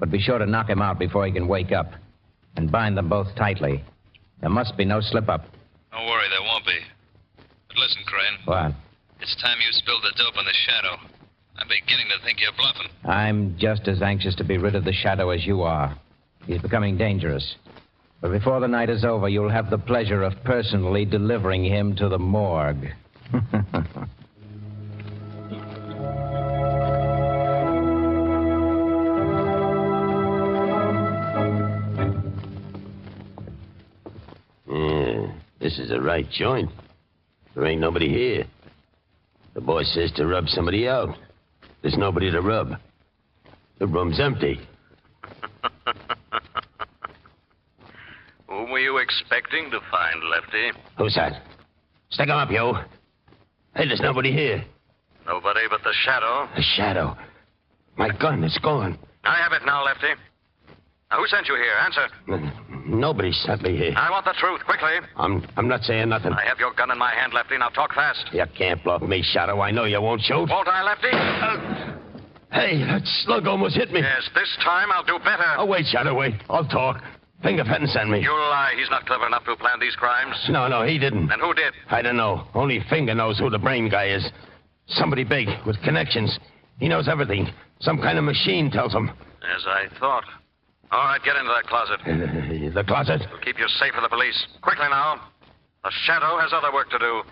S2: But be sure to knock him out before he can wake up. And bind them both tightly. There must be no slip-up.
S22: Don't worry, there won't be. But listen, Crane.
S2: What?
S22: It's time you spilled the dope on the Shadow. I'm beginning to think you're bluffing.
S2: I'm just as anxious to be rid of the Shadow as you are. He's becoming dangerous. But before the night is over, you'll have the pleasure of personally delivering him to the morgue.
S25: This is the right joint. There ain't nobody here. The boy says to rub somebody out. There's nobody to rub. The room's empty.
S26: Whom were you expecting to find, Lefty?
S25: Who's that? Stick 'em up, you. Hey, there's nobody here.
S26: Nobody but the Shadow.
S25: The Shadow. My gun, it's gone.
S26: I have it now, Lefty. Now, who sent you here? Answer.
S25: Nobody sent me here.
S26: I want the truth, quickly.
S25: I'm not saying nothing.
S26: I have your gun in my hand, Lefty. Now talk fast.
S25: You can't bluff me, Shadow. I know you won't shoot.
S26: Won't I, Lefty?
S25: Hey, that slug almost hit me.
S26: Yes, this time I'll do better.
S25: Oh, wait, Shadow, wait. I'll talk. Finger Fenton sent me.
S26: You lie. He's not clever enough to plan these crimes.
S25: No, he didn't.
S26: Then who did?
S25: I don't know. Only Finger knows who the brain guy is. Somebody big, with connections. He knows everything. Some kind of machine tells him.
S26: As I thought. All right, get into that closet.
S25: The closet?
S26: We'll keep you safe from the police. Quickly now. The Shadow has other work to do.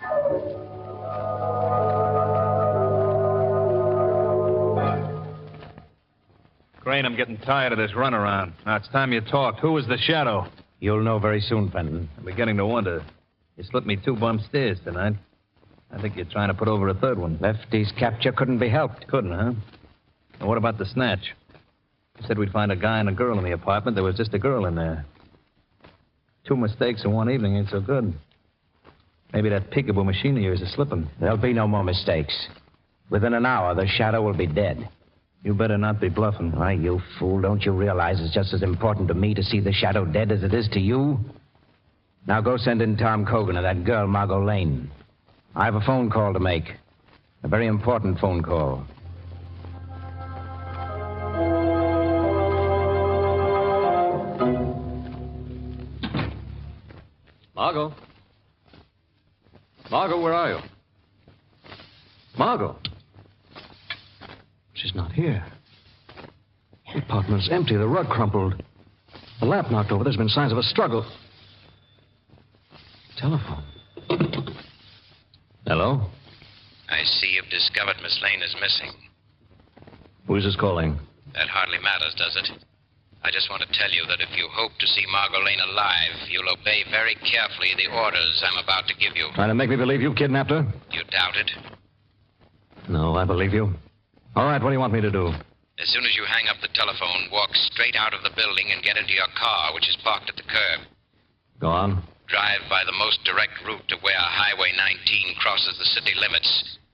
S17: Crane, I'm getting tired of this runaround. Now it's time you talked. Who was the Shadow?
S2: You'll know very soon, Fenton.
S17: I'm beginning to wonder. You slipped me 2 bump stairs tonight. I think you're trying to put over a third one.
S2: Lefty's capture couldn't be helped.
S17: Couldn't, huh? And what about the snatch? You said we'd find a guy and a girl in the apartment. There was just a girl in there. 2 mistakes in one evening ain't so good. Maybe that peekaboo machine of yours is slipping.
S2: There'll be no more mistakes. Within an hour, the Shadow will be dead.
S17: You better not be bluffing.
S2: Why, you fool, don't you realize it's just as important to me to see the Shadow dead as it is to you? Now go send in Tom Cogan and that girl, Margot Lane. I have a phone call to make. A very important phone call.
S16: Margot? Margot, where are you? Margot? She's not here. The apartment's empty. The rug crumpled. The lamp knocked over. There's been signs of a struggle. Telephone. Hello?
S22: I see you've discovered Miss Lane is missing.
S16: Who's this calling?
S22: That hardly matters, does it? I just want to tell you that if you hope to see Margot Lane alive, you'll obey very carefully the orders I'm about to give you.
S16: Trying to make me believe you kidnapped her?
S22: You doubt it?
S16: No, I believe you. All right, what do you want me to do?
S22: As soon as you hang up the telephone, walk straight out of the building and get into your car, which is parked at the curb.
S16: Go on.
S25: Drive by the most direct route to where Highway 19 crosses the city limits.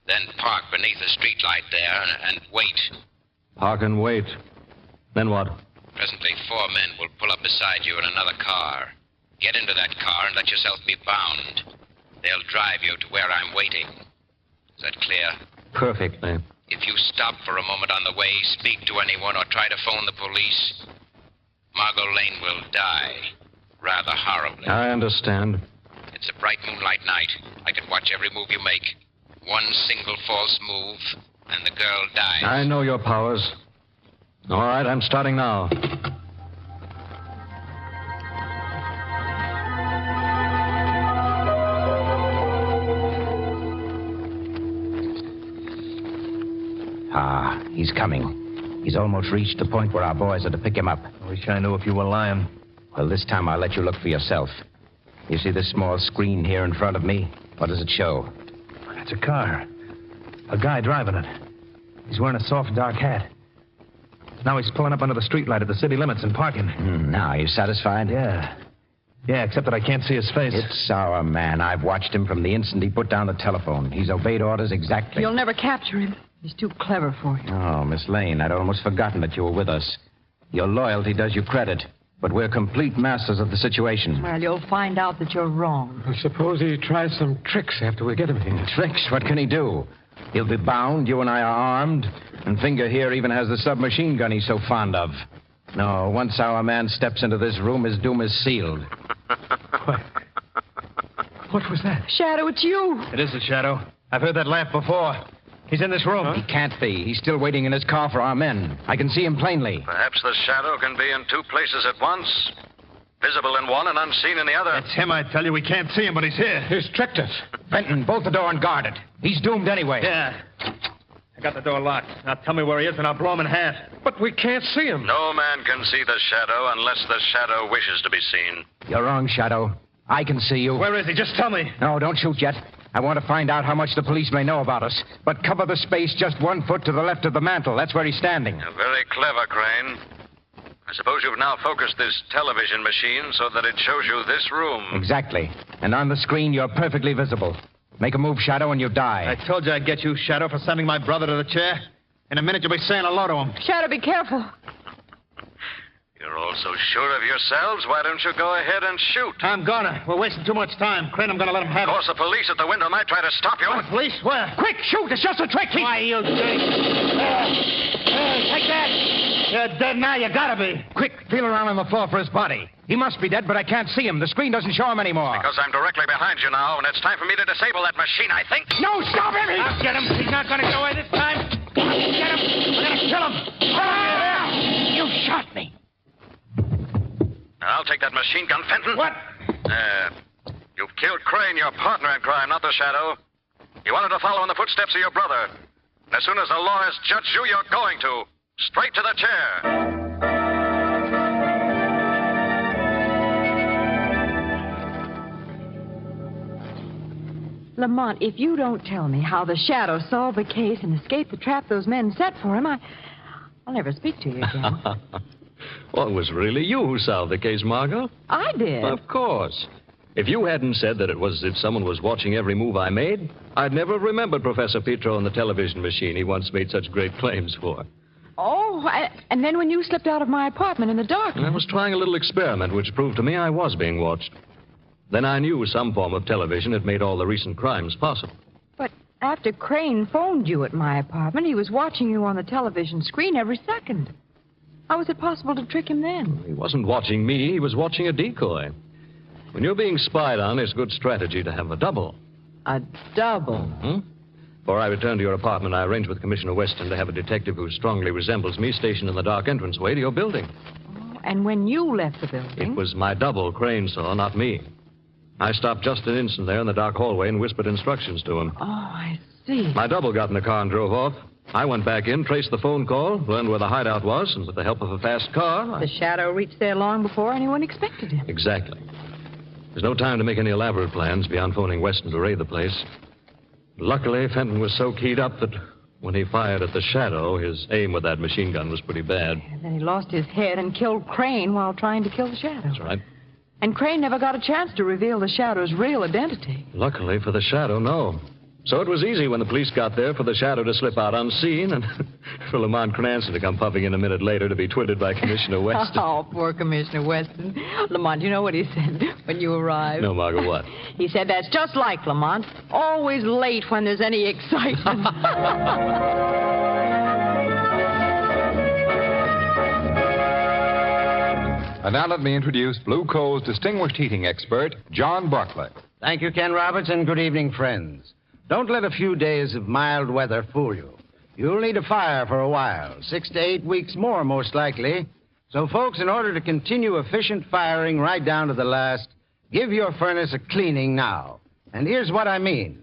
S25: Then park beneath a streetlight there and wait.
S16: Park and wait. Then what?
S25: Presently, 4 men will pull up beside you in another car. Get into that car and let yourself be bound. They'll drive you to where I'm waiting. Is that clear?
S16: Perfectly.
S25: If you stop for a moment on the way, speak to anyone, or try to phone the police, Margot Lane will die. Rather horribly.
S16: I understand.
S25: It's a bright moonlight night. I can watch every move you make. One single false move, and the girl dies.
S16: I know your powers. All right, I'm starting now.
S2: Ah, he's coming. He's almost reached the point where our boys are to pick him up.
S17: I wish I knew if you were lying.
S2: Well, this time I'll let you look for yourself. You see this small screen here in front of me? What does it show?
S17: It's a car. A guy driving it. He's wearing a soft, dark hat. Now he's pulling up under the streetlight at the city limits and parking.
S2: Now, you satisfied?
S17: Yeah. Yeah, except that I can't see his face.
S2: It's our man. I've watched him from the instant he put down the telephone. He's obeyed orders exactly.
S14: You'll never capture him. He's too clever for you.
S2: Oh, Miss Lane, I'd almost forgotten that you were with us. Your loyalty does you credit, but we're complete masters of the situation.
S14: Well, you'll find out that you're wrong.
S13: I suppose he tries some tricks after we get him here.
S2: Tricks? What can he do? He'll be bound, you and I are armed, and Finger here even has the submachine gun he's so fond of. No, once our man steps into this room, his doom is sealed.
S13: What was that?
S14: Shadow, it's you.
S17: It is the Shadow. I've heard that laugh before. He's in this room.
S2: He can't be. He's still waiting in his car for our men. I can see him plainly.
S26: Perhaps the Shadow can be in 2 places at once. Visible in one and unseen in the other.
S17: That's him, I tell you. We can't see him, but he's here.
S13: He's tricked us.
S2: Benton, bolt the door and guard it. He's doomed anyway.
S17: Yeah. I got the door locked. Now tell me where he is and I'll blow him in half.
S13: But we can't see him.
S26: No man can see the Shadow unless the Shadow wishes to be seen.
S2: You're wrong, Shadow. I can see you.
S17: Where is he? Just tell me.
S2: No, don't shoot yet. I want to find out how much the police may know about us. But cover the space just 1 foot to the left of the mantel. That's where he's standing.
S26: You're very clever, Crane. I suppose you've now focused this television machine so that it shows you this room.
S2: Exactly. And on the screen, you're perfectly visible. Make a move, Shadow, and you die.
S17: I told you I'd get you, Shadow, for sending my brother to the chair. In a minute, you'll be saying hello to him.
S14: Shadow, be careful.
S26: You're all so sure of yourselves. Why don't you go ahead and shoot?
S17: I'm gonna. We're wasting too much time. Crane, I'm gonna let him have it.
S26: Of course, the police at the window might try to stop you.
S17: What, police? Where?
S2: Quick, shoot! It's just a trick.
S17: Why, you dig? Take that. You're dead now. You gotta be.
S2: Quick, feel around on the floor for his body. He must be dead, but I can't see him. The screen doesn't show him anymore.
S26: Because I'm directly behind you now, and it's time for me to disable that machine, I think.
S2: No, stop him!
S17: I'll get him. He's not gonna get away this time. Get him. We're gonna kill him.
S2: You shot me.
S26: I'll take that machine gun, Fenton.
S17: What?
S26: You've killed Crane, your partner in crime, not the Shadow. You wanted to follow in the footsteps of your brother. And as soon as the law has judged you, you're going to. Straight to the chair.
S14: Lamont, if you don't tell me how the Shadow solved the case and escaped the trap those men set for him, I'll never speak to you again.
S16: Well, it was really you who solved the case, Margot.
S14: I did.
S16: Of course. If you hadn't said that it was as if someone was watching every move I made, I'd never have remembered Professor Petro and the television machine he once made such great claims for.
S14: Oh, and then when you slipped out of my apartment in the dark.
S16: I was trying a little experiment which proved to me I was being watched. Then I knew some form of television had made all the recent crimes possible.
S14: But after Crane phoned you at my apartment, he was watching you on the television screen every second. How was it possible to trick him then?
S16: He wasn't watching me. He was watching a decoy. When you're being spied on, it's good strategy to have a double.
S14: A double?
S16: Mm-hmm. Before I returned to your apartment, I arranged with Commissioner Weston to have a detective who strongly resembles me stationed in the dark entranceway to your building.
S14: Oh, and when you left the building?
S16: It was my double Crane saw, not me. I stopped just an instant there in the dark hallway and whispered instructions to him.
S14: Oh, I see.
S16: My double got in the car and drove off. I went back in, traced the phone call, learned where the hideout was, and with the help of a fast car...
S14: The Shadow reached there long before anyone expected him.
S16: Exactly. There's no time to make any elaborate plans beyond phoning Weston to raid the place. Luckily, Fenton was so keyed up that when he fired at the Shadow, his aim with that machine gun was pretty bad.
S14: And then he lost his head and killed Crane while trying to kill the Shadow.
S16: That's right.
S14: And Crane never got a chance to reveal the Shadow's real identity.
S16: Luckily for the Shadow, no. So it was easy when the police got there for the Shadow to slip out unseen and for Lamont Cranston to come puffing in a minute later to be twitted by Commissioner Weston.
S14: Oh, poor Commissioner Weston. Lamont, you know what he said when you arrived?
S16: No, Margot, what?
S14: He said, that's just like Lamont. Always late when there's any excitement.
S6: And now let me introduce Blue Coal's distinguished heating expert, John Barclay.
S11: Thank you, Ken Roberts, and good evening, friends. Don't let a few days of mild weather fool you. You'll need a fire for a while, 6 to 8 weeks more, most likely. So, folks, in order to continue efficient firing right down to the last, give your furnace a cleaning now. And here's what I mean.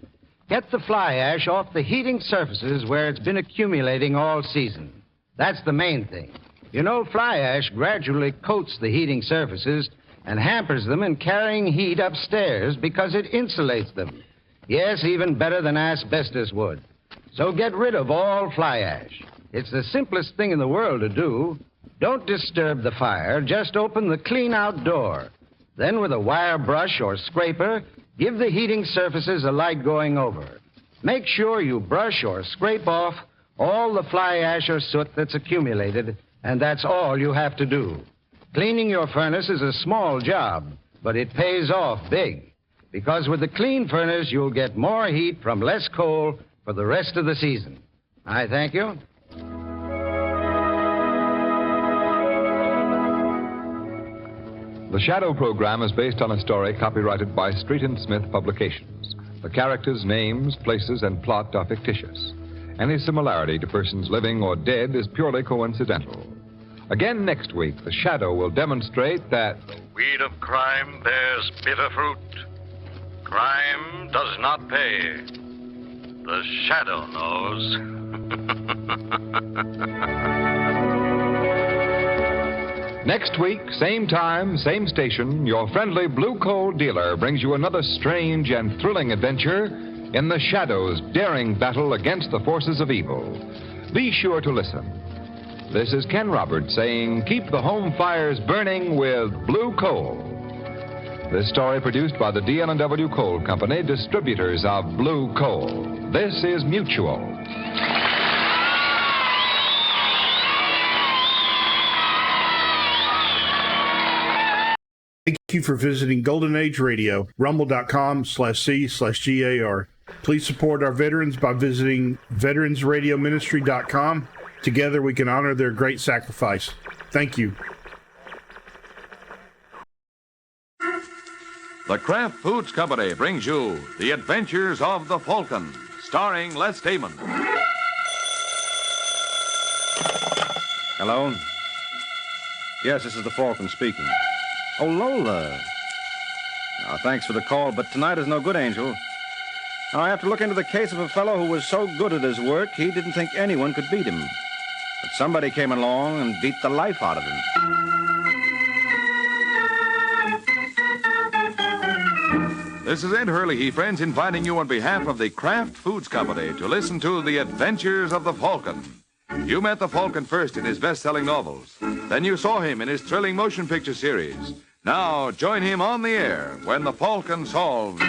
S11: Get the fly ash off the heating surfaces where it's been accumulating all season. That's the main thing. You know, fly ash gradually coats the heating surfaces and hampers them in carrying heat upstairs because it insulates them. Yes, even better than asbestos would. So get rid of all fly ash. It's the simplest thing in the world to do. Don't disturb the fire. Just open the clean-out door. Then with a wire brush or scraper, give the heating surfaces a light going over. Make sure you brush or scrape off all the fly ash or soot that's accumulated, and that's all you have to do. Cleaning your furnace is a small job, but it pays off big. Because with the clean furnace, you'll get more heat from less coal for the rest of the season. I thank you.
S6: The Shadow program is based on a story copyrighted by Street and Smith Publications. The characters, names, places, and plot are fictitious. Any similarity to persons living or dead is purely coincidental. Again next week, the Shadow will demonstrate that
S26: the weed of crime bears bitter fruit. Crime does not pay. The Shadow knows.
S6: Next week, same time, same station, your friendly Blue Coal dealer brings you another strange and thrilling adventure in the Shadow's daring battle against the forces of evil. Be sure to listen. This is Ken Roberts saying, keep the home fires burning with Blue Coal. This story produced by the DL&W Coal Company, distributors of Blue Coal. This is Mutual.
S12: Thank you for visiting Golden Age Radio, rumble.com/C/GAR. Please support our veterans by visiting veteransradioministry.com. Together we can honor their great sacrifice. Thank you.
S3: The Kraft Foods Company brings you The Adventures of the Falcon, starring Les Damon.
S10: Hello? Yes, this is the Falcon speaking. Oh, Lola. Thanks for the call, but tonight is no good, Angel. Now, I have to look into the case of a fellow who was so good at his work, he didn't think anyone could beat him. But somebody came along and beat the life out of him.
S3: This is Ed Hurley, friends, inviting you on behalf of the Kraft Foods Company to listen to The Adventures of the Falcon. You met the Falcon first in his best-selling novels. Then you saw him in his thrilling motion picture series. Now join him on the air when the Falcon solves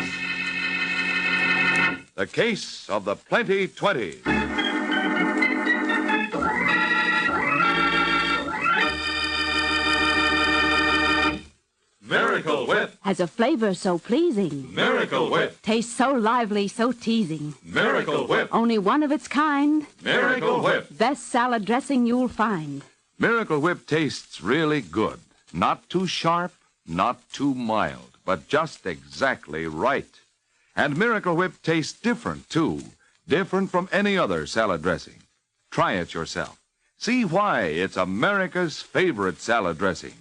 S3: the case of the Plenty 20.
S1: Miracle Whip.
S4: Has a flavor so pleasing.
S1: Miracle Whip.
S4: Tastes so lively, so teasing.
S1: Miracle Whip.
S4: Only one of its kind.
S1: Miracle Whip.
S4: Best salad dressing you'll find.
S3: Miracle Whip tastes really good. Not too sharp, not too mild, but just exactly right. And Miracle Whip tastes different, too. Different from any other salad dressing. Try it yourself. See why it's America's favorite salad dressing.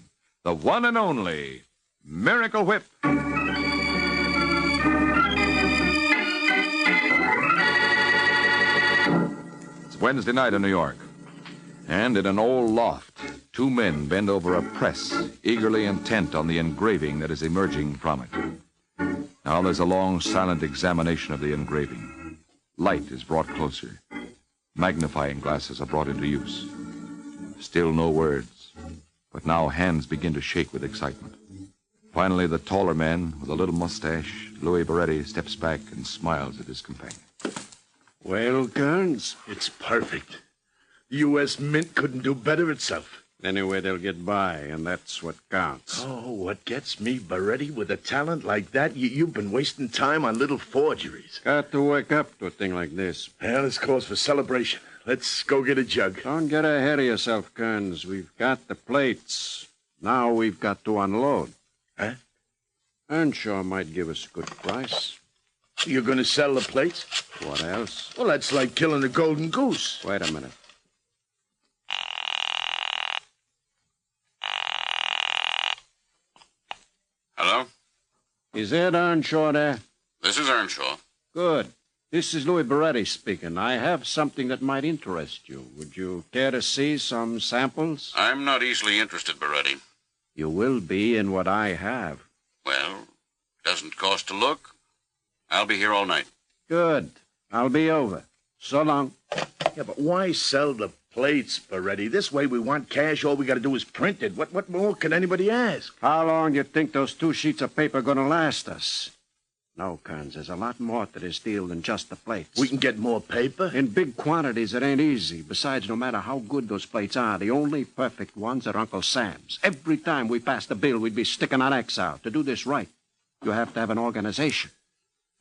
S3: The one and only Miracle Whip. It's Wednesday night in New York. And in an old loft, two men bend over a press, eagerly intent on the engraving that is emerging from it. Now there's a long, silent examination of the engraving. Light is brought closer. Magnifying glasses are brought into use. Still no words, but now hands begin to shake with excitement.
S9: Finally, the taller man with a little mustache, Louis Beretti, steps back and smiles at his companion.
S15: Well, Kearns, it's perfect. The U.S. Mint couldn't do better itself.
S18: Anyway, they'll get by, and that's what counts.
S15: Oh, what gets me, Beretti, with a talent like that, you've been wasting time on little forgeries.
S18: Got to wake up to a thing like this.
S15: Well, this calls for celebration. Let's go get a jug.
S18: Don't get ahead of yourself, Kearns. We've got the plates. Now we've got to unload.
S15: Huh?
S18: Earnshaw might give us a good price.
S15: You're going to sell the plates?
S18: What else?
S15: Well, that's like killing a golden goose.
S18: Wait a minute.
S19: Hello?
S18: Is Ed Earnshaw there?
S19: This is Earnshaw.
S18: Good. This is Louis Beretti speaking. I have something that might interest you. Would you care to see some samples?
S19: I'm not easily interested, Beretti.
S18: You will be in what I have.
S19: Well, doesn't cost to look. I'll be here all night.
S18: Good. I'll be over. So long.
S15: Yeah, but why sell the plates, Beretti? This way we want cash. All we got to do is print it. What more can anybody ask?
S18: How long do you think those 2 sheets of paper are going to last us? No, Kearns, there's a lot more to this deal than just the plates.
S15: We can get more paper?
S18: In big quantities, it ain't easy. Besides, no matter how good those plates are, the only perfect ones are Uncle Sam's. Every time we passed the bill, we'd be sticking our necks out. To do this right, you have to have an organization.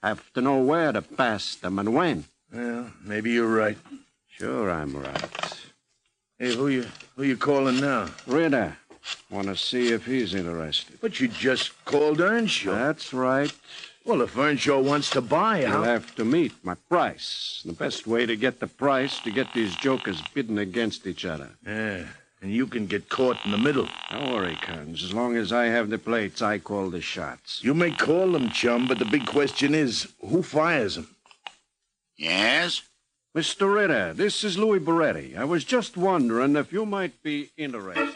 S18: Have to know where to pass them and when.
S15: Well, maybe you're right.
S18: Sure, I'm right.
S15: Hey, who you calling now?
S18: Ritter. Want to see if he's interested.
S15: But you just called Earnshaw.
S18: That's right.
S15: Well, if Earnshaw wants to buy,
S18: You'll have to meet my price. The best way to get the price to get these jokers bidding against each other.
S15: Yeah, and you can get caught in the middle.
S18: Don't worry, Kearns. As long as I have the plates, I call the shots.
S15: You may call them, chum, but the big question is, who fires them?
S19: Yes?
S18: Mr. Ritter, this is Louis Beretti. I was just wondering if you might be interested.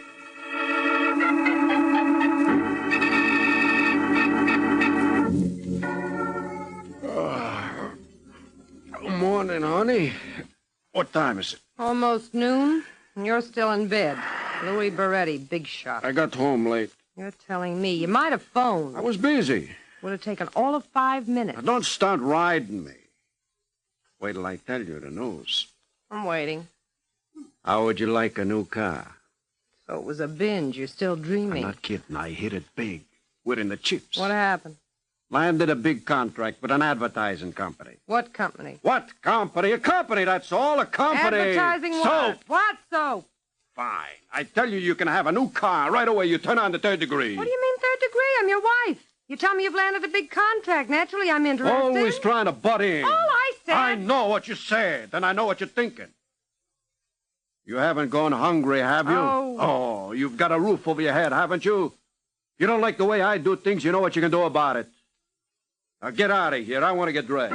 S18: Morning, honey. What time is it?
S14: Almost noon, and you're still in bed. Louis Beretti, big shot.
S18: I got home late.
S14: You're telling me. You might have phoned.
S18: I was busy.
S14: Would have taken all of 5 minutes.
S18: Now, don't start riding me. Wait till I tell you the news.
S14: I'm waiting.
S18: How would you like a new car?
S14: So it was a binge. You're still dreaming.
S18: I'm not kidding. I hit it big. We're in the chips.
S14: What happened?
S18: Landed a big contract with an advertising company.
S14: What company?
S18: What company? A company, that's all. A company.
S14: Advertising what?
S18: Soap.
S14: What soap?
S18: Fine. I tell you, you can have a new car right away. You turn on the 3rd degree.
S14: What do you mean 3rd degree? I'm your wife. You tell me you've landed a big contract. Naturally, I'm interested.
S18: Always trying to butt in.
S14: All I said...
S18: I know what you said, and I know what you're thinking. You haven't gone hungry, have you? Oh, you've got a roof over your head, haven't you? You don't like the way I do things, you know what you can do about it. Now get out of here. I want to get dressed.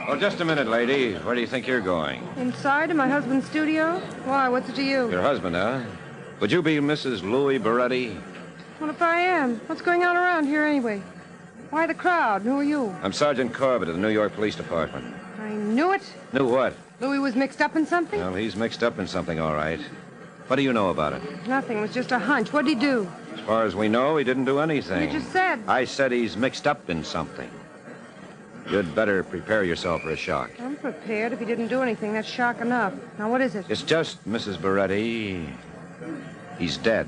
S2: Oh, just a minute, lady. Where do you think you're going?
S14: Inside in my husband's studio? Why, what's it to you?
S2: Your husband, huh? Would you be Mrs. Louis Beretti?
S14: What if I am? What's going on around here anyway? Why the crowd? Who are you?
S2: I'm Sergeant Corbett of the New York Police Department.
S14: I knew it.
S2: Knew what?
S14: Louis was mixed up in something?
S2: Well, he's mixed up in something, all right. What do you know about it?
S14: Nothing. It was just a hunch. What'd he do?
S2: As far as we know, he didn't do anything.
S14: You just said.
S2: I said he's mixed up in something. You'd better prepare yourself for a shock.
S14: I'm prepared. If he didn't do anything, that's shock enough. Now, what is it?
S2: It's just, Mrs. Beretti, he's dead.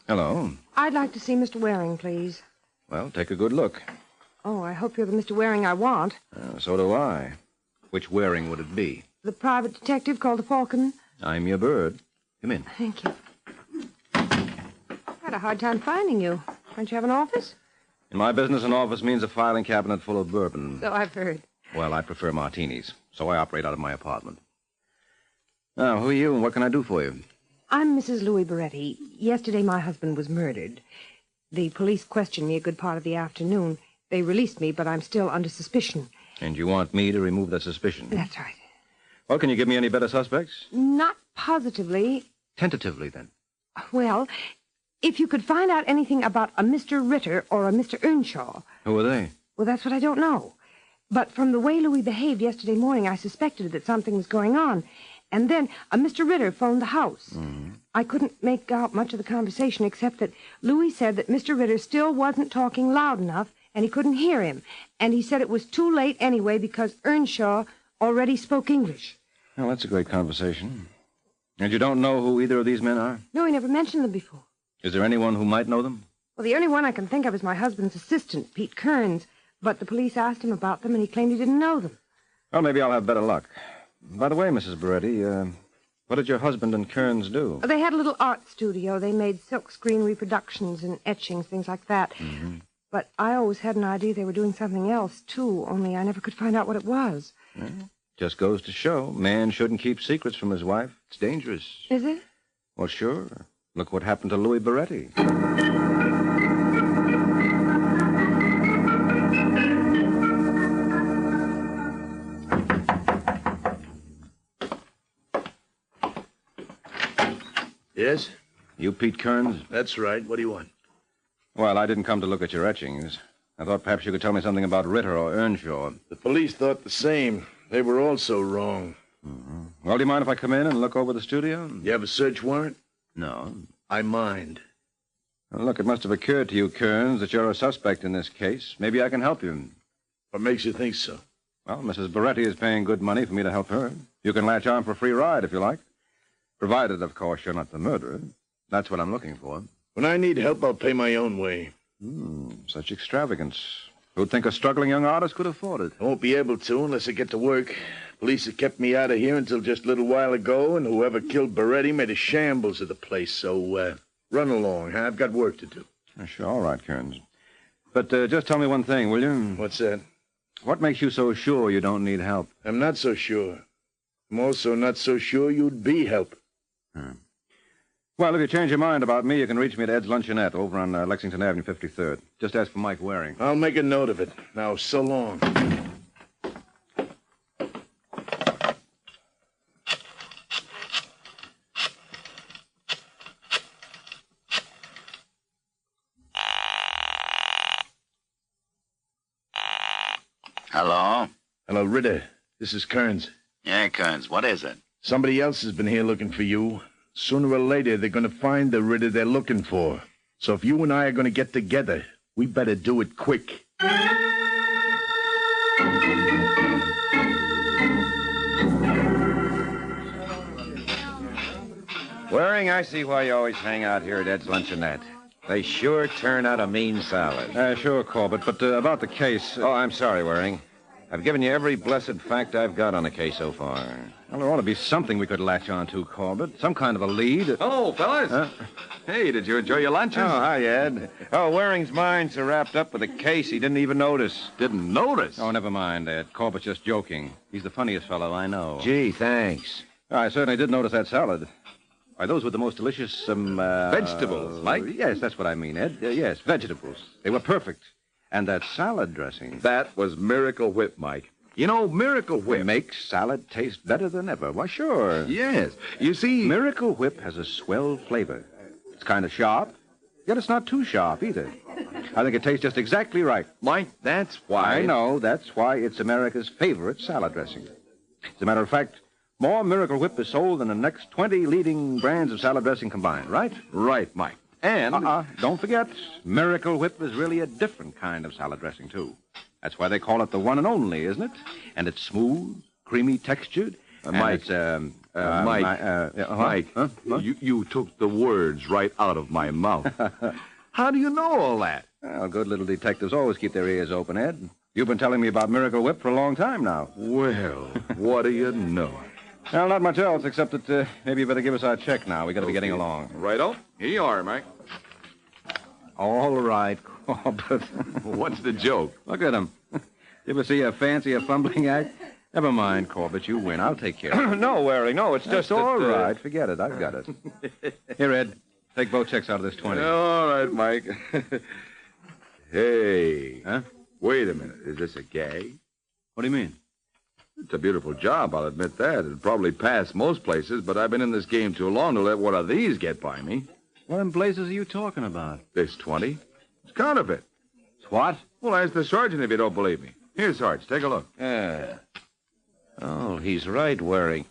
S2: Hello.
S14: I'd like to see Mr. Waring, please.
S2: Well, take a good look.
S14: Oh, I hope you're the Mr. Waring I want.
S2: So do I. Which Waring would it be?
S14: The private detective called the Falcon.
S2: I'm your bird. Come in.
S14: Thank you. I had a hard time finding you. Don't you have an office?
S2: In my business, an office means a filing cabinet full of bourbon.
S14: So I've heard.
S2: Well, I prefer martinis, so I operate out of my apartment. Now, who are you and what can I do for you?
S14: I'm Mrs. Louis Beretti. Yesterday, my husband was murdered. The police questioned me a good part of the afternoon.
S7: They released me, but I'm still under suspicion.
S10: And you want me to remove that suspicion?
S7: That's right.
S10: Well, can you give me any better suspects?
S7: Not positively.
S10: Tentatively, then.
S7: Well, if you could find out anything about a Mr. Ritter or a Mr. Earnshaw.
S10: Who are they?
S7: Well, that's what I don't know. But from the way Louis behaved yesterday morning, I suspected that something was going on. And then a Mr. Ritter phoned the house.
S10: Mm-hmm.
S7: I couldn't make out much of the conversation except that Louis said that Mr. Ritter still wasn't talking loud enough and he couldn't hear him. And he said it was too late anyway because Earnshaw already spoke English.
S10: Well, that's a great conversation. And you don't know who either of these men are?
S7: No, he never mentioned them before.
S10: Is there anyone who might know them?
S7: Well, the only one I can think of is my husband's assistant, Pete Kearns. But the police asked him about them and he claimed he didn't know them.
S10: Well, maybe I'll have better luck. By the way, Mrs. Beretti, what did your husband and Kearns do?
S7: They had a little art studio. They made silkscreen reproductions and etchings, things like that.
S10: Mm-hmm.
S7: But I always had an idea they were doing something else, too, only I never could find out what it was.
S10: Just goes to show, man shouldn't keep secrets from his wife. It's dangerous.
S7: Is it?
S10: Well, sure. Look what happened to Louis Beretti.
S15: Yes?
S10: You Pete Kearns?
S15: That's right. What do you want?
S10: Well, I didn't come to look at your etchings. I thought perhaps you could tell me something about Ritter or Earnshaw.
S15: The police thought the same. They were also wrong.
S10: Mm-hmm. Well, do you mind if I come in and look over the studio?
S15: You have a search warrant?
S10: No.
S15: I mind.
S10: Well, look, it must have occurred to you, Kearns, that you're a suspect in this case. Maybe I can help you.
S15: What makes you think so?
S10: Well, Mrs. Beretti is paying good money for me to help her. You can latch on for a free ride if you like. Provided, of course, you're not the murderer. That's what I'm looking for.
S15: When I need help, I'll pay my own way.
S10: Such extravagance. Who'd think a struggling young artist could afford it?
S15: I won't be able to unless I get to work. Police have kept me out of here until just a little while ago, and whoever killed Beretti made a shambles of the place. So, run along, huh? I've got work to do.
S10: Sure, all right, Kearns. But just tell me one thing, will you?
S15: What's that?
S10: What makes you so sure you don't need help?
S15: I'm not so sure. I'm also not so sure you'd be help.
S10: Well, if you change your mind about me, you can reach me at Ed's Luncheonette over on Lexington Avenue, 53rd. Just ask for Mike Waring.
S15: I'll make a note of it. Now, so long.
S25: Hello?
S15: Hello, Ritter. This is Kearns.
S25: Yeah, Kearns. What is it?
S15: Somebody else has been here looking for you. Sooner or later, they're going to find the Ritter they're looking for. So if you and I are going to get together, we better do it quick.
S2: Waring, I see why you always hang out here at Ed's Luncheonette. They sure turn out a mean salad.
S10: Sure, Corbett, but about the case...
S2: Oh, I'm sorry, Waring. I've given you every blessed fact I've got on the case so far.
S10: Well, there ought to be something we could latch on to, Corbett. Some kind of a lead.
S9: Hello, fellas. Hey, did you enjoy your lunches?
S2: Oh, hi, Ed. Oh, Waring's mind's so wrapped up with the case he didn't even notice.
S9: Didn't notice?
S10: Oh, never mind, Ed. Corbett's just joking. He's the funniest fellow I know.
S2: Gee, thanks.
S10: I certainly did notice that salad. Why, those were the most delicious,
S9: vegetables, Mike?
S10: Yes, that's what I mean, Ed. Yes, vegetables. They were perfect. And that salad dressing.
S9: That was Miracle Whip, Mike. You know, Miracle Whip
S10: makes salad taste better than ever. Why, sure.
S9: Yes. You see...
S10: Miracle Whip has a swell flavor. It's kind of sharp, yet it's not too sharp either. I think it tastes just exactly right.
S9: Mike, that's why...
S10: I know. That's why it's America's favorite salad dressing. As a matter of fact, more Miracle Whip is sold than the next 20 leading brands of salad dressing combined, right?
S9: Right, Mike. And...
S10: Don't forget, Miracle Whip is really a different kind of salad dressing, too. That's why they call it the one and only, isn't it? And it's smooth, creamy textured.
S9: Mike, Mike, you took the words right out of my mouth. How do you know all that?
S10: Well, good little detectives always keep their ears open, Ed. You've been telling me about Miracle Whip for a long time now.
S9: Well, what do you know?
S10: Well, not much else, except that maybe you better give us our check now. We got to be getting along.
S9: Righto. Here you are, Mike.
S10: All right, Corbett.
S9: What's the joke?
S10: Look at him. You ever see a fancier fumbling act? Never mind, Corbett. You win. I'll take care of it.
S2: No, Waring, no. It's just
S10: all right. Forget it. I've got it. Here, Ed. Take both checks out of this 20.
S9: All right, Mike. Hey.
S10: Huh?
S9: Wait a minute. Is this a gag?
S10: What do you mean?
S9: It's a beautiful job, I'll admit that. It'd probably pass most places, but I've been in this game too long to let one of these get by me.
S10: What in blazes are you talking about?
S9: This 20? It's counterfeit.
S10: It's what?
S9: Well, ask the sergeant if you don't believe me. Here, Sarge, take a look.
S18: Yeah. Oh, he's right, Waring.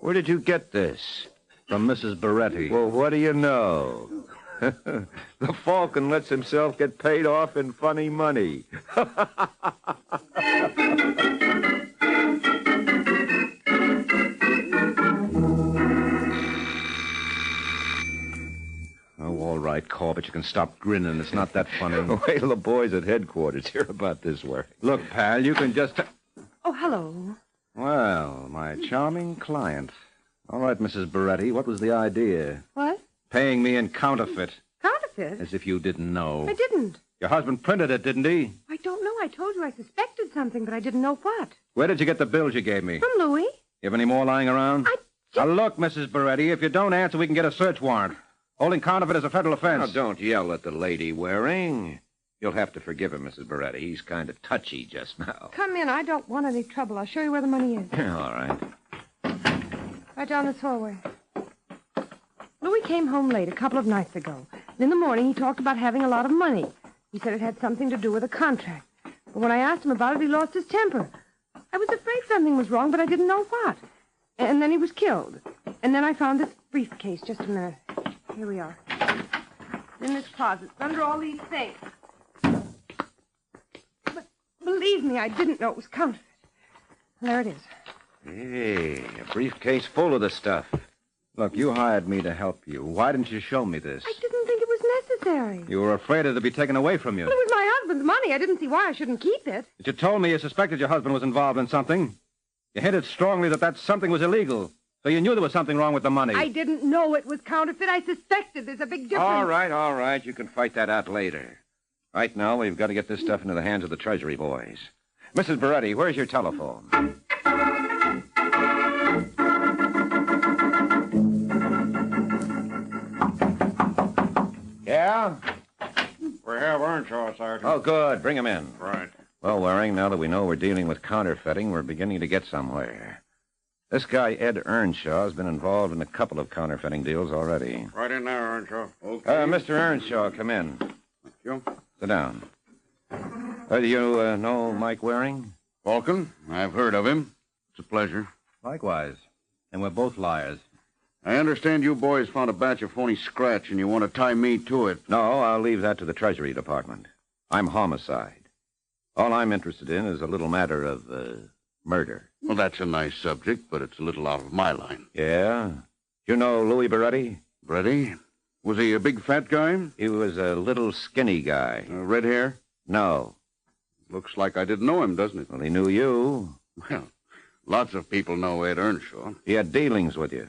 S18: Where did you get this?
S10: From Mrs. Beretti.
S18: Well, what do you know? The Falcon lets himself get paid off in funny money.
S10: Oh, all right, Corbett. You can stop grinning. It's not that funny.
S18: Wait till the boys at headquarters hear about this, Waring.
S10: Look, pal, you can just...
S7: Oh, hello.
S10: Well, my charming client. All right, Mrs. Beretti, what was the idea?
S7: What?
S10: Paying me in counterfeit.
S7: Counterfeit?
S10: As if you didn't know.
S7: I didn't.
S10: Your husband printed it, didn't he?
S7: I don't know. I told you I suspected something, but I didn't know what.
S10: Where did you get the bills you gave me?
S7: From Louis.
S10: You have any more lying around? Now, look, Mrs. Beretti, if you don't answer, we can get a search warrant. Holding counterfeit is a federal offense.
S18: Now, don't yell at the lady, Waring. You'll have to forgive him, Mrs. Beretti. He's kind of touchy just now.
S7: Come in. I don't want any trouble. I'll show you where the money is.
S18: All right.
S7: Right down this hallway. Louis came home late a couple of nights ago. And in the morning, he talked about having a lot of money. He said it had something to do with a contract. But when I asked him about it, he lost his temper. I was afraid something was wrong, but I didn't know what. And then he was killed. And then I found this briefcase. Just a minute. Here we are. In this closet. It's under all these things. But believe me, I didn't know it was counterfeit. There it is.
S10: Hey, a briefcase full of the stuff. Look, you hired me to help you. Why didn't you show me this?
S7: I didn't think it was necessary.
S10: You were afraid it'd be taken away from you.
S7: Well, it was my husband's money. I didn't see why I shouldn't keep it.
S10: But you told me you suspected your husband was involved in something. You hinted strongly that something was illegal. So you knew there was something wrong with the money.
S7: I didn't know it was counterfeit. I suspected. There's a big difference.
S18: All right. You can fight that out later. Right now, we've got to get this stuff into the hands of the Treasury boys. Mrs. Beretti, where's your telephone? Yeah?
S5: We have Earnshaw, Sergeant.
S18: Oh, good. Bring him in.
S5: Right.
S18: Well, Waring, now that we know we're dealing with counterfeiting, we're beginning to get somewhere. This guy, Ed Earnshaw, has been involved in a couple of counterfeiting deals already.
S5: Right in there, Earnshaw. Okay.
S18: Mr. Earnshaw, come in.
S5: Thank you.
S18: Sit down. Do you know Mike Waring?
S5: Falcon? I've heard of him. It's a pleasure.
S10: Likewise. And we're both liars.
S5: I understand you boys found a batch of phony scratch and you want to tie me to it.
S18: No, I'll leave that to the Treasury Department. I'm homicide. All I'm interested in is a little matter of murder.
S5: Well, that's a nice subject, but it's a little out of my line.
S18: Yeah? You know Louis Beretti?
S5: Beretti? Was he a big fat guy?
S18: He was a little skinny guy.
S5: Red hair?
S18: No.
S5: Looks like I didn't know him, doesn't it?
S18: Well, he knew you.
S5: Well, lots of people know Ed Earnshaw.
S18: He had dealings with you.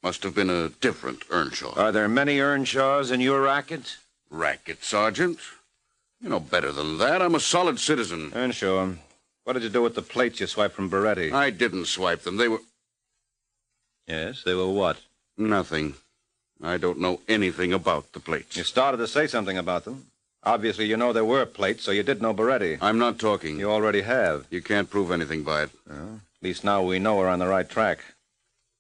S5: Must have been a different Earnshaw.
S18: Are there many Earnshaws in your racket?
S5: Racket, Sergeant? You know better than that. I'm a solid citizen.
S10: Earnshaw, what did you do with the plates you swiped from Beretti?
S5: I didn't swipe them. They were...
S10: Yes, they were what?
S5: Nothing. I don't know anything about the plates.
S10: You started to say something about them. Obviously, you know there were plates, so you did know Beretti.
S5: I'm not talking.
S10: You already have.
S5: You can't prove anything by it.
S10: At least now we know we're on the right track.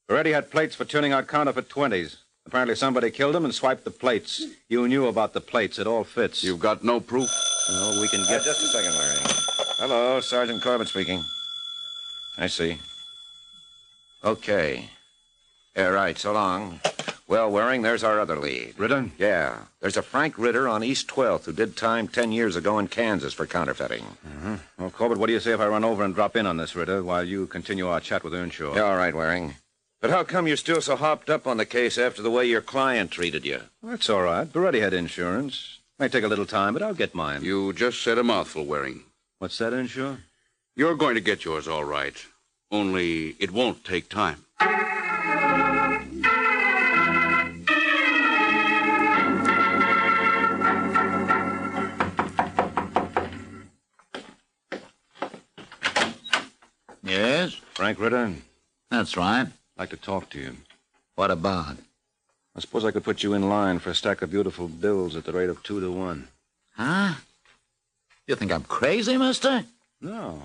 S10: Beretti had plates for turning out counterfeit 20s. Apparently somebody killed him and swiped the plates. You knew about the plates. It all fits.
S5: You've got no proof?
S10: No, we can get...
S18: Just a second, Waring. Hello, Sergeant Corbett speaking. I see. Okay. Yeah, right, so long. Well, Waring, there's our other lead.
S10: Ritter?
S18: Yeah. There's a Frank Ritter on East 12th who did time 10 years ago in Kansas for counterfeiting.
S10: Well, Corbett, what do you say if I run over and drop in on this, Ritter, while you continue our chat with Earnshaw?
S18: Yeah, all right, Waring. But how come you're still so hopped up on the case after the way your client treated you?
S10: Well, that's all right. Beretti had insurance. May take a little time, but I'll get mine.
S5: You just said a mouthful, Waring.
S10: What's that, Earnshaw?
S5: You're going to get yours all right. Only it won't take time.
S8: Yes?
S10: Frank Ritter?
S8: That's right.
S10: I'd like to talk to you.
S8: What about?
S10: I suppose I could put you in line for a stack of beautiful bills at the rate of 2 to 1.
S8: Huh? You think I'm crazy, mister?
S9: No.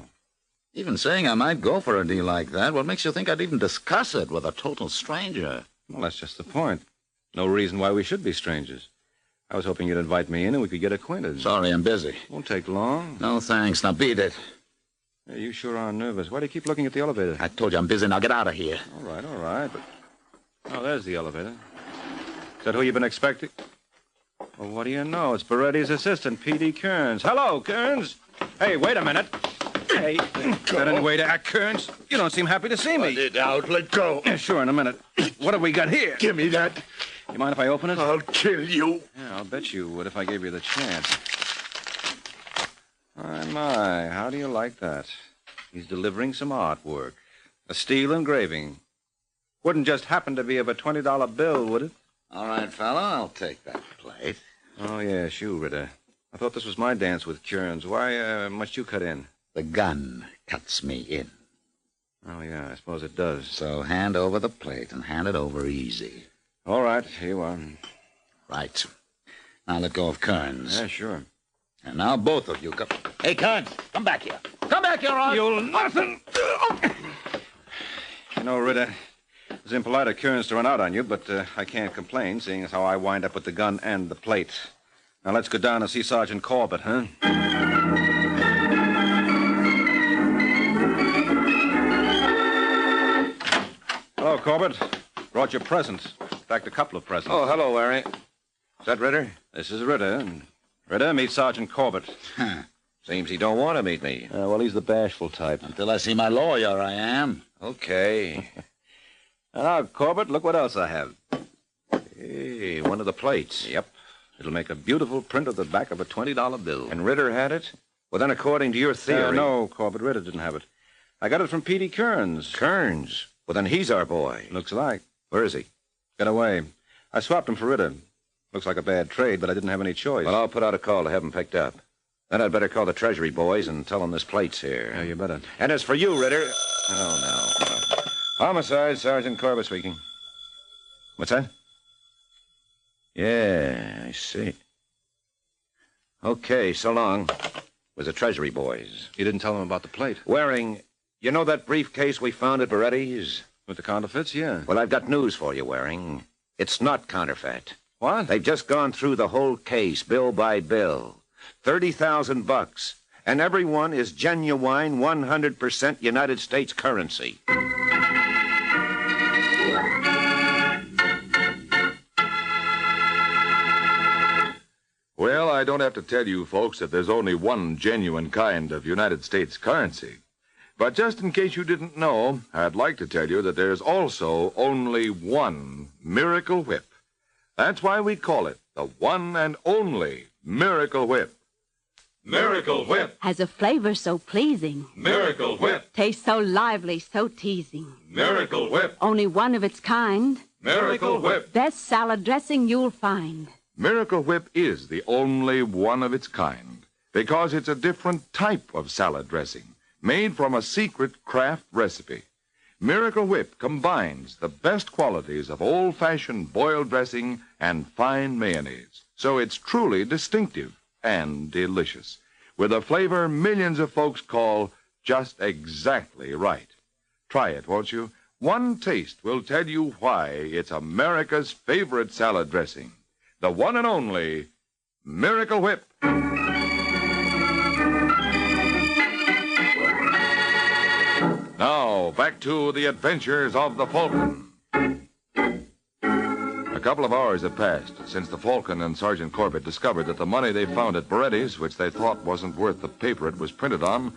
S8: Even saying I might go for a deal like that, what makes you think I'd even discuss it with a total stranger?
S9: Well, that's just the point. No reason why we should be strangers. I was hoping you'd invite me in and we could get acquainted.
S8: Sorry, I'm busy.
S9: Won't take long.
S8: No, thanks. Now beat it.
S9: Yeah, you sure are nervous. Why do you keep looking at the elevator?
S8: I told you I'm busy. Now get out of here.
S9: All right. But... Oh, there's the elevator. Is that who you've been expecting? Well, what do you know? It's Beretti's assistant, P.D. Kearns. Hello, Kearns. Hey, wait a minute. Hey, is that any way to act, Kearns? You don't seem happy to see me.
S15: Let it out. Let go.
S9: Yeah, sure, in a minute. What have we got here?
S15: Give me that.
S9: You mind if I open it?
S15: I'll kill you.
S9: Yeah, I'll bet you would if I gave you the chance. My, how do you like that? He's delivering some artwork. A steel engraving. Wouldn't just happen to be of a $20 bill, would it?
S8: All right, fella, I'll take that plate.
S9: Oh, yeah, sure, Ritter. I thought this was my dance with Kearns. Why must you cut in?
S8: The gun cuts me in.
S9: Oh, yeah, I suppose it does.
S8: So hand over the plate and hand it over easy.
S9: All right, here you are.
S8: Right. Now let go of Kearns.
S9: Yeah, sure.
S8: And now both of you come. Hey, Kearns, come back here. Come back here, or...
S9: You'll nothing. You know, Ritter, it was impolite of Kearns to run out on you, but I can't complain, seeing as how I wind up with the gun and the plate. Now let's go down and see Sergeant Corbett, huh? Hello, Corbett. Brought you presents. In fact, a couple of presents.
S13: Oh, hello, Larry. Is that Ritter?
S9: This is Ritter. And Ritter, meet Sergeant Corbett.
S13: Seems he don't want to meet me.
S9: Well, he's the bashful type.
S8: Until I see my lawyer, I am.
S13: Okay.
S9: Now, Corbett, look what else I have.
S13: Hey, one of the plates.
S9: Yep. It'll make a beautiful print of the back of a $20 bill.
S13: And Ritter had it? Well, then, according to your theory...
S9: No, Corbett, Ritter didn't have it. I got it from P.D. Kearns.
S13: Kearns? Well, then he's our boy.
S9: Looks like.
S13: Where is he?
S9: Got away. I swapped him for Ritter. Looks like a bad trade, but I didn't have any choice.
S13: Well, I'll put out a call to have him picked up. Then I'd better call the Treasury boys and tell them this plate's here.
S9: Yeah, you better.
S13: And as for you, Ritter...
S9: Oh, no. Homicide, Sergeant Corbett speaking. What's that?
S13: Yeah, I see. Okay, so long. Was the Treasury boys.
S9: You didn't tell them about the plate.
S13: Waring, you know that briefcase we found at Beretti's?
S9: With the counterfeits, yeah.
S13: Well, I've got news for you, Waring. It's not counterfeit.
S9: What?
S13: They've just gone through the whole case, bill by bill. $30,000. And every one is genuine 100% United States currency.
S6: Well, I don't have to tell you folks that there's only one genuine kind of United States currency. But just in case you didn't know, I'd like to tell you that there's also only one Miracle Whip. That's why we call it the one and only Miracle Whip.
S1: Miracle Whip.
S4: Has a flavor so pleasing.
S1: Miracle Whip.
S4: Tastes so lively, so teasing.
S1: Miracle Whip.
S4: Only one of its kind.
S1: Miracle Whip.
S4: Best salad dressing you'll find.
S6: Miracle Whip is the only one of its kind because it's a different type of salad dressing made from a secret craft recipe. Miracle Whip combines the best qualities of old-fashioned boiled dressing and fine mayonnaise, so it's truly distinctive and delicious, with a flavor millions of folks call just exactly right. Try it, won't you? One taste will tell you why it's America's favorite salad dressing. The one and only Miracle Whip. Now, back to the adventures of the Falcon. A couple of hours have passed since the Falcon and Sergeant Corbett discovered that the money they found at Beretti's, which they thought wasn't worth the paper it was printed on,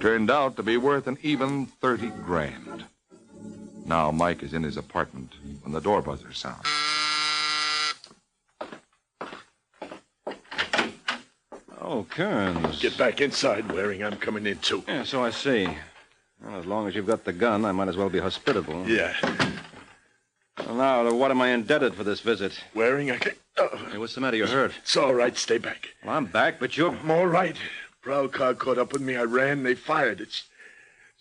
S6: turned out to be worth an even 30 grand. Now Mike is in his apartment when the door buzzer sounds.
S9: Oh, Kearns.
S15: Get back inside, Waring. I'm coming in, too.
S9: Yeah, so I see. Well, as long as you've got the gun, I might as well be hospitable.
S15: Yeah.
S9: Well, now, what am I indebted for this visit?
S15: Waring, I can't...
S9: Hey, what's the matter? You're hurt.
S15: It's all right. Stay back.
S9: Well, I'm back, but you're...
S15: I'm all right. Prowl car caught up with me. I ran. They fired. It's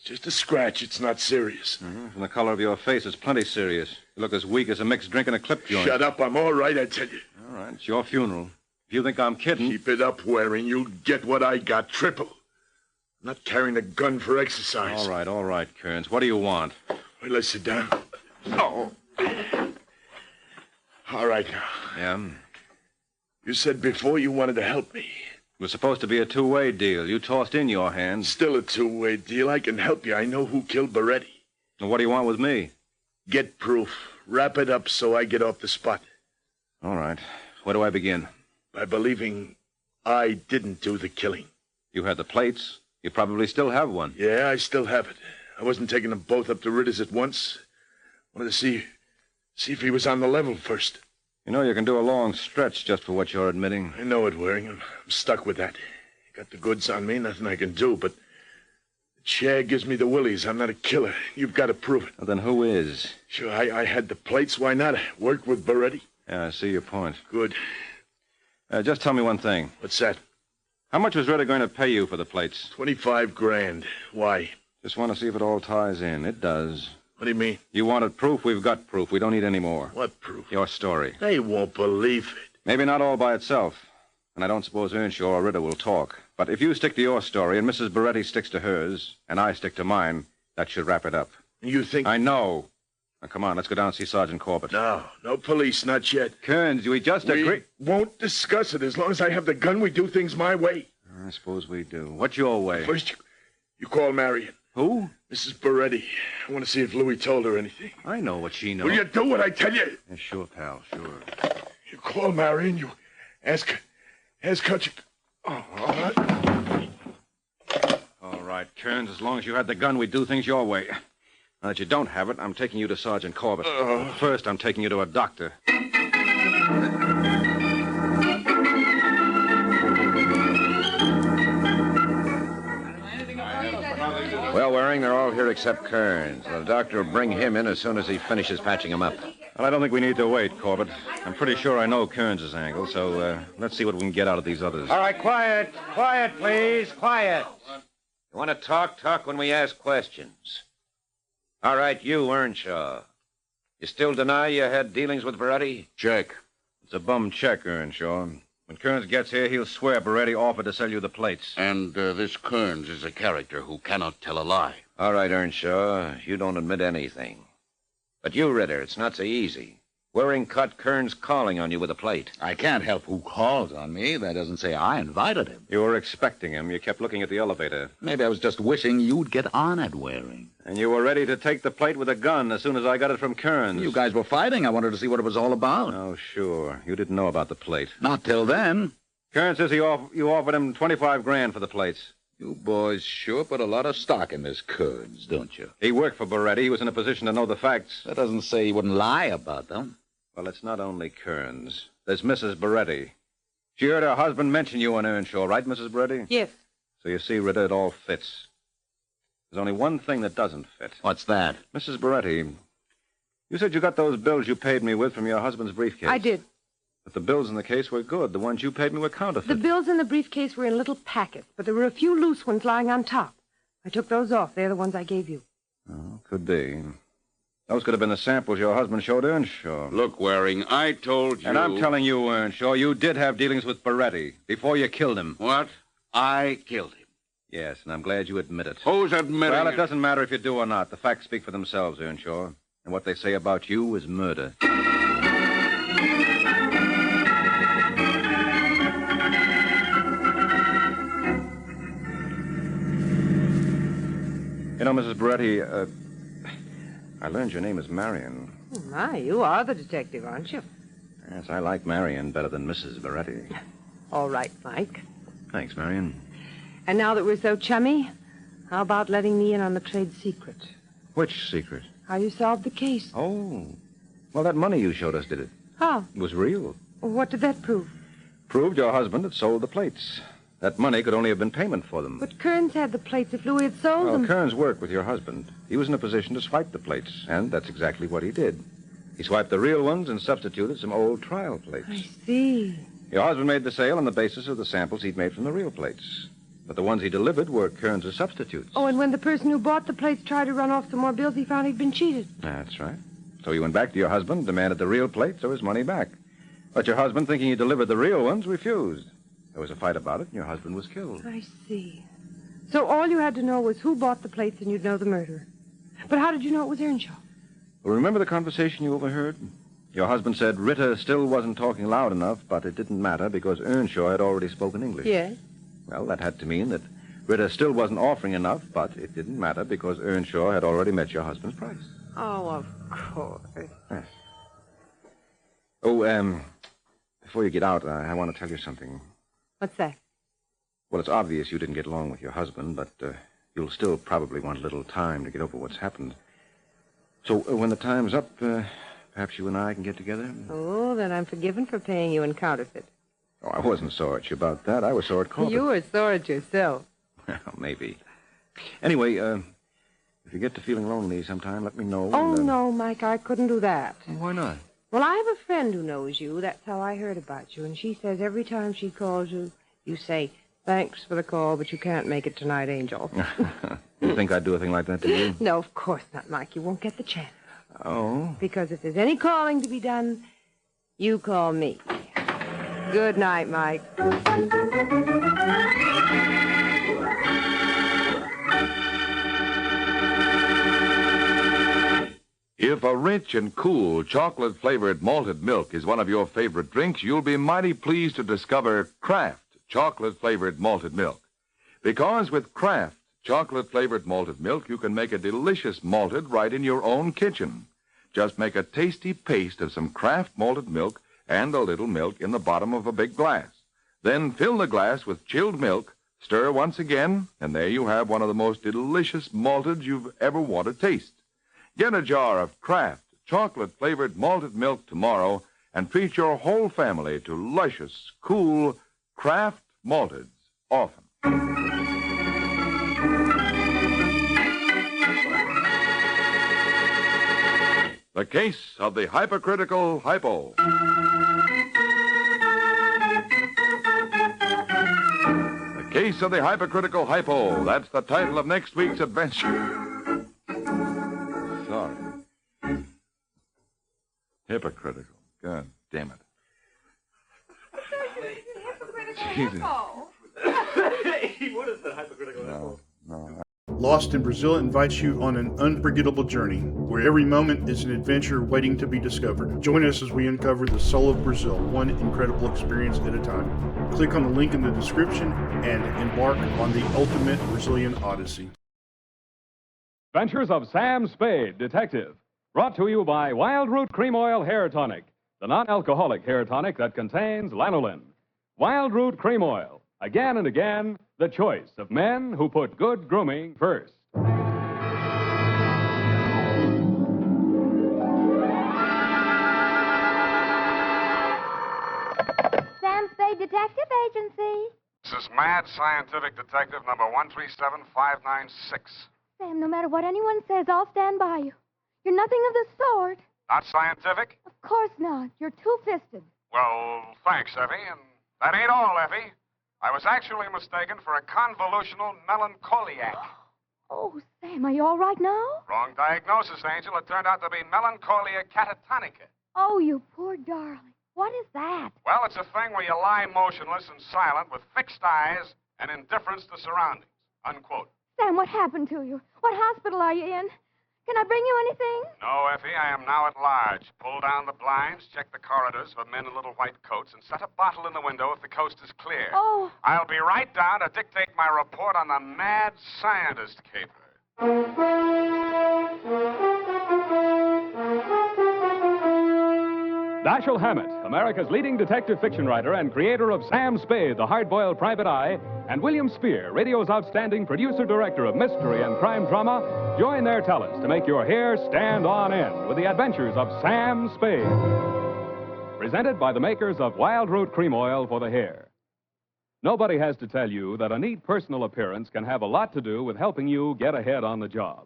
S15: just a scratch. It's not serious.
S9: From the color of your face, it's plenty serious. You look as weak as a mixed drink in a clip joint.
S15: Shut up. I'm all right, I tell you.
S9: All right. It's your funeral. If you think I'm kidding...
S15: Keep it up, Waring. You'll get what I got, triple. I'm not carrying a gun for exercise.
S9: All right, Kearns. What do you want?
S15: Well, let's sit down. Oh. All right, now.
S9: Yeah?
S15: You said before you wanted to help me.
S9: It was supposed to be a two-way deal. You tossed in your hand.
S15: Still a two-way deal. I can help you. I know who killed Beretti.
S9: And what do you want with me?
S15: Get proof. Wrap it up so I get off the spot.
S9: All right. Where do I begin?
S15: By believing I didn't do the killing.
S9: You had the plates. You probably still have one.
S15: Yeah, I still have it. I wasn't taking them both up to Ritter's at once. Wanted to see if he was on the level first.
S9: You know, you can do a long stretch just for what you're admitting.
S15: I know it, Waring. I'm stuck with that. Got the goods on me, nothing I can do, but the chair gives me the willies. I'm not a killer. You've got to prove it.
S9: Well, then who is?
S15: Sure, I had the plates. Why not? I worked with Beretti.
S9: Yeah, I see your point.
S15: Good.
S9: Just tell me one thing.
S15: What's that?
S9: How much was Ritter going to pay you for the plates?
S15: $25,000. Why?
S9: Just want to see if it all ties in. It does.
S15: What do you mean?
S9: You wanted proof. We've got proof. We don't need any more.
S15: What proof?
S9: Your story.
S15: They won't believe it.
S9: Maybe not all by itself. And I don't suppose Earnshaw or Ritter will talk. But if you stick to your story and Mrs. Beretti sticks to hers, and I stick to mine, that should wrap it up.
S15: You think...
S9: I know. Now, come on, let's go down and see Sergeant Corbett.
S15: No police, not yet.
S9: Kearns, we just agree...
S15: We won't discuss it. As long as I have the gun, we do things my way.
S9: I suppose we do. What's your way?
S15: First, you call Marion.
S9: Who?
S15: Mrs. Beretti. I want to see if Louis told her anything.
S9: I know what she knows.
S15: Will you do what I tell you?
S9: Yeah, sure, pal, sure.
S15: You call Marion, you ask her to... Oh, all right.
S9: All right, Kearns, as long as you had the gun, we'd do things your way. Now that you don't have it, I'm taking you to Sergeant Corbett. First, I'm taking you to a doctor.
S13: Well, Waring, they're all here except Kearns. The doctor will bring him in as soon as he finishes patching him up.
S9: Well, I don't think we need to wait, Corbett. I'm pretty sure I know Kearns' angle, so let's see what we can get out of these others.
S13: All right, quiet. Quiet, please. Quiet. You want to talk when we ask questions. All right, you, Earnshaw. You still deny you had dealings with Beretti?
S5: Check.
S9: It's a bum check, Earnshaw. When Kearns gets here, he'll swear Beretti offered to sell you the plates.
S5: And this Kearns is a character who cannot tell a lie.
S13: All right, Earnshaw, you don't admit anything. But you, Ritter, it's not so easy. Waring caught Kearns calling on you with a plate.
S5: I can't help who calls on me. That doesn't say I invited him.
S9: You were expecting him. You kept looking at the elevator.
S5: Maybe I was just wishing you'd get on at Waring.
S9: And you were ready to take the plate with a gun as soon as I got it from Kearns.
S5: You guys were fighting. I wanted to see what it was all about.
S9: Oh, sure. You didn't know about the plate.
S5: Not till then.
S9: Kearns says you offered him $25,000 for the plates.
S5: You boys sure put a lot of stock in this Kearns, don't you?
S9: He worked for Beretti. He was in a position to know the facts.
S5: That doesn't say he wouldn't lie about them.
S9: Well, it's not only Kearns. There's Mrs. Beretti. She heard her husband mention you on Earnshaw, right, Mrs. Beretti?
S7: Yes.
S9: So you see, Ritter, it all fits. There's only one thing that doesn't fit.
S5: What's that?
S9: Mrs. Beretti, you said you got those bills you paid me with from your husband's briefcase.
S7: I did.
S9: But the bills in the case were good. The ones you paid me were counterfeit.
S7: The bills in the briefcase were in little packets, but there were a few loose ones lying on top. I took those off. They're the ones I gave you.
S9: Oh, could be. Those could have been the samples your husband showed Earnshaw.
S5: Look, Waring, I told you...
S9: And I'm telling you, Earnshaw, you did have dealings with Beretti before you killed him.
S5: What? I killed him.
S9: Yes, and I'm glad you admit it.
S5: Who's admitting
S9: Well, it doesn't matter if you do or not. The facts speak for themselves, Earnshaw. And what they say about you is murder. You know, Mrs. Beretti, I learned your name is Marion.
S7: Oh, my, you are the detective, aren't you?
S9: Yes, I like Marion better than Mrs. Beretti.
S7: All right, Mike.
S9: Thanks, Marion.
S7: And now that we're so chummy, how about letting me in on the trade secret?
S9: Which secret?
S7: How you solved the case.
S9: Oh. Well, that money you showed us, did it?
S7: How?
S9: It was real.
S7: What did that prove?
S9: Proved your husband had sold the plates. That money could only have been payment for them.
S7: But Kearns had the plates if Louis had sold them.
S9: Well, Kearns worked with your husband. He was in a position to swipe the plates, and that's exactly what he did. He swiped the real ones and substituted some old trial plates.
S7: I see.
S9: Your husband made the sale on the basis of the samples he'd made from the real plates. But the ones he delivered were Kearns' substitutes.
S7: Oh, and when the person who bought the plates tried to run off some more bills, he found he'd been cheated.
S9: That's right. So he went back to your husband, demanded the real plates or his money back. But your husband, thinking he delivered the real ones, refused. There was a fight about it, and your husband was killed.
S7: I see. So all you had to know was who bought the plates, and you'd know the murderer. But how did you know it was Earnshaw?
S9: Well, remember the conversation you overheard? Your husband said Ritter still wasn't talking loud enough, but it didn't matter because Earnshaw had already spoken English.
S7: Yes.
S9: Well, that had to mean that Ritter still wasn't offering enough, but it didn't matter because Earnshaw had already met your husband's price.
S7: Oh, of course.
S9: Yes. Oh, before you get out, I want to tell you something.
S7: What's that?
S9: Well, it's obvious you didn't get along with your husband, but you'll still probably want a little time to get over what's happened. So when the time's up, perhaps you and I can get together?
S7: Oh, then I'm forgiven for paying you in counterfeit.
S9: Oh, I wasn't sore at you about that. I was sore at Corbett.
S7: You were sore at yourself.
S9: Well, maybe. Anyway, if you get to feeling lonely sometime, let me know.
S7: Oh, no, Mike, I couldn't do that.
S9: Why not?
S7: Well, I have a friend who knows you. That's how I heard about you. And she says every time she calls you, you say, "Thanks for the call, but you can't make it tonight, Angel."
S9: You think I'd do a thing like that to you?
S7: No, of course not, Mike. You won't get the chance.
S9: Oh?
S7: Because if there's any calling to be done, you call me. Good night, Mike.
S17: If a rich and cool chocolate-flavored malted milk is one of your favorite drinks, you'll be mighty pleased to discover Kraft chocolate-flavored malted milk. Because with Kraft chocolate-flavored malted milk, you can make a delicious malted right in your own kitchen. Just make a tasty paste of some Kraft malted milk and a little milk in the bottom of a big glass. Then fill the glass with chilled milk, stir once again, and there you have one of the most delicious malteds you've ever want to taste. Get a jar of Kraft chocolate-flavored malted milk tomorrow and treat your whole family to luscious, cool Kraft malteds often. The case of the hypocritical hypo. The case of the hypocritical hypo. That's the title of next week's adventure. Sorry. Hypocritical. God damn it. Jesus.
S12: He would have said hypocritical. No. Lost in Brazil invites you on an unforgettable journey, where every moment is an adventure waiting to be discovered. Join us as we uncover the soul of Brazil, one incredible experience at a time. Click on the link in the description and embark on the ultimate Brazilian odyssey.
S20: Adventures of Sam Spade, Detective. Brought to you by Wild Root Cream Oil Hair Tonic, the non-alcoholic hair tonic that contains lanolin. Wild Root Cream Oil. Again and again, the choice of men who put good grooming first.
S21: Sam Spade Detective Agency.
S26: This is Mad Scientific Detective number 137596.
S21: Sam, no matter what anyone says, I'll stand by you. You're nothing of the sort.
S26: Not scientific?
S21: Of course not. You're two-fisted.
S26: Well, thanks, Effie. And that ain't all, Effie. I was actually mistaken for a convolutional melancholiac.
S21: Oh, Sam, are you all right now?
S26: Wrong diagnosis, Angel. It turned out to be melancholia catatonica.
S21: Oh, you poor darling. What is that?
S26: Well, it's a thing where you lie motionless and silent with fixed eyes and indifference to surroundings. Unquote.
S21: Sam, what happened to you? What hospital are you in? Can I bring you anything?
S26: No, Effie, I am now at large. Pull down the blinds, check the corridors for men in little white coats, and set a bottle in the window if the coast is clear.
S21: Oh.
S26: I'll be right down to dictate my report on the mad scientist caper.
S20: Dashiell Hammett, America's leading detective fiction writer and creator of Sam Spade, the hard-boiled private eye, and William Spear, radio's outstanding producer-director of mystery and crime drama, join their talents to make your hair stand on end with the adventures of Sam Spade. Presented by the makers of Wild Root Cream Oil for the hair. Nobody has to tell you that a neat personal appearance can have a lot to do with helping you get ahead on the job.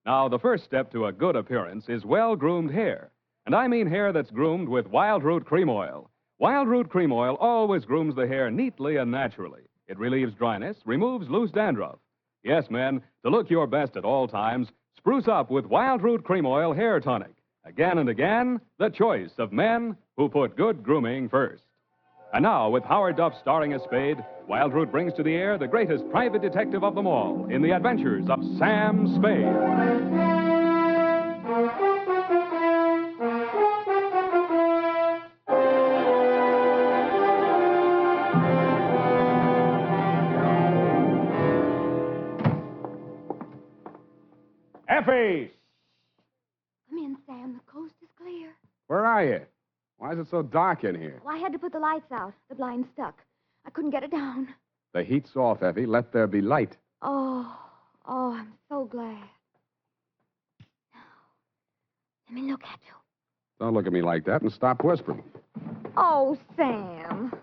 S20: Now, the first step to a good appearance is well-groomed hair. And I mean hair that's groomed with Wild Root Cream Oil. Wild Root Cream Oil always grooms the hair neatly and naturally. It relieves dryness, removes loose dandruff. Yes, men, to look your best at all times, spruce up with Wild Root Cream Oil Hair Tonic. Again and again, the choice of men who put good grooming first. And now, with Howard Duff starring as Spade, Wildroot brings to the air the greatest private detective of them all in the adventures of Sam Spade.
S3: Effie!
S21: Come in, Sam. The coast is clear.
S3: Where are you? Why is it so dark in here?
S21: Well, I had to put the lights out. The blind stuck. I couldn't get it down.
S3: The heat's off, Effie. Let there be light.
S21: Oh, I'm so glad. Let me look at you.
S3: Don't look at me like that and stop whispering.
S21: Oh, Sam.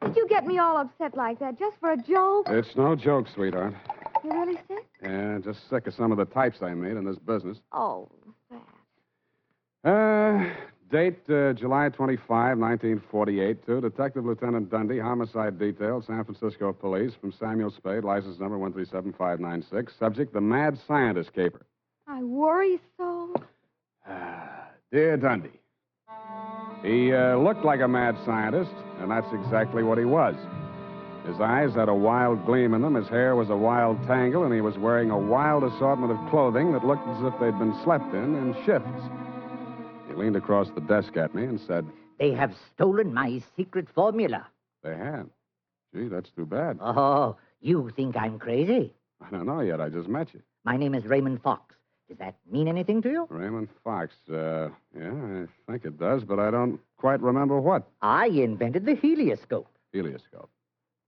S21: Did you get me all upset like that just for a joke?
S3: It's no joke, sweetheart.
S21: You really sick?
S3: Yeah, just sick of some of the types I made in this business.
S21: Oh, sad.
S3: Date, July 25, 1948, to Detective Lieutenant Dundee, Homicide Detail, San Francisco Police, from Samuel Spade, license number 137596. Subject, the Mad Scientist Caper.
S21: I worry so.
S3: Dear Dundee, he looked like a mad scientist, and that's exactly what he was. His eyes had a wild gleam in them, his hair was a wild tangle, and he was wearing a wild assortment of clothing that looked as if they'd been slept in shifts. He leaned across the desk at me and said,
S11: "They have stolen my secret formula."
S3: "They have? Gee, that's too bad."
S11: "Oh, you think I'm crazy?"
S3: "I don't know yet. I just met you."
S11: "My name is Raymond Fox. Does that mean anything to you?"
S3: "Raymond Fox. Yeah, I think it does, but I don't quite remember what."
S11: "I invented the helioscope."
S3: "Helioscope?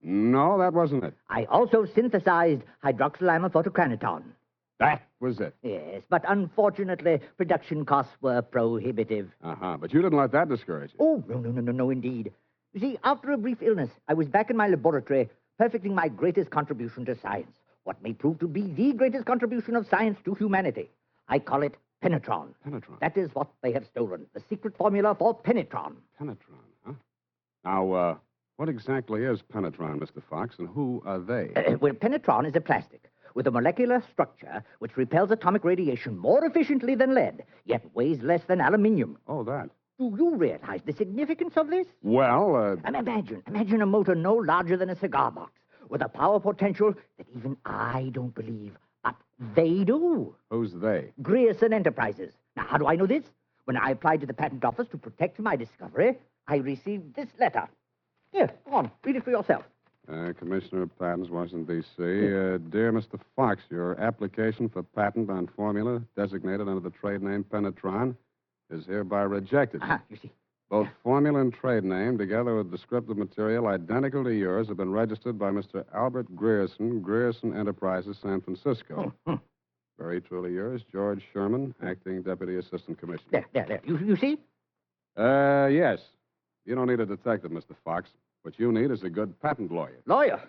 S3: No, that wasn't it."
S11: "I also synthesized hydroxylamophotochronaton."
S3: "That was it."
S11: "Yes, but unfortunately, production costs were prohibitive."
S3: "Uh-huh, but you didn't let that discourage you."
S11: "Oh, no, indeed. You see, after a brief illness, I was back in my laboratory, perfecting my greatest contribution to science, what may prove to be the greatest contribution of science to humanity. I call it penetron."
S3: "Penetron?"
S11: "That is what they have stolen, the secret formula for penetron."
S3: "Penetron, huh? Now, what exactly is penetron, Mr. Fox, and who are they?"
S11: Well, penetron is a plastic with a molecular structure which repels atomic radiation more efficiently than lead, yet weighs less than aluminium.
S3: "Oh, that.
S11: Do you realize the significance of this?"
S3: "Well,
S11: Imagine a motor no larger than a cigar box, with a power potential that even I don't believe, but they do."
S3: "Who's they?"
S11: "Grierson Enterprises. Now, how do I know this? When I applied to the patent office to protect my discovery, I received this letter. Here, go on, read it for yourself."
S3: Commissioner of Patents, Washington, D.C. Dear Mr. Fox, your application for patent on formula designated under the trade name Penetron is hereby rejected.
S11: You see.
S3: Both formula and trade name, together with descriptive material identical to yours, have been registered by Mr. Albert Grierson, Grierson Enterprises, San Francisco. Very truly yours, George Sherman, Acting Deputy Assistant Commissioner.
S11: There. You see?
S3: Yes. You don't need a detective, Mr. Fox. What you need is a good patent lawyer.
S11: Lawyer?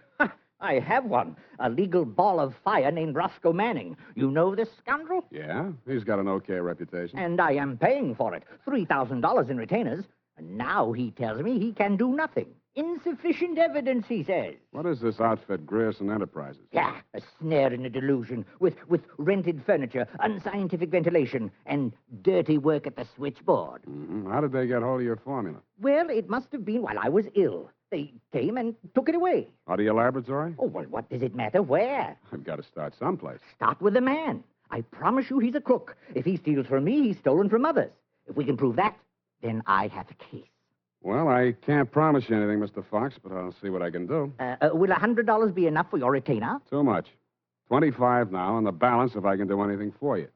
S11: I have one. A legal ball of fire named Roscoe Manning. You know this scoundrel?
S3: Yeah? He's got an okay reputation.
S11: And I am paying for it. $3,000 in retainers. And now he tells me he can do nothing. Insufficient evidence, he says.
S3: What is this outfit, Grierson Enterprises?
S11: Yeah, a snare in a delusion, with rented furniture, unscientific ventilation, and dirty work at the switchboard.
S3: Mm-hmm. How did they get hold of your formula?
S11: Well, it must have been while I was ill. They came and took it away.
S3: Out of your laboratory?
S11: Oh, well, what does it matter where?
S3: I've got to start someplace.
S11: Start with the man. I promise you he's a crook. If he steals from me, he's stolen from others. If we can prove that, then I have a case.
S3: Well, I can't promise you anything, Mr. Fox, but I'll see what I can do.
S11: Will $100 be enough for your retainer?
S3: Too much. 25 now, and the balance if I can do anything for you.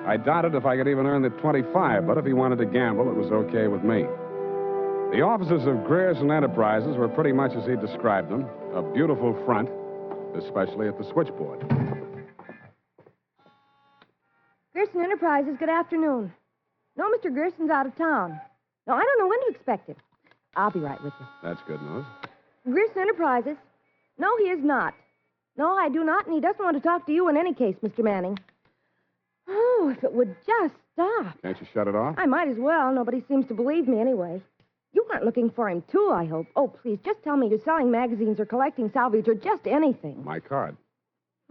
S3: I doubted if I could even earn the 25, but if he wanted to gamble, it was okay with me. The offices of Grierson Enterprises were pretty much as he described them, a beautiful front, especially at the switchboard.
S7: Grierson Enterprises, good afternoon. No, Mr. Grierson's out of town. No, I don't know when to expect him. I'll be right with you.
S3: That's good news.
S7: Grierson Enterprises? No, he is not. No, I do not, and he doesn't want to talk to you in any case, Mr. Manning. Oh, if it would just stop.
S3: Can't you shut it off?
S7: I might as well. Nobody seems to believe me anyway. You aren't looking for him, too, I hope. Oh, please, just tell me you're selling magazines or collecting salvage or just anything.
S3: My card.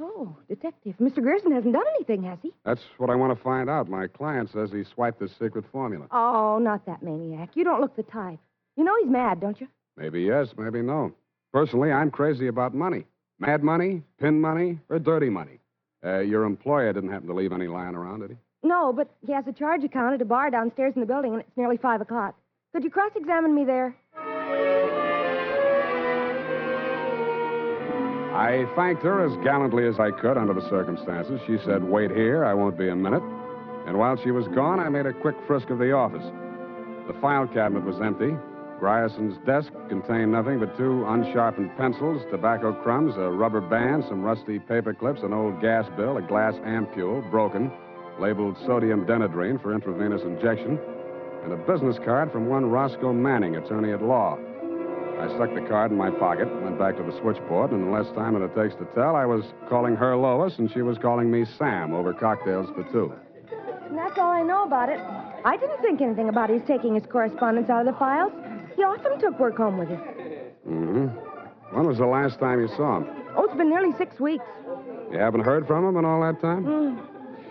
S7: Oh, Detective. Mr. Gerson hasn't done anything, has he?
S3: That's what I want to find out. My client says he swiped the secret formula.
S7: Oh, not that maniac. You don't look the type. You know he's mad, don't you?
S3: Maybe yes, maybe no. Personally, I'm crazy about money. Mad money, pin money, or dirty money. Your employer didn't happen to leave any lying around, did he?
S7: No, but he has a charge account at a bar downstairs in the building, and it's nearly 5 o'clock. Could you cross-examine me there?
S3: I thanked her as gallantly as I could under the circumstances. She said, "Wait here, I won't be a minute." And while she was gone, I made a quick frisk of the office. The file cabinet was empty. Grierson's desk contained nothing but 2 unsharpened pencils, tobacco crumbs, a rubber band, some rusty paper clips, an old gas bill, a glass ampule, broken, labeled sodium denadrine for intravenous injection, and a business card from one Roscoe Manning, attorney at law. I stuck the card in my pocket, went back to the switchboard, and in less time than it takes to tell, I was calling her Lois, and she was calling me Sam over cocktails for 2.
S7: And that's all I know about it. I didn't think anything about his taking his correspondence out of the files. He often took work home with him.
S3: Mm-hmm. When was the last time you saw him?
S7: Oh, it's been nearly 6 weeks.
S3: You haven't heard from him in all that time?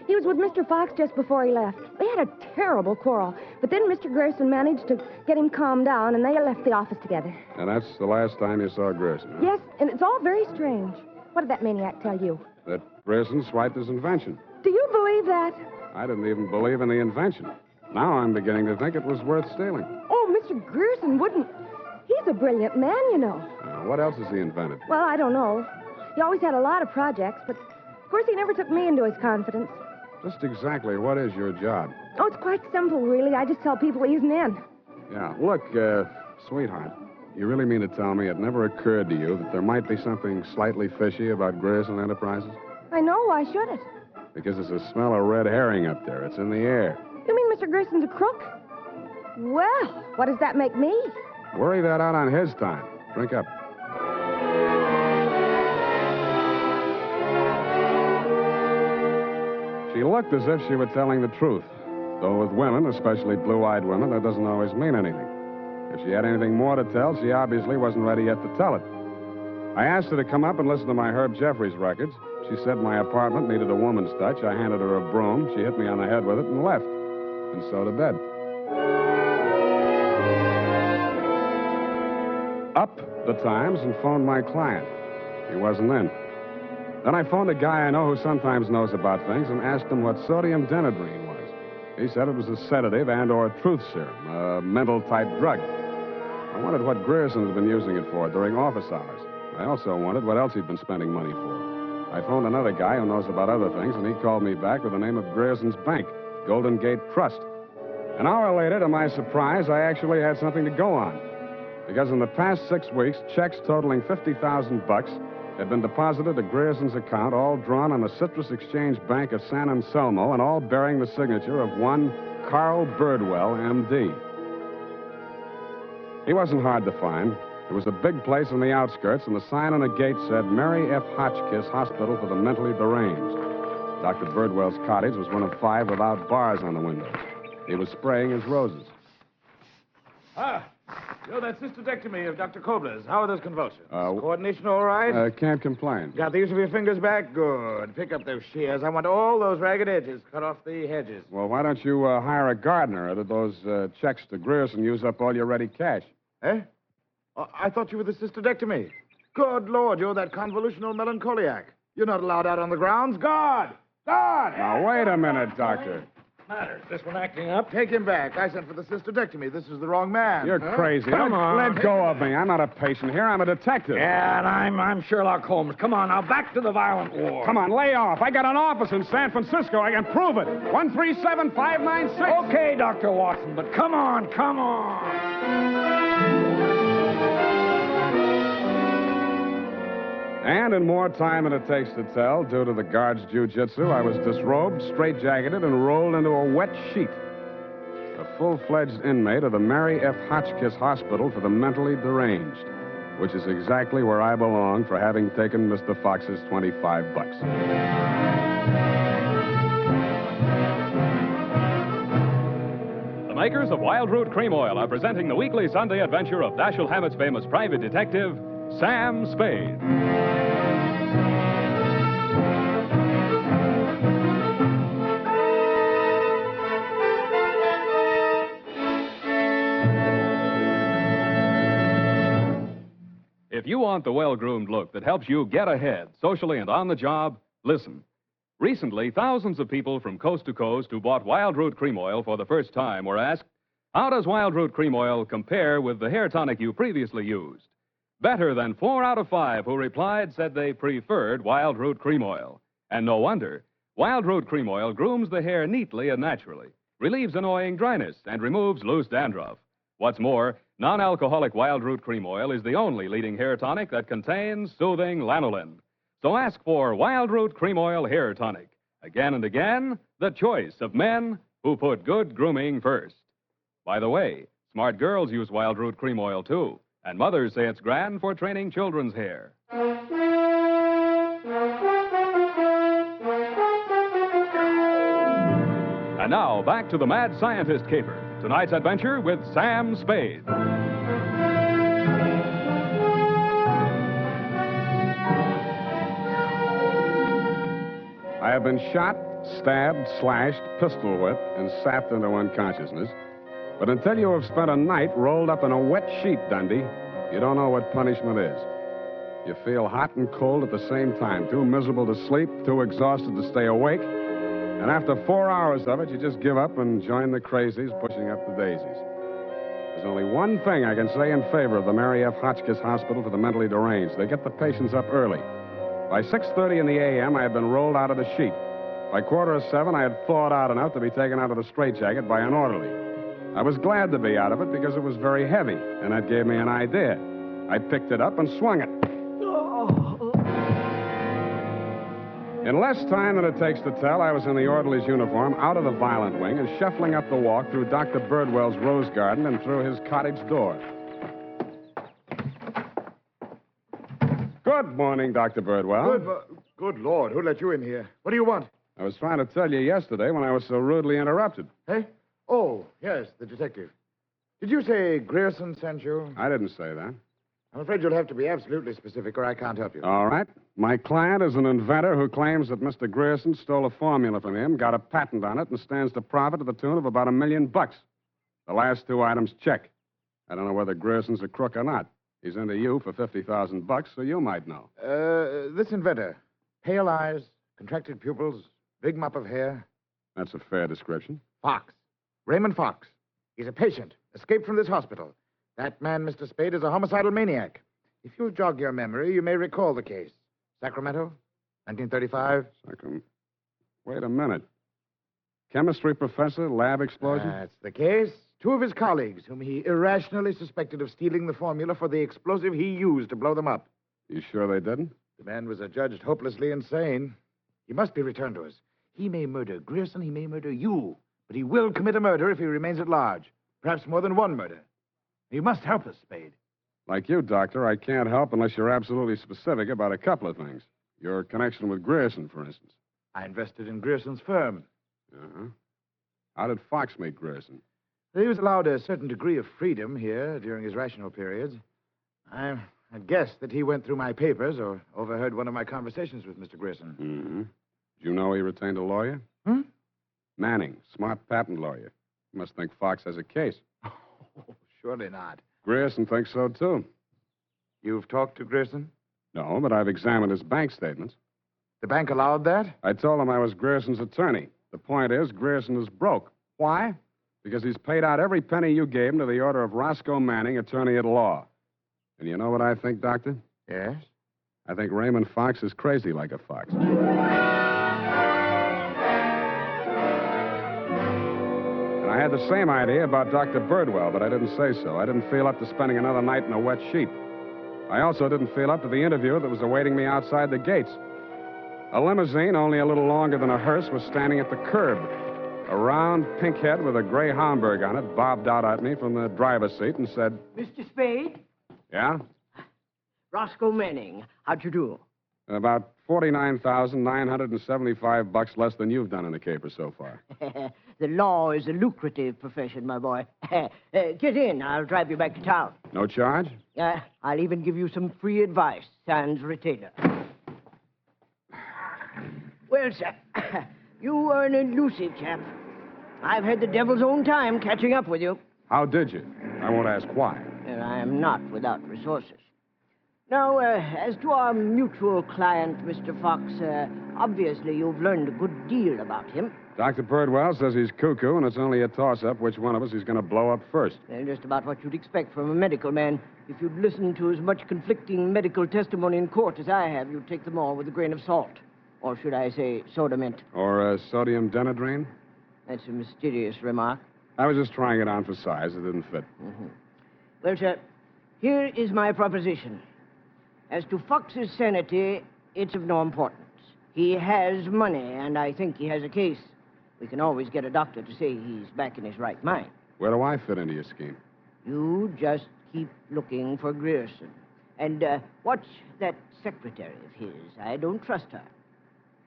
S7: He was with Mr. Fox just before he left. They had a terrible quarrel, but then Mr. Gerson managed to get him calmed down, and they left the office together.
S3: And that's the last time you saw Grierson, huh?
S7: Yes, and it's all very strange. What did that maniac tell you?
S3: That Grierson swiped his invention.
S7: Do you believe that?
S3: I didn't even believe in the invention. Now I'm beginning to think it was worth stealing.
S7: Oh, Mr. Gerson wouldn't. He's a brilliant man, you know.
S3: What else has he invented?
S7: Well, I don't know. He always had a lot of projects, but of course he never took me into his confidence.
S3: Just exactly what is your job?
S7: Oh, it's quite simple, really. I just tell people he isn't in.
S3: Yeah, look, sweetheart, you really mean to tell me it never occurred to you that there might be something slightly fishy about Grierson Enterprises?
S7: I know. Why should it?
S3: Because there's a smell of red herring up there. It's in the air.
S7: You mean Mr. Gerson's a crook? Well, what does that make me?
S3: Worry that out on his time. Drink up. She looked as if she were telling the truth. Though with women, especially blue-eyed women, that doesn't always mean anything. If she had anything more to tell, she obviously wasn't ready yet to tell it. I asked her to come up and listen to my Herb Jeffries records. She said my apartment needed a woman's touch. I handed her a broom. She hit me on the head with it and left. And so to bed. Up the Times and phoned my client. He wasn't in. Then I phoned a guy I know who sometimes knows about things and asked him what sodium denadrine was. He said it was a sedative and/or truth serum, a mental-type drug. I wondered what Grierson had been using it for during office hours. I also wondered what else he'd been spending money for. I phoned another guy who knows about other things, and he called me back with the name of Grierson's bank, Golden Gate Trust. An hour later, to my surprise, I actually had something to go on. Because in the past 6 weeks, checks totaling $50,000 had been deposited to Grierson's account, all drawn on the Citrus Exchange Bank of San Anselmo, and all bearing the signature of one Carl Birdwell, M.D. He wasn't hard to find. It was a big place on the outskirts, and the sign on the gate said, Mary F. Hotchkiss Hospital for the Mentally Deranged. Dr. Birdwell's cottage was one of 5 without bars on the windows. He was spraying his roses.
S14: Ah, you're that cystodectomy of Dr. Kobler's. How are those convulsions? Coordination all right?
S3: Can't complain.
S14: Got the use of your fingers back? Good. Pick up those shears. I want all those ragged edges. Cut off the hedges.
S3: Well, why don't you hire a gardener? Or did those checks to Grierson use up all your ready cash?
S14: Eh? I thought you were the cystodectomy. Good Lord, you're that convolutional melancholiac. You're not allowed out on the grounds. Guard! Guard!
S3: Now, wait a minute, Doctor.
S14: Matter. This one acting up? Take him back. I sent for the cystodectomy. This is the wrong man.
S3: You're crazy.
S14: Come on.
S3: Let go of me. I'm not a patient here. I'm a detective.
S14: Yeah, and I'm Sherlock Holmes. Come on, now, back to the violent war.
S3: Come on, lay off. I got an office in San Francisco. I can prove it. 137-596.
S14: Okay, Dr. Watson, but come on, come on.
S3: And in more time than it takes to tell, due to the guard's jiu-jitsu, I was disrobed, straitjacketed, and rolled into a wet sheet. A full-fledged inmate of the Mary F. Hotchkiss Hospital for the Mentally Deranged, which is exactly where I belong for having taken Mr. Fox's $25.
S20: The makers of Wild Root Cream Oil are presenting the weekly Sunday adventure of Dashiell Hammett's famous private detective, Sam Spade. If you want the well-groomed look that helps you get ahead, socially and on the job, listen. Recently, thousands of people from coast to coast who bought Wild Root Cream Oil for the first time were asked, how does Wild Root Cream Oil compare with the hair tonic you previously used? Better than 4 out of 5 who replied said they preferred Wild Root Cream Oil. And no wonder. Wild Root Cream Oil grooms the hair neatly and naturally, relieves annoying dryness, and removes loose dandruff. What's more, non-alcoholic Wild Root Cream Oil is the only leading hair tonic that contains soothing lanolin. So ask for Wild Root Cream Oil Hair Tonic. Again and again, the choice of men who put good grooming first. By the way, smart girls use Wild Root Cream Oil, too. And mothers say it's grand for training children's hair. And now, back to the Mad Scientist Caper. Tonight's adventure with Sam Spade.
S3: I have been shot, stabbed, slashed, pistol whipped, and sapped into unconsciousness. But until you have spent a night rolled up in a wet sheet, Dundee, you don't know what punishment is. You feel hot and cold at the same time, too miserable to sleep, too exhausted to stay awake. And after 4 hours of it, you just give up and join the crazies pushing up the daisies. There's only one thing I can say in favor of the Mary F. Hotchkiss Hospital for the Mentally Deranged. They get the patients up early. By 6:30 in the a.m., I had been rolled out of the sheet. By 6:45, I had thawed out enough to be taken out of the straitjacket by an orderly. I was glad to be out of it because it was very heavy, and that gave me an idea. I picked it up and swung it. In less time than it takes to tell, I was in the orderly's uniform, out of the violent wing, and shuffling up the walk through Dr. Birdwell's rose garden and through his cottage door. Good morning, Dr. Birdwell.
S14: Good Lord, who let you in here? What do you want?
S3: I was trying to tell you yesterday when I was so rudely interrupted.
S14: Hey? Oh, yes, the detective. Did you say Grierson sent you?
S3: I didn't say that.
S14: I'm afraid you'll have to be absolutely specific or I can't help you.
S3: All right. My client is an inventor who claims that Mr. Grierson stole a formula from him, got a patent on it, and stands to profit to the tune of about $1 million. The last 2 items check. I don't know whether Grierson's a crook or not. He's into you for $50,000, so you might know.
S14: This inventor. Pale eyes, contracted pupils, big mop of hair.
S3: That's a fair description.
S14: Fox. Raymond Fox. He's a patient, escaped from this hospital. That man, Mr. Spade, is a homicidal maniac. If you'll jog your memory, you may recall the case. Sacramento, 1935.
S3: Wait a minute. Chemistry professor, lab explosion?
S14: That's the case. 2 of his colleagues, whom he irrationally suspected of stealing the formula for the explosive he used to blow them up.
S3: You sure they didn't?
S14: The man was adjudged hopelessly insane. He must be returned to us. He may murder Grierson, he may murder you, but he will commit a murder if he remains at large. Perhaps more than one murder. You must help us, Spade.
S3: Like you, Doctor, I can't help unless you're absolutely specific about a couple of things. Your connection with Grierson, for instance.
S14: I invested in Grierson's firm.
S3: Uh-huh. How did Fox meet Grierson?
S14: He was allowed a certain degree of freedom here during his rational periods. I guessed that he went through my papers or overheard one of my conversations with Mr. Grierson.
S3: Mm-hmm. Did you know he retained a lawyer? Manning, smart patent lawyer. You must think Fox has a case.
S14: Oh, surely not.
S3: Grierson thinks so, too.
S14: You've talked to Grierson?
S3: No, but I've examined his bank statements.
S14: The bank allowed that?
S3: I told him I was Grierson's attorney. The point is, Grierson is broke. Why? Because he's paid out every penny you gave him to the order of Roscoe Manning, attorney at law. And you know what I think, Doctor?
S14: Yes?
S3: I think Raymond Fox is crazy like a fox. I had the same idea about Dr. Birdwell, but I didn't say so. I didn't feel up to spending another night in a wet sheet. I also didn't feel up to the interview that was awaiting me outside the gates. A limousine, only a little longer than a hearse, was standing at the curb. A round pink head with a gray Homburg on it bobbed out at me from the driver's seat and said,
S16: Mr. Spade?
S3: Yeah?
S16: Roscoe Manning. How'd you do?
S3: About $49,975 less than you've done in the caper so far.
S16: The law is a lucrative profession, my boy. Get in. I'll drive you back to town.
S3: No charge?
S16: I'll even give you some free advice, sans retainer. Well, sir, you are an elusive chap. I've had the devil's own time catching up with you.
S3: How did you? I won't ask why.
S16: And I am not without resources. Now, as to our mutual client, Mr. Fox, obviously you've learned a good deal about him.
S3: Dr. Birdwell says he's cuckoo, and it's only a toss-up which one of us he's going to blow up first.
S16: Just about what you'd expect from a medical man. If you'd listened to as much conflicting medical testimony in court as I have, you'd take them all with a grain of salt. Or should I say soda mint?
S3: Or sodium denadrine?
S16: That's a mysterious remark.
S3: I was just trying it on for size. It didn't fit.
S16: Mm-hmm. Well, sir, here is my proposition. As to Fox's sanity, it's of no importance. He has money, and I think he has a case. We can always get a doctor to say he's back in his right mind.
S3: Where do I fit into your scheme?
S16: You just keep looking for Grierson. And watch that secretary of his. I don't trust her.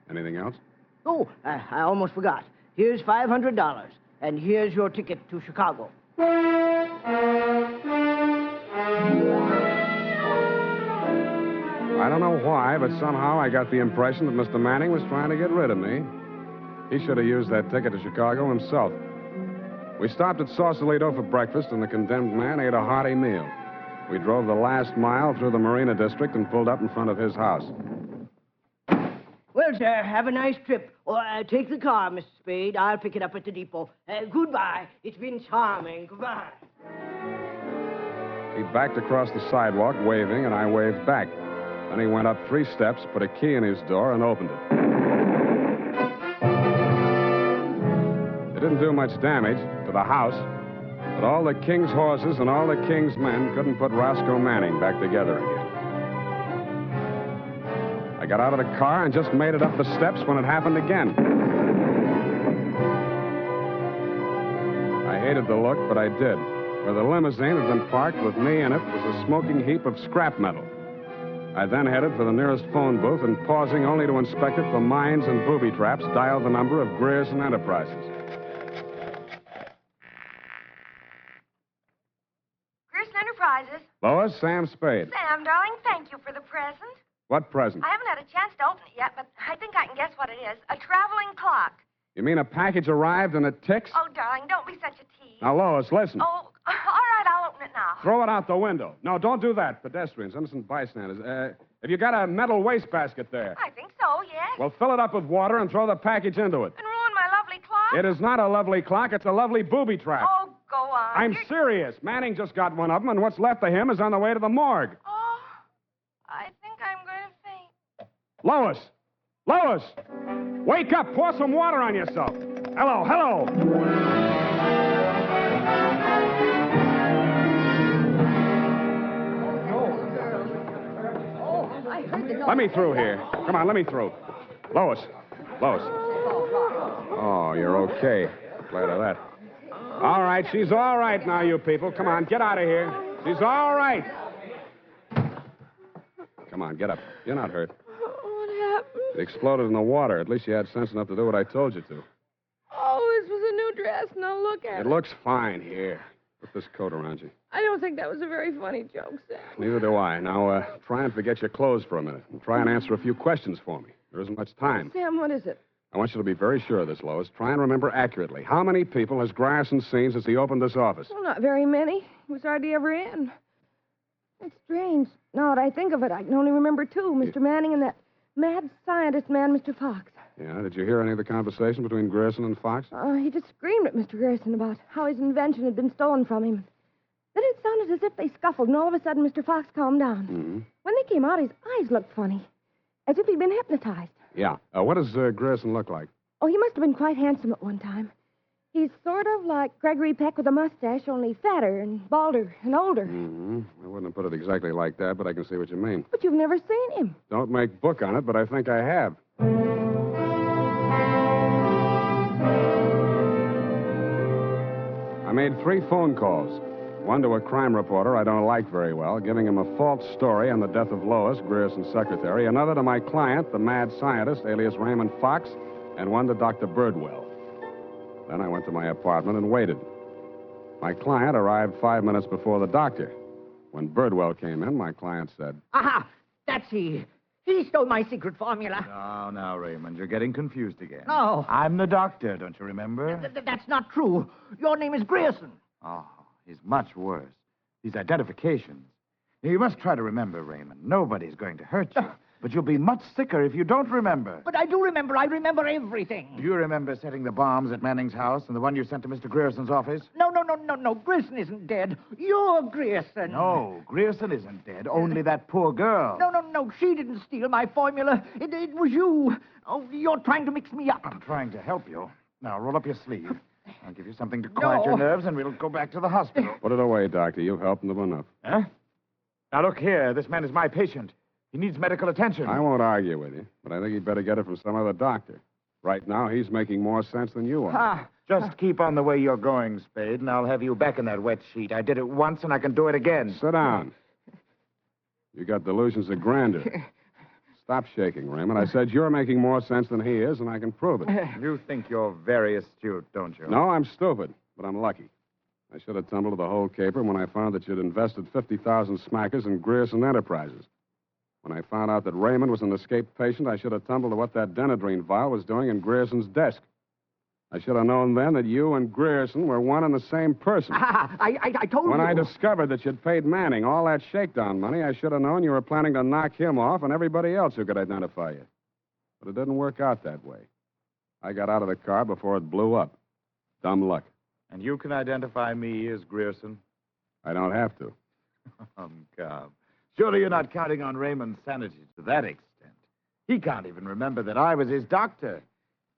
S3: Anything else?
S16: Oh, I almost forgot. Here's $500, and here's your ticket to Chicago.
S3: I don't know why, but somehow I got the impression that Mr. Manning was trying to get rid of me. He should have used that ticket to Chicago himself. We stopped at Sausalito for breakfast, and the condemned man ate a hearty meal. We drove the last mile through the Marina District and pulled up in front of his house.
S16: Well, sir, have a nice trip. Or take the car, Mr. Spade. I'll pick it up at the depot. Goodbye. It's been charming. Goodbye.
S3: He backed across the sidewalk, waving, and I waved back. Then he went up 3 steps, put a key in his door, and opened it. It didn't do much damage to the house, but all the king's horses and all the king's men couldn't put Roscoe Manning back together again. I got out of the car and just made it up the steps when it happened again. I hated the look, but I did. Where the limousine had been parked with me in it was a smoking heap of scrap metal. I then headed for the nearest phone booth and, pausing only to inspect it for mines and booby traps, dialed the number of Grierson Enterprises.
S2: Grierson Enterprises.
S3: Lois, Sam Spade.
S2: Sam, darling, thank you for the present.
S3: What present?
S2: I haven't had a chance to open it yet, but I think I can guess what it is. A traveling clock.
S3: You mean a package arrived and it ticks?
S2: Oh, darling, don't be such a tease.
S3: Now, Lois, listen.
S2: Oh, all right, I'll open it now.
S3: Throw it out the window. No, don't do that. Pedestrians, innocent bystanders. Have you got a metal wastebasket there?
S2: I think so, yes.
S3: Well, fill it up with water and throw the package into it.
S2: And ruin my lovely clock?
S3: It is not a lovely clock. It's a lovely booby trap.
S2: Oh, go on.
S3: I'm serious. Manning just got one of them, and what's left of him is on the way to the morgue.
S2: Oh, I think I'm going to faint.
S3: Lois! Lois! Wake up! Pour some water on yourself. Hello, hello! Let me through here. Come on, let me through. Lois. Lois. Oh, you're okay. Glad of that. All right, she's all right now, you people. Come on, get out of here. She's all right. Come on, get up. You're not hurt.
S21: What happened?
S3: It exploded in the water. At least you had sense enough to do what I told you to.
S21: Oh, this was a new dress. Now look at it.
S3: It looks fine here. Put this coat around you.
S21: I don't think that was a very funny joke, Sam.
S3: Neither do I. Now, try and forget your clothes for a minute. And try and answer a few questions for me. There isn't much time.
S21: Sam, what is it?
S3: I want you to be very sure of this, Lois. Try and remember accurately. How many people has Grierson seen since he opened this office?
S21: Well, not very many. He was hardly ever in. It's strange. Now that I think of it, I can only remember 2. Mr. Manning and that mad scientist man, Mr. Fox.
S3: Yeah, did you hear any of the conversation between Grierson and Fox?
S21: He just screamed at Mr. Grierson about how his invention had been stolen from him. Then it sounded as if they scuffled, and all of a sudden Mr. Fox calmed down.
S3: Mm-hmm.
S21: When they came out, his eyes looked funny, as if he'd been hypnotized.
S3: Yeah. What does Grierson look like?
S21: Oh, he must have been quite handsome at one time. He's sort of like Gregory Peck with a mustache, only fatter and balder and older.
S3: Mm-hmm. I wouldn't have put it exactly like that, but I can see what you mean.
S21: But you've never seen him.
S3: Don't make book on it, but I think I have. I made 3 phone calls. One to a crime reporter I don't like very well, giving him a false story on the death of Lois, Grierson's secretary. Another to my client, the mad scientist, alias Raymond Fox. And one to Dr. Birdwell. Then I went to my apartment and waited. My client arrived 5 minutes before the doctor. When Birdwell came in, my client said,
S11: Aha! That's he. He stole my secret formula.
S14: Now, Raymond, you're getting confused again.
S11: No.
S14: I'm the doctor, don't you remember?
S11: That's not true. Your name is Grierson.
S14: Oh, he's much worse. These identifications. You must try to remember, Raymond. Nobody's going to hurt you. But you'll be much sicker if you don't remember.
S11: But I do remember. I remember everything.
S14: Do you remember setting the bombs at Manning's house and the one you sent to Mr. Grierson's office?
S11: No. Grierson isn't dead. You're Grierson.
S14: No, Grierson isn't dead. Only that poor girl.
S11: No. She didn't steal my formula. It was you. Oh, you're trying to mix me up.
S14: I'm trying to help you. Now, roll up your sleeve. I'll give you something to quiet your nerves, and we'll go back to the hospital.
S3: Put it away, Doctor. You've helped them enough.
S14: Huh? Now, look here. This man is my patient. He needs medical attention.
S3: I won't argue with you, but I think you'd better get it from some other doctor. Right now, he's making more sense than you are.
S14: Just keep on the way you're going, Spade, and I'll have you back in that wet sheet. I did it once, and I can do it again.
S3: Sit down. You got delusions of grandeur. Stop shaking, Raymond. I said you're making more sense than he is, and I can prove it.
S14: You think you're very astute, don't you?
S3: No, I'm stupid, but I'm lucky. I should have tumbled to the whole caper when I found that you'd invested 50,000 smackers in Grierson Enterprises. When I found out that Raymond was an escaped patient, I should have tumbled to what that Denadrine vial was doing in Grierson's desk. I should have known then that you and Grierson were one and the same person.
S11: I told you.
S3: When I discovered that you'd paid Manning all that shakedown money, I should have known you were planning to knock him off and everybody else who could identify you. But it didn't work out that way. I got out of the car before it blew up. Dumb luck.
S14: And you can identify me as Grierson?
S3: I don't have to.
S14: Come. Surely you're not counting on Raymond's sanity to that extent. He can't even remember that I was his doctor.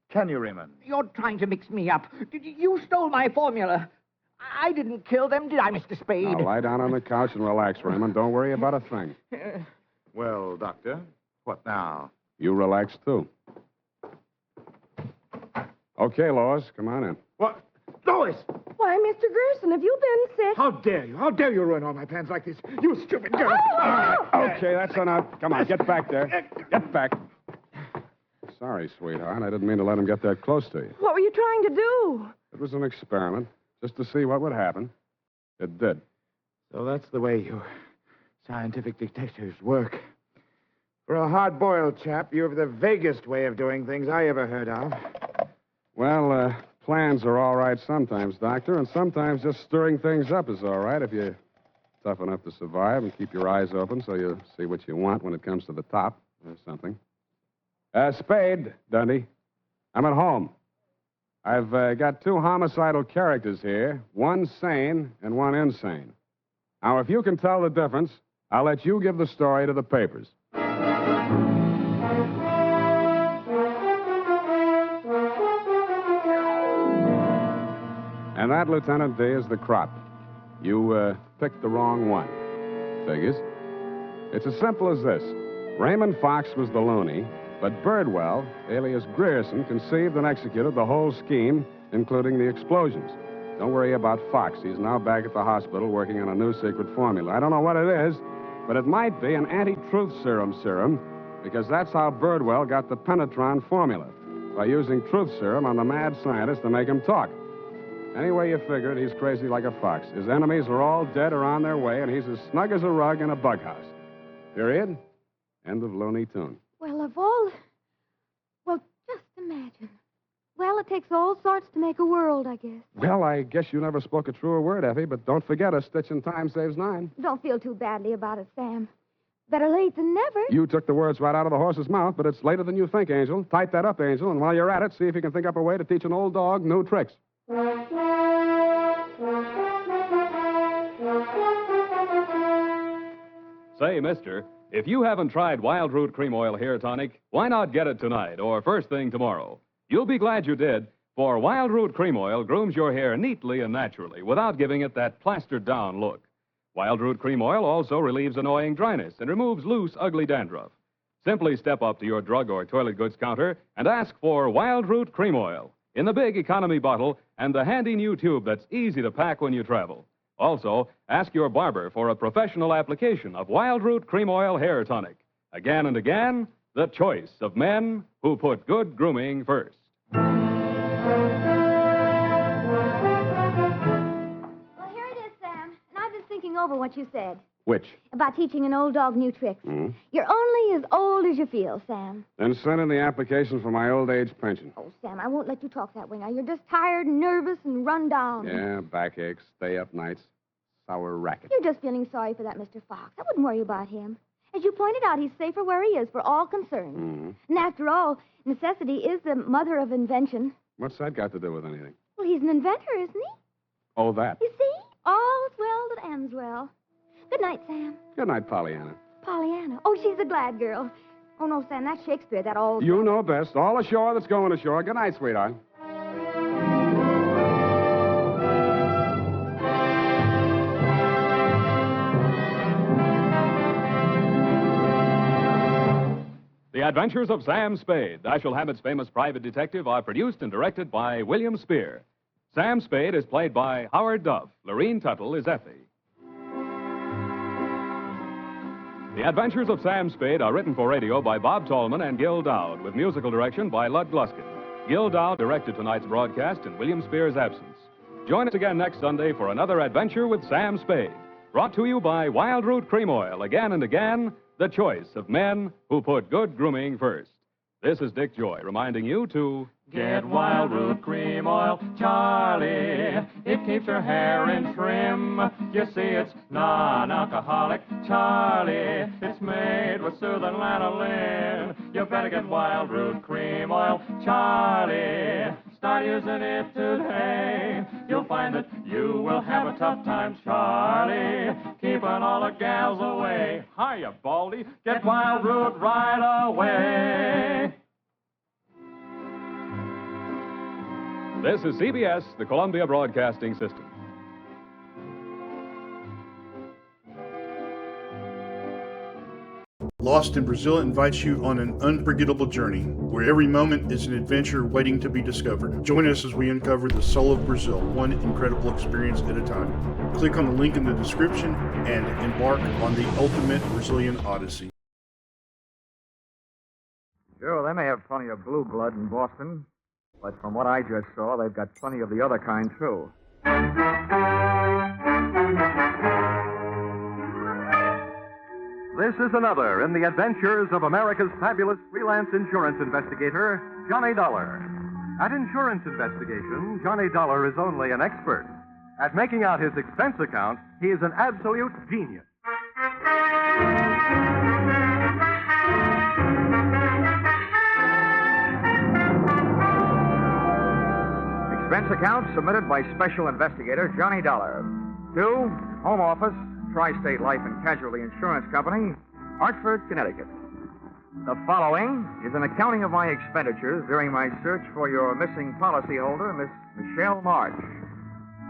S14: Can you, Raymond?
S11: You're trying to mix me up. You stole my formula. I didn't kill them, did I, Mr. Spade?
S3: Now, lie down on the couch and relax, Raymond. Don't worry about a thing.
S14: Well, Doctor, what now?
S3: You relax, too. Okay, Lois, come on in.
S14: What? Lois!
S21: Why, Mr. Grierson, have you been sick?
S14: How dare you? How dare you ruin all my plans like this? You stupid girl!
S3: Okay, that's enough. Come on, get back there. Get back. Sorry, sweetheart. I didn't mean to let him get that close to you.
S21: What were you trying to do?
S3: It was an experiment, just to see what would happen. It did.
S14: So that's the way you scientific detectives work. For a hard-boiled chap, you have the vaguest way of doing things I ever heard of.
S3: Well, plans are all right sometimes, Doctor, and sometimes just stirring things up is all right if you're tough enough to survive and keep your eyes open so you see what you want when it comes to the top or something. Spade, Dundee. I'm at home. I've got two homicidal characters here, one sane and one insane. Now, if you can tell the difference, I'll let you give the story to the papers. And that, Lieutenant D, is the crop. You picked the wrong one. Figures. It's as simple as this. Raymond Fox was the loony, but Birdwell, alias Grierson, conceived and executed the whole scheme, including the explosions. Don't worry about Fox. He's now back at the hospital working on a new secret formula. I don't know what it is, but it might be an anti-truth serum, because that's how Birdwell got the Penetron formula, by using truth serum on the mad scientist to make him talk. Any way you figure it, he's crazy like a fox. His enemies are all dead or on their way, and he's as snug as a rug in a bug house. Period. End of Looney Tune.
S21: Well, Well, just imagine. Well, it takes all sorts to make a world, I guess.
S3: Well, I guess you never spoke a truer word, Effie, but don't forget a stitch in time saves 9.
S21: Don't feel too badly about it, Sam. Better late than never.
S3: You took the words right out of the horse's mouth, but it's later than you think, Angel. Type that up, Angel, and while you're at it, see if you can think up a way to teach an old dog new tricks.
S20: Say, mister, if you haven't tried Wild Root Cream Oil Hair Tonic, why not get it tonight or first thing tomorrow? You'll be glad you did, for Wild Root Cream Oil grooms your hair neatly and naturally without giving it that plastered-down look. Wild Root Cream Oil also relieves annoying dryness and removes loose, ugly dandruff. Simply step up to your drug or toilet goods counter and ask for Wild Root Cream Oil in the big economy bottle and the handy new tube that's easy to pack when you travel. Also, ask your barber for a professional application of Wild Root Cream Oil Hair Tonic. Again and again, the choice of men who put good grooming first.
S21: Well, here it is, Sam. And I've been thinking over what you said
S3: Which?
S21: about teaching an old dog new tricks.
S3: Hmm?
S21: You're only as old as you feel, Sam.
S3: Then send in the application for my old age pension.
S21: Oh, Sam, I won't let you talk that way now. You're just tired and nervous and run down.
S3: Yeah, backaches, stay up nights. our racket.
S18: You're just feeling sorry for that Mr. Fox. I wouldn't worry about him. As you pointed out, he's safer where he is for all concerned.
S3: Mm-hmm.
S18: And after all, necessity is the mother of invention.
S3: What's that got to do with anything?
S18: Well, he's an inventor, isn't he?
S3: Oh, that.
S18: You see? All's well that ends well. Good night, Sam.
S3: Good night, Pollyanna.
S18: Pollyanna. Oh, she's a glad girl. Oh, no, Sam, that's Shakespeare, that old...
S3: You know best. All ashore that's going ashore. Good night, sweetheart.
S20: The Adventures of Sam Spade, Dashiell Hammett's famous private detective, are produced and directed by William Spear. Sam Spade is played by Howard Duff. Lorene Tuttle is Effie. The Adventures of Sam Spade are written for radio by Bob Tallman and Gil Dowd, with musical direction by Lud Gluskin. Gil Dowd directed tonight's broadcast in William Spear's absence. Join us again next Sunday for another adventure with Sam Spade. Brought to you by Wild Root Cream Oil, again and again, the choice of men who put good grooming first. This is Dick Joy reminding you to...
S19: Get Wild Root Cream Oil, Charlie. It keeps your hair in trim. You see, it's non-alcoholic, Charlie. It's made with soothing lanolin. You better get Wild Root Cream Oil, Charlie. Start using it today. You'll find that you will have a tough time, Charlie. Keeping all the gals away. Hiya, Baldy. Get Wild Root right away.
S20: This is CBS, the Columbia Broadcasting System.
S12: Lost in Brazil invites you on an unforgettable journey where every moment is an adventure waiting to be discovered. Join us as we uncover the soul of Brazil, one incredible experience at a time. Click on the link in the description and embark on the ultimate Brazilian odyssey.
S22: Sure, they may have plenty of blue blood in Boston, but from what I just saw, they've got plenty of the other kind, too.
S23: This is another in the adventures of America's fabulous freelance insurance investigator, Johnny Dollar. At insurance investigation, Johnny Dollar is only an expert. At making out his expense account, he is an absolute genius.
S22: Expense account submitted by Special Investigator Johnny Dollar. To Home Office, Tri-State Life and Casualty Insurance Company, Hartford, Connecticut. The following is an accounting of my expenditures during my search for your missing policyholder, Miss Michelle March.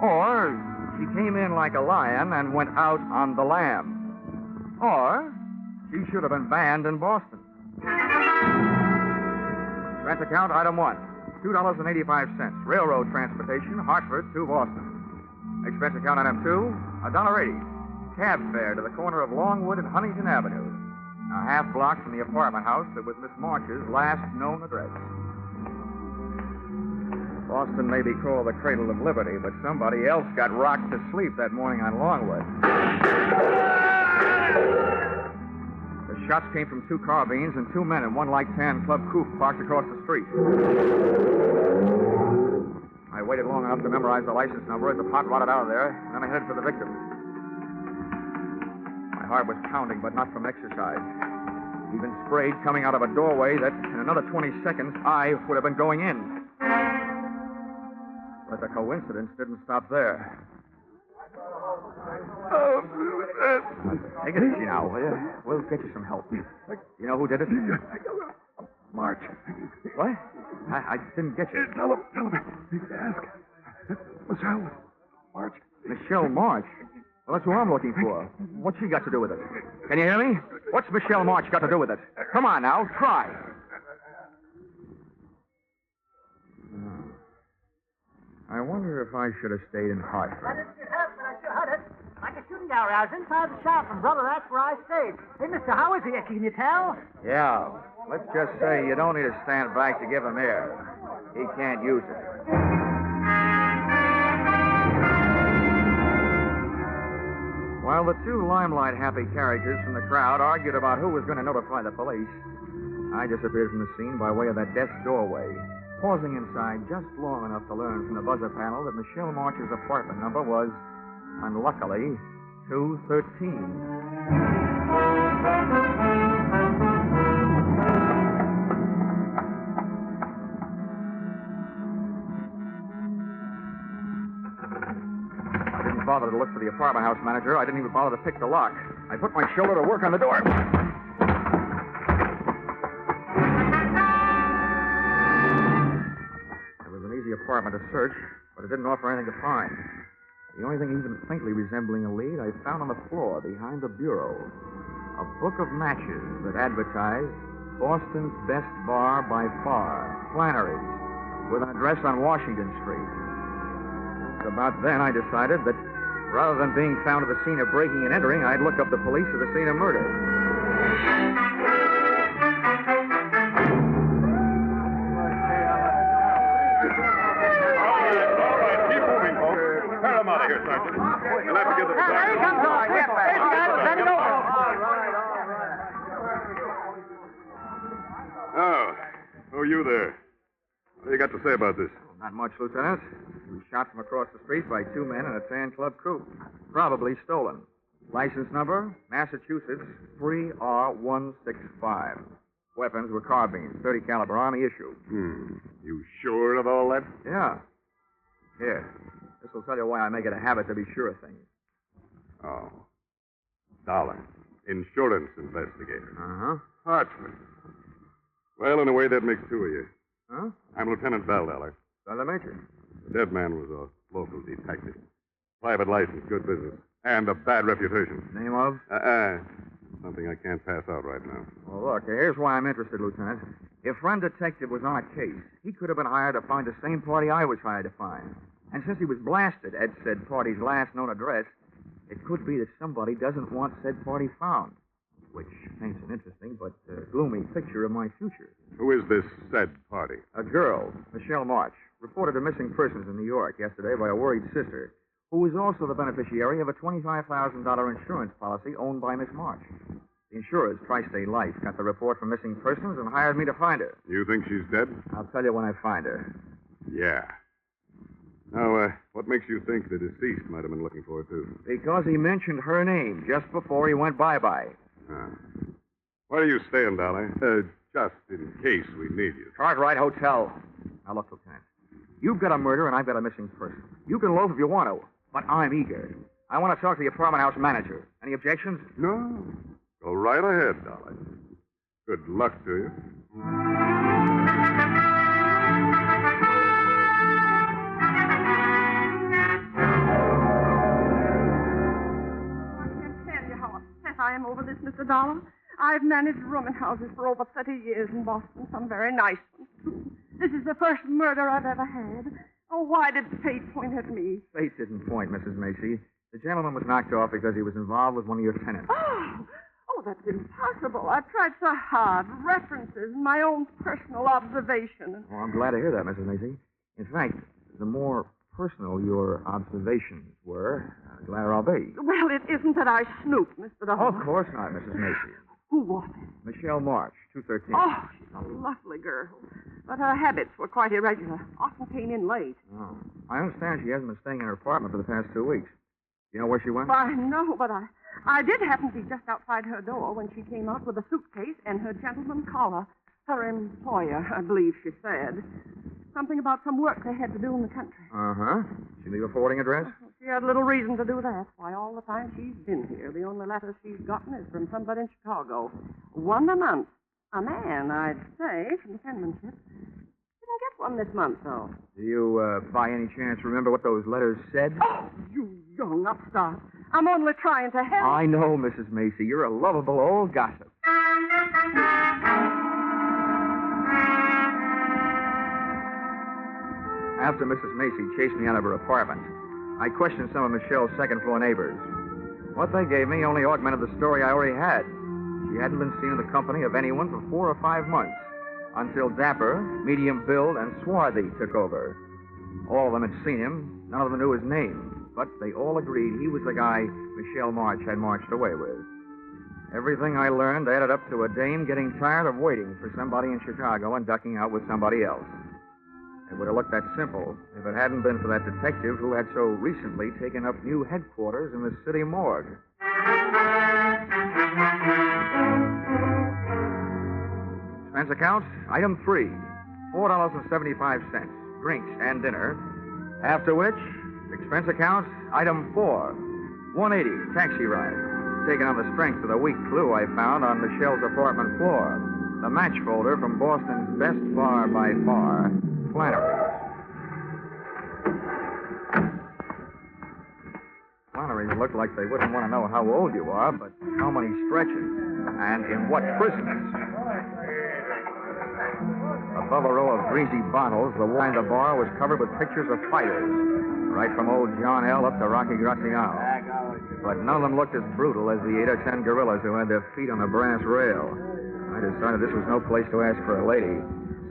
S22: Or, she came in like a lion and went out on the lamb. Or, she should have been banned in Boston. Expense account item 1, $2.85, railroad transportation, Hartford to Boston. Expense account item 2, $1.80. Cab fare to the corner of Longwood and Huntington Avenue, a half block from the apartment house that was Miss March's last known address. Boston may be called the cradle of liberty, but somebody else got rocked to sleep that morning on Longwood. The shots came from 2 carbines and 2 men in one light tan club coupe parked across the street. I waited long enough to memorize the license number as the pot rotted out of there, and then I headed for the victim. My heart was pounding, but not from exercise. Even sprayed coming out of a doorway that, in another 20 seconds, I would have been going in. But the coincidence didn't stop there. Take it easy now, will you? We'll get you some help. You know who did it? March. What? I didn't get you.
S15: Tell him. Ask. Michelle March.
S22: Michelle March? Well, that's who I'm looking for. What's she got to do with it? Can you hear me? What's Michelle March got to do with it? Come on now, try. I wonder if I should have stayed in Hartford.
S24: Like a shooting gallery. I was inside the shop, and, brother, that's where I stayed. Hey, mister, how is he? Can you tell?
S22: Yeah. Let's just say you don't need to stand back to give him air. He can't use it. While the 2 limelight-happy characters from the crowd argued about who was going to notify the police, I disappeared from the scene by way of that desk doorway, pausing inside just long enough to learn from the buzzer panel that Michelle March's apartment number was and luckily, 213. I didn't bother to look for the apartment house manager. I didn't even bother to pick the lock. I put my shoulder to work on the door. It was an easy apartment to search, but it didn't offer anything to find. The only thing even faintly resembling a lead I found on the floor behind the bureau. A book of matches that advertised Boston's best bar by far, Flannery's, with an address on Washington Street. About then, I decided that rather than being found at the scene of breaking and entering, I'd look up the police at the scene of murder.
S3: Keep moving, folks. Tear them out of here, Sergeant. You'll have to give them the
S24: Here he comes, boy. Get back. Hey, guys, send it over.
S3: Oh, who are you there? What do you got to say about this?
S22: Not much, Lieutenant. He was shot from across the street by two men in a tan club coupe. Probably stolen. License number, Massachusetts 3R165. Weapons were carbines, .30 caliber Army issue.
S3: You sure of all that?
S22: Yeah. Here. This will tell you why I make it a habit to be sure of things.
S3: Oh. Dollar. Insurance investigator.
S22: Uh-huh.
S3: Hartford. Well, in a way, that makes two of you.
S22: Huh?
S3: I'm Lieutenant Baldollar.
S22: Sergeant Major.
S3: The dead man was a local detective. Private license, good business. And a bad reputation.
S22: Name of?
S3: Something I can't pass out right now.
S22: Well, look, here's why I'm interested, Lieutenant. If friend detective was on a case, he could have been hired to find the same party I was hired to find. And since he was blasted at said party's last known address, it could be that somebody doesn't want said party found. Which paints an interesting but gloomy picture of my future.
S3: Who is this said party?
S22: A girl, Michelle March, reported a missing persons in New York yesterday by a worried sister, who was also the beneficiary of a $25,000 insurance policy owned by Miss March. The insurers, Tri-State Life, got the report from missing persons and hired me to find her.
S3: You think she's dead?
S22: I'll tell you when I find her.
S3: Yeah. Now, what makes you think the deceased might have been looking for her, too?
S22: Because he mentioned her name just before he went bye-bye.
S3: Where are you staying, Dolly? Just in case we need you.
S22: Cartwright Hotel. Now, look, Lieutenant. You've got a murder and I've got a missing person. You can loaf if you want to, but I'm eager. I want to talk to the apartment house manager. Any objections?
S3: No. Go right ahead, Dolly. Good luck to you.
S1: I am over this, Mr. Dollar. I've managed rooming houses for over 30 years in Boston, some very nice ones, too. This is the first murder I've ever had. Oh, why did fate point at me?
S22: Fate didn't point, Mrs. Macy. The gentleman was knocked off because he was involved with one of your tenants.
S1: Oh, that's impossible. I've tried so hard. References, my own personal observation.
S22: Well, I'm glad to hear that, Mrs. Macy. In fact, the more personal your observations were, the gladder I'll be.
S1: Well, it isn't that I snooped, Mr. Dollar.
S22: Of course not, Mrs. Macy.
S1: Who was it?
S22: Michelle March, 213.
S1: Oh, she's a lovely girl. But her habits were quite irregular. Often came in late.
S22: Oh. I understand she hasn't been staying in her apartment for the past 2 weeks. You know where she went?
S1: Why, no, but I did happen to be just outside her door when she came out with a suitcase and her gentleman collar. Her employer, I believe she said. Something about some work they had to do in the country.
S22: Uh-huh. She leave a forwarding address?
S1: She had little reason to do that. Why, all the time she's been here, the only letters she's gotten is from somebody in Chicago. One a month. A man, I'd say, from the penmanship. Didn't get one this month, though.
S22: Do you, by any chance, remember what those letters said?
S1: Oh, you young upstart. I'm only trying to help.
S22: I know, Mrs. Macy. You're a lovable old gossip. After Mrs. Macy chased me out of her apartment, I questioned some of Michelle's second-floor neighbors. What they gave me only augmented the story I already had. She hadn't been seen in the company of anyone for 4 or 5 months, until Dapper, medium build, and swarthy took over. All of them had seen him. None of them knew his name, but they all agreed he was the guy Michelle March had marched away with. Everything I learned added up to a dame getting tired of waiting for somebody in Chicago and ducking out with somebody else. It would have looked that simple if it hadn't been for that detective who had so recently taken up new headquarters in the city morgue. Expense accounts, item 3, $4.75, drinks and dinner. After which, expense accounts, item 4, $1.80, taxi ride, taken on the strength of the weak clue I found on Michelle's apartment floor. The match folder from Boston's best bar by far, Flannery's. Flannery's look like they wouldn't want to know how old you are, but how many stretches, and in what prisons. Above a row of greasy bottles, the wall in the bar was covered with pictures of fighters, right from old John L. up to Rocky Graciano. But none of them looked as brutal as the 8 or 10 gorillas who had their feet on a brass rail. I decided this was no place to ask for a lady,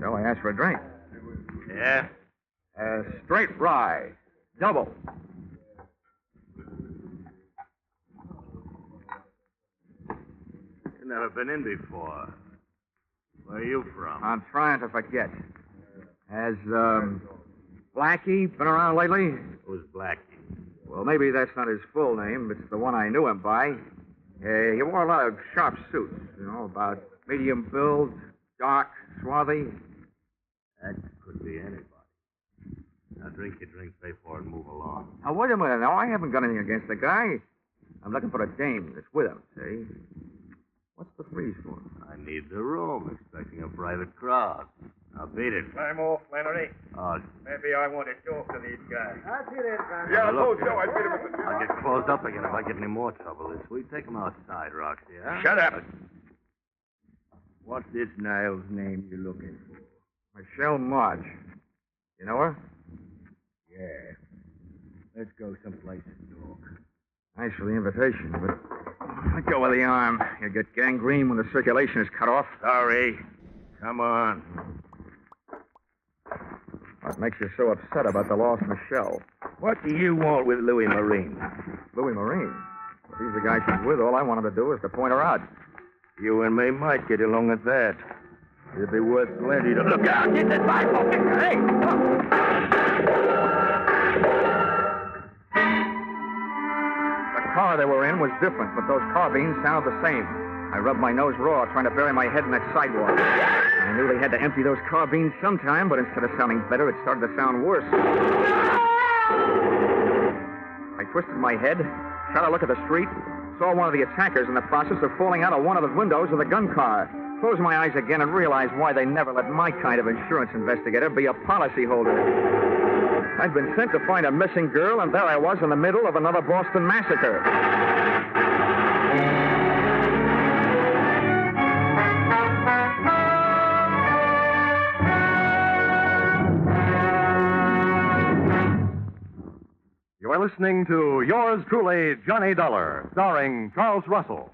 S22: so I asked for a drink.
S15: Yeah?
S22: Straight rye, double.
S15: You've never been in before. Where are you from?
S22: I'm trying to forget. Has, Blackie been around lately?
S15: Who's Blackie?
S22: Well, maybe that's not his full name. It's the one I knew him by. He wore a lot of sharp suits, about medium build, dark, swarthy.
S15: That could be anybody. Now drink your drink, pay for it, and move along.
S22: Now, wait a minute. Now, I haven't got anything against the guy. I'm looking for a dame that's with him, see? What's the freeze for?
S15: I need the room, expecting a private crowd. Now beat it.
S4: I'm off, Flannery.
S15: Oh,
S4: Maybe I want to talk to these guys.
S24: I'll see that, Flannery.
S4: Yeah,
S15: look,
S4: Joe, I beat him with the...
S15: I'll get closed up again if I get any more trouble this week. Take him outside, Roxy, huh?
S4: Shut up.
S15: What's this Niles' name you're looking for?
S22: Michelle March. You know her?
S15: Yeah. Let's go someplace and talk.
S22: Thanks for the invitation, but let go of the arm. You get gangrene when the circulation is cut off.
S15: Sorry. Come on.
S22: What makes you so upset about the lost Michelle?
S15: What do you want with Louis Marine?
S22: Louis Marine? If he's the guy she's with, all I wanted to do is to point her out.
S15: You and me might get along at that. It'd be worth plenty to look out. Get this rifle. Hey!
S22: The car they were in was different, but those carbines sounded the same. I rubbed my nose raw, trying to bury my head in that sidewalk. I knew they had to empty those carbines sometime, but instead of sounding better, it started to sound worse. I twisted my head, shot a look at the street, saw one of the attackers in the process of falling out of one of the windows of the gun car. Closed my eyes again and realized why they never let my kind of insurance investigator be a policyholder. I'd been sent to find a missing girl, and there I was in the middle of another Boston massacre.
S23: You're listening to Yours Truly, Johnny Dollar, starring Charles Russell.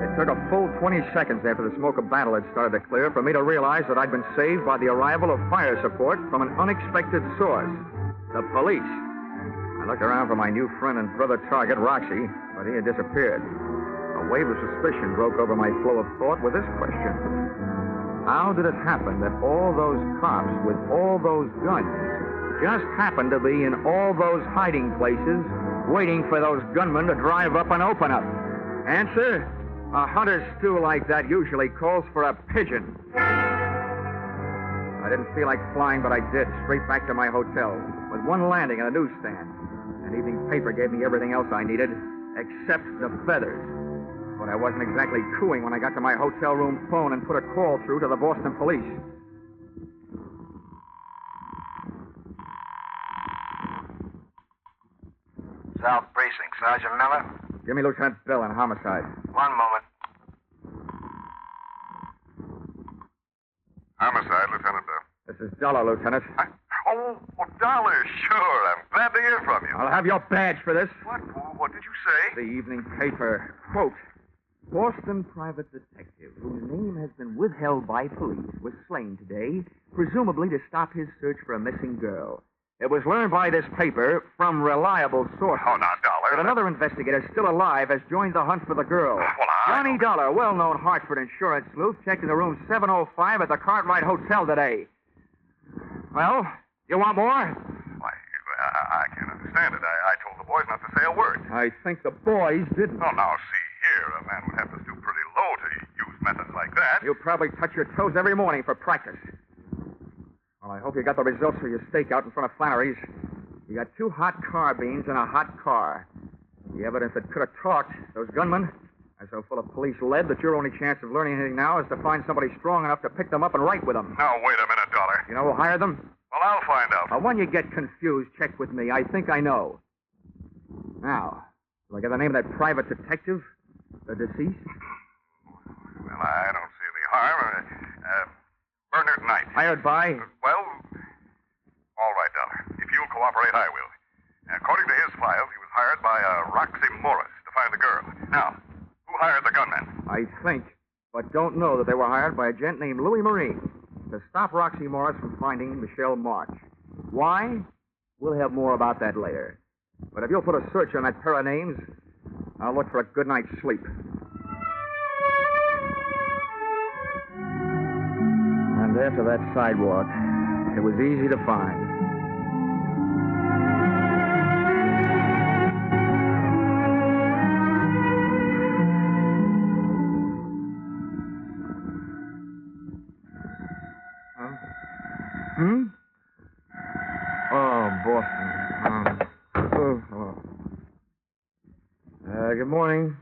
S22: It took a full 20 seconds after the smoke of battle had started to clear for me to realize that I'd been saved by the arrival of fire support from an unexpected source, the police. I looked around for my new friend and brother target, Roxy, but he had disappeared. A wave of suspicion broke over my flow of thought with this question. How did it happen that all those cops with all those guns just happened to be in all those hiding places waiting for those gunmen to drive up and open up? Answer? A hunter's stew like that usually calls for a pigeon. I didn't feel like flying, but I did, straight back to my hotel, with one landing and a newsstand. An evening paper gave me everything else I needed, except the feathers. But I wasn't exactly cooing when I got to my hotel room phone and put a call through to the Boston police.
S6: South Precinct, Sergeant Miller.
S22: Give me Lieutenant Bill on homicide.
S6: One moment. Homicide, Lieutenant Bill.
S22: This is Dollar, Lieutenant.
S6: Oh, Dollar, sure. I'm glad to hear from you.
S22: I'll have your badge for this.
S6: What did you say?
S22: The evening paper. Quote, Boston private detective, whose name has been withheld by police, was slain today, presumably to stop his search for a missing girl. It was learned by this paper from reliable sources.
S6: Oh, now, Dollar,
S22: But another investigator still alive has joined the hunt for the girl. Johnny Dollar, well-known Hartford insurance sleuth, checked into room 705 at the Cartwright Hotel today. Well, you want more?
S6: Why, I can't understand it. I told the boys not to say a word.
S22: I think the boys didn't.
S6: Oh, now, see here. A man would have to stoop pretty low to use methods like that.
S22: You probably touch your toes every morning for practice. Well, I hope you got the results for your stakeout in front of Flannery's. You got 2 hot carbines and a hot car. The evidence that could have talked, those gunmen, are so full of police lead that your only chance of learning anything now is to find somebody strong enough to pick them up and write with them.
S6: Now, wait a minute, Dollar.
S22: You know who hired them?
S6: Well, I'll find out.
S22: When you get confused, check with me. I think I know. Now, do I get the name of that private detective? The deceased?
S6: Well, I don't see any harm. Bernard Knight.
S22: Hired by?
S6: Well, all right, Dollar. If you'll cooperate, I will. According to his files, he was hired by Roxy Morris to find the girl. Now, who hired the gunman?
S22: I think, but don't know that they were hired by a gent named Louis Marine to stop Roxy Morris from finding Michelle March. Why? We'll have more about that later. But if you'll put a search on that pair of names, I'll look for a good night's sleep. And after that sidewalk, it was easy to find. Oh, Boston. Hello. Good morning.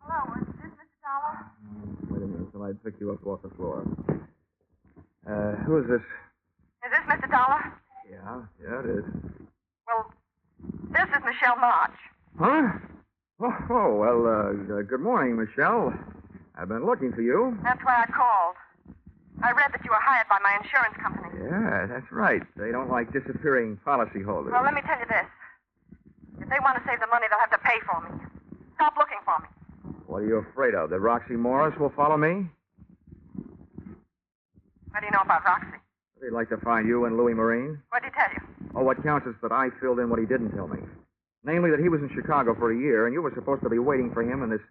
S2: Hello, is this Mr. Dollar?
S22: Wait a minute till I pick you up off the floor. Who is this?
S2: Is this Mr. Dollar?
S22: Yeah, it is.
S2: Well, this is Michelle March.
S22: Huh? Well, good morning, Michelle. I've been looking for you.
S2: That's why I called. I read that you were hired by my insurance company.
S22: Yeah, that's right. They don't like disappearing policyholders.
S2: Well, let me tell you this. If they want to save the money, they'll have to pay for me. Stop looking for me.
S22: What are you afraid of? That Roxy Morris will follow me?
S2: What do you know about Roxy?
S22: They'd like to find you and Louis Marine.
S2: What did he tell you?
S22: Oh, what counts is that I filled in what he didn't tell me. Namely, that he was in Chicago for a year, and you were supposed to be waiting for him in this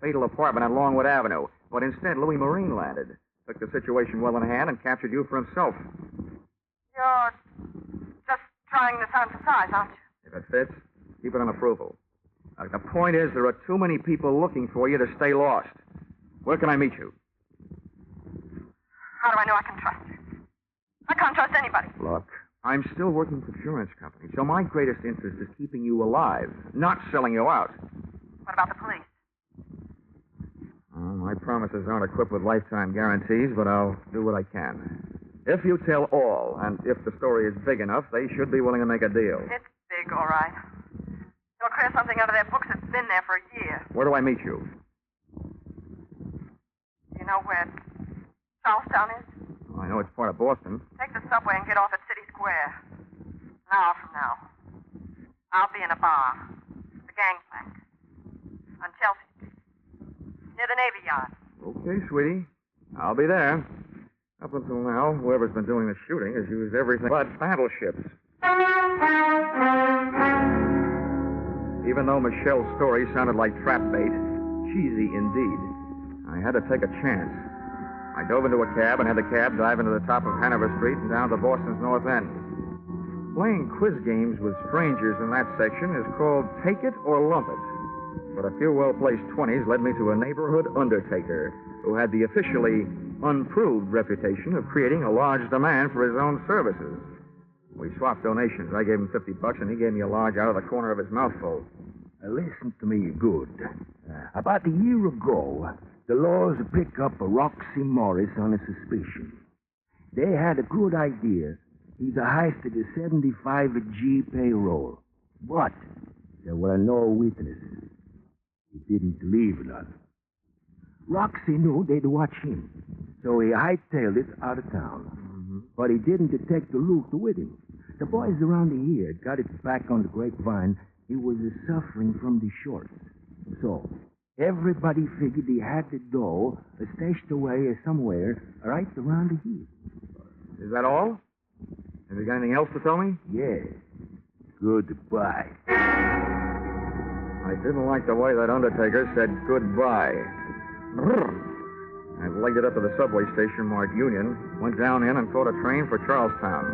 S22: fatal apartment on Longwood Avenue. But instead, Louis Marine landed, took the situation well in hand, and captured you for himself.
S2: You're just trying this on for size, aren't you?
S22: If it fits, keep it on approval. The point is, there are too many people looking for you to stay lost. Where can I meet you?
S2: How do I know I can trust you? I can't trust anybody.
S22: Look, I'm still working for insurance companies, so my greatest interest is keeping you alive, not selling you out.
S2: What about the police?
S22: Well, my promises aren't equipped with lifetime guarantees, but I'll do what I can. If you tell all, and if the story is big enough, they should be willing to make a deal.
S2: It's big, all right. They'll clear something out of their books that's been there for a year.
S22: Where do I meet you?
S2: Do you know where Charlestown is?
S22: Well, I know it's part of Boston.
S2: Take the subway and get off at City Square. An hour from now. I'll be in a bar. The Gangplank. On Chelsea Street. Near the Navy Yard.
S22: Okay, sweetie. I'll be there. Up until now, whoever's been doing the shooting has used everything but battleships. Even though Michelle's story sounded like trap bait, cheesy indeed, I had to take a chance. I dove into a cab and had the cab drive into the top of Hanover Street and down to Boston's North End. Playing quiz games with strangers in that section is called Take It or Lump It. But a few well-placed 20s led me to a neighborhood undertaker who had the officially unproved reputation of creating a large demand for his own services. We swapped donations. I gave him $50, and he gave me a large out of the corner of his mouthful.
S5: Listen to me good. About a year ago, the laws picked up a Roxy Morris on a suspicion. They had a good idea. He'd heisted a 75G payroll. But there were no witnesses. He didn't leave none. Roxy knew they'd watch him, so he hightailed it out of town. But he didn't detect the loot with him. The boys around here got it back on the grapevine. He was suffering from the shorts. So everybody figured he had the dough stashed away somewhere right around here.
S22: Is that all? Have you got anything else to tell me?
S5: Yeah. Goodbye.
S22: I didn't like the way that undertaker said goodbye. I legged it up to the subway station marked Union, went down in and caught a train for Charlestown.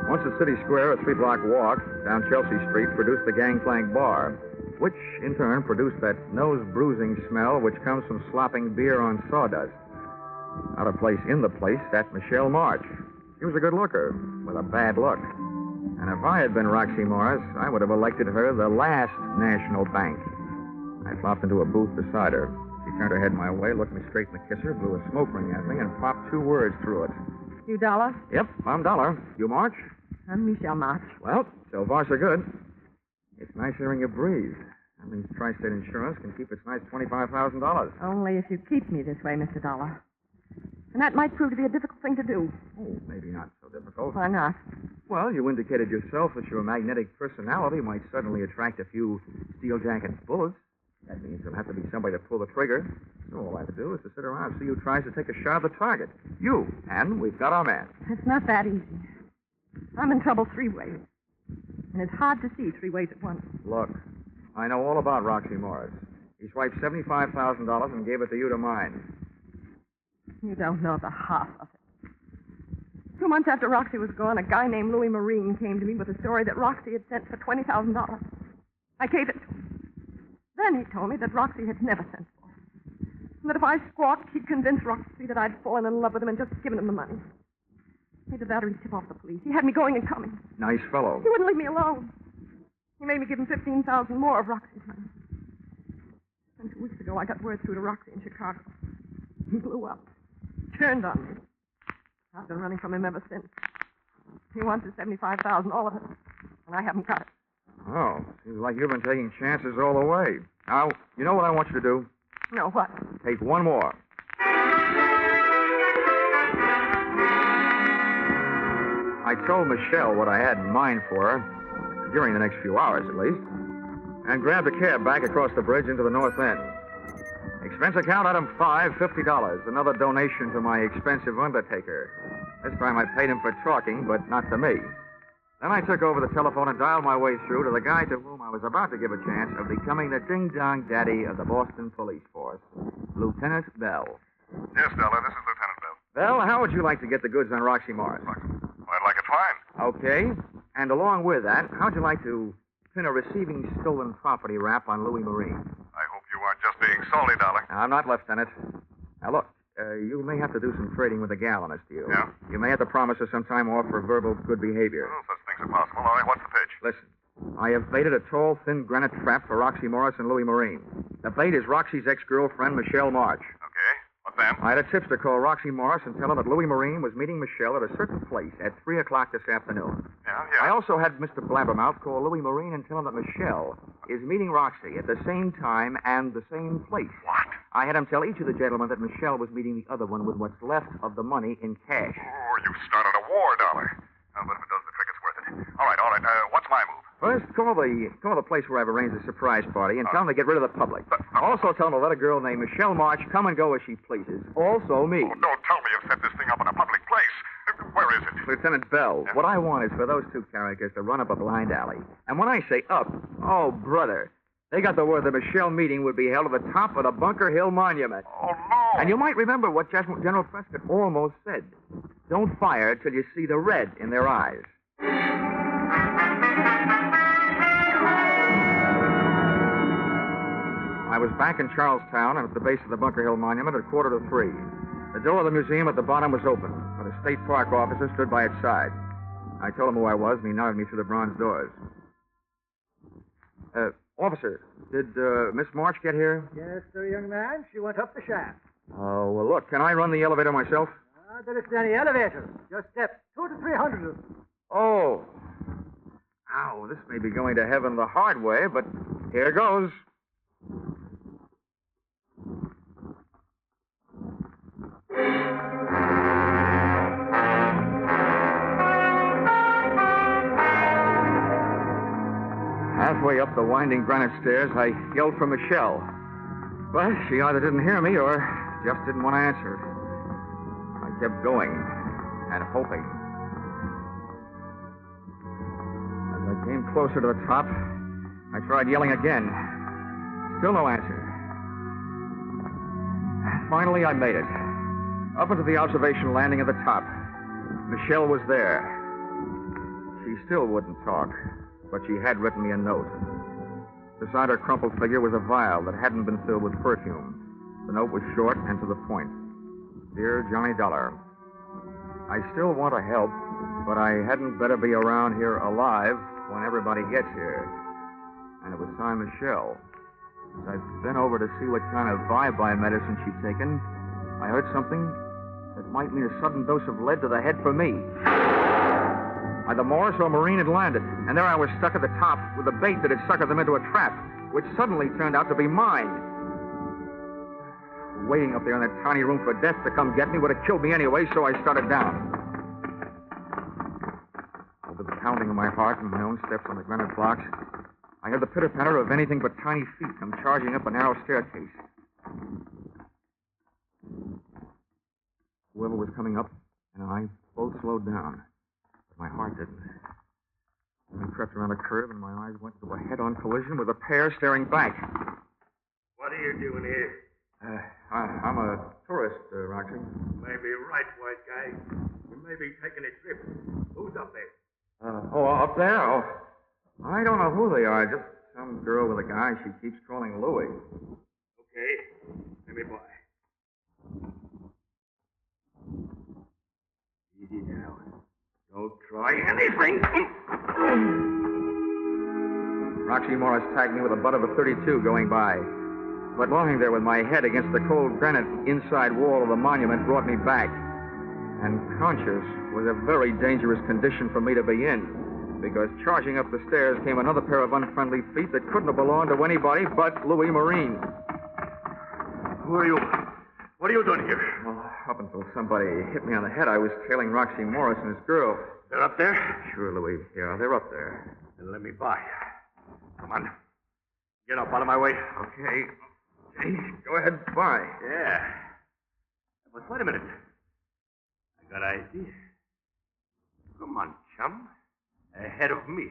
S22: Once at City Square, a 3-block walk down Chelsea Street produced the Gangplank Bar, which in turn produced that nose-bruising smell which comes from slopping beer on sawdust. Out of place in the place sat Michelle March. She was a good looker, with a bad look. And if I had been Roxy Morris, I would have elected her the last national bank. I flopped into a booth beside her. She turned her head my way, looked me straight in the kisser, blew a smoke ring at me, and popped 2 words through it.
S1: You Dollar?
S22: Yep, I'm Dollar. You March?
S1: I'm Michelle March.
S22: Well, so far so good. It's nice hearing you breathe. That means Tri-State Insurance can keep its nice $25,000.
S1: Only if you keep me this way, Mr. Dollar. And that might prove to be a difficult thing to do.
S22: Oh, maybe not so difficult.
S1: Why not?
S22: Well, you indicated yourself that your magnetic personality might suddenly attract a few steel-jacket bullets. That means there'll have to be somebody to pull the trigger. So all I have to do is to sit around and see who tries to take a shot at the target. You. And we've got our man.
S1: It's not that easy. I'm in trouble 3 ways. And it's hard to see 3 ways at once.
S22: Look, I know all about Roxy Morris. He swiped $75,000 and gave it to you to mine.
S1: You don't know the half of it. 2 months after Roxy was gone, a guy named Louis Marine came to me with a story that Roxy had sent for $20,000. I gave it to him. Then he told me that Roxy had never sent for it. And that if I squawked, he'd convince Roxy that I'd fallen in love with him and just given him the money. Made the battery tip off the police. He had me going and coming.
S22: Nice fellow.
S1: He wouldn't leave me alone. He made me give him $15,000 more of Roxy's money. And 2 weeks ago, I got word through to Roxy in Chicago. He blew up. Turned on me. I've been running from him ever since. He wants his $75,000, all of it. And I haven't got it.
S22: Oh, seems like you've been taking chances all the way. Now, you know what I want you to do?
S1: No, what?
S22: Take one more. I told Michelle what I had in mind for her, during the next few hours at least, and grabbed a cab back across the bridge into the North End. Expense account item 5, $50. Another donation to my expensive undertaker. This time I paid him for talking, but not to me. Then I took over the telephone and dialed my way through to the guy to whom I was about to give a chance of becoming the ding-dong daddy of the Boston Police Force, Lieutenant Bell.
S6: Yes, Dollar, this is Lieutenant Bell.
S22: Bell, how would you like to get the goods on Roxy Morris?
S6: I'd like it fine.
S22: Okay. And along with that, how'd you like to pin a receiving stolen property rap on Louis Marine?
S6: I hope you aren't just being salty, Dollar.
S22: I'm not, Lieutenant. Now, look, you may have to do some trading with the gal on this deal.
S6: Yeah?
S22: You may have to promise her some time off for verbal good behavior.
S6: Well, such things are possible. All right, what's the pitch?
S22: Listen, I have baited a tall, thin granite trap for Roxy Morris and Louis Marine. The bait is Roxy's ex-girlfriend, Michelle March.
S6: Okay, what's that?
S22: I had a tipster call Roxy Morris and tell her that Louis Marine was meeting Michelle at a certain place at 3 o'clock this afternoon.
S6: Yeah?
S22: I also had Mr. Blabbermouth call Louis Marine and tell him that Michelle is meeting Roxy at the same time and the same place.
S6: What?
S22: I had him tell each of the gentlemen that Michelle was meeting the other one with what's left of the money in cash.
S6: Oh, you've started a war, Dollar. But if it does the trick, it's worth it. All right. What's my move?
S22: First, call the place where I've arranged the surprise party and tell them to get rid of the public. Also tell them to let a girl named Michelle March come and go as she pleases. Also me.
S6: Oh, don't tell me you've set this thing up in a public place. Where is it?
S22: Lieutenant Bell, what I want is for those 2 characters to run up a blind alley. And when I say up, oh, brother, they got the word the Michelle meeting would be held at the top of the Bunker Hill Monument.
S6: Oh, no.
S22: And you might remember what General Prescott almost said. Don't fire till you see the red in their eyes. I was back in Charlestown and at the base of the Bunker Hill Monument at 2:45. The door of the museum at the bottom was open, but a state park officer stood by its side. I told him who I was, and he nodded me through the bronze doors. Officer, did Miss March get here?
S24: Yes, sir, young man. She went up the shaft.
S22: Oh, well, look, can I run the elevator myself?
S24: There isn't any elevator. Just steps. 200 to 300 of them.
S22: Oh. Ow, this may be going to heaven the hard way, but here goes. Halfway up the winding granite stairs, I yelled for Michelle. But she either didn't hear me or just didn't want to answer. I kept going and hoping. As I came closer to the top, I tried yelling again. Still no answer. Finally, I made it. Up into the observation landing at the top. Michelle was there. She still wouldn't talk, but she had written me a note. Beside her crumpled figure was a vial that hadn't been filled with perfume. The note was short and to the point. Dear Johnny Dollar, I still want to help, but I hadn't better be around here alive when everybody gets here. And it was signed Michelle. As I bent over to see what kind of bye-bye medicine she'd taken, I heard something that might mean a sudden dose of lead to the head for me. By the Morris or Marine had landed, and there I was stuck at the top with the bait that had suckered them into a trap, which suddenly turned out to be mine. Waiting up there in that tiny room for death to come get me would have killed me anyway, so I started down. Over the pounding of my heart and my own steps on the granite blocks, I heard the pitter-patter of anything but tiny feet come charging up a narrow staircase. Whoever was coming up and I both slowed down, but my heart didn't. I crept around a curve and my eyes went to a head-on collision with a pair staring back.
S4: What are you doing here?
S22: I'm a tourist, Roxy.
S4: Maybe right, white guy. You may be taking a trip. Who's up there?
S22: Up there? Oh, I don't know who they are. Just some girl with a guy she keeps calling Louie.
S4: Okay. Let me by. Easy now. Don't try anything.
S22: Roxy Morris tagged me with the butt of a .32 going by. But lying there with my head against the cold granite inside wall of the monument brought me back. And conscious was a very dangerous condition for me to be in, because charging up the stairs came another pair of unfriendly feet that couldn't have belonged to anybody but Louis Marine.
S4: Who are you? What are you doing here?
S22: Well, up until somebody hit me on the head, I was tailing Roxy Morris and his girl.
S4: They're up there?
S22: Sure, Louis. Yeah, they're up there.
S4: Then let me by. Come on. Get up out of my way.
S22: Okay. Go ahead, by.
S4: Yeah. But wait a minute. I got an idea. Come on, chum. Ahead of me.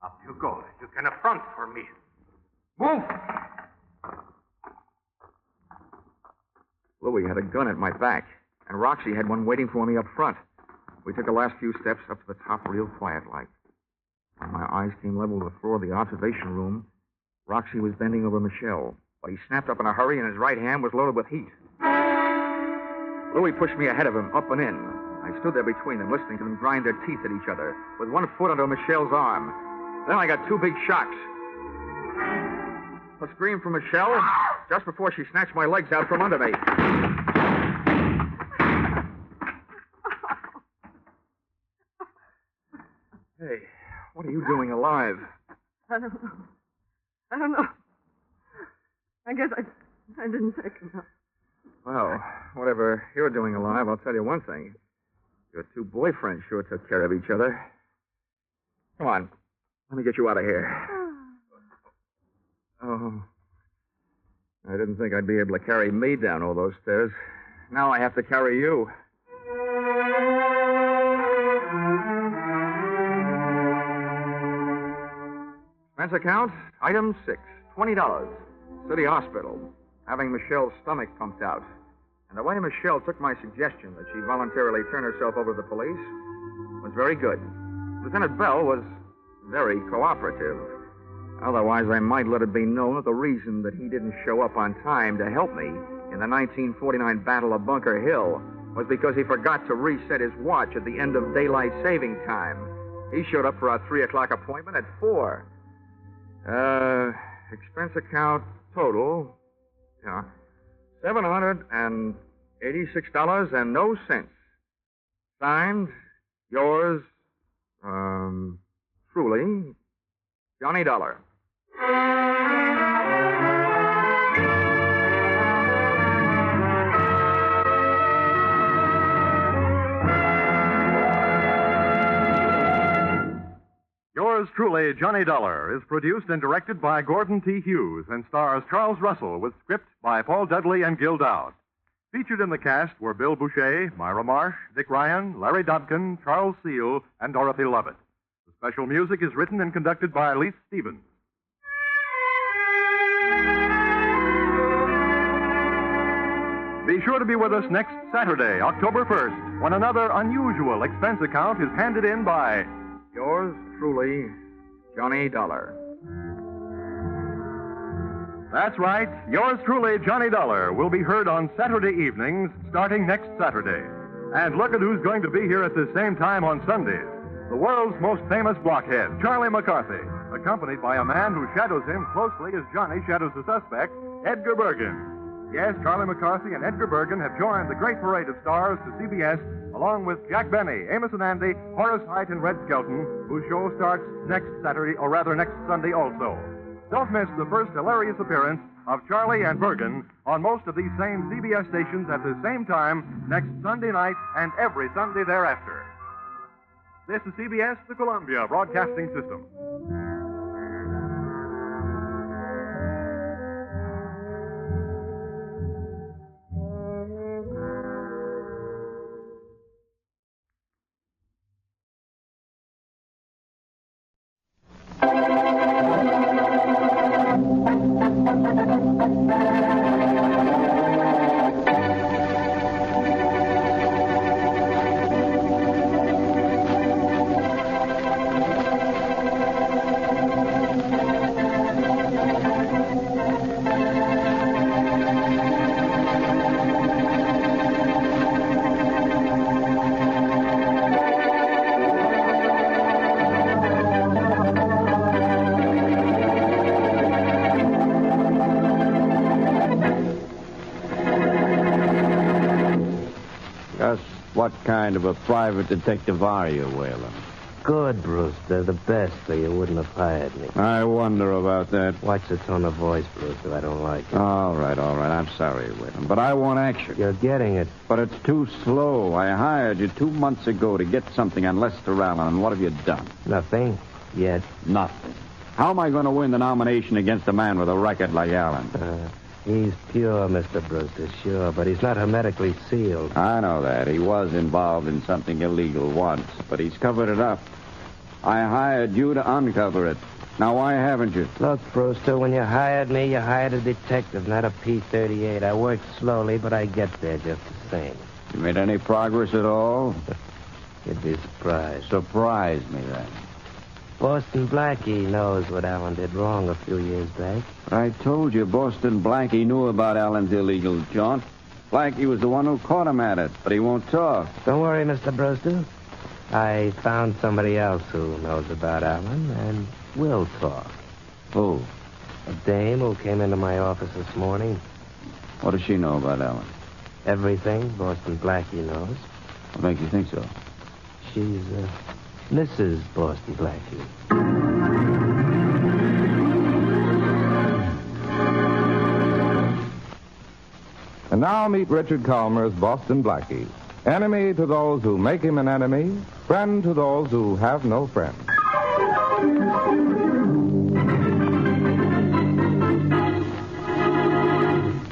S4: Up you go. You can affront for me. Move!
S22: Louis had a gun at my back, and Roxy had one waiting for me up front. We took the last few steps up to the top real quiet-like. When my eyes came level with the floor of the observation room, Roxy was bending over Michelle. But he snapped up in a hurry, and his right hand was loaded with heat. Louis pushed me ahead of him, up and in. I stood there between them, listening to them grind their teeth at each other, with one foot under Michelle's arm. Then I got two big shocks. A scream from Michelle just before she snatched my legs out from under me. Hey, what are you doing alive?
S1: I don't know. I guess I didn't take enough.
S22: Well, whatever you're doing alive, I'll tell you one thing. Your two boyfriends sure took care of each other. Come on. Let me get you out of here. Oh. I didn't think I'd be able to carry me down all those stairs. Now I have to carry you. Expense account, item 6, $20. City Hospital, having Michelle's stomach pumped out. And the way Michelle took my suggestion that she voluntarily turn herself over to the police was very good. Lieutenant Bell was very cooperative. Otherwise, I might let it be known that the reason that he didn't show up on time to help me in the 1949 Battle of Bunker Hill was because he forgot to reset his watch at the end of daylight saving time. He showed up for our 3 o'clock appointment at 4. Expense account total, yeah, $786 and no cents. Signed, yours, truly, Johnny Dollar.
S23: Yours truly, Johnny Dollar, is produced and directed by Gordon T. Hughes and stars Charles Russell with script by Paul Dudley and Gil Dowd. Featured in the cast were Bill Boucher, Myra Marsh, Dick Ryan, Larry Dobkin, Charles Seal, and Dorothy Lovett. The special music is written and conducted by Leith Stevens. Be sure to be with us next Saturday, October 1st, when another unusual expense account is handed in by
S22: Yours truly, Johnny Dollar.
S23: That's right. Yours truly, Johnny Dollar, will be heard on Saturday evenings starting next Saturday. And look at who's going to be here at the same time on Sundays. The world's most famous blockhead, Charlie McCarthy, accompanied by a man who shadows him closely as Johnny shadows the suspect, Edgar Bergen. Yes, Charlie McCarthy and Edgar Bergen have joined the great parade of stars to CBS, along with Jack Benny, Amos and Andy, Horace Heidt, and Red Skelton, whose show starts next Saturday, or rather next Sunday also. Don't miss the first hilarious appearance of Charlie and Bergen on most of these same CBS stations at the same time next Sunday night and every Sunday thereafter. This is CBS, the Columbia Broadcasting System.
S8: What kind of a private detective are you, Whalen?
S9: Good, Brewster. The best, or you wouldn't have hired me.
S8: I wonder about that.
S9: Watch the tone of voice, Brewster. I don't like it.
S8: All right. I'm sorry, Whalen. But I want action.
S9: You're getting it.
S8: But it's too slow. I hired you 2 months ago to get something on Lester Allen, and what have you done?
S9: Nothing. Yet.
S8: Nothing. How am I going to win the nomination against a man with a record like Allen?
S9: He's pure, Mr. Brewster, sure, but he's not hermetically sealed.
S8: I know that. He was involved in something illegal once, but he's covered it up. I hired you to uncover it. Now, why haven't you?
S9: Look, Brewster, when you hired me, you hired a detective, not a P-38. I worked slowly, but I get there just the same.
S8: You made any progress at all?
S9: You'd be surprised.
S8: Surprise me, then.
S9: Boston Blackie knows what Allen did wrong a few years back.
S8: I told you Boston Blackie knew about Allen's illegal jaunt. Blackie was the one who caught him at it, but he won't talk.
S9: Don't worry, Mr. Brewster. I found somebody else who knows about Allen and will talk.
S8: Who?
S9: A dame who came into my office this morning.
S8: What does she know about Allen?
S9: Everything Boston Blackie knows.
S8: What makes you think so?
S9: She's, Mrs. Boston Blackie.
S10: And now meet Richard Calmer as Boston Blackie. Enemy to those who make him an enemy, friend to those who have no friend.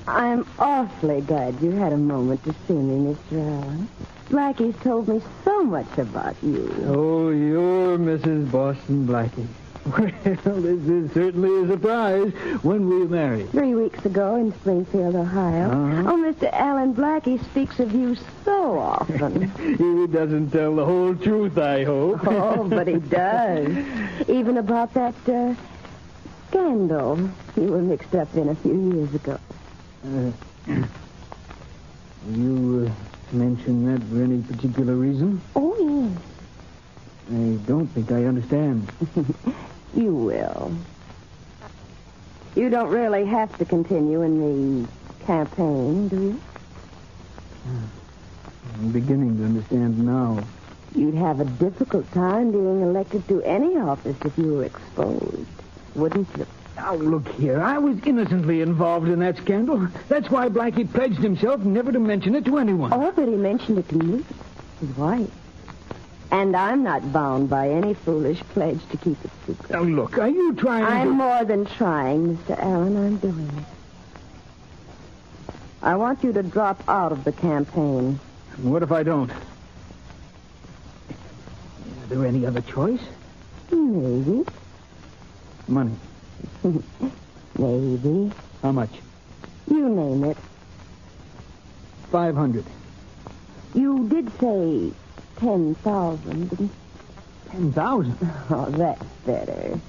S13: I'm awfully glad you had a moment to see me, Mr. Allen. Blackie's told me so much about you.
S17: Oh, you're Mrs. Boston Blackie. Well, this is certainly a surprise. When were you married?
S13: 3 weeks ago in Springfield, Ohio.
S17: Uh-huh.
S13: Oh, Mr. Allen Blackie speaks of you so often.
S17: He doesn't tell the whole truth, I hope.
S13: Oh, but he does. Even about that, scandal you were mixed up in a few years ago.
S17: You mention that for any particular reason?
S13: Oh, yes.
S17: I don't think I understand.
S13: You will. You don't really have to continue in the campaign, do you?
S17: I'm beginning to understand now.
S13: You'd have a difficult time being elected to any office if you were exposed, wouldn't you?
S17: Now, look here. I was innocently involved in that scandal. That's why Blackie pledged himself never to mention it to anyone.
S13: Oh, but he mentioned it to me, his wife. And I'm not bound by any foolish pledge to keep it secret.
S17: Now, look, are you trying
S13: I'm
S17: to...
S13: more than trying, Mr. Allen. I'm doing it. I want you to drop out of the campaign.
S17: What if I don't? Is there any other choice?
S13: Maybe.
S17: Money.
S13: Maybe.
S17: How much?
S13: You name it.
S17: $500.
S13: You did say 10,000, didn't you?
S17: 10,000?
S13: Oh, that's better.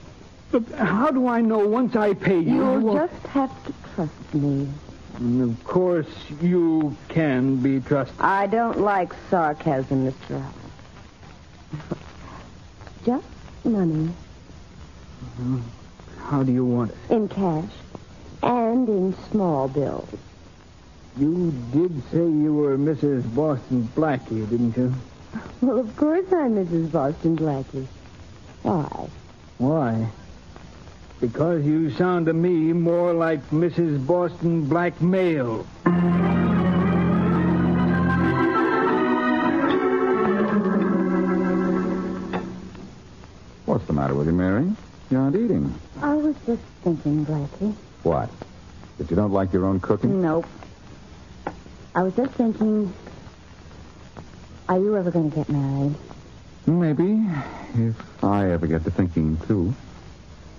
S17: But how do I know once I pay you?
S13: You'll just have to trust me.
S17: Of course, you can be trusted.
S13: I don't like sarcasm, Mr. Allen. Just money.
S17: How do you want it?
S13: In cash and in small bills.
S17: You did say you were Mrs. Boston Blackie, didn't you?
S13: Well, of course I'm Mrs. Boston Blackie. Why?
S17: Why? Because you sound to me more like Mrs. Boston Blackmail.
S8: What's the matter with you, Mary? You aren't eating.
S13: I was just thinking, Blackie.
S8: What? That you don't like your own cooking?
S13: Nope. I was just thinking, are you ever going to get married?
S8: Maybe, if I ever get to thinking, too.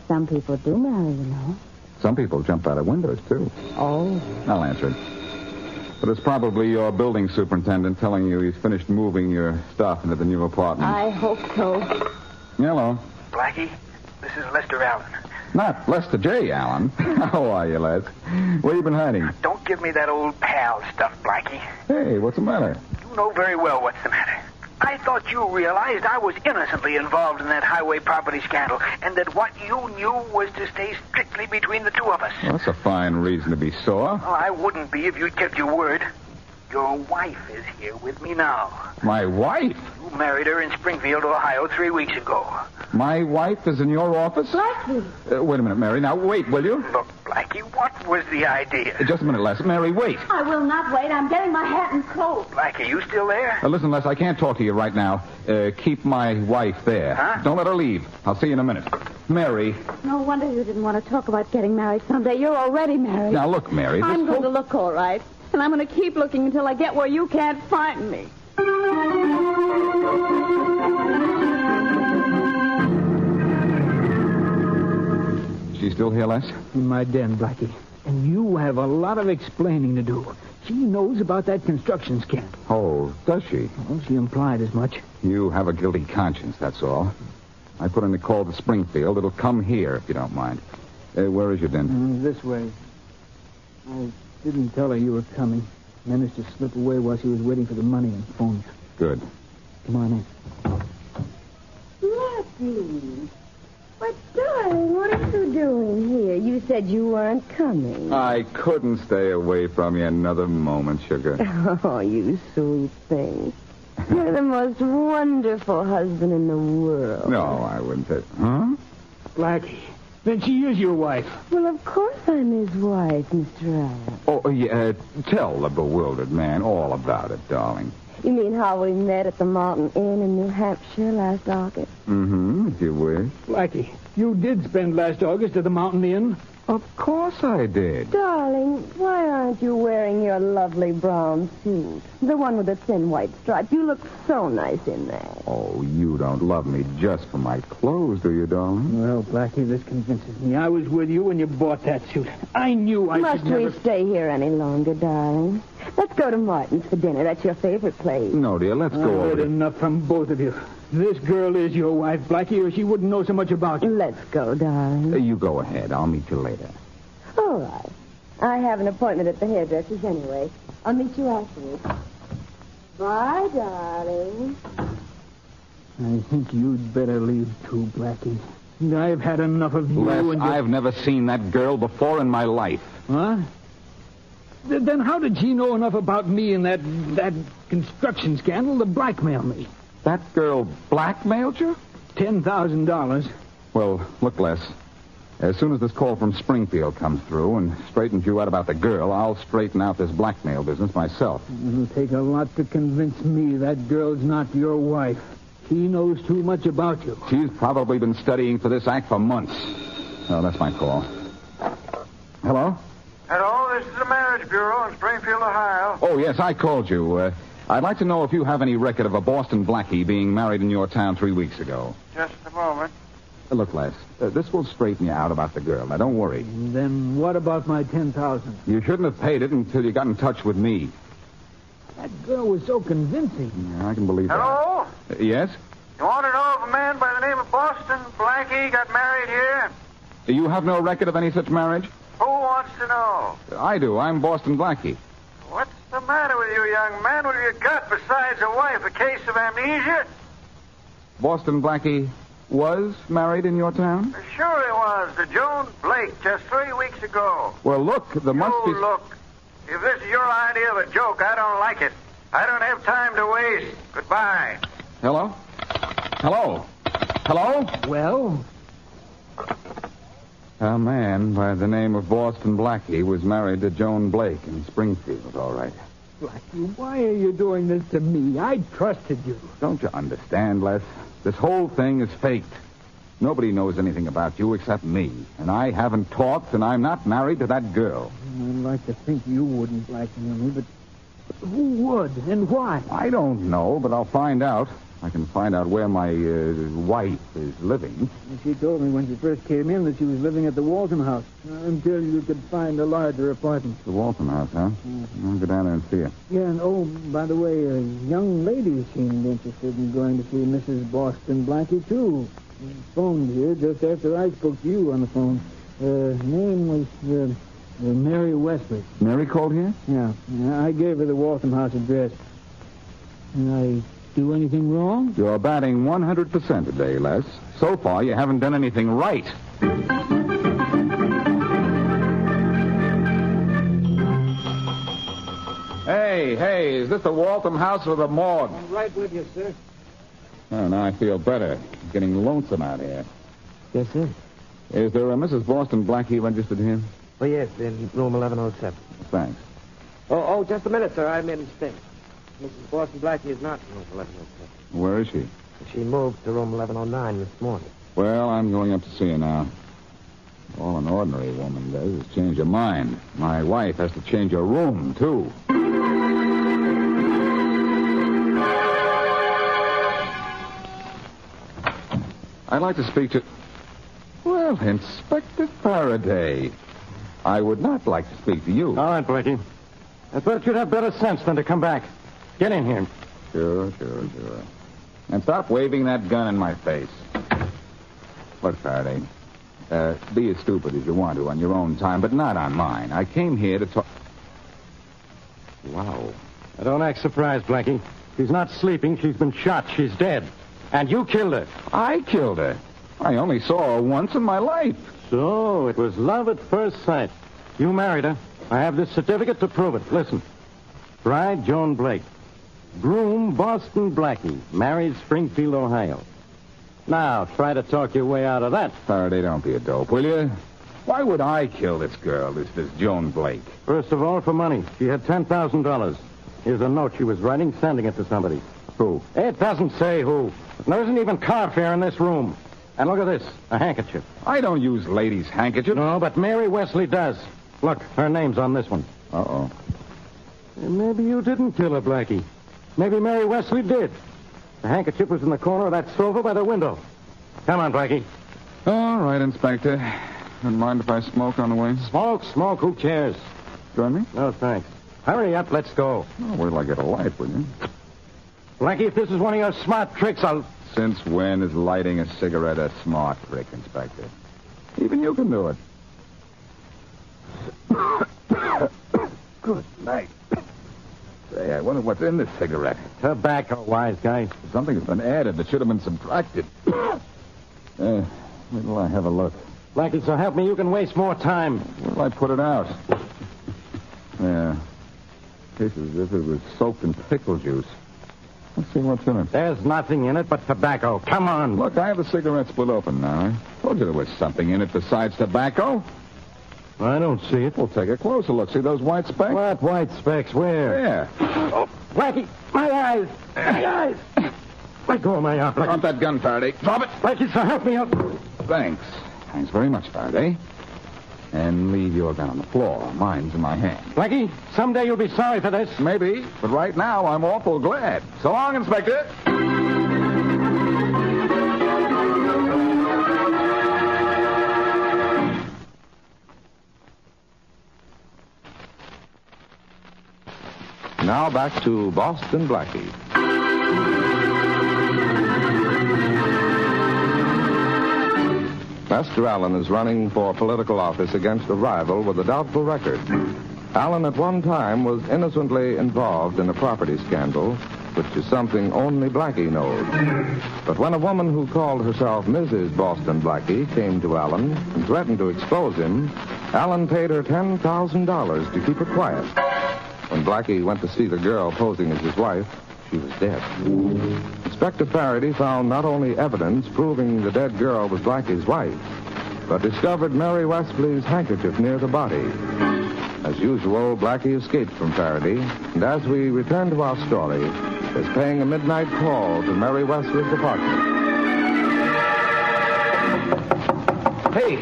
S13: Some people do marry, you know.
S8: Some people jump out of windows, too.
S13: Oh.
S8: I'll answer it. But it's probably your building superintendent telling you he's finished moving your stuff into the new apartment.
S13: I hope so.
S8: Hello.
S7: Blackie, this is Lester Allen.
S8: Not Lester J. Allen. How are you, Les? Where you been hiding?
S7: Don't give me that old pal stuff, Blackie.
S8: Hey, what's the matter?
S7: You know very well what's the matter. I thought you realized I was innocently involved in that highway property scandal, and that what you knew was to stay strictly between the two of us.
S8: Well, that's a fine reason to be sore.
S7: Well, I wouldn't be if you'd kept your word. Your wife is here with me now.
S8: My wife?
S7: You married her in Springfield, Ohio, 3 weeks ago.
S8: My wife is in your office?
S13: Blackie.
S8: Wait a minute, Mary. Now, wait, will you?
S7: Look, Blackie, what was the idea?
S8: Just a minute, Les. Mary, wait.
S13: I will not wait. I'm getting my hat and coat.
S7: Blackie, you still there?
S8: Listen, Les, I can't talk to you right now. Keep my wife there.
S7: Huh?
S8: Don't let her leave. I'll see you in a minute. Mary.
S13: No wonder you didn't want to talk about getting married someday. You're already married.
S8: Now, look, Mary.
S13: I'm going to look all right. And I'm going to keep looking until I get where you can't find me.
S8: She's still here, Les?
S17: In my den, Blackie. And you have a lot of explaining to do. She knows about that construction scandal.
S8: Oh, does she?
S17: Well, she implied as much.
S8: You have a guilty conscience, that's all. I put in a call to Springfield. It'll come here, if you don't mind. Where is your den?
S17: This way. I didn't tell her you were coming. Managed to slip away while she was waiting for the money and phone you.
S8: Good.
S17: Come on in.
S13: Blackie. But, darling, what are you doing here? You said you weren't coming.
S8: I couldn't stay away from you another moment, sugar.
S13: Oh, you sweet thing. You're the most wonderful husband in the world.
S8: No, I wouldn't say... Huh?
S17: Blackie. Then she is your wife.
S13: Well, of course I'm his wife, Mr. Allen.
S8: Oh, yeah, tell the bewildered man all about it, darling.
S13: You mean how we met at the Mountain Inn in New Hampshire last August?
S8: Mm-hmm, if you wish.
S17: Blackie, you did spend last August at the Mountain Inn.
S8: Of course I did.
S13: Darling, why aren't you wearing your lovely brown suit? The one with the thin white stripe. You look so nice in that.
S8: Oh, you don't love me just for my clothes, do you, darling?
S17: Well, Blackie, this convinces me. I was with you when you bought that suit. I knew I
S13: Must
S17: should never...
S13: we stay here any longer, darling? Let's go to Martin's for dinner. That's your favorite place.
S8: No, dear, let's go
S17: I've
S8: over
S17: heard
S8: there.
S17: enough from both of you. This girl is your wife, Blackie, or she wouldn't know so much about you.
S13: Let's go, darling.
S8: You go ahead. I'll meet you later.
S13: All right. I have an appointment at the hairdresser's anyway. I'll meet you afterwards. Bye, darling.
S17: I think you'd better leave, too, Blackie. I've had enough of you
S8: Les,
S17: and your...
S8: I've never seen that girl before in my life.
S17: Huh? Then how did she know enough about me and that construction scandal to blackmail me?
S8: That girl blackmailed you?
S17: $10,000.
S8: Well, look, Les. As soon as this call from Springfield comes through and straightens you out about the girl, I'll straighten out this blackmail business myself.
S17: It'll take a lot to convince me that girl's not your wife. She knows too much about you.
S8: She's probably been studying for this act for months. Oh, that's my call. Hello?
S22: Hello, this is the Marriage Bureau in Springfield, Ohio.
S8: Oh, yes, I called you. I'd like to know if you have any record of a Boston Blackie being married in your town 3 weeks ago.
S22: Just a moment.
S8: Look, Les, this will straighten you out about the girl. Now, don't worry.
S17: Then what about my $10,000?
S8: You shouldn't have paid it until you got in touch with me.
S17: girl was so convincing.
S3: Yeah, I can believe
S7: Hello?
S3: that. Yes?
S7: You want to know if a man by the name of Boston Blackie got married here?
S3: You have no record of any such marriage?
S7: Who wants to know?
S3: I do. I'm Boston Blackie.
S7: What's the matter with you, young man? What have you got besides a wife? A case of amnesia?
S3: Boston Blackie was married in your town?
S7: Sure he was. To Joan Blake just 3 weeks ago.
S3: Well, look, there must be...
S7: Look. If this is your idea of a joke, I don't like it. I don't have time to waste. Goodbye.
S3: Hello? Hello? Hello?
S17: Well?
S3: A man by the name of Boston Blackie was married to Joan Blake in Springfield, all right.
S17: Blackie, why are you doing this to me? I trusted you.
S3: Don't you understand, Les? This whole thing is faked. Nobody knows anything about you except me. And I haven't talked, and I'm not married to that girl.
S17: I'd like to think you wouldn't blackmail me, but who would and why?
S3: I don't know, but I'll find out. I can find out where my wife is living.
S17: She told me when she first came in that she was living at the Walton House until you could find a larger apartment.
S3: The Walton House, huh? I'll go down there and see her.
S17: Yeah, and by the way, a young lady seemed interested in going to see Mrs. Boston Blackie, too. She phoned here just after I spoke to you on the phone. Her name was Mary Wesley.
S3: Mary called here?
S17: Yeah. I gave her the Walton House address. Did I do anything wrong?
S3: You're batting 100% today, Les. So far, you haven't done anything right. Hey, is this the Waltham House or the morgue?
S17: I'm right with you, sir.
S3: Oh, now I feel better. Getting lonesome out here.
S9: Yes, sir.
S3: Is there a Mrs. Boston Blackie registered here?
S9: Oh, yes, in room 1107.
S3: Thanks.
S9: Oh, just a minute, sir. I made a mistake. Mrs. Boston Blackie is not in room 1107.
S3: Where is she?
S9: She moved to room 1109 this morning.
S3: Well, I'm going up to see her now. All an ordinary woman does is change her mind. My wife has to change her room, too. I'd like to speak to... Well, Inspector Faraday. I would not like to speak to you.
S11: All right, Blackie. I thought you'd have better sense than to come back. Get in here.
S3: Sure. And stop waving that gun in my face. Look, Faraday, be as stupid as you want to on your own time, but not on mine. I came here to talk...
S11: Wow. Now, don't act surprised, Blackie. She's not sleeping. She's been shot. She's dead. And you killed her.
S3: I killed her. I only saw her once in my life.
S11: So, it was love at first sight. You married her. I have this certificate to prove it. Listen. Bride, Joan Blake. Groom, Boston Blackie. Married, Springfield, Ohio. Now, try to talk your way out of that.
S3: Faraday, don't be a dope, will you? Why would I kill this girl, this Joan Blake?
S11: First of all, for money. She had $10,000. Here's a note she was writing, sending it to somebody.
S3: Who?
S11: It doesn't say who. There isn't even car fare in this room. And look at this, a handkerchief.
S3: I don't use ladies' handkerchiefs.
S11: No, but Mary Wesley does. Look, her name's on this one.
S3: Uh-oh.
S11: Maybe you didn't kill her, Blackie. Maybe Mary Wesley did. The handkerchief was in the corner of that sofa by the window. Come on, Blackie.
S3: All right, Inspector. Don't mind if I smoke on the way?
S11: Smoke, who cares?
S3: Join me?
S11: No, thanks. Hurry up, let's go.
S3: Oh, wait till I get a light, will you?
S11: Blackie, if this is one of your smart tricks, I'll...
S3: Since when is lighting a cigarette a smart trick, Inspector? Even you can do it. Good night. Say, I wonder what's in this cigarette.
S11: Tobacco, wise guy.
S3: Something's been added that should have been subtracted. Wait till I have a look.
S11: Blackie, so help me, you can waste more time.
S3: Where'll I put it out? Yeah. Tastes as if it was soaked in pickle juice. Let's see what's in it.
S11: There's nothing in it but tobacco. Come on.
S3: Look, I have the cigarette split open now. I told you there was something in it besides tobacco.
S11: I don't see it.
S3: Well, take a closer look. See those white specks?
S11: What white specks? Where?
S3: There.
S11: Oh, Blackie, my eyes. My eyes. Let go of my arm, Blackie.
S3: Drop that gun, Faraday. Drop it.
S11: Blackie, so help me out.
S3: Thanks. Thanks very much, Faraday. And leave your gun on the floor. Mine's in my hand.
S11: Blackie, someday you'll be sorry for this.
S3: Maybe, but right now I'm awful glad. So long, Inspector.
S10: Now back to Boston Blackie. Lester Allen is running for political office against a rival with a doubtful record. Allen at one time was innocently involved in a property scandal, which is something only Blackie knows. But when a woman who called herself Mrs. Boston Blackie came to Allen and threatened to expose him, Allen paid her $10,000 to keep her quiet. When Blackie went to see the girl posing as his wife, she was dead. Inspector Faraday found not only evidence proving the dead girl was Blackie's wife, but discovered Mary Wesley's handkerchief near the body. As usual, Blackie escaped from Faraday, and as we return to our story, is paying a midnight call to Mary Wesley's apartment.
S14: Hey,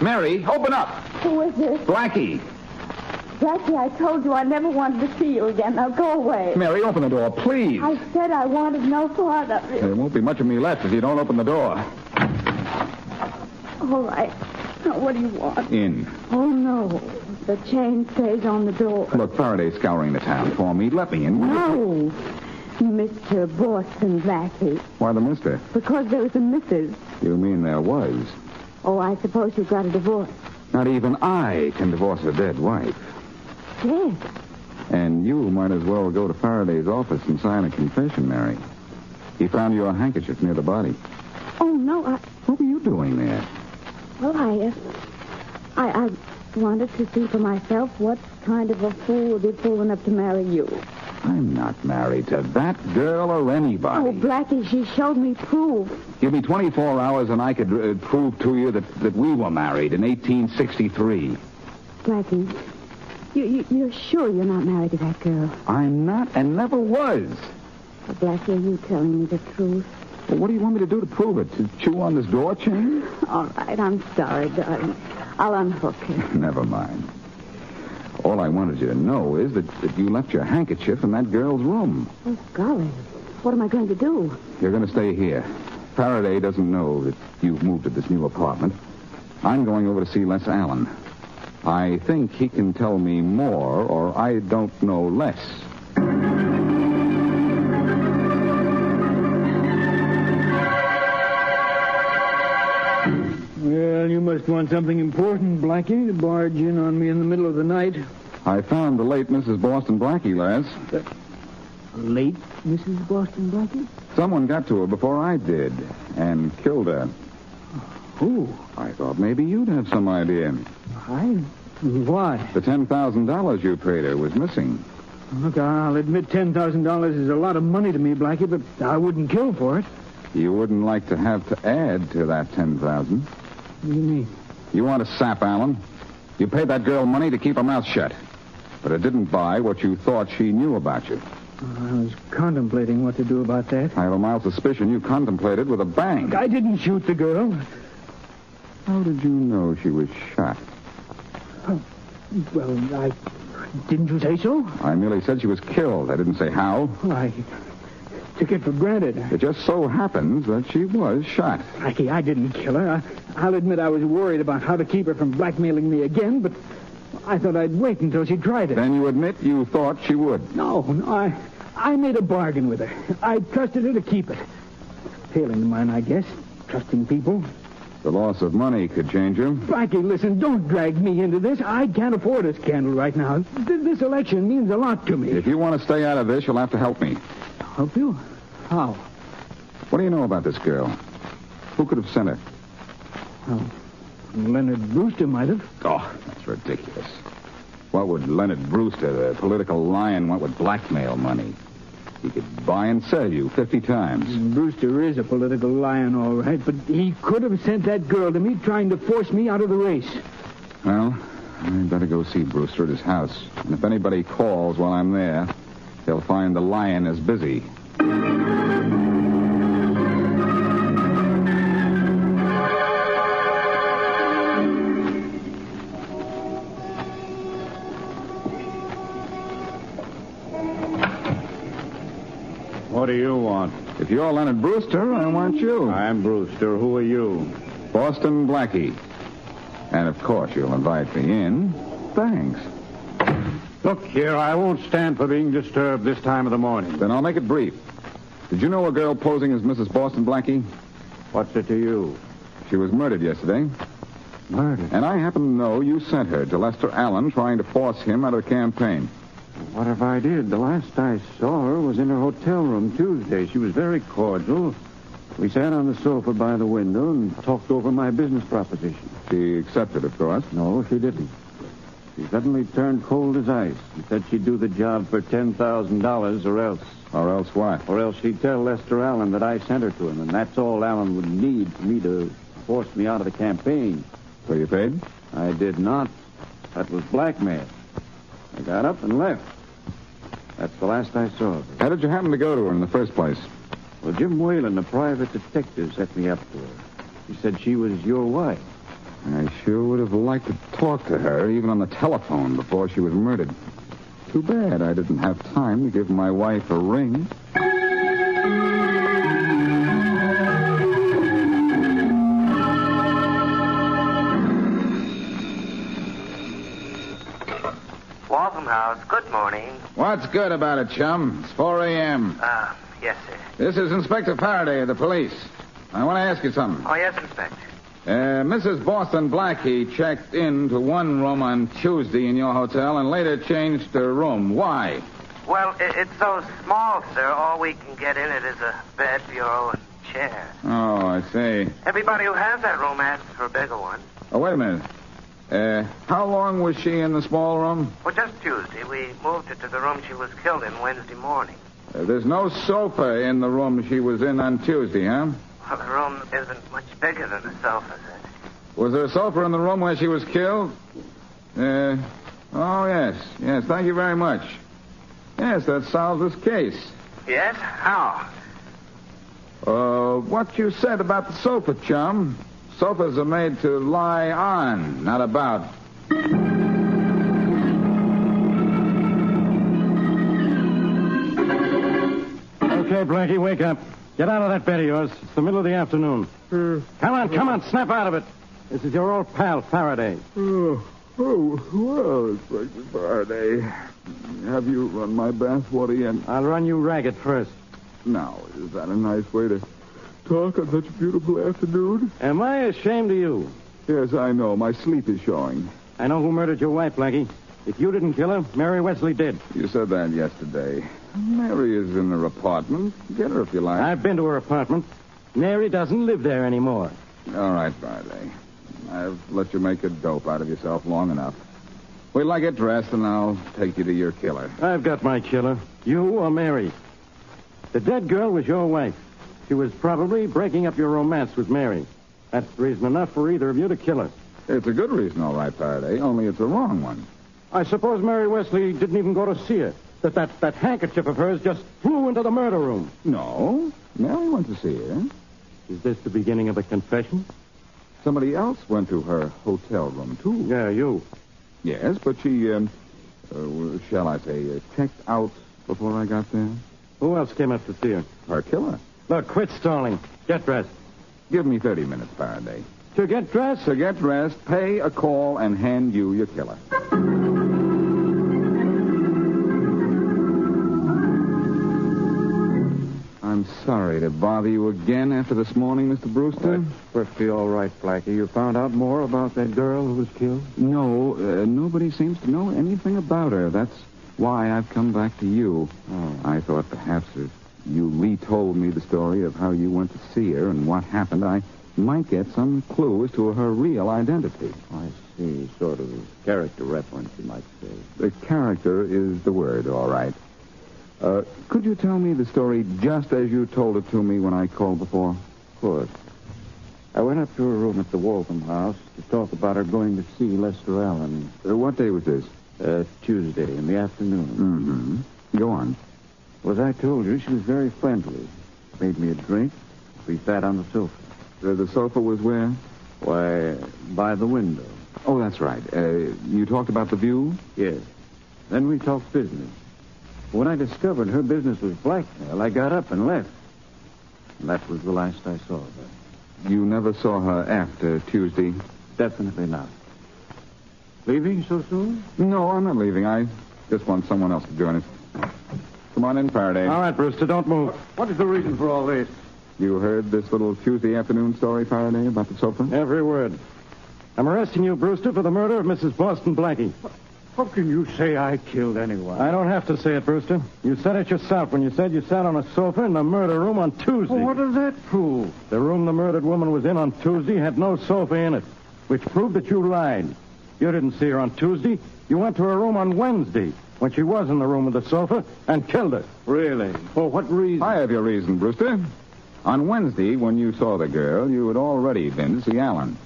S14: Mary, open up.
S13: Who is this?
S14: Blackie.
S13: Blackie, I told you I never wanted to see you again. Now go away.
S14: Mary, open the door, please.
S13: I said I wanted no part of it.
S14: There won't be much of me left if you don't open the door.
S13: All right. Now, what do you want?
S14: In.
S13: Oh, no. The chain stays on the door.
S14: Look, Faraday's scouring the town for me. Let me in.
S13: No. Mr. Boston Blackie.
S14: Why the mister?
S13: Because there was a Mrs.
S14: You mean there was?
S13: Oh, I suppose you got a divorce.
S14: Not even I can divorce a dead wife.
S13: Dead?
S14: And you might as well go to Faraday's office and sign a confession, Mary. He found your handkerchief near the body.
S13: Oh, no,
S14: What were you doing there?
S13: Well, I wanted to see for myself what kind of a fool would be fool enough to marry you.
S14: I'm not married to that girl or anybody.
S13: Oh, Blackie, she showed me proof.
S14: Give me 24 hours and I could prove to you that we were married in 1863.
S13: Blackie, you're sure you're not married to that girl?
S14: I'm not and never was.
S13: Well, Blackie, are you telling me the truth?
S14: Well, what do you want me to do to prove it? To chew on this door chain?
S13: All right, I'm sorry, darling. I'll unhook you.
S14: Never mind. All I wanted you to know is that you left your handkerchief in that girl's room.
S13: Oh, golly. What am I going to do?
S14: You're going to stay here. Faraday doesn't know that you've moved to this new apartment. I'm going over to see Les Allen. I think he can tell me more, or I don't know less.
S17: Well, you must want something important, Blackie, to barge in on me in the middle of the night.
S14: I found the late Mrs. Boston Blackie, Les.
S17: Late Mrs. Boston Blackie?
S14: Someone got to her before I did and killed her.
S17: Who?
S14: I thought maybe you'd have some idea.
S17: Why?
S14: The $10,000 you paid her was missing.
S17: Look, I'll admit $10,000 is a lot of money to me, Blackie, but I wouldn't kill for it.
S14: You wouldn't like to have to add to that $10,000.
S17: What do you mean?
S14: You want to sap, Allen? You paid that girl money to keep her mouth shut. But it didn't buy what you thought she knew about you.
S17: I was contemplating what to do about that.
S14: I have a mild suspicion you contemplated with a bang.
S17: I didn't shoot the girl.
S14: How did you know she was shot?
S17: Well, didn't you say so?
S14: I merely said she was killed. I didn't say how.
S17: I took it for granted.
S14: It just so happens that she was shot.
S17: Blackie, I didn't kill her. I'll admit I was worried about how to keep her from blackmailing me again, but I thought I'd wait until she tried it.
S14: Then you admit you thought she would?
S17: No, I made a bargain with her. I trusted her to keep it. Failing of mine, I guess. Trusting people.
S14: The loss of money could change you.
S17: Blackie, listen, don't drag me into this. I can't afford a scandal right now. This election means a lot to me.
S14: If you want to stay out of this, you'll have to help me.
S17: Help you? How?
S14: What do you know about this girl? Who could have sent her?
S17: Oh, Leonard Brewster might have.
S14: Oh, that's ridiculous. What would Leonard Brewster, the political lion, want with blackmail money? He could buy and sell you 50 times.
S17: Brewster is a political lion, all right, but he could have sent that girl to me trying to force me out of the race.
S14: Well, I'd better go see Brewster at his house. And if anybody calls while I'm there, they'll find the lion is busy.
S8: What do you want?
S14: If you're Leonard Brewster, I want you.
S8: I'm Brewster. Who are you?
S14: Boston Blackie. And, of course, you'll invite me in. Thanks.
S11: Look here, I won't stand for being disturbed this time of the morning.
S14: Then I'll make it brief. Did you know a girl posing as Mrs. Boston Blackie?
S11: What's it to you?
S14: She was murdered yesterday.
S11: Murdered?
S14: And I happen to know you sent her to Lester Allen trying to force him out of the campaign.
S11: What if I did? The last I saw her was in her hotel room Tuesday. She was very cordial. We sat on the sofa by the window and talked over my business proposition.
S14: She accepted, of course.
S11: No, she didn't. She suddenly turned cold as ice and said she'd do the job for $10,000 or else.
S14: Or else what?
S11: Or else she'd tell Lester Allen that I sent her to him, and that's all Allen would need for me to force me out of the campaign.
S14: So you paid?
S11: I did not. That was blackmail. I got up and left. That's the last I saw of her.
S14: How did you happen to go to her in the first place?
S11: Well, Jim Whalen, the private detective, set me up to her. He said she was your wife.
S14: I sure would have liked to talk to her, even on the telephone, before she was murdered. Too bad I didn't have time to give my wife a ring.
S9: Waltham House, good morning.
S14: What's good about it, chum? It's 4 a.m.
S9: Yes, sir.
S14: This is Inspector Faraday of the police. I want to ask you something.
S9: Oh, yes, Inspector.
S14: Mrs. Boston Blackie checked into one room on Tuesday in your hotel and later changed her room. Why?
S9: Well, it's so small, sir. All we can get in it is a bed, bureau, and chair.
S14: Oh, I see.
S9: Everybody who has that room asks for a bigger one.
S14: Oh, wait a minute. How long was she in the small room?
S9: Well, just Tuesday. We moved her to the room she was killed in Wednesday morning.
S14: There's no sofa in the room she was in on Tuesday, huh?
S9: Well, the room isn't much bigger than the sofa, sir.
S14: Was there a sofa in the room where she was killed? Oh, yes. Yes, thank you very much. Yes, that solves this case.
S9: Yes? How?
S14: What you said about the sofa, chum. Sofas are made to lie on, not about.
S11: Okay, Blackie, wake up. Get out of that bed of yours. It's the middle of the afternoon. Come on, snap out of it. This is your old pal, Faraday.
S14: Well, Inspector Faraday. Have you run my bathwater yet?
S11: I'll run you ragged first.
S14: Now, is that a nice way to talk on such a beautiful afternoon?
S11: Am I ashamed of you?
S14: Yes, I know. My sleep is showing.
S11: I know who murdered your wife, Blackie. If you didn't kill her, Mary Wesley did.
S14: You said that yesterday. Mary is in her apartment. Get her if you like.
S11: I've been to her apartment. Mary doesn't live there anymore.
S14: All right, Faraday. I've let you make a dope out of yourself long enough. Wait till I get dressed, and I'll take you to your killer.
S11: I've got my killer. You or Mary. The dead girl was your wife. She was probably breaking up your romance with Mary. That's reason enough for either of you to kill her.
S14: It's a good reason, all right, Faraday, only it's a wrong one.
S11: I suppose Mary Wesley didn't even go to see her. That handkerchief of hers just flew into the murder room.
S14: No. Mary went to see her.
S11: Is this the beginning of a confession?
S14: Somebody else went to her hotel room, too.
S11: Yeah, you.
S14: Yes, but she, shall I say, checked out before I got there.
S11: Who else came up to see her?
S14: Her killer.
S11: Look, quit stalling. Get dressed.
S14: Give me 30 minutes, Faraday.
S11: To get dressed?
S14: To get dressed, pay a call, and hand you your killer. I'm sorry to bother you again after this morning, Mr. Brewster.
S11: That's perfectly all right, Blackie. You found out more about that girl who was killed?
S14: No, nobody seems to know anything about her. That's why I've come back to you.
S11: Oh.
S14: I thought perhaps if you retold me the story of how you went to see her and what happened, I might get some clue as to her real identity.
S11: I see. Sort of character reference, you might say.
S14: The character is the word, all right. Could you tell me the story just as you told it to me when I called before?
S11: Of course. I went up to her room at the Waltham house to talk about her going to see Lester Allen.
S14: What day was this?
S11: Tuesday in the afternoon.
S14: Mm-hmm. Go on.
S11: Well, as I told you, she was very friendly. Made me a drink. We sat on the sofa.
S14: The sofa was where?
S11: Why, by the window.
S14: Oh, that's right. You talked about the view?
S11: Yes. Then we talked business. When I discovered her business was blackmail, I got up and left. And that was the last I saw of her.
S14: You never saw her after Tuesday?
S11: Definitely not. Leaving so soon?
S14: No, I'm not leaving. I just want someone else to join us. Come on in, Faraday.
S11: All right, Brewster, don't move.
S16: What is the reason for all this?
S14: You heard this little Tuesday afternoon story, Faraday, about the sofa?
S11: Every word. I'm arresting you, Brewster, for the murder of Mrs. Boston Blackie.
S16: How can you say I killed anyone?
S11: I don't have to say it, Brewster. You said it yourself when you said you sat on a sofa in the murder room on Tuesday.
S16: Well, what does that prove?
S11: The room the murdered woman was in on Tuesday had no sofa in it, which proved that you lied. You didn't see her on Tuesday. You went to her room on Wednesday when she was in the room with the sofa and killed her.
S16: Really? For what reason?
S14: I have your reason, Brewster. On Wednesday, when you saw the girl, you had already been to see Alan.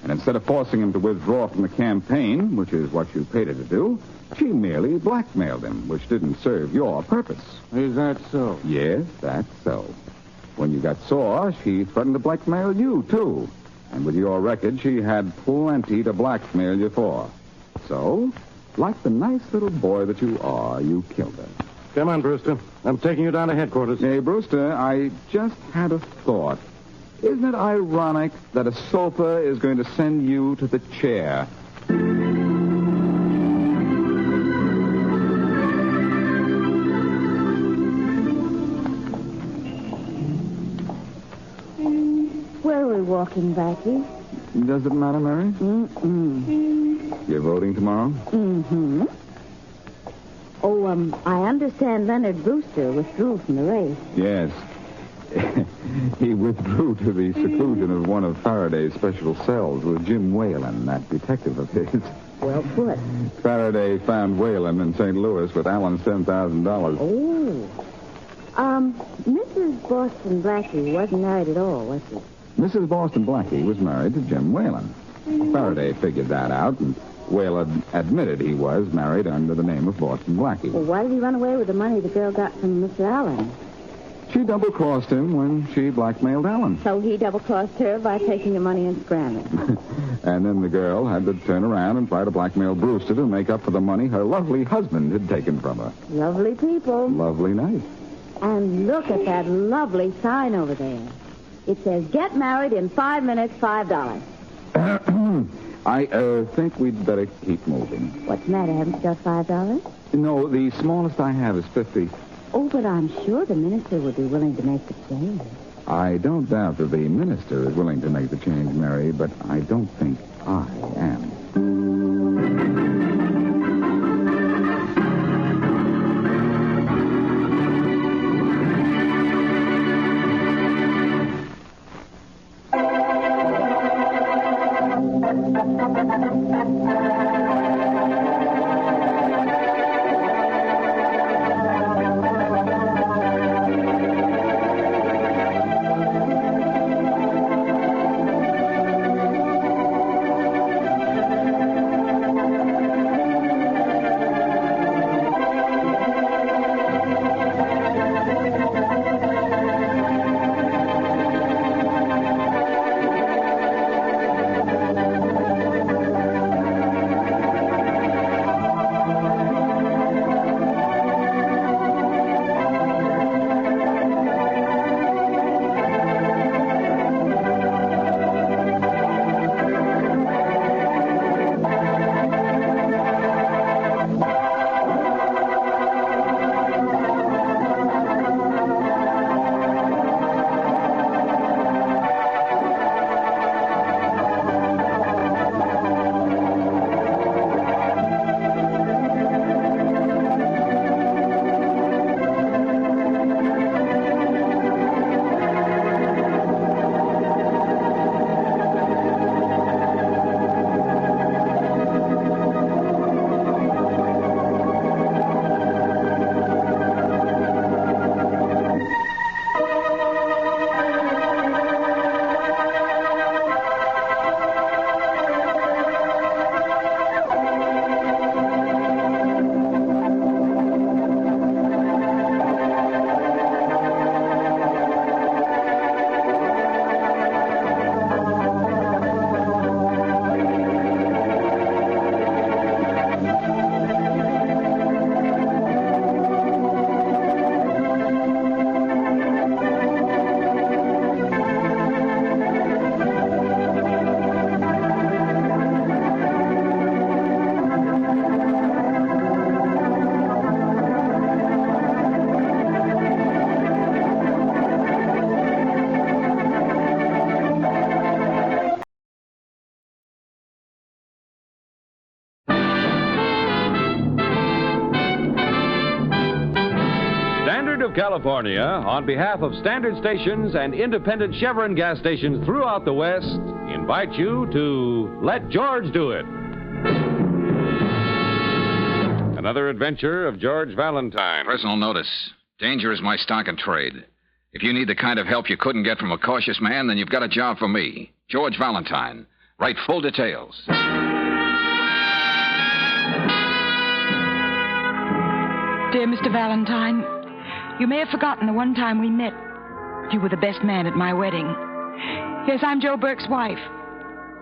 S14: And instead of forcing him to withdraw from the campaign, which is what you paid her to do, she merely blackmailed him, which didn't serve your purpose.
S16: Is that so?
S14: Yes, that's so. When you got sore, she threatened to blackmail you, too. And with your record, she had plenty to blackmail you for. So, like the nice little boy that you are, you killed her.
S11: Come on, Brewster. I'm taking you down to headquarters.
S14: Hey, Brewster, I just had a thought. Isn't it ironic that a sofa is going to send you to the chair?
S13: Where are we walking, Blackie?
S14: Does it matter, Mary?
S13: Mm-mm.
S14: You're voting tomorrow?
S13: Mm-hmm. Oh, I understand Leonard Brewster withdrew from the race.
S14: Yes. He withdrew to the seclusion of one of Faraday's special cells with Jim Whalen, that detective of his.
S13: Well put.
S14: Faraday found Whalen in St. Louis with Alan's $10,000.
S13: Oh. Mrs. Boston Blackie wasn't married at all, was she?
S14: Mrs. Boston Blackie was married to Jim Whalen. Faraday figured that out, and Whalen admitted he was married under the name of Boston Blackie.
S13: Well, why did he run away with the money the girl got from Mr. Allen?
S14: She double-crossed him when she blackmailed Alan.
S13: So he double-crossed her by taking the money and scrambling.
S14: And then the girl had to turn around and try to blackmail Brewster to make up for the money her lovely husband had taken from her.
S13: Lovely people.
S14: Lovely night.
S13: And look at that lovely sign over there. It says, get married in 5 minutes, $5.
S14: I think we'd better keep moving.
S13: What's the matter? Haven't you got $5?
S14: No, the smallest I have is 50.
S13: Oh, but I'm sure the minister would be willing to make the change.
S14: I don't doubt that the minister is willing to make the change, Mary, but I don't think I am.
S18: California, on behalf of standard stations and independent Chevron gas stations throughout the West, invite you to Let George Do It. Another adventure of George Valentine.
S19: Personal notice. Danger is my stock and trade. If you need the kind of help you couldn't get from a cautious man, then you've got a job for me. George Valentine. Write full details.
S20: Dear Mr. Valentine, you may have forgotten the one time we met. You were the best man at my wedding. Yes, I'm Joe Burke's wife.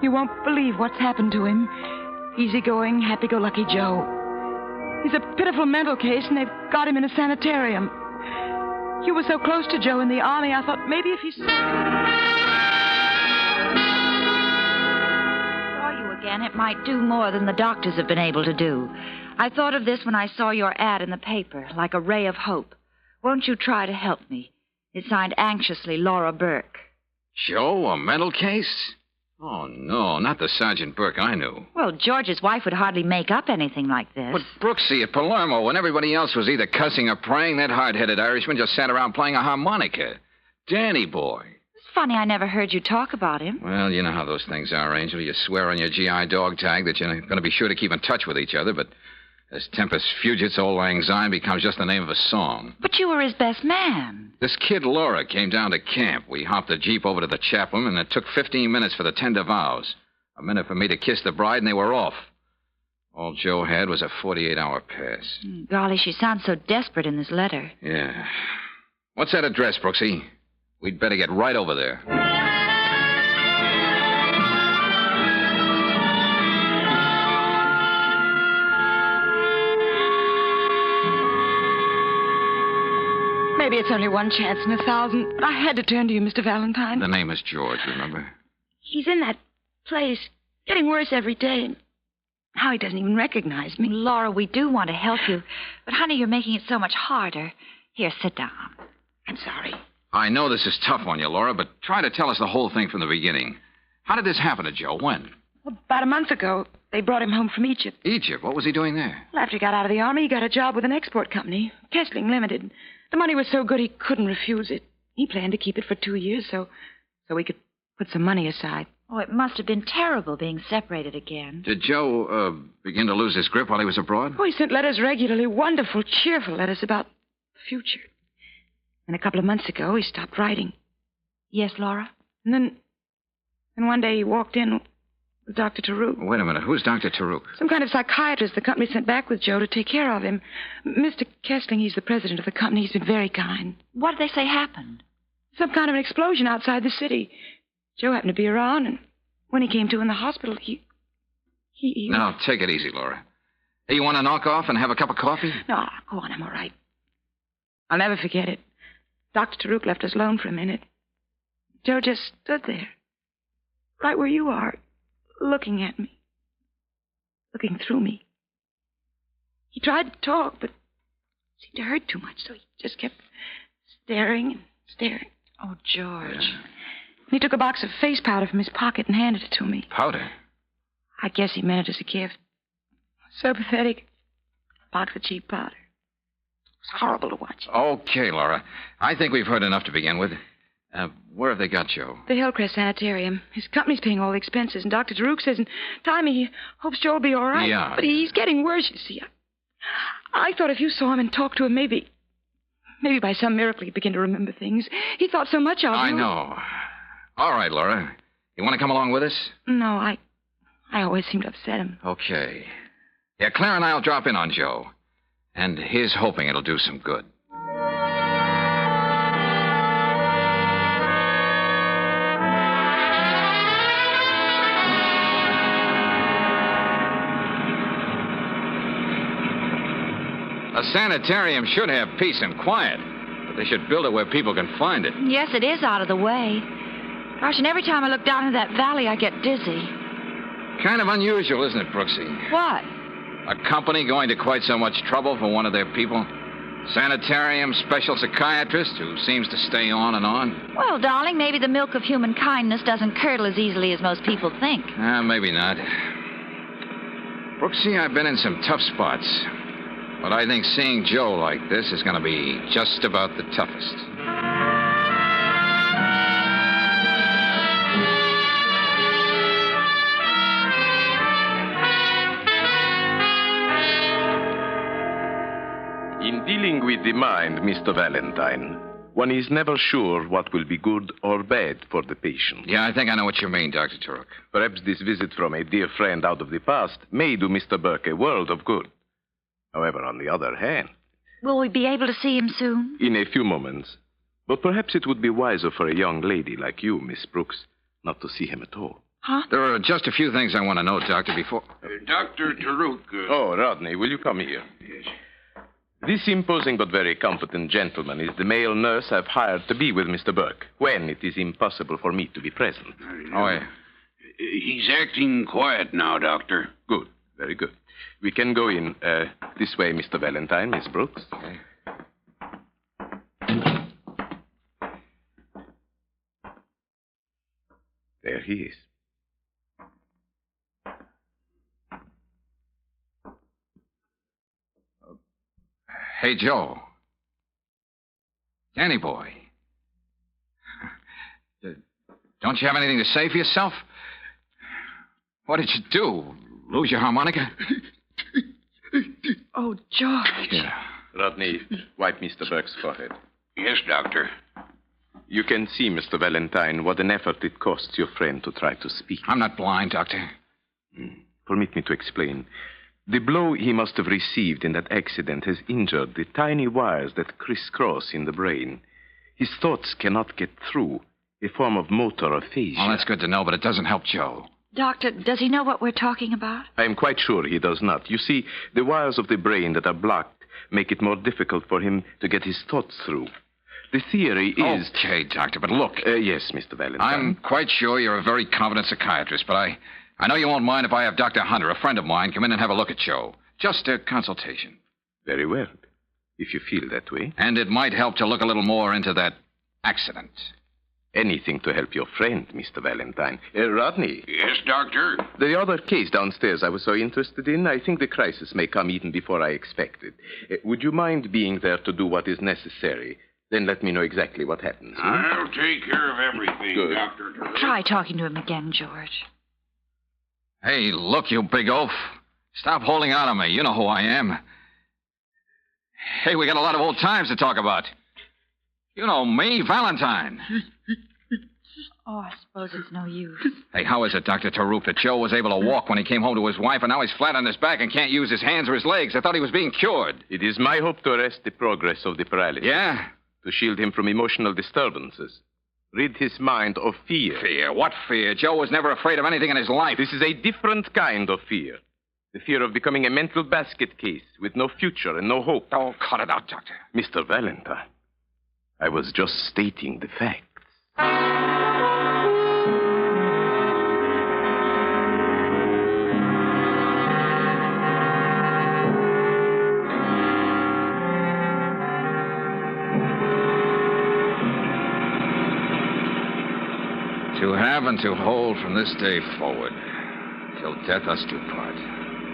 S20: You won't believe what's happened to him. Easygoing, happy-go-lucky Joe. He's a pitiful mental case, and they've got him in a sanitarium. You were so close to Joe in the Army, I thought maybe if he saw
S21: you again, it might do more than the doctors have been able to do. I thought of this when I saw your ad in the paper, like a ray of hope. Won't you try to help me? It's signed anxiously, Laura Burke.
S19: Joe, a mental case? Oh, no, not the Sergeant Burke I knew.
S21: Well, George's wife would hardly make up anything like this.
S19: But Brooksy at Palermo, when everybody else was either cussing or praying, that hard-headed Irishman just sat around playing a harmonica. Danny boy.
S21: It's funny I never heard you talk about him.
S19: Well, you know how those things are, Angel. You swear on your GI dog tag that you're going to be sure to keep in touch with each other, but as Tempest Fugit's Old Lang Syne becomes just the name of a song.
S21: But you were his best man.
S19: This kid Laura came down to camp. We hopped the Jeep over to the chaplain, and it took 15 minutes for the tender vows. A minute for me to kiss the bride, and they were off. All Joe had was a 48-hour pass.
S21: Golly, she sounds so desperate in this letter.
S19: Yeah. What's that address, Brooksy? We'd better get right over there.
S20: Maybe it's only one chance in 1,000, but I had to turn to you, Mr. Valentine.
S19: The name is George, remember?
S20: He's in that place, getting worse every day. Now he doesn't even recognize me.
S21: Laura, we do want to help you, but honey, you're making it so much harder. Here, sit down.
S20: I'm sorry.
S19: I know this is tough on you, Laura, but try to tell us the whole thing from the beginning. How did this happen to Joe? When?
S20: Well, about a month ago, they brought him home from Egypt.
S19: Egypt? What was he doing there?
S20: Well, after he got out of the Army, he got a job with an export company, Kessling Limited. The money was so good he couldn't refuse it. He planned to keep it for 2 years so we could put some money aside.
S21: Oh, it must have been terrible being separated again.
S19: Did Joe begin to lose his grip while he was abroad?
S20: Oh, he sent letters regularly, wonderful, cheerful letters about the future. And a couple of months ago, he stopped writing.
S21: Yes, Laura?
S20: And then one day he walked in with Dr. Taruk.
S19: Wait a minute. Who's Dr. Taruk?
S20: Some kind of psychiatrist the company sent back with Joe to take care of him. Mr. Kessling, he's the president of the company. He's been very kind.
S21: What did they say happened?
S20: Some kind of an explosion outside the city. Joe happened to be around, and when he came to in the hospital, he...
S19: Now, take it easy, Laura. Hey, you want to knock off and have a cup of coffee?
S20: No, go on. I'm all right. I'll never forget it. Dr. Taruk left us alone for a minute. Joe just stood there, right where you are, looking at me, looking through me. He tried to talk, but seemed to hurt too much, so he just kept staring and staring.
S21: Oh, George.
S20: And he took a box of face powder from his pocket and handed it to me.
S19: Powder?
S20: I guess he meant it as a gift. So pathetic. A box of cheap powder. It was horrible to watch.
S19: Okay, Laura. I think we've heard enough to begin with. Where have they got Joe?
S20: The Hillcrest Sanitarium. His company's paying all the expenses, and Dr. Taruk says in time he hopes Joe will be all right.
S19: Yeah.
S20: But he's getting worse, you see. I thought if you saw him and talked to him, maybe by some miracle he'd begin to remember things. He thought so much of you.
S19: I know. All right, Laura. You want to come along with us?
S20: No, I always seem to upset him.
S19: Okay. Yeah, Claire and I'll drop in on Joe. And here's hoping it'll do some good. A sanitarium should have peace and quiet, but they should build it where people can find it.
S21: Yes, it is out of the way. Gosh, and every time I look down into that valley, I get dizzy.
S19: Kind of unusual, isn't it, Brooksy?
S21: What?
S19: A company going to quite so much trouble for one of their people? Sanitarium special psychiatrist who seems to stay on and on?
S21: Well, darling, maybe the milk of human kindness doesn't curdle as easily as most people think.
S19: Maybe not. Brooksy, I've been in some tough spots. But I think seeing Joe like this is going to be just about the toughest.
S2: In dealing with the mind, Mr. Valentine, one is never sure what will be good or bad for the patient.
S19: Yeah, I think I know what you mean, Dr. Turok.
S2: Perhaps this visit from a dear friend out of the past may do Mr. Burke a world of good. However, on the other hand...
S21: Will we be able to see him soon?
S2: In a few moments. But perhaps it would be wiser for a young lady like you, Miss Brooks, not to see him at all.
S21: Huh?
S19: There are just a few things I want to know, Doctor, before...
S2: Dr. Turok... Oh, Rodney, will you come here? Yes. This imposing but very competent gentleman is the male nurse I've hired to be with Mr. Burke when it is impossible for me to be present.
S5: Oh, yeah. He's acting quiet now, Doctor.
S2: Good. Very good. We can go in this way, Mr. Valentine, Miss Brooks. Okay. There he is.
S19: Hey, Joe. Danny boy. Don't you have anything to say for yourself? What did you do? Lose your harmonica?
S21: Oh, George.
S2: Yeah. Rodney, wipe Mr. Burke's forehead.
S5: Yes, Doctor.
S2: You can see, Mr. Valentine, what an effort it costs your friend to try to speak.
S19: I'm not blind, Doctor.
S2: Permit me to explain. The blow he must have received in that accident has injured the tiny wires that crisscross in the brain. His thoughts cannot get through, a form of motor aphasia.
S19: Well, that's good to know, but it doesn't help Joe.
S21: Doctor, does he know what we're talking about?
S2: I am quite sure he does not. You see, the wires of the brain that are blocked make it more difficult for him to get his thoughts through. The theory is...
S19: Okay, Doctor, but look...
S2: yes, Mr. Valentine.
S19: I'm quite sure you're a very competent psychiatrist, but I know you won't mind if I have Dr. Hunter, a friend of mine, come in and have a look at Joe. Just a consultation.
S2: Very well, if you feel that way.
S19: And it might help to look a little more into that accident.
S2: Anything to help your friend, Mr. Valentine. Rodney.
S5: Yes, Doctor?
S2: The other case downstairs I was so interested in, I think the crisis may come even before I expected. Would you mind being there to do what is necessary? Then let me know exactly what happens.
S5: I'll take care of everything,
S2: Good.
S5: Dr.
S21: Try talking to him again, George.
S19: Hey, look, you big oaf. Stop holding on to me. You know who I am. Hey, we got a lot of old times to talk about. You know me, Valentine.
S21: Oh, I suppose it's no use.
S19: Hey, how is it, Dr. Taruk, that Joe was able to walk when he came home to his wife, and now he's flat on his back and can't use his hands or his legs? I thought he was being cured.
S2: It is my hope to arrest the progress of the paralysis.
S19: Yeah?
S2: To shield him from emotional disturbances. Rid his mind of fear.
S19: Fear? What fear? Joe was never afraid of anything in his life.
S2: This is a different kind of fear. The fear of becoming a mental basket case with no future and no hope.
S19: Oh, cut it out, Doctor.
S2: Mr. Valentine, I was just stating the facts.
S19: To have and to hold from this day forward, till death us do part.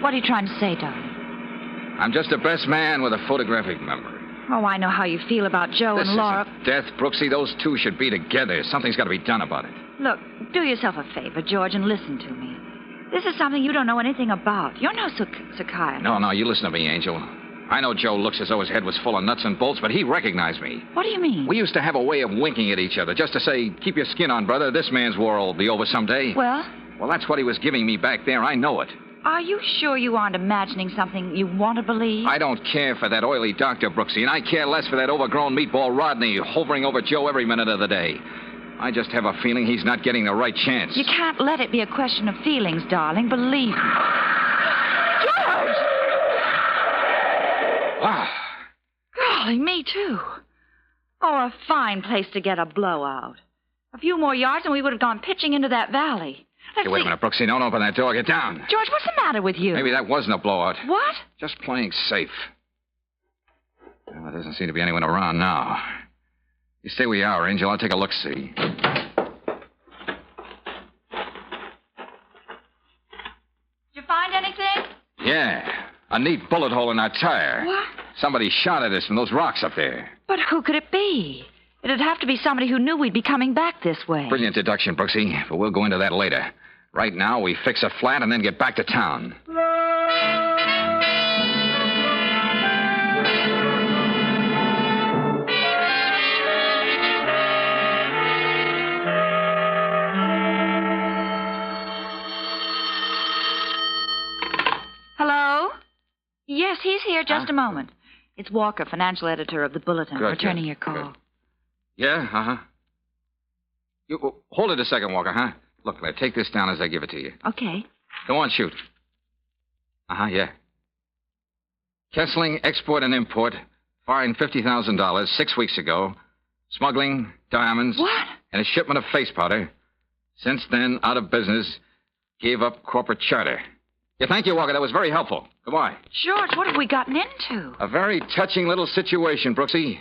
S21: What are you trying to say, darling?
S19: I'm just the best man with a photographic memory.
S21: Oh, I know how you feel about Joe
S19: This
S21: and Laura.
S19: isn't death, Brooksy. Those two should be together. Something's got to be done about it.
S21: Look, do yourself a favor, George, and listen to me. This is something you don't know anything about. You're no psychiatrist.
S19: No, you listen to me, Angel. I know Joe looks as though his head was full of nuts and bolts, but he recognized me.
S21: What do you mean?
S19: We used to have a way of winking at each other, just to say, keep your skin on, brother. This man's war will be over someday.
S21: Well?
S19: Well, that's what he was giving me back there. I know it.
S21: Are you sure you aren't imagining something you want to believe?
S19: I don't care for that oily Dr. Brooksy, and I care less for that overgrown meatball Rodney hovering over Joe every minute of the day. I just have a feeling he's not getting the right chance.
S21: You can't let it be a question of feelings, darling. Believe me. George!
S19: Ah.
S21: Golly, me too. Oh, a fine place to get a blowout. A few more yards and we would have gone pitching into that valley.
S19: Hey, wait a minute, Brooksy. Don't open that door. Get down.
S21: George, what's the matter with you?
S19: Maybe that wasn't a blowout.
S21: What?
S19: Just playing safe. Well, there doesn't seem to be anyone around now. You stay where you are, Angel. I'll take a look-see.
S21: Did you find anything?
S19: Yeah. A neat bullet hole in our tire.
S21: What?
S19: Somebody shot at us from those rocks up there.
S21: But who could it be? It'd have to be somebody who knew we'd be coming back this way.
S19: Brilliant deduction, Brooksy, but we'll go into that later. Right now, we fix a flat and then get back to town.
S21: Hello? Yes, he's here. Just a moment. It's Walker, financial editor of the Bulletin,
S19: Good,
S21: returning
S19: good,
S21: your call.
S19: good. Yeah, uh-huh. You, hold it a second, Walker, huh? Look, now, take this down as I give it to you.
S21: Okay.
S19: Go on, shoot. Uh-huh, yeah. Kessling Export and Import, fined $50,000 6 weeks ago. Smuggling, diamonds.
S21: What?
S19: And a shipment of face powder. Since then, out of business. Gave up corporate charter. Yeah, thank you, Walker. That was very helpful. Goodbye.
S21: George, what have we gotten into?
S19: A very touching little situation, Brooksy.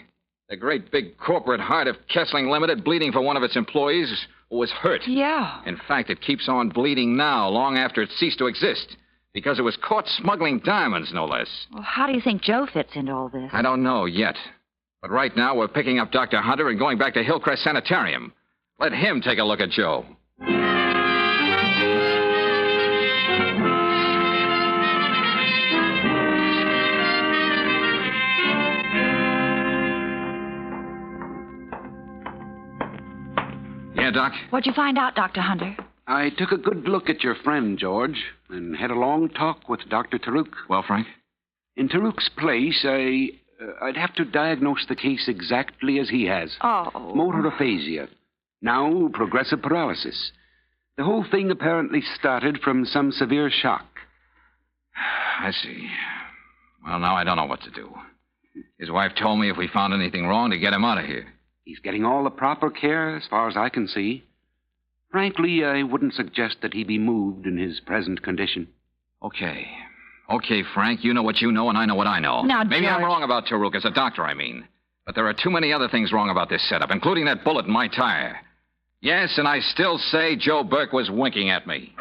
S19: The great big corporate heart of Kessling Limited bleeding for one of its employees who was hurt.
S21: Yeah.
S19: In fact, it keeps on bleeding now, long after it ceased to exist. Because it was caught smuggling diamonds, no less.
S21: Well, how do you think Joe fits into all this?
S19: I don't know yet. But right now, we're picking up Dr. Hunter and going back to Hillcrest Sanitarium. Let him take a look at Joe. Yeah, Doc?
S21: What'd you find out, Dr. Hunter?
S14: I took a good look at your friend, George, and had a long talk with Dr. Taruk.
S19: Well, Frank?
S14: In Taruk's place, I'd have to diagnose the case exactly as he has.
S21: Oh.
S14: Motor aphasia. Now, progressive paralysis. The whole thing apparently started from some severe shock.
S19: I see. Well, now I don't know what to do. His wife told me if we found anything wrong to get him out of here.
S14: He's getting all the proper care as far as I can see. Frankly, I wouldn't suggest that he be moved in his present condition.
S19: Okay. Okay, Frank, you know what you know, and I know what I know.
S21: Now,
S19: Maybe I'm
S21: George.
S19: wrong about Taruk as a doctor, I mean. But there are too many other things wrong about this setup, including that bullet in my tire. Yes, and I still say Joe Burke was winking at me.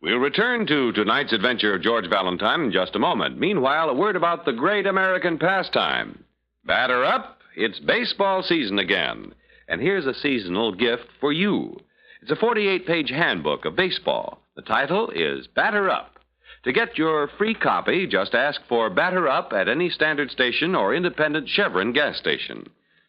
S18: We'll return to tonight's adventure of George Valentine in just a moment. Meanwhile, a word about the great American pastime. Batter up, it's baseball season again. And here's a seasonal gift for you. It's a 48-page handbook of baseball. The title is Batter Up. To get your free copy, just ask for Batter Up at any standard station or independent Chevron gas station.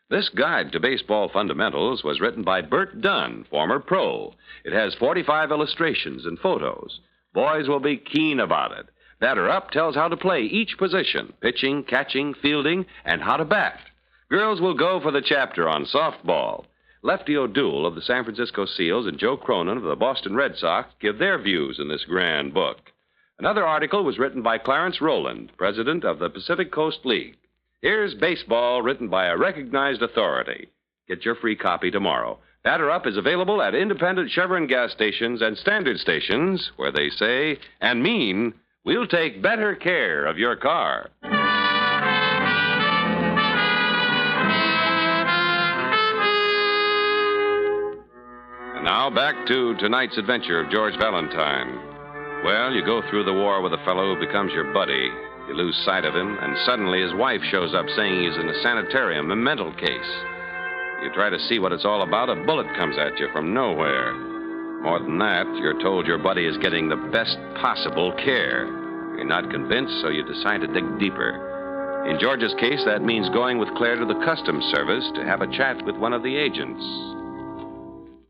S18: This guide to baseball fundamentals was written by Bert Dunn, former pro. It has 45 illustrations and photos. Boys will be keen about it. Batter Up tells how to play each position, pitching, catching, fielding, and how to bat. Girls will go for the chapter on softball. Lefty O'Doul of the San Francisco Seals and Joe Cronin of the Boston Red Sox give their views in this grand book. Another article was written by Clarence Rowland, president of the Pacific Coast League. Here's baseball written by a recognized authority. Get your free copy tomorrow. Batter Up is available at independent Chevron gas stations and standard stations where they say and mean we'll take better care of your car. And now back to tonight's adventure of George Valentine. Well, you go through the war with a fellow who becomes your buddy. You lose sight of him, and suddenly his wife shows up saying he's in a sanitarium, a mental case. You try to see what it's all about, a bullet comes at you from nowhere. More than that, you're told your buddy is getting the best possible care. You're not convinced, so you decide to dig deeper. In George's case, that means going with Claire to the Customs Service to have a chat with one of the agents.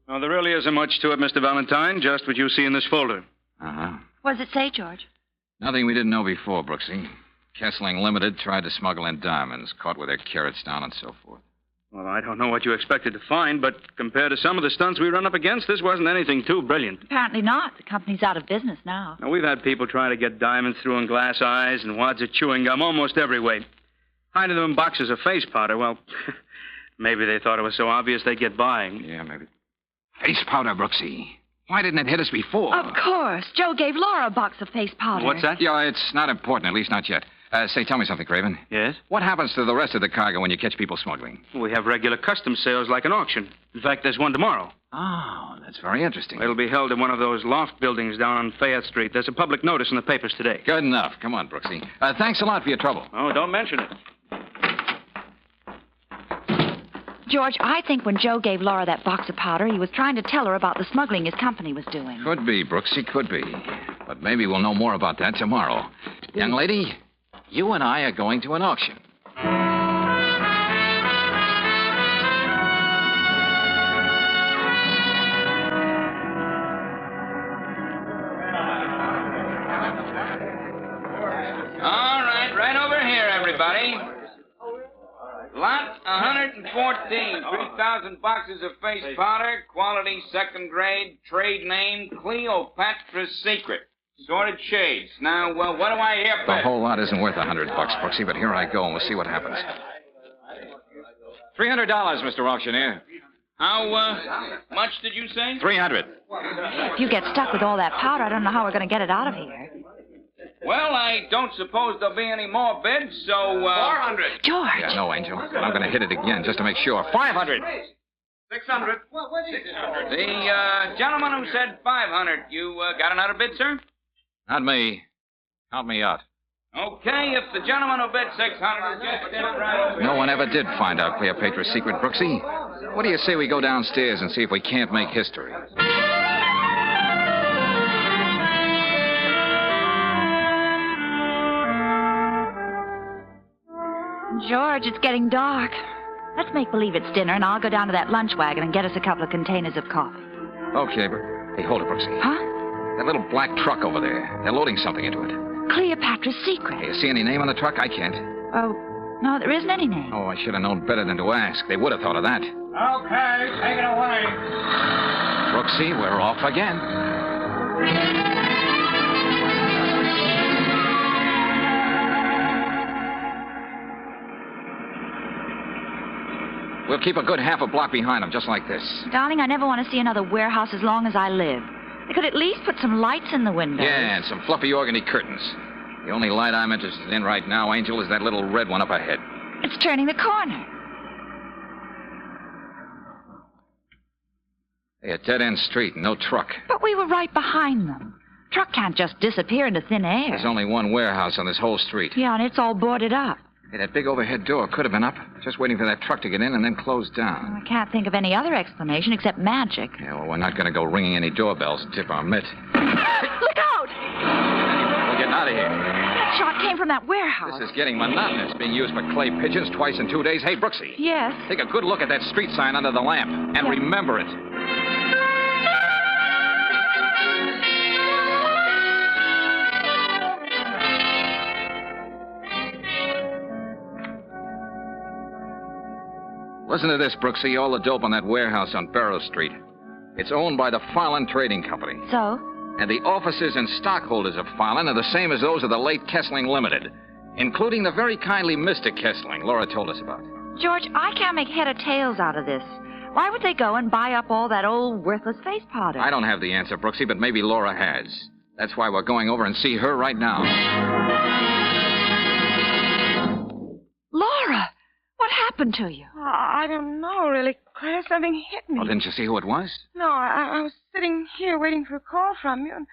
S6: Well, there really isn't much to it, Mr. Valentine, just what you see in this folder.
S19: Uh-huh.
S21: What does it say, George?
S19: Nothing we didn't know before, Brooksy. Kessling Limited tried to smuggle in diamonds, caught with their carrots down and so forth.
S6: Well, I don't know what you expected to find, but compared to some of the stunts we run up against, this wasn't anything too brilliant.
S21: Apparently not. The company's out of business now.
S6: Now, we've had people try to get diamonds through in glass eyes and wads of chewing gum almost every way. Hiding them in boxes of face powder, well, maybe they thought it was so obvious they'd get by.
S19: Yeah, maybe. Face powder, Brooksy. Why didn't it hit us before?
S21: Of course. Joe gave Laura a box of face powder.
S6: What's that?
S19: Yeah, it's not important, at least not yet. Say, tell me something, Craven.
S6: Yes?
S19: What happens to the rest of the cargo when you catch people smuggling?
S6: We have regular customs sales like an auction. In fact, there's one tomorrow.
S19: Oh, that's very interesting.
S6: It'll be held in one of those loft buildings down on Fayette Street. There's a public notice in the papers today.
S19: Good enough. Come on, Brooksy. Thanks a lot for your trouble.
S6: Oh, don't mention it.
S21: George, I think when Joe gave Laura that box of powder, he was trying to tell her about the smuggling his company was doing.
S19: Could be, Brooksy, could be. But maybe we'll know more about that tomorrow. Young lady, you and I are going to an auction.
S4: All right over here, everybody. Lot 114, 3,000 boxes of face powder, quality second grade, trade name Cleopatra's Secret. Sorted shades. Now, what do I hear
S19: The
S4: first?
S19: whole lot isn't worth $100, Brooksy, but here I go, and we'll see what happens. $300, Mr. Auctioneer.
S4: How much did you say?
S19: $300.
S21: If you get stuck with all that powder, I don't know how we're going to get it out of here.
S4: Well, I don't suppose there'll be any more bids, so, 400.
S21: George.
S19: Yeah, no, Angel. I'm going to hit it again just to make sure. 500.
S4: 600. The gentleman who said 500, you got another bid, sir?
S19: Not me. Count me out.
S4: Okay, if the gentleman who bid 600 is just in right.
S19: No one ever did find out Cleopatra's secret, Brooksy. What do you say we go downstairs and see if we can't make history?
S21: George, it's getting dark. Let's make believe it's dinner, and I'll go down to that lunch wagon and get us a couple of containers of coffee.
S19: Okay, but... Hey, hold it, Brooksy.
S21: Huh?
S19: That little black truck over there. They're loading something into it.
S21: Cleopatra's Secret.
S19: Hey, you see any name on the truck? I can't.
S21: Oh, no, there isn't any name.
S19: Oh, I should have known better than to ask. They would have thought of that.
S4: Okay, take it away.
S19: Brooksy, we're off again. We'll keep a good half a block behind them, just like this.
S21: Darling, I never want to see another warehouse as long as I live. They could at least put some lights in the windows.
S19: Yeah, and some fluffy organdy curtains. The only light I'm interested in right now, Angel, is that little red one up ahead.
S21: It's turning the corner.
S19: Hey, a dead-end street, no truck.
S21: But we were right behind them. Truck can't just disappear into thin air.
S19: There's only one warehouse on this whole street.
S21: Yeah, and it's all boarded up.
S19: Hey, that big overhead door could have been up, just waiting for that truck to get in and then closed down.
S21: I can't think of any other explanation except magic.
S19: Yeah, well, we're not going to go ringing any doorbells and tip our mitt.
S21: Look out!
S19: We're getting out of here.
S21: That shot came from that warehouse.
S19: This is getting monotonous, being used for clay pigeons twice in 2 days. Hey, Brooksy.
S21: Yes?
S19: Take a good look at that street sign under the lamp, and remember it. Listen to this, Brooksy. All the dope on that warehouse on Barrow Street. It's owned by the Fallon Trading Company.
S21: So?
S19: And the officers and stockholders of Fallon are the same as those of the late Kessling Limited, including the very kindly Mr. Kessling Laura told us about.
S21: George, I can't make head or tails out of this. Why would they go and buy up all that old worthless face powder?
S19: I don't have the answer, Brooksy, but maybe Laura has. That's why we're going over and see her right now.
S21: Laura! What happened to you?
S12: I don't know, really, Claire. Something hit me.
S19: Well, didn't you see who it was?
S12: No, I was sitting here waiting for a call from you, and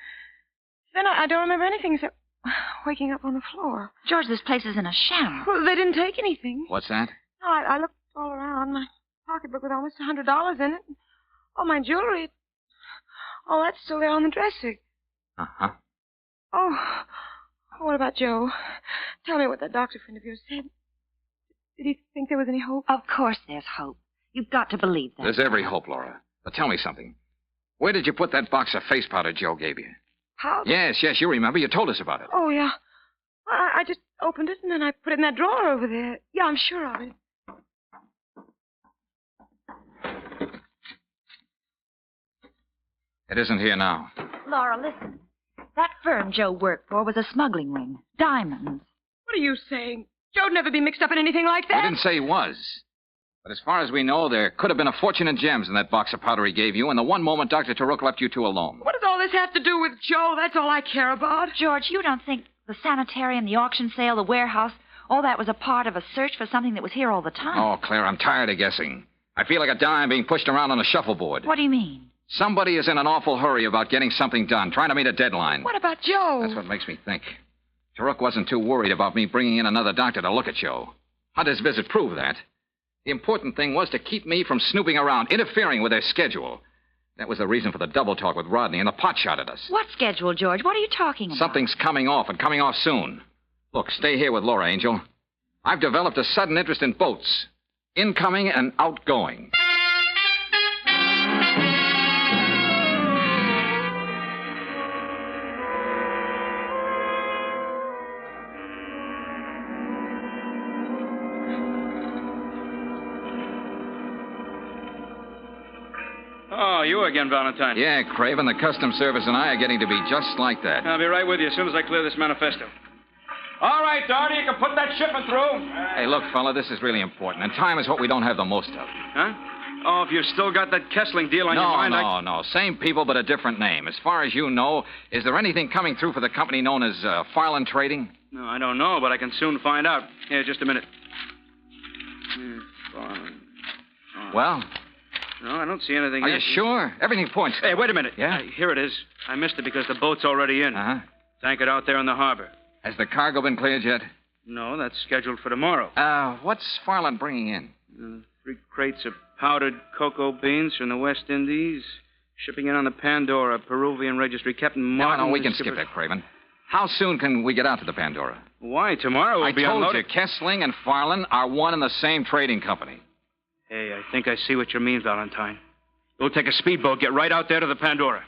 S12: then I don't remember anything except waking up on the floor.
S21: George, this place is in a sham.
S12: Well, they didn't take anything.
S19: What's that?
S12: No, I looked all around. My pocketbook with almost $100 in it. All my jewelry. All that's still there on the dresser.
S19: Uh-huh.
S12: Oh, what about Joe? Tell me what that doctor friend of yours said. Did he think there was any hope?
S21: Of course there's hope. You've got to believe that.
S19: There's every hope, Laura. But tell me something. Where did you put that box of face powder Joe gave you?
S12: Powder?
S19: Yes, you remember. You told us about it.
S12: Oh, yeah. I just opened it, and then I put it in that drawer over there. Yeah, I'm sure of it.
S19: It isn't here now.
S21: Laura, listen. That firm Joe worked for was a smuggling ring. Diamonds.
S12: What are you saying? Joe'd never be mixed up in anything like that.
S19: I didn't say he was. But as far as we know, there could have been a fortune in gems in that box of powder he gave you, and the one moment Dr. Turok left you two alone.
S12: What does all this have to do with Joe? That's all I care about.
S21: George, you don't think... The sanitarium, the auction sale, the warehouse, all that was a part of a search for something that was here all the time.
S19: Oh, Claire, I'm tired of guessing. I feel like a dime being pushed around on a shuffleboard.
S21: What do you mean?
S19: Somebody is in an awful hurry about getting something done, trying to meet a deadline.
S21: What about Joe?
S19: That's what makes me think. Turok wasn't too worried about me bringing in another doctor to look at Joe. Hunter's visit proved that. The important thing was to keep me from snooping around, interfering with their schedule. That was the reason for the double talk with Rodney and the pot shot at us.
S21: What schedule, George? What are you talking about?
S19: Something's coming off, and coming off soon. Look, stay here with Laura, Angel. I've developed a sudden interest in boats. Incoming and outgoing.
S6: Oh, you again, Valentine.
S19: Yeah, Craven, the Customs Service and I are getting to be just like that.
S6: I'll be right with you as soon as I clear this manifesto. All right, Doherty, you can put that shipment through.
S19: Hey, look, fella, this is really important, and time is what we don't have the most of.
S6: Huh? Oh, if you've still got that Kessling deal on your mind,
S19: No. Same people, but a different name. As far as you know, is there anything coming through for the company known as Farland Trading?
S6: No, I don't know, but I can soon find out. Here, just a minute. Farland.
S19: Well?
S6: No, I don't see anything
S19: Are
S6: yet.
S19: you sure? Everything points.
S6: Hey, wait a minute.
S19: Yeah?
S6: Here it is. I missed it because the boat's already in.
S19: Uh-huh.
S6: It's anchored out there in the harbor.
S19: Has the cargo been cleared yet?
S6: No, that's scheduled for tomorrow.
S19: What's Farland bringing in?
S6: 3 crates of powdered cocoa beans from the West Indies. Shipping in on the Pandora, Peruvian registry. Captain Martin...
S19: No, we can skip that, Craven. How soon can we get out to the Pandora?
S6: Why? Tomorrow we'll be
S19: I told
S6: unloaded.
S19: you, Kessling and Farland are one and the same trading company.
S6: Hey, I think I see what you mean, Valentine. We'll take a speedboat, get right out there to the Pandora.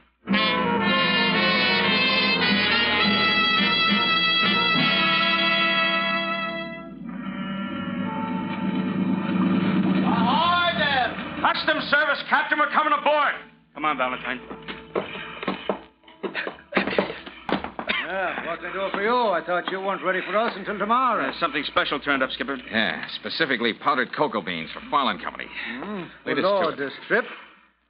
S4: Ahoy there!
S6: Customs Service, Captain, we're coming aboard. Come on, Valentine.
S16: Yeah, what can I do for you? I thought you weren't ready for us until tomorrow.
S6: Something special turned up, Skipper.
S19: Yeah, specifically powdered cocoa beans for Farland Company.
S16: Good
S19: Latest
S16: Lord,
S19: to it.
S16: this trip.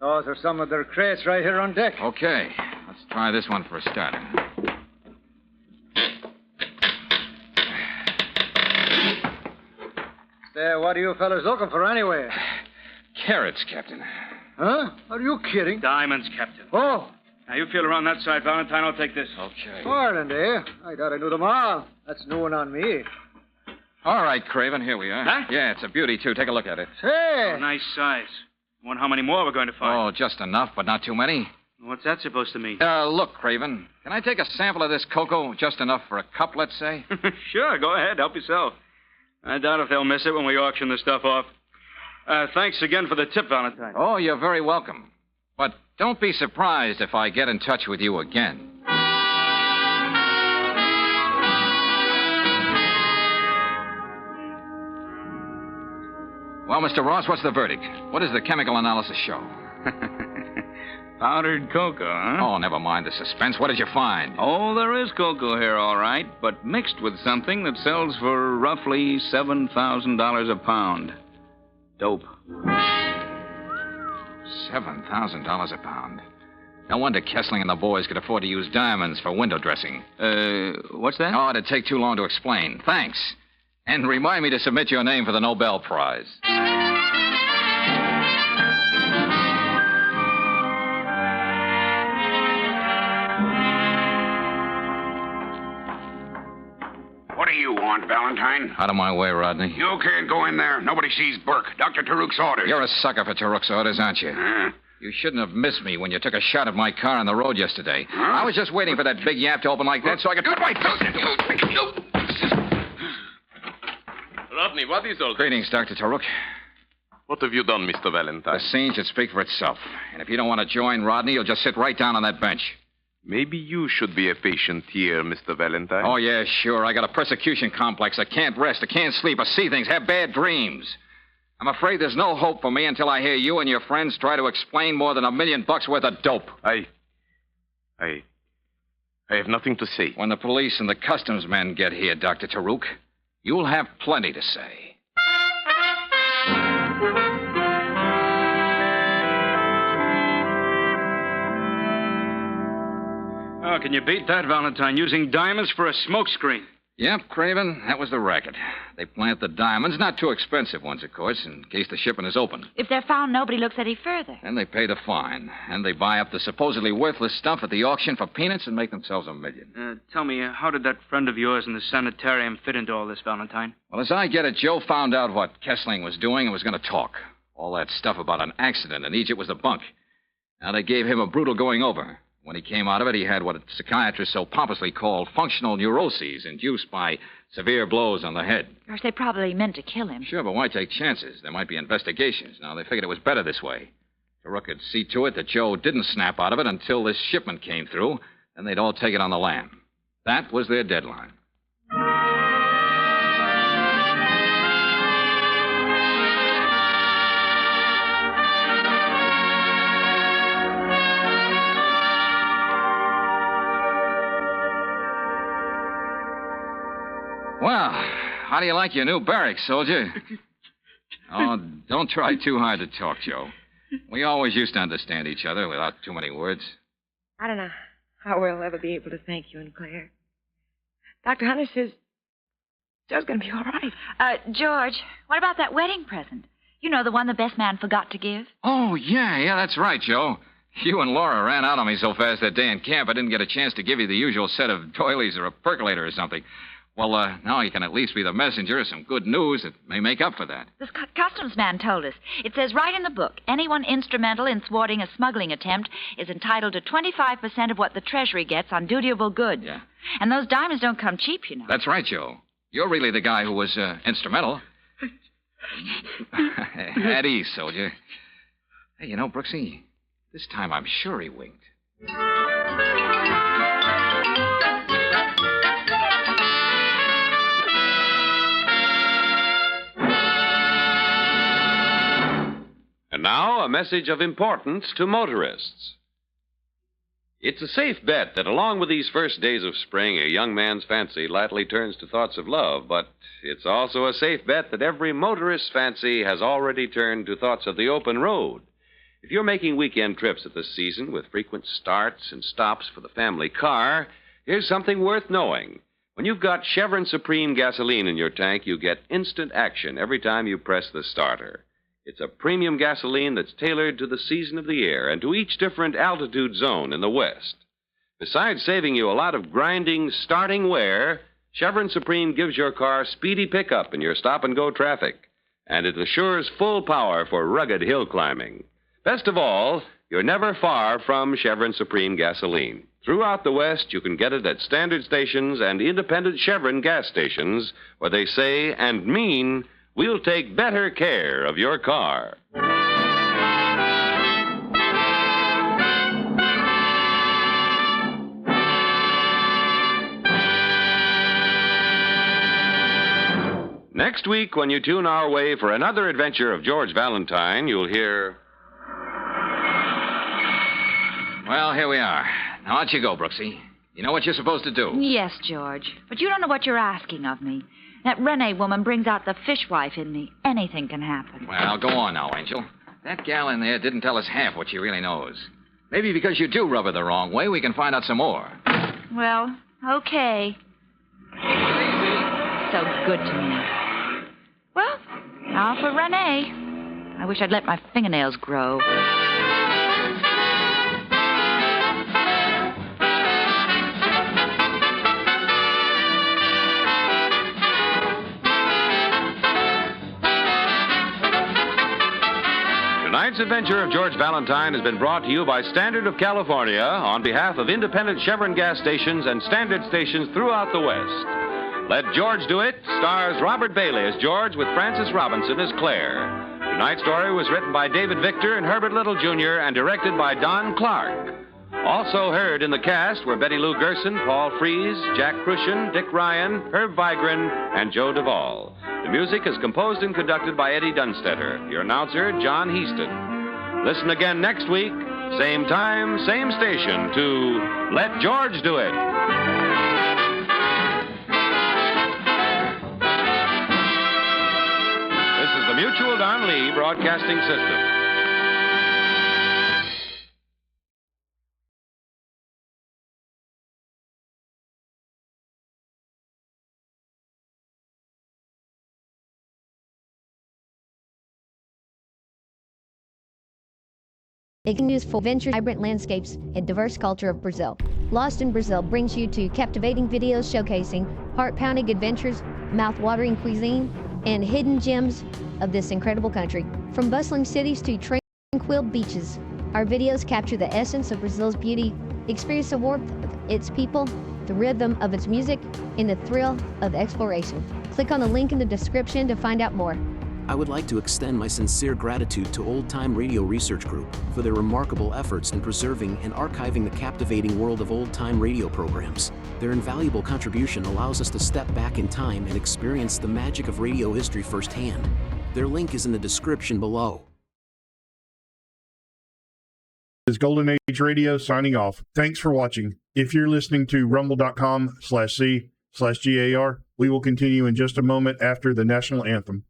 S16: Those are some of their crates right here on deck.
S19: Okay, let's try this one for a starter.
S16: Say, what are you fellas looking for anyway?
S19: Carrots, Captain.
S16: Huh? Are you kidding?
S6: Diamonds, Captain.
S16: Oh,
S6: Now, you feel around that side, Valentine. I'll take this.
S19: Okay.
S16: Ireland, eh? I thought I knew them all. That's new one on me.
S19: All right, Craven, here we are.
S6: Huh?
S19: Yeah, it's a beauty, too. Take a look at it.
S16: Say!
S6: Oh, nice size. Wonder how many more we're going to find.
S19: Oh, just enough, but not too many.
S6: What's that supposed to mean?
S19: Look, Craven, can I take a sample of this cocoa? Just enough for a cup, let's say?
S6: Sure, go ahead. Help yourself. I doubt if they'll miss it when we auction the stuff off. Thanks again for the tip, Valentine.
S19: Oh, you're very welcome. But don't be surprised if I get in touch with you again. Well, Mr. Ross, what's the verdict? What does the chemical analysis show?
S4: Powdered cocoa, huh?
S19: Oh, never mind the suspense. What did you find?
S4: Oh, there is cocoa here, all right, but mixed with something that sells for roughly $7,000 a pound. Dope.
S19: $7,000 a pound. No wonder Kessling and the boys could afford to use diamonds for window dressing.
S4: What's that?
S19: Oh, it'd take too long to explain. Thanks. And remind me to submit your name for the Nobel Prize.
S5: What do you want, Valentine?
S19: Out of my way, Rodney.
S5: You can't go in there. Nobody sees Burke. Dr. Taruk's orders.
S19: You're a sucker for Taruk's orders, aren't you? You shouldn't have missed me when you took a shot at my car on the road yesterday. I was just waiting for that big yap to open like that so I could...
S2: Rodney, what is all this?
S19: Greetings, Dr. Taruk.
S2: What have you done, Mr. Valentine?
S19: The scene should speak for itself. And if you don't want to join Rodney, you'll just sit right down on that bench.
S2: Maybe you should be a patient here, Mr. Valentine.
S19: Oh, yeah, sure. I got a persecution complex. I can't rest. I can't sleep. I see things, have bad dreams. I'm afraid there's no hope for me until I hear you and your friends try to explain more than $1 million worth of dope.
S2: I have nothing to say.
S19: When the police and the customs men get here, Dr. Taruk, you'll have plenty to say.
S6: Well, can you beat that, Valentine? Using diamonds for a smokescreen.
S19: Yep, Craven, that was the racket. They plant the diamonds, not too expensive ones, of course, in case the shipment is open.
S21: If they're found, nobody looks any further.
S19: Then they pay the fine. And they buy up the supposedly worthless stuff at the auction for peanuts and make themselves $1 million.
S6: Tell me, how did that friend of yours in the sanitarium fit into all this, Valentine?
S19: Well, as I get it, Joe found out what Kessling was doing and was going to talk. All that stuff about an accident in Egypt was the bunk. Now they gave him a brutal going over. When he came out of it, he had what psychiatrists so pompously call functional neuroses induced by severe blows on the head.
S21: Of course, they probably meant to kill him.
S19: Sure, but why take chances? There might be investigations. Now, they figured it was better this way. Rook could see to it that Joe didn't snap out of it until this shipment came through, and they'd all take it on the lam. That was their deadline. Well, how do you like your new barracks, soldier? Oh, don't try too hard to talk, Joe. We always used to understand each other without too many words.
S12: I don't know how we'll ever be able to thank you and Claire. Dr. Hunter says Joe's going to be all right.
S21: George, what about that wedding present? You know, the one the best man forgot to give?
S19: Oh, yeah, that's right, Joe. You and Laura ran out on me so fast that day in camp, I didn't get a chance to give you the usual set of doilies or a percolator or something. Well, now you can at least be the messenger of some good news that may make up for that.
S21: This customs man told us. It says right in the book, anyone instrumental in thwarting a smuggling attempt is entitled to 25% of what the Treasury gets on dutiable goods.
S19: Yeah.
S21: And those diamonds don't come cheap, you know.
S19: That's right, Joe. You're really the guy who was instrumental. At ease, soldier. Hey, you know, Brooksy, this time I'm sure he winked.
S18: And now, a message of importance to motorists. It's a safe bet that along with these first days of spring, a young man's fancy lightly turns to thoughts of love, but it's also a safe bet that every motorist's fancy has already turned to thoughts of the open road. If you're making weekend trips at this season with frequent starts and stops for the family car, here's something worth knowing. When you've got Chevron Supreme gasoline in your tank, you get instant action every time you press the starter. It's a premium gasoline that's tailored to the season of the year and to each different altitude zone in the West. Besides saving you a lot of grinding, starting wear, Chevron Supreme gives your car speedy pickup in your stop-and-go traffic, and it assures full power for rugged hill climbing. Best of all, you're never far from Chevron Supreme gasoline. Throughout the West, you can get it at standard stations and independent Chevron gas stations, where they say and mean, we'll take better care of your car. Next week, when you tune our way for another adventure of George Valentine, you'll hear...
S19: Well, here we are. Now, out you go, Brooksy. You know what you're supposed to do.
S21: Yes, George. But you don't know what you're asking of me. That Renee woman brings out the fishwife in me. Anything can happen.
S19: Well, go on now, Angel. That gal in there didn't tell us half what she really knows. Maybe because you do rub her the wrong way, we can find out some more.
S21: Well, okay. So good to me. Well, now for Renee. I wish I'd let my fingernails grow.
S18: Tonight's adventure of George Valentine has been brought to you by Standard of California on behalf of independent Chevron gas stations and standard stations throughout the West. Let George Do It stars Robert Bailey as George with Frances Robinson as Claire. Tonight's story was written by David Victor and Herbert Little Jr. and directed by Don Clark. Also heard in the cast were Betty Lou Gerson, Paul Frees, Jack Crucian, Dick Ryan, Herb Vigran, and Joe Duvall. The music is composed and conducted by Eddie Dunstetter. Your announcer, John Heaston. Listen again next week, same time, same station, to Let George Do It. This is the Mutual Don Lee Broadcasting System.
S1: It can use for adventure, vibrant landscapes, and diverse culture of Brazil. Lost in Brazil brings you to captivating videos showcasing heart-pounding adventures, mouth-watering cuisine, and hidden gems of this incredible country. From bustling cities to tranquil beaches, our videos capture the essence of Brazil's beauty. Experience the warmth of its people, the rhythm of its music, and the thrill of exploration. Click on the link in the description to find out more.
S15: I would like to extend my sincere gratitude to Old Time Radio Research Group for their remarkable efforts in preserving and archiving the captivating world of old-time radio programs. Their invaluable contribution allows us to step back in time and experience the magic of radio history firsthand. Their link is in the description below.
S23: This is Golden Age Radio signing off. Thanks for watching. If you're listening to rumble.com/c/GAR, we will continue in just a moment after the national anthem.